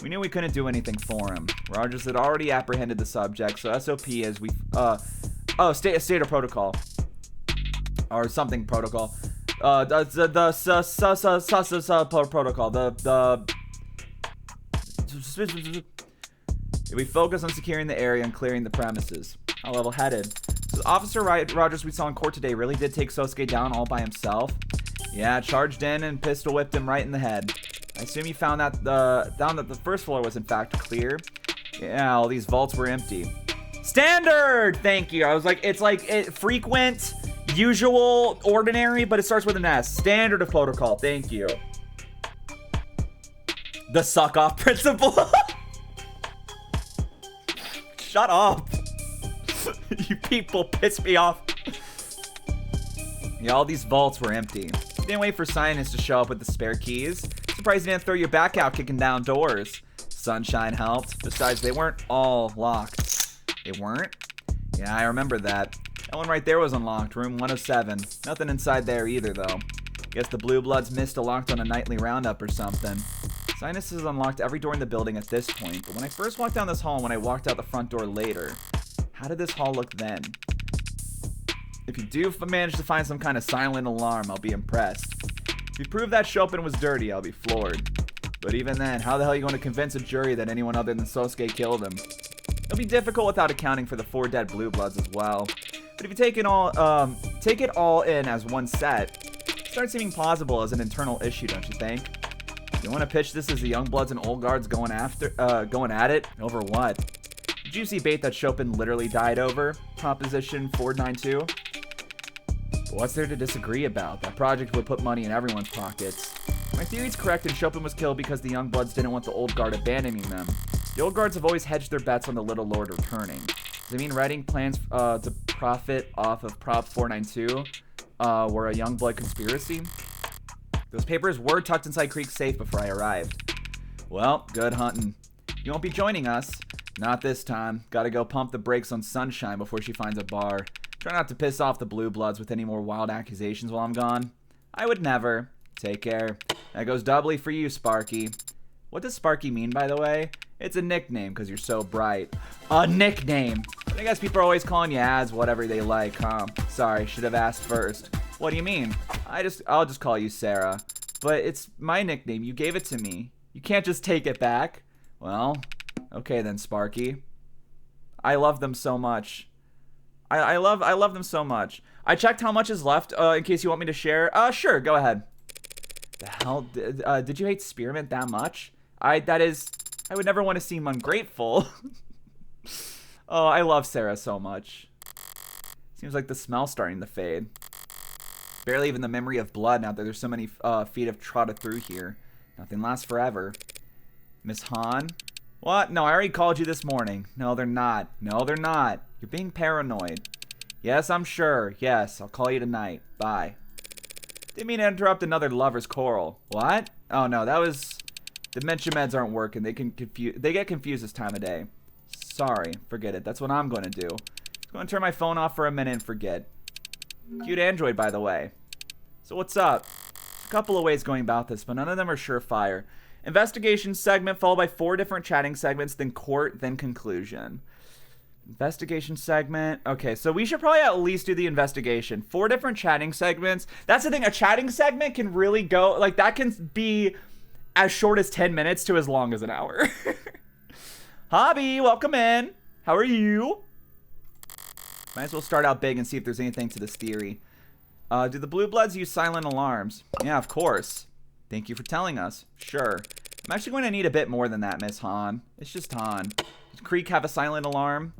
We knew we couldn't do anything for him. Rogers had already apprehended the subject, so SOP is we, state of protocol. Or something protocol. Protocol. We focus on securing the area and clearing the premises. How level-headed. So Officer Rogers we saw in court today really did take Sosuke down all by himself? Yeah, charged in and pistol whipped him right in the head. I assume you found that the first floor was in fact clear. Yeah, all these vaults were empty. Standard! Thank you. I was like, it's like frequent, usual, ordinary, but it starts with an S. Standard of protocol. Thank you. The suck-off principle. Shut up. You people piss me off. Yeah, all these vaults were empty. Didn't wait for scientists to show up with the spare keys. Surprised you didn't throw your back out kicking down doors. Sunshine helped. Besides, they weren't all locked. They weren't? Yeah, I remember that. That one right there was unlocked. Room 107. Nothing inside there either, though. Guess the Blue Bloods missed a locked on a nightly roundup or something. Sinus has unlocked every door in the building at this point, but when I first walked down this hall and when I walked out the front door later, how did this hall look then? If you do manage to find some kind of silent alarm, I'll be impressed. If you prove that Chopin was dirty, I'll be floored. But even then, how the hell are you going to convince a jury that anyone other than Sosuke killed him? It'll be difficult without accounting for the 4 dead Blue Bloods as well. But if you take it all in as one set, it starts seeming plausible as an internal issue, don't you think? You want to pitch this as the young bloods and old guards going at it? Over what? Did you see bait that Chopin literally died over? Proposition 492? But what's there to disagree about? That project would put money in everyone's pockets. My theory's correct and Chopin was killed because the young bloods didn't want the old guard abandoning them. The old guards have always hedged their bets on the little lord returning. Does it mean writing plans to profit off of Prop 492 were a young blood conspiracy? Those papers were tucked inside Creek's safe before I arrived. Well, good hunting. You won't be joining us. Not this time. Gotta go pump the brakes on Sunshine before she finds a bar. Try not to piss off the Blue Bloods with any more wild accusations while I'm gone. I would never. Take care. That goes doubly for you, Sparky. What does Sparky mean, by the way? It's a nickname because you're so bright. A nickname! I guess people are always calling you ads whatever they like, huh? Sorry, should have asked first. What do you mean? I'll just call you Sarah. But it's my nickname. You gave it to me. You can't just take it back. Well, okay then, Sparky. I love them so much. I love them so much. I checked how much is left in case you want me to share. Sure, go ahead. The hell? Did you hate Spearmint that much? I would never want to seem ungrateful. Oh, I love Sarah so much. Seems like the smell's starting to fade. Barely even the memory of blood now that there's so many feet have trotted through here. Nothing lasts forever. Miss Han? What? No, I already called you this morning. No, they're not. No, they're not. You're being paranoid. Yes, I'm sure. Yes, I'll call you tonight. Bye. Didn't mean to interrupt another lover's quarrel. What? Oh, no, that was... Dementia meds aren't working. They get confused this time of day. Sorry. Forget it. That's what I'm going to do. I'm going to turn my phone off for a minute and forget. Cute Android, by the way. So what's up? There's a couple of ways going about this, but none of them are surefire. Investigation segment followed by 4 different chatting segments, then court, then conclusion. Investigation segment. Okay, so we should probably at least do the investigation. 4 different chatting segments. That's the thing. A chatting segment can really go, like, that can be as short as 10 minutes to as long as an hour. Hobby, welcome in. How are you? Might as well start out big and see if there's anything to this theory. Do the Blue Bloods use silent alarms? Yeah, of course. Thank you for telling us. Sure. I'm actually going to need a bit more than that, Miss Han. It's just Han. Does Creek have a silent alarm?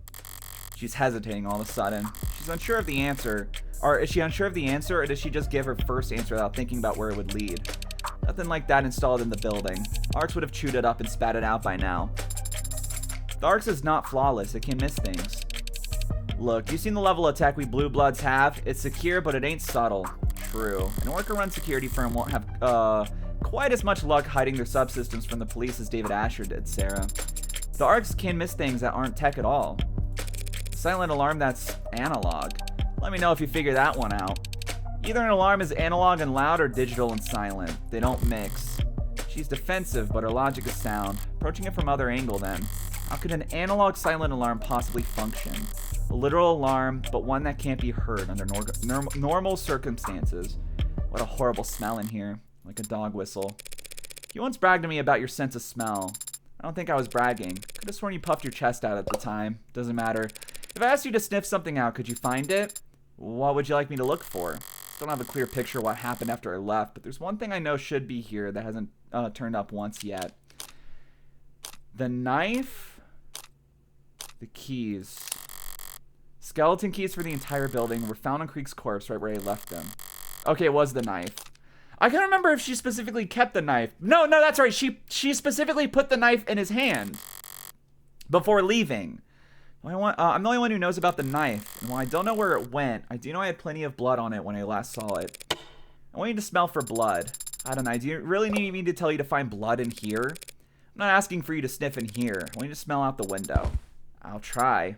She's hesitating all of a sudden. She's unsure of the answer. Or is she unsure of the answer, or does she just give her first answer without thinking about where it would lead? Nothing like that installed in the building. Arx would have chewed it up and spat it out by now. The Arx is not flawless. It can miss things. Look, you seen the level of tech we blue bloods have? It's secure, but it ain't subtle. True. An worker-run security firm won't have quite as much luck hiding their subsystems from the police as David Asher did, Sarah. The ARCs can miss things that aren't tech at all. Silent alarm that's analog. Let me know if you figure that one out. Either an alarm is analog and loud or digital and silent. They don't mix. She's defensive, but her logic is sound. Approaching it from other angle then. How could an analog silent alarm possibly function? A literal alarm, but one that can't be heard under normal circumstances. What a horrible smell in here. Like a dog whistle. You once bragged to me about your sense of smell. I don't think I was bragging. Could have sworn you puffed your chest out at the time. Doesn't matter. If I asked you to sniff something out, could you find it? What would you like me to look for? Don't have a clear picture of what happened after I left, but there's one thing I know should be here that hasn't turned up once yet. The knife. The keys. Skeleton keys for the entire building were found on Creek's corpse right where I left them. Okay, it was the knife. I can't remember if she specifically kept the knife. No, that's right. She specifically put the knife in his hand before leaving. I'm the only one who knows about the knife. And while I don't know where it went, I do know I had plenty of blood on it when I last saw it. I want you to smell for blood. I don't know. Do you really need me to tell you to find blood in here? I'm not asking for you to sniff in here. I want you to smell out the window. I'll try.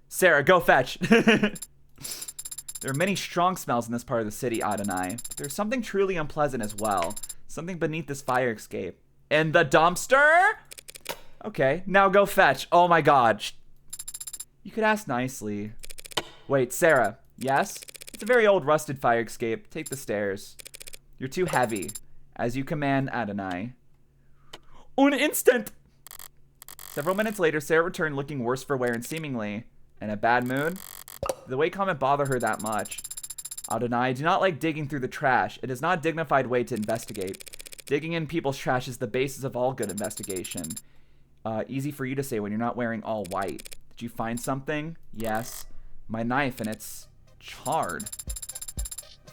Sarah, go fetch. There are many strong smells in this part of the city, Adonai. But there's something truly unpleasant as well. Something beneath this fire escape. In the dumpster? Okay, now go fetch. Oh my god. You could ask nicely. Wait, Sarah. Yes? It's a very old rusted fire escape. Take the stairs. You're too heavy. As you command, Adonai. Un instant! Several minutes later, Sarah returned looking worse for wear and seemingly in a bad mood. The weight comment bother her that much. Adonai, I do not like digging through the trash. It is not a dignified way to investigate. Digging in people's trash is the basis of all good investigation. Easy for you to say when you're not wearing all white. Did you find something? Yes. My knife, and it's charred.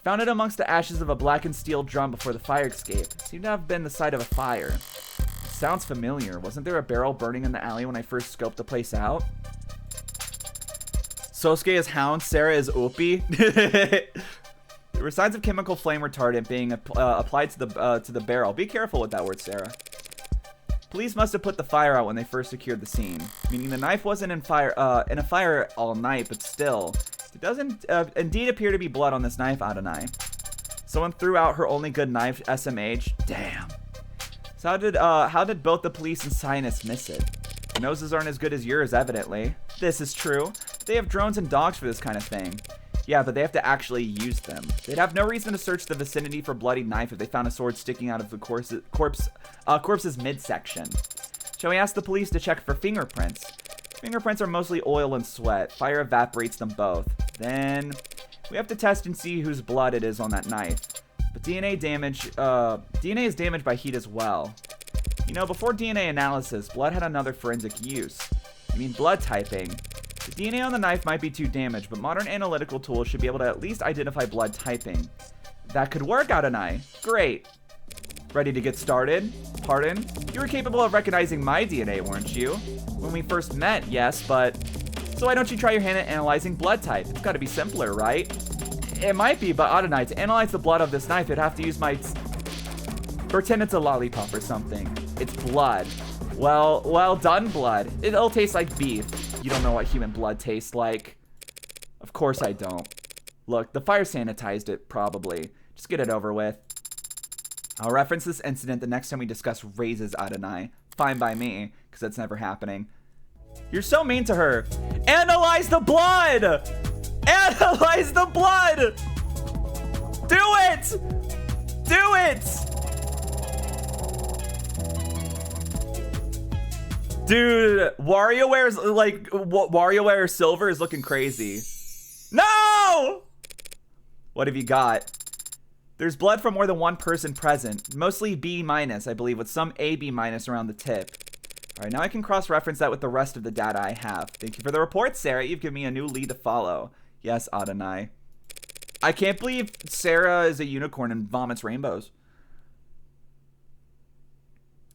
Found it amongst the ashes of a blackened steel drum before the fire escape. It seemed to have been the site of a fire. It sounds familiar. Wasn't there a barrel burning in the alley when I first scoped the place out? Sosuke is Hound, Sarah is Opie. There were signs of chemical flame retardant being applied to the barrel. Be careful with that word, Sarah. Police must have put the fire out when they first secured the scene, meaning the knife wasn't in a fire all night, but still, it doesn't indeed appear to be blood on this knife, Adonai. Someone threw out her only good knife, SMH. Damn. So how did both the police and scientists miss it? Their noses aren't as good as yours, evidently. This is true. They have drones and dogs for this kind of thing. Yeah, but they have to actually use them. They'd have no reason to search the vicinity for bloodied knife if they found a sword sticking out of the corpse's midsection. Shall we ask the police to check for fingerprints? Fingerprints are mostly oil and sweat. Fire evaporates them both. Then we have to test and see whose blood it is on that knife. But DNA is damaged by heat as well. You know, before DNA analysis, blood had another forensic use. You mean blood typing. The DNA on the knife might be too damaged, but modern analytical tools should be able to at least identify blood typing. That could work, Adonai. Great. Ready to get started? Pardon? You were capable of recognizing my DNA, weren't you? When we first met, yes, but... So why don't you try your hand at analyzing blood type? It's gotta be simpler, right? It might be, but Adonai, to analyze the blood of this knife, I'd have to use my... Pretend it's a lollipop or something. It's blood. Well done, blood. It'll taste like beef. You don't know what human blood tastes like. Of course I don't. Look, the fire sanitized it, probably. Just get it over with. I'll reference this incident the next time we discuss raises, Adonai. Fine by me, because that's never happening. You're so mean to her. Analyze the blood! Analyze the blood! Do it! Do it! Dude, WarioWare's like WarioWare Silver is looking crazy. No! What have you got? There's blood from more than one person present, mostly B-, I believe, with some AB- around the tip. All right, now I can cross-reference that with the rest of the data I have. Thank you for the report, Sarah. You've given me a new lead to follow. Yes, Adonai. I can't believe Sarah is a unicorn and vomits rainbows.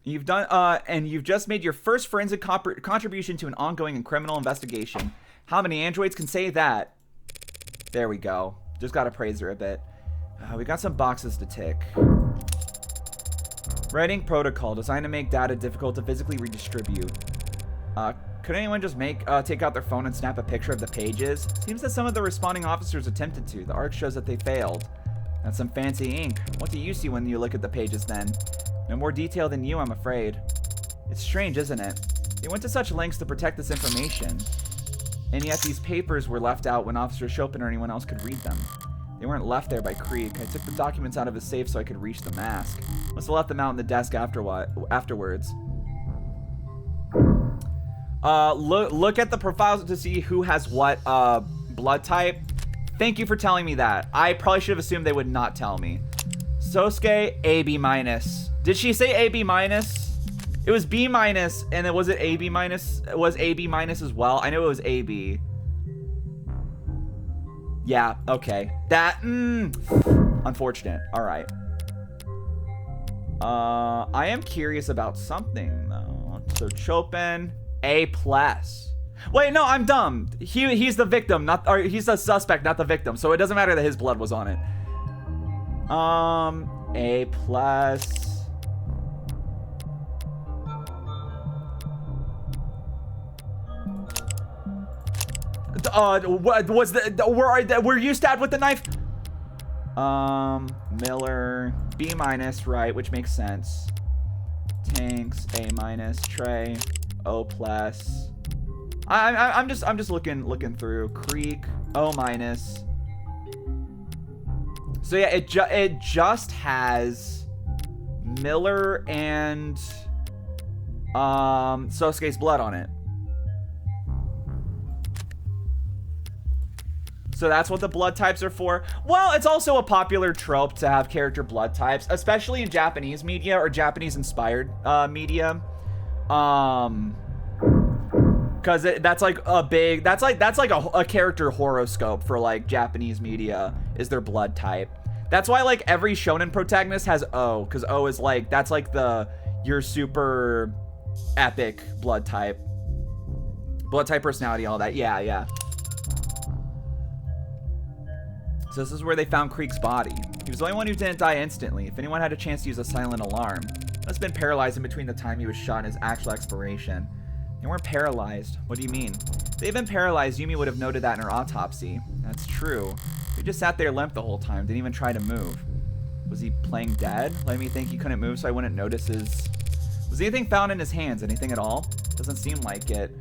You've done, and you've just made your first forensic contribution to an ongoing and criminal investigation. How many androids can say that? There we go. Just gotta praise her a bit. We got some boxes to tick. Writing protocol designed to make data difficult to physically redistribute. Could anyone just take out their phone and snap a picture of the pages? Seems that some of the responding officers attempted to. The arc shows that they failed. That's some fancy ink. What do you see when you look at the pages then? No more detail than you, I'm afraid. It's strange, isn't it? They went to such lengths to protect this information. And yet these papers were left out when Officer Chopin or anyone else could read them. They weren't left there by Creek. I took the documents out of his safe so I could reach the mask. Must have left them out on the desk afterwards. Look at the profiles to see who has what blood type. Thank you for telling me that. I probably should have assumed they would not tell me. Sosuke, AB-. Did she say AB-? It was B-, and then was it AB-? It was AB- as well. I know it was AB. Yeah, okay. That, unfortunate. All right. I am curious about something, though. So, Chopin, A+. Wait, no, I'm dumb. He's the victim, or he's the suspect, not the victim. So it doesn't matter that his blood was on it. A+. What was were you stabbed with the knife? Miller, B-, right, which makes sense. Tanks, A-, Trey, O+. I'm just looking through. Creek, O-. So yeah, it just has Miller and Sosuke's blood on it. So that's what the blood types are for. Well, it's also a popular trope to have character blood types, especially in Japanese media or Japanese inspired media. Cause that's like a big, that's like a character horoscope for like Japanese media is their blood type. That's why like every shonen protagonist has O, cause O is like, that's like your super epic blood type personality, all that. Yeah. So this is where they found Creek's body. He was the only one who didn't die instantly. If anyone had a chance to use a silent alarm, must have been paralyzed in between the time he was shot and his actual expiration. They weren't paralyzed. What do you mean? If they'd been paralyzed, Yumi would have noted that in her autopsy. That's true. He just sat there limp the whole time, didn't even try to move. Was he playing dead? Letting me think he couldn't move so I wouldn't notice his... Was anything found in his hands? Anything at all? Doesn't seem like it.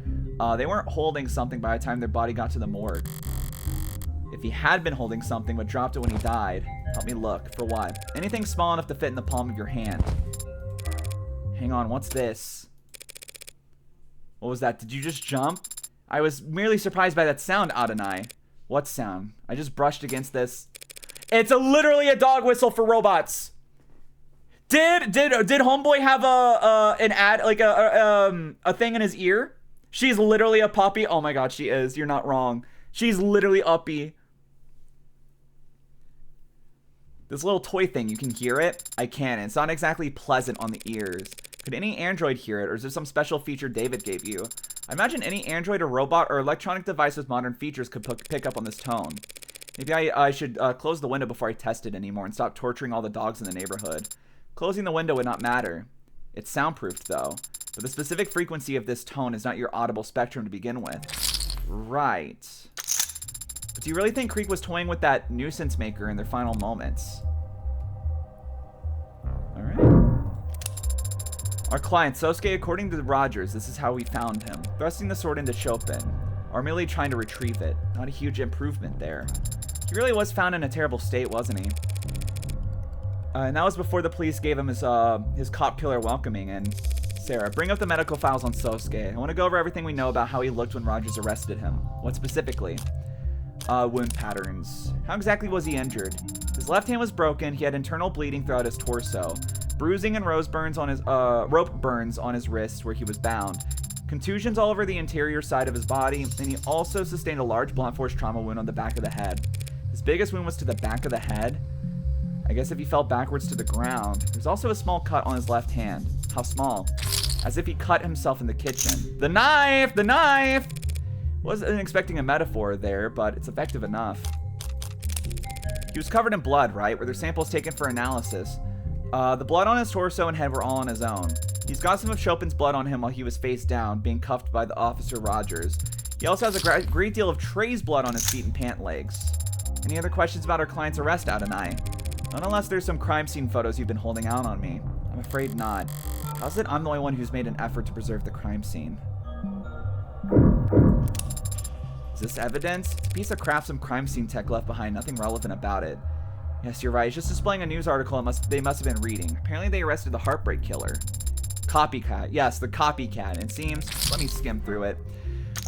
They weren't holding something by the time their body got to the morgue. If he had been holding something but dropped it when he died, help me look. For what? Anything small enough to fit in the palm of your hand. Hang on, what's this? What was that? Did you just jump? I was merely surprised by that sound, Adonai. What sound? I just brushed against this. It's literally a dog whistle for robots. Did homeboy have an ad, like a thing in his ear? She's literally a puppy. Oh my god, she is. You're not wrong. She's literally uppy. This little toy thing, you can hear it? I can. It's not exactly pleasant on the ears. Could any android hear it, or is there some special feature David gave you? I imagine any android or robot or electronic device with modern features could pick up on this tone. Maybe I should close the window before I test it anymore and stop torturing all the dogs in the neighborhood. Closing the window would not matter. It's soundproofed, though. But the specific frequency of this tone is not your audible spectrum to begin with. Right. But do you really think Creek was toying with that nuisance maker in their final moments? Alright. Our client, Sosuke, according to Rogers, this is how we found him. Thrusting the sword into Chopin. Or merely trying to retrieve it. Not a huge improvement there. He really was found in a terrible state, wasn't he? And that was before the police gave him his popular welcoming. And Sarah, bring up the medical files on Sosuke. I want to go over everything we know about how he looked when Rogers arrested him. What specifically? Wound patterns. How exactly was he injured? His left hand was broken. He had internal bleeding throughout his torso. Bruising and rope burns on his wrists where he was bound. Contusions all over the interior side of his body, and he also sustained a large blunt force trauma wound on the back of the head. His biggest wound was to the back of the head. I guess if he fell backwards to the ground. There's also a small cut on his left hand. How small? As if he cut himself in the kitchen. The knife! The knife! Wasn't expecting a metaphor there, but it's effective enough. He was covered in blood, right? Were there samples taken for analysis? The blood on his torso and head were all on his own. He's got some of Chopin's blood on him while he was face down, being cuffed by the officer Rogers. He also has a great deal of Trey's blood on his feet and pant legs. Any other questions about our client's arrest, Adonai? Not unless there's some crime scene photos you've been holding out on me. I'm afraid not. How's it I'm the only one who's made an effort to preserve the crime scene? Is this evidence? It's a piece of crap some crime scene tech left behind, nothing relevant about it. Yes, you're right. It's just displaying a news article they must have been reading. Apparently they arrested the Heartbreak Killer. Copycat. Yes, the copycat. It seems... Let me skim through it.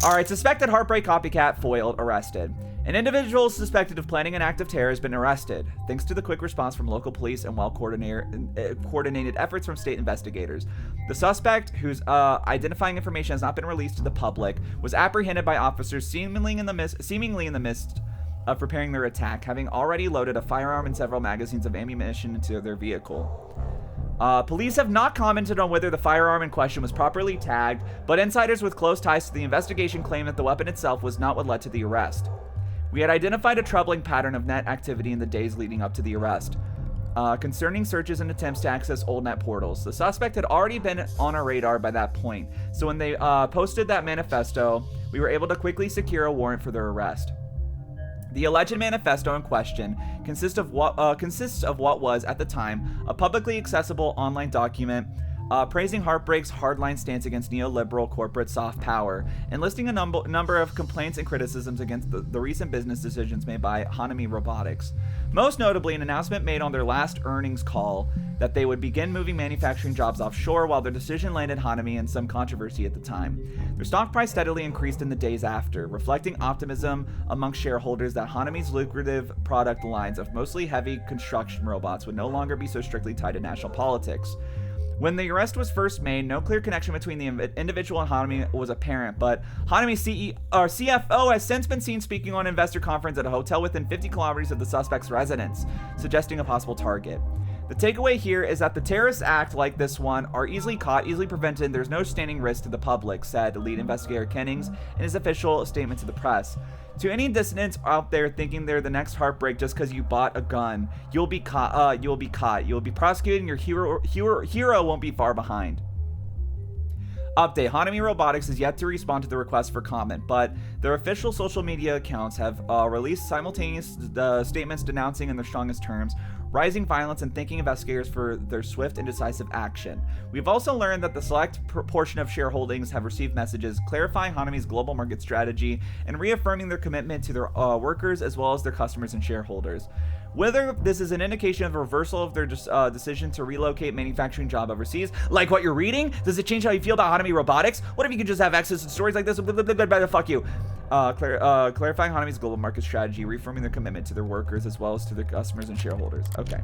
Alright, suspected Heartbreak copycat foiled, arrested. An individual suspected of planning an act of terror has been arrested, thanks to the quick response from local police and well-coordinated efforts from state investigators. The suspect, whose identifying information has not been released to the public, was apprehended by officers seemingly in the midst of preparing their attack, having already loaded a firearm and several magazines of ammunition into their vehicle. Police have not commented on whether the firearm in question was properly tagged, but insiders with close ties to the investigation claim that the weapon itself was not what led to the arrest. We had identified a troubling pattern of net activity in the days leading up to the arrest, concerning searches and attempts to access old net portals. The suspect had already been on our radar by that point, so when they posted that manifesto, we were able to quickly secure a warrant for their arrest. The alleged manifesto in question consists of what was, at the time, a publicly accessible online document praising Heartbreak's hardline stance against neoliberal corporate soft power, and listing a number of complaints and criticisms against the recent business decisions made by Hanami Robotics. Most notably, an announcement made on their last earnings call that they would begin moving manufacturing jobs offshore, while their decision landed Hanami in some controversy at the time. Their stock price steadily increased in the days after, reflecting optimism amongst shareholders that Hanami's lucrative product lines of mostly heavy construction robots would no longer be so strictly tied to national politics. When the arrest was first made, no clear connection between the individual and Hanami was apparent, but Hanami's CFO has since been seen speaking on an investor conference at a hotel within 50 kilometers of the suspect's residence, suggesting a possible target. The takeaway here is that the terrorist act like this one are easily caught, easily prevented, and there's no standing risk to the public, said lead investigator Kennings in his official statement to the press. To any dissidents out there thinking they're the next Heartbreak just because you bought a gun, you'll be caught. You'll be prosecuted, and your hero won't be far behind. Update: Hanami Robotics is yet to respond to the request for comment, but their official social media accounts have released simultaneous statements denouncing in their strongest terms rising violence and thanking investigators for their swift and decisive action. We've also learned that the select portion of shareholdings have received messages clarifying Hanami's global market strategy and reaffirming their commitment to their workers as well as their customers and shareholders. Whether this is an indication of a reversal of their decision to relocate manufacturing job overseas, like what you're reading, does it change how you feel about Hanami Robotics? What if you could just have access to stories like this? Fuck you. Clarifying Hanami's global market strategy, reaffirming their commitment to their workers as well as to their customers and shareholders. Okay.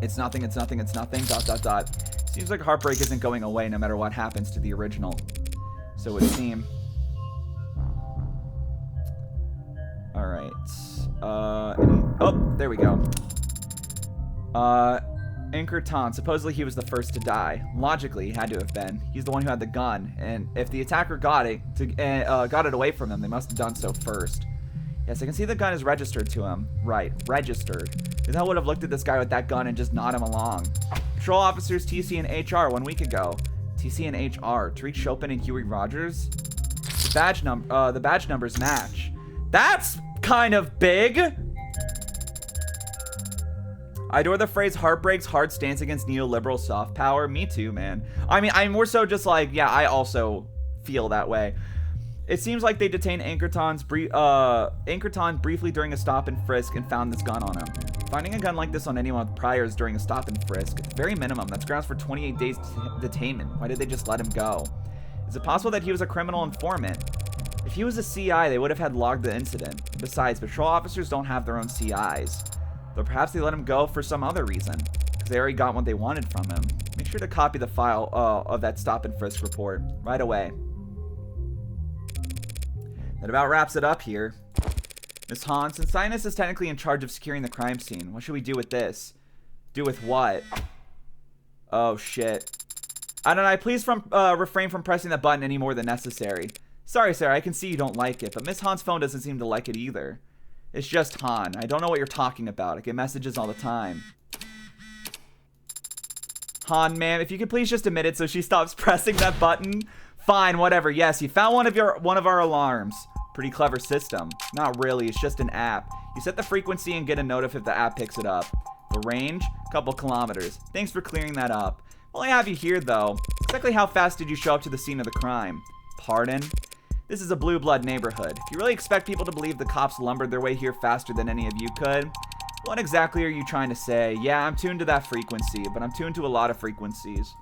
It's nothing. Seems like Heartbreak isn't going away no matter what happens to the original. So it would seem. Alright. Oh, there we go. Inkerton. Supposedly he was the first to die. Logically, he had to have been. He's the one who had the gun, and if the attacker got it away from them, they must have done so first. Yes, I can see the gun is registered to him. Right, registered. Because I would have looked at this guy with that gun and just nod him along. Patrol officers TC and HR 1 week ago. TC and HR to reach Chopin and Yooree Rogers. The badge numbers match. That's kind of big. I adore the phrase Heartbreak's hard stance against neoliberal soft power. Me too, man. I mean, I'm more so just like, yeah, I also feel that way. It seems like they detained Inkerton briefly during a stop and frisk and found this gun on him. Finding a gun like this on anyone with priors during a stop and frisk, at the very minimum, that's grounds for 28 days detainment. Why did they just let him go? Is it possible that he was a criminal informant? If he was a CI, they would have had logged the incident. Besides, patrol officers don't have their own CIs. Though perhaps they let him go for some other reason, because they already got what they wanted from him. Make sure to copy the file of that stop and frisk report right away. That about wraps it up here. Miss Hans, since Sinus is technically in charge of securing the crime scene, what should we do with this? Do with what? Oh shit. I don't know. Please refrain from pressing that button any more than necessary. Sorry, Sarah, I can see you don't like it, but Miss Han's phone doesn't seem to like it either. It's just Han. I don't know what you're talking about. I get messages all the time. Han, ma'am, if you could please just admit it so she stops pressing that button. Fine, whatever. Yes, you found one of our alarms. Pretty clever system. Not really, it's just an app. You set the frequency and get a notif if the app picks it up. The range? Couple kilometers. Thanks for clearing that up. Well, I have you here, though. Exactly how fast did you show up to the scene of the crime? Pardon? This is a blue blood neighborhood. If you really expect people to believe the cops lumbered their way here faster than any of you could, what exactly are you trying to say? Yeah, I'm tuned to that frequency, but I'm tuned to a lot of frequencies.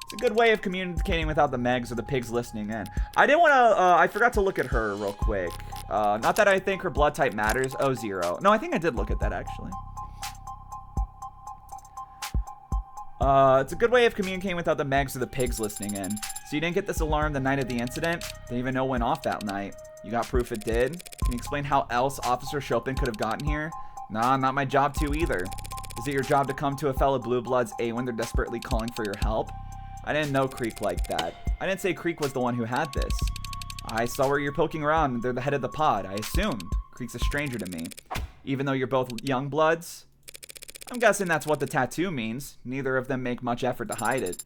It's a good way of communicating without the Megs or the pigs listening in. I didn't want to, I forgot to look at her real quick. Not that I think her blood type matters. Oh, 0. No, I think I did look at that, actually. It's a good way of communicating without the Megs or the pigs listening in. So you didn't get this alarm the night of the incident? Didn't even know it went off that night. You got proof it did? Can you explain how else Officer Chopin could have gotten here? Nah, not my job to either. Is it your job to come to a fellow Blue Blood's aid when they're desperately calling for your help? I didn't know Creek like that. I didn't say Creek was the one who had this. I saw where you're poking around and they're the head of the pod. I assumed. Creek's a stranger to me. Even though you're both young bloods? I'm guessing that's what the tattoo means. Neither of them make much effort to hide it.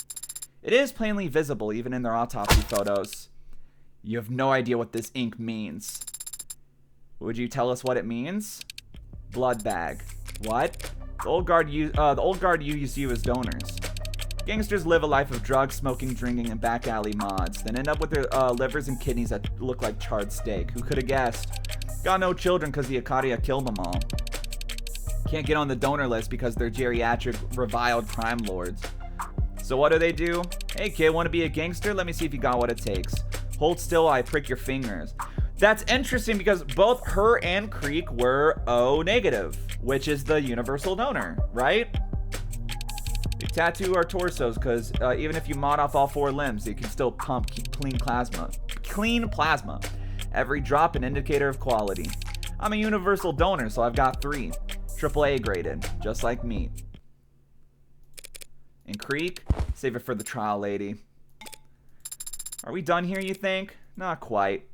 It is plainly visible even in their autopsy photos. You have no idea what this ink means. Would you tell us what it means? Blood bag. What? The old guard used you as donors. Gangsters live a life of drugs, smoking, drinking, and back alley mods, then end up with their livers and kidneys that look like charred steak. Who could have guessed? Got no children because the Akadia killed them all. Can't get on the donor list because they're geriatric, reviled crime lords. So what do? Hey kid, want to be a gangster? Let me see if you got what it takes. Hold still while I prick your fingers. That's interesting because both her and Creek were O negative, which is the universal donor, right? We tattoo our torsos because even if you mod off all 4 limbs, you can still pump clean plasma. Clean plasma. Every drop an indicator of quality. I'm a universal donor, so I've got 3. AAA graded, just like me. And Creek, save it for the trial, lady. Are we done here, you think? Not quite.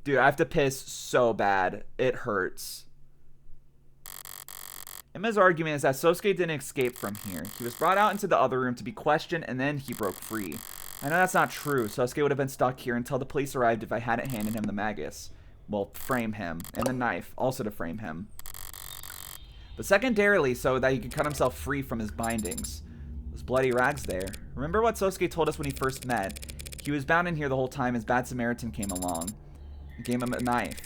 Dude, I have to piss so bad. It hurts. Emma's argument is that Sosuke didn't escape from here. He was brought out into the other room to be questioned, and then he broke free. I know that's not true. Sosuke would have been stuck here until the police arrived if I hadn't handed him the magus. Well, frame him. And the knife, also to frame him. But secondarily, so that he could cut himself free from his bindings. Those bloody rags there. Remember what Sosuke told us when he first met? He was bound in here the whole time as Bad Samaritan came along. He gave him a knife.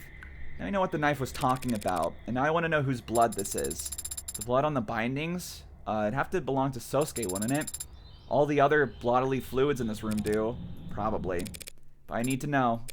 Now I know what the knife was talking about, and now I want to know whose blood this is. The blood on the bindings? It'd have to belong to Sosuke, wouldn't it? All the other bodily fluids in this room do. Probably. But I need to know.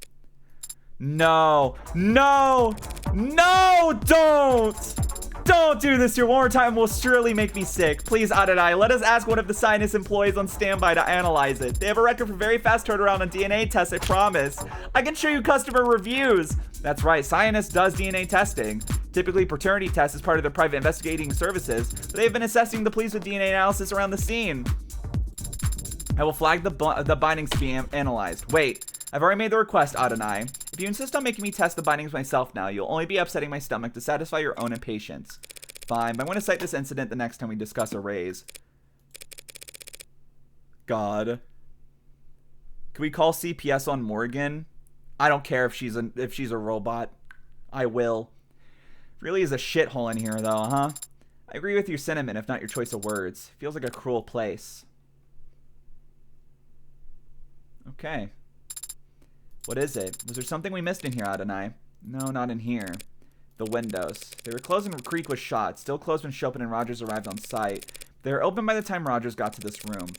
No! No! No! Don't! Don't do this here. One more time will surely make me sick. Please, Adonai, let us ask one of the scientist employees on standby to analyze it. They have a record for very fast turnaround on DNA tests, I promise. I can show you customer reviews. That's right, Scientist does DNA testing. Typically, paternity tests is part of their private investigating services, but they've been assessing the police with DNA analysis around the scene. I will flag the bindings to be analyzed. Wait, I've already made the request, Adonai. If you insist on making me test the bindings myself now, you'll only be upsetting my stomach to satisfy your own impatience. Fine, but I'm going to cite this incident the next time we discuss a raise. God. Can we call CPS on Morgan? I don't care if she's a robot. I will. Really is a shithole in here, though, huh? I agree with your sentiment, if not your choice of words. Feels like a cruel place. Okay. What is it? Was there something we missed in here, Adonai? No, not in here. The windows. They were closed when Creek was shot. Still closed when Chopin and Rogers arrived on site. They were open by the time Rogers got to this room.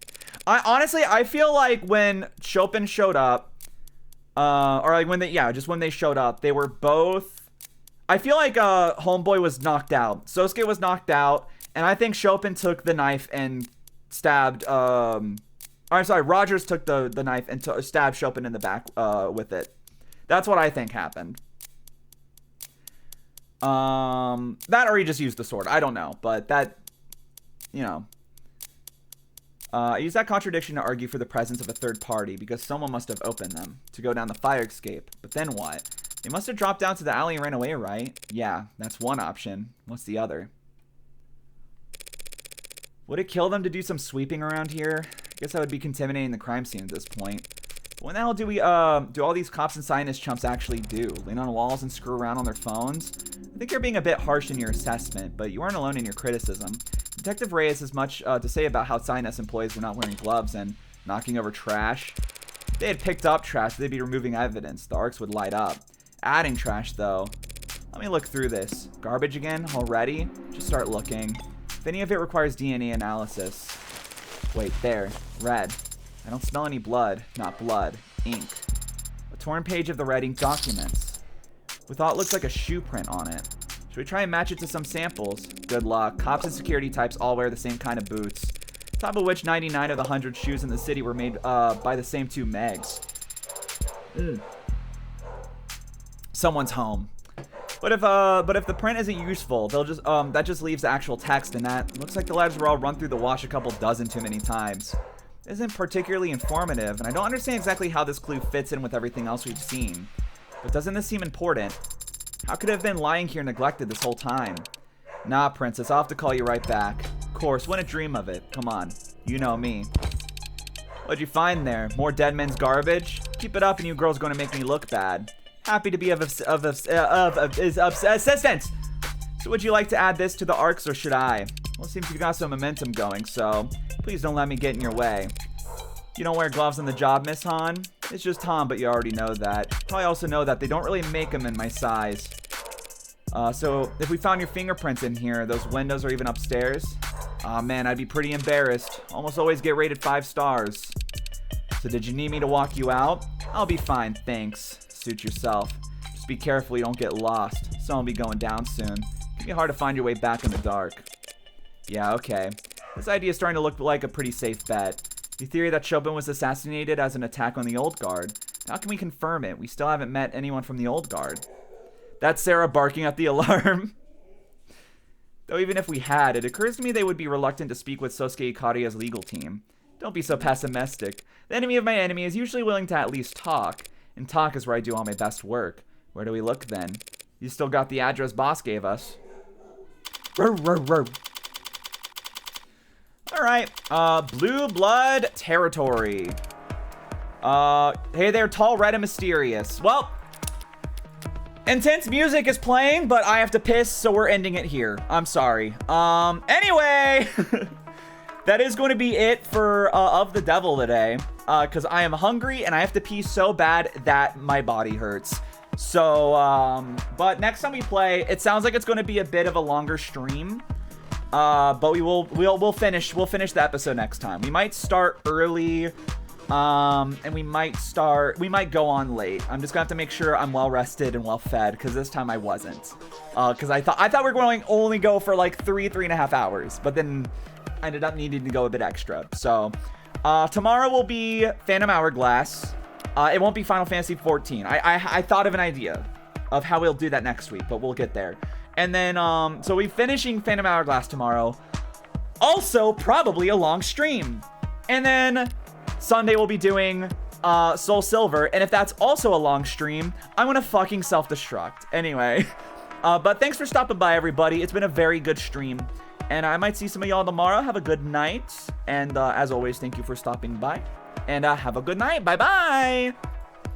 Honestly, I feel like when Chopin showed up, or like when they showed up, they were both... I feel like Homeboy was knocked out. Sosuke was knocked out, and I think Chopin took the knife and stabbed... I'm sorry, Rogers took the knife and stabbed Chopin in the back with it. That's what I think happened. That or he just used the sword. I don't know, but that, you know. I use that contradiction to argue for the presence of a third party because someone must have opened them to go down the fire escape. But then what? They must have dropped down to the alley and ran away, right? Yeah, that's one option. What's the other? Would it kill them to do some sweeping around here? I guess I would be contaminating the crime scene at this point. What the hell do we, do all these cops and scientist chumps actually do? Lean on walls and screw around on their phones? I think you're being a bit harsh in your assessment, but you aren't alone in your criticism. Detective Ray has as much to say about how scientist employees were not wearing gloves and knocking over trash. If they had picked up trash, they'd be removing evidence. The arcs would light up. Adding trash, though. Let me look through this. Garbage again? Already? Just start looking. If any of it requires DNA analysis. Wait, there. Red. I don't smell any blood. Not blood. Ink. A torn page of the red ink documents. With what looks like a shoe print on it. Should we try and match it to some samples? Good luck. Cops and security types all wear the same kind of boots. Top of which 99 of the 100 shoes in the city were made by the same two Megs. Someone's home. But if the print isn't useful, they'll just that just leaves the actual text, and that looks like the letters were all run through the wash a couple dozen too many times. It isn't particularly informative, and I don't understand exactly how this clue fits in with everything else we've seen. But doesn't this seem important? How could it have been lying here neglected this whole time? Nah, Princess, I'll have to call you right back. Of course, wouldn't dream of it. Come on. You know me. What'd you find there? More dead men's garbage? Keep it up and you girls gonna make me look bad. Happy to be of assistance! So would you like to add this to the arcs or should I? Well, it seems you've got some momentum going, so please don't let me get in your way. You don't wear gloves on the job, Miss Han? It's just Han, but you already know that. Probably also know that they don't really make them in my size. So if we found your fingerprints in here, those windows are even upstairs. Aw, man, I'd be pretty embarrassed. Almost always get rated 5 stars. So did you need me to walk you out? I'll be fine, thanks. Suit yourself. Just be careful you don't get lost. Sun will be going down soon. It'll be hard to find your way back in the dark. Yeah, okay. This idea is starting to look like a pretty safe bet. The theory that Chopin was assassinated as an attack on the old guard. How can we confirm it? We still haven't met anyone from the old guard. That's Sarah barking at the alarm. Though even if we had, it occurs to me they would be reluctant to speak with Sosuke Ikaria's legal team. Don't be so pessimistic. The enemy of my enemy is usually willing to at least talk. And talk is where I do all my best work. Where do we look then? You still got the address boss gave us. Alright, Blue Blood Territory. Hey there, tall, red, and mysterious. Well, intense music is playing, but I have to piss, so we're ending it here. I'm sorry. Anyway, that is going to be it for, Of the Devil today. Because I am hungry, and I have to pee so bad that my body hurts. So, but next time we play, it sounds like it's going to be a bit of a longer stream. But we'll finish the episode next time. We might start early, and we might go on late. I'm just gonna have to make sure I'm well rested and well fed, because this time I wasn't. Because I thought we were going to only go for like 3.5 hours, but then I ended up needing to go a bit extra. So, tomorrow will be Phantom Hourglass. It won't be Final Fantasy 14. I thought of an idea of how we'll do that next week, but we'll get there. And then, so we're finishing Phantom Hourglass tomorrow. Also, probably a long stream. And then Sunday we'll be doing Soul Silver. And if that's also a long stream, I'm gonna fucking self-destruct. Anyway, but thanks for stopping by, everybody. It's been a very good stream. And I might see some of y'all tomorrow. Have a good night. And as always, thank you for stopping by. And have a good night. Bye-bye.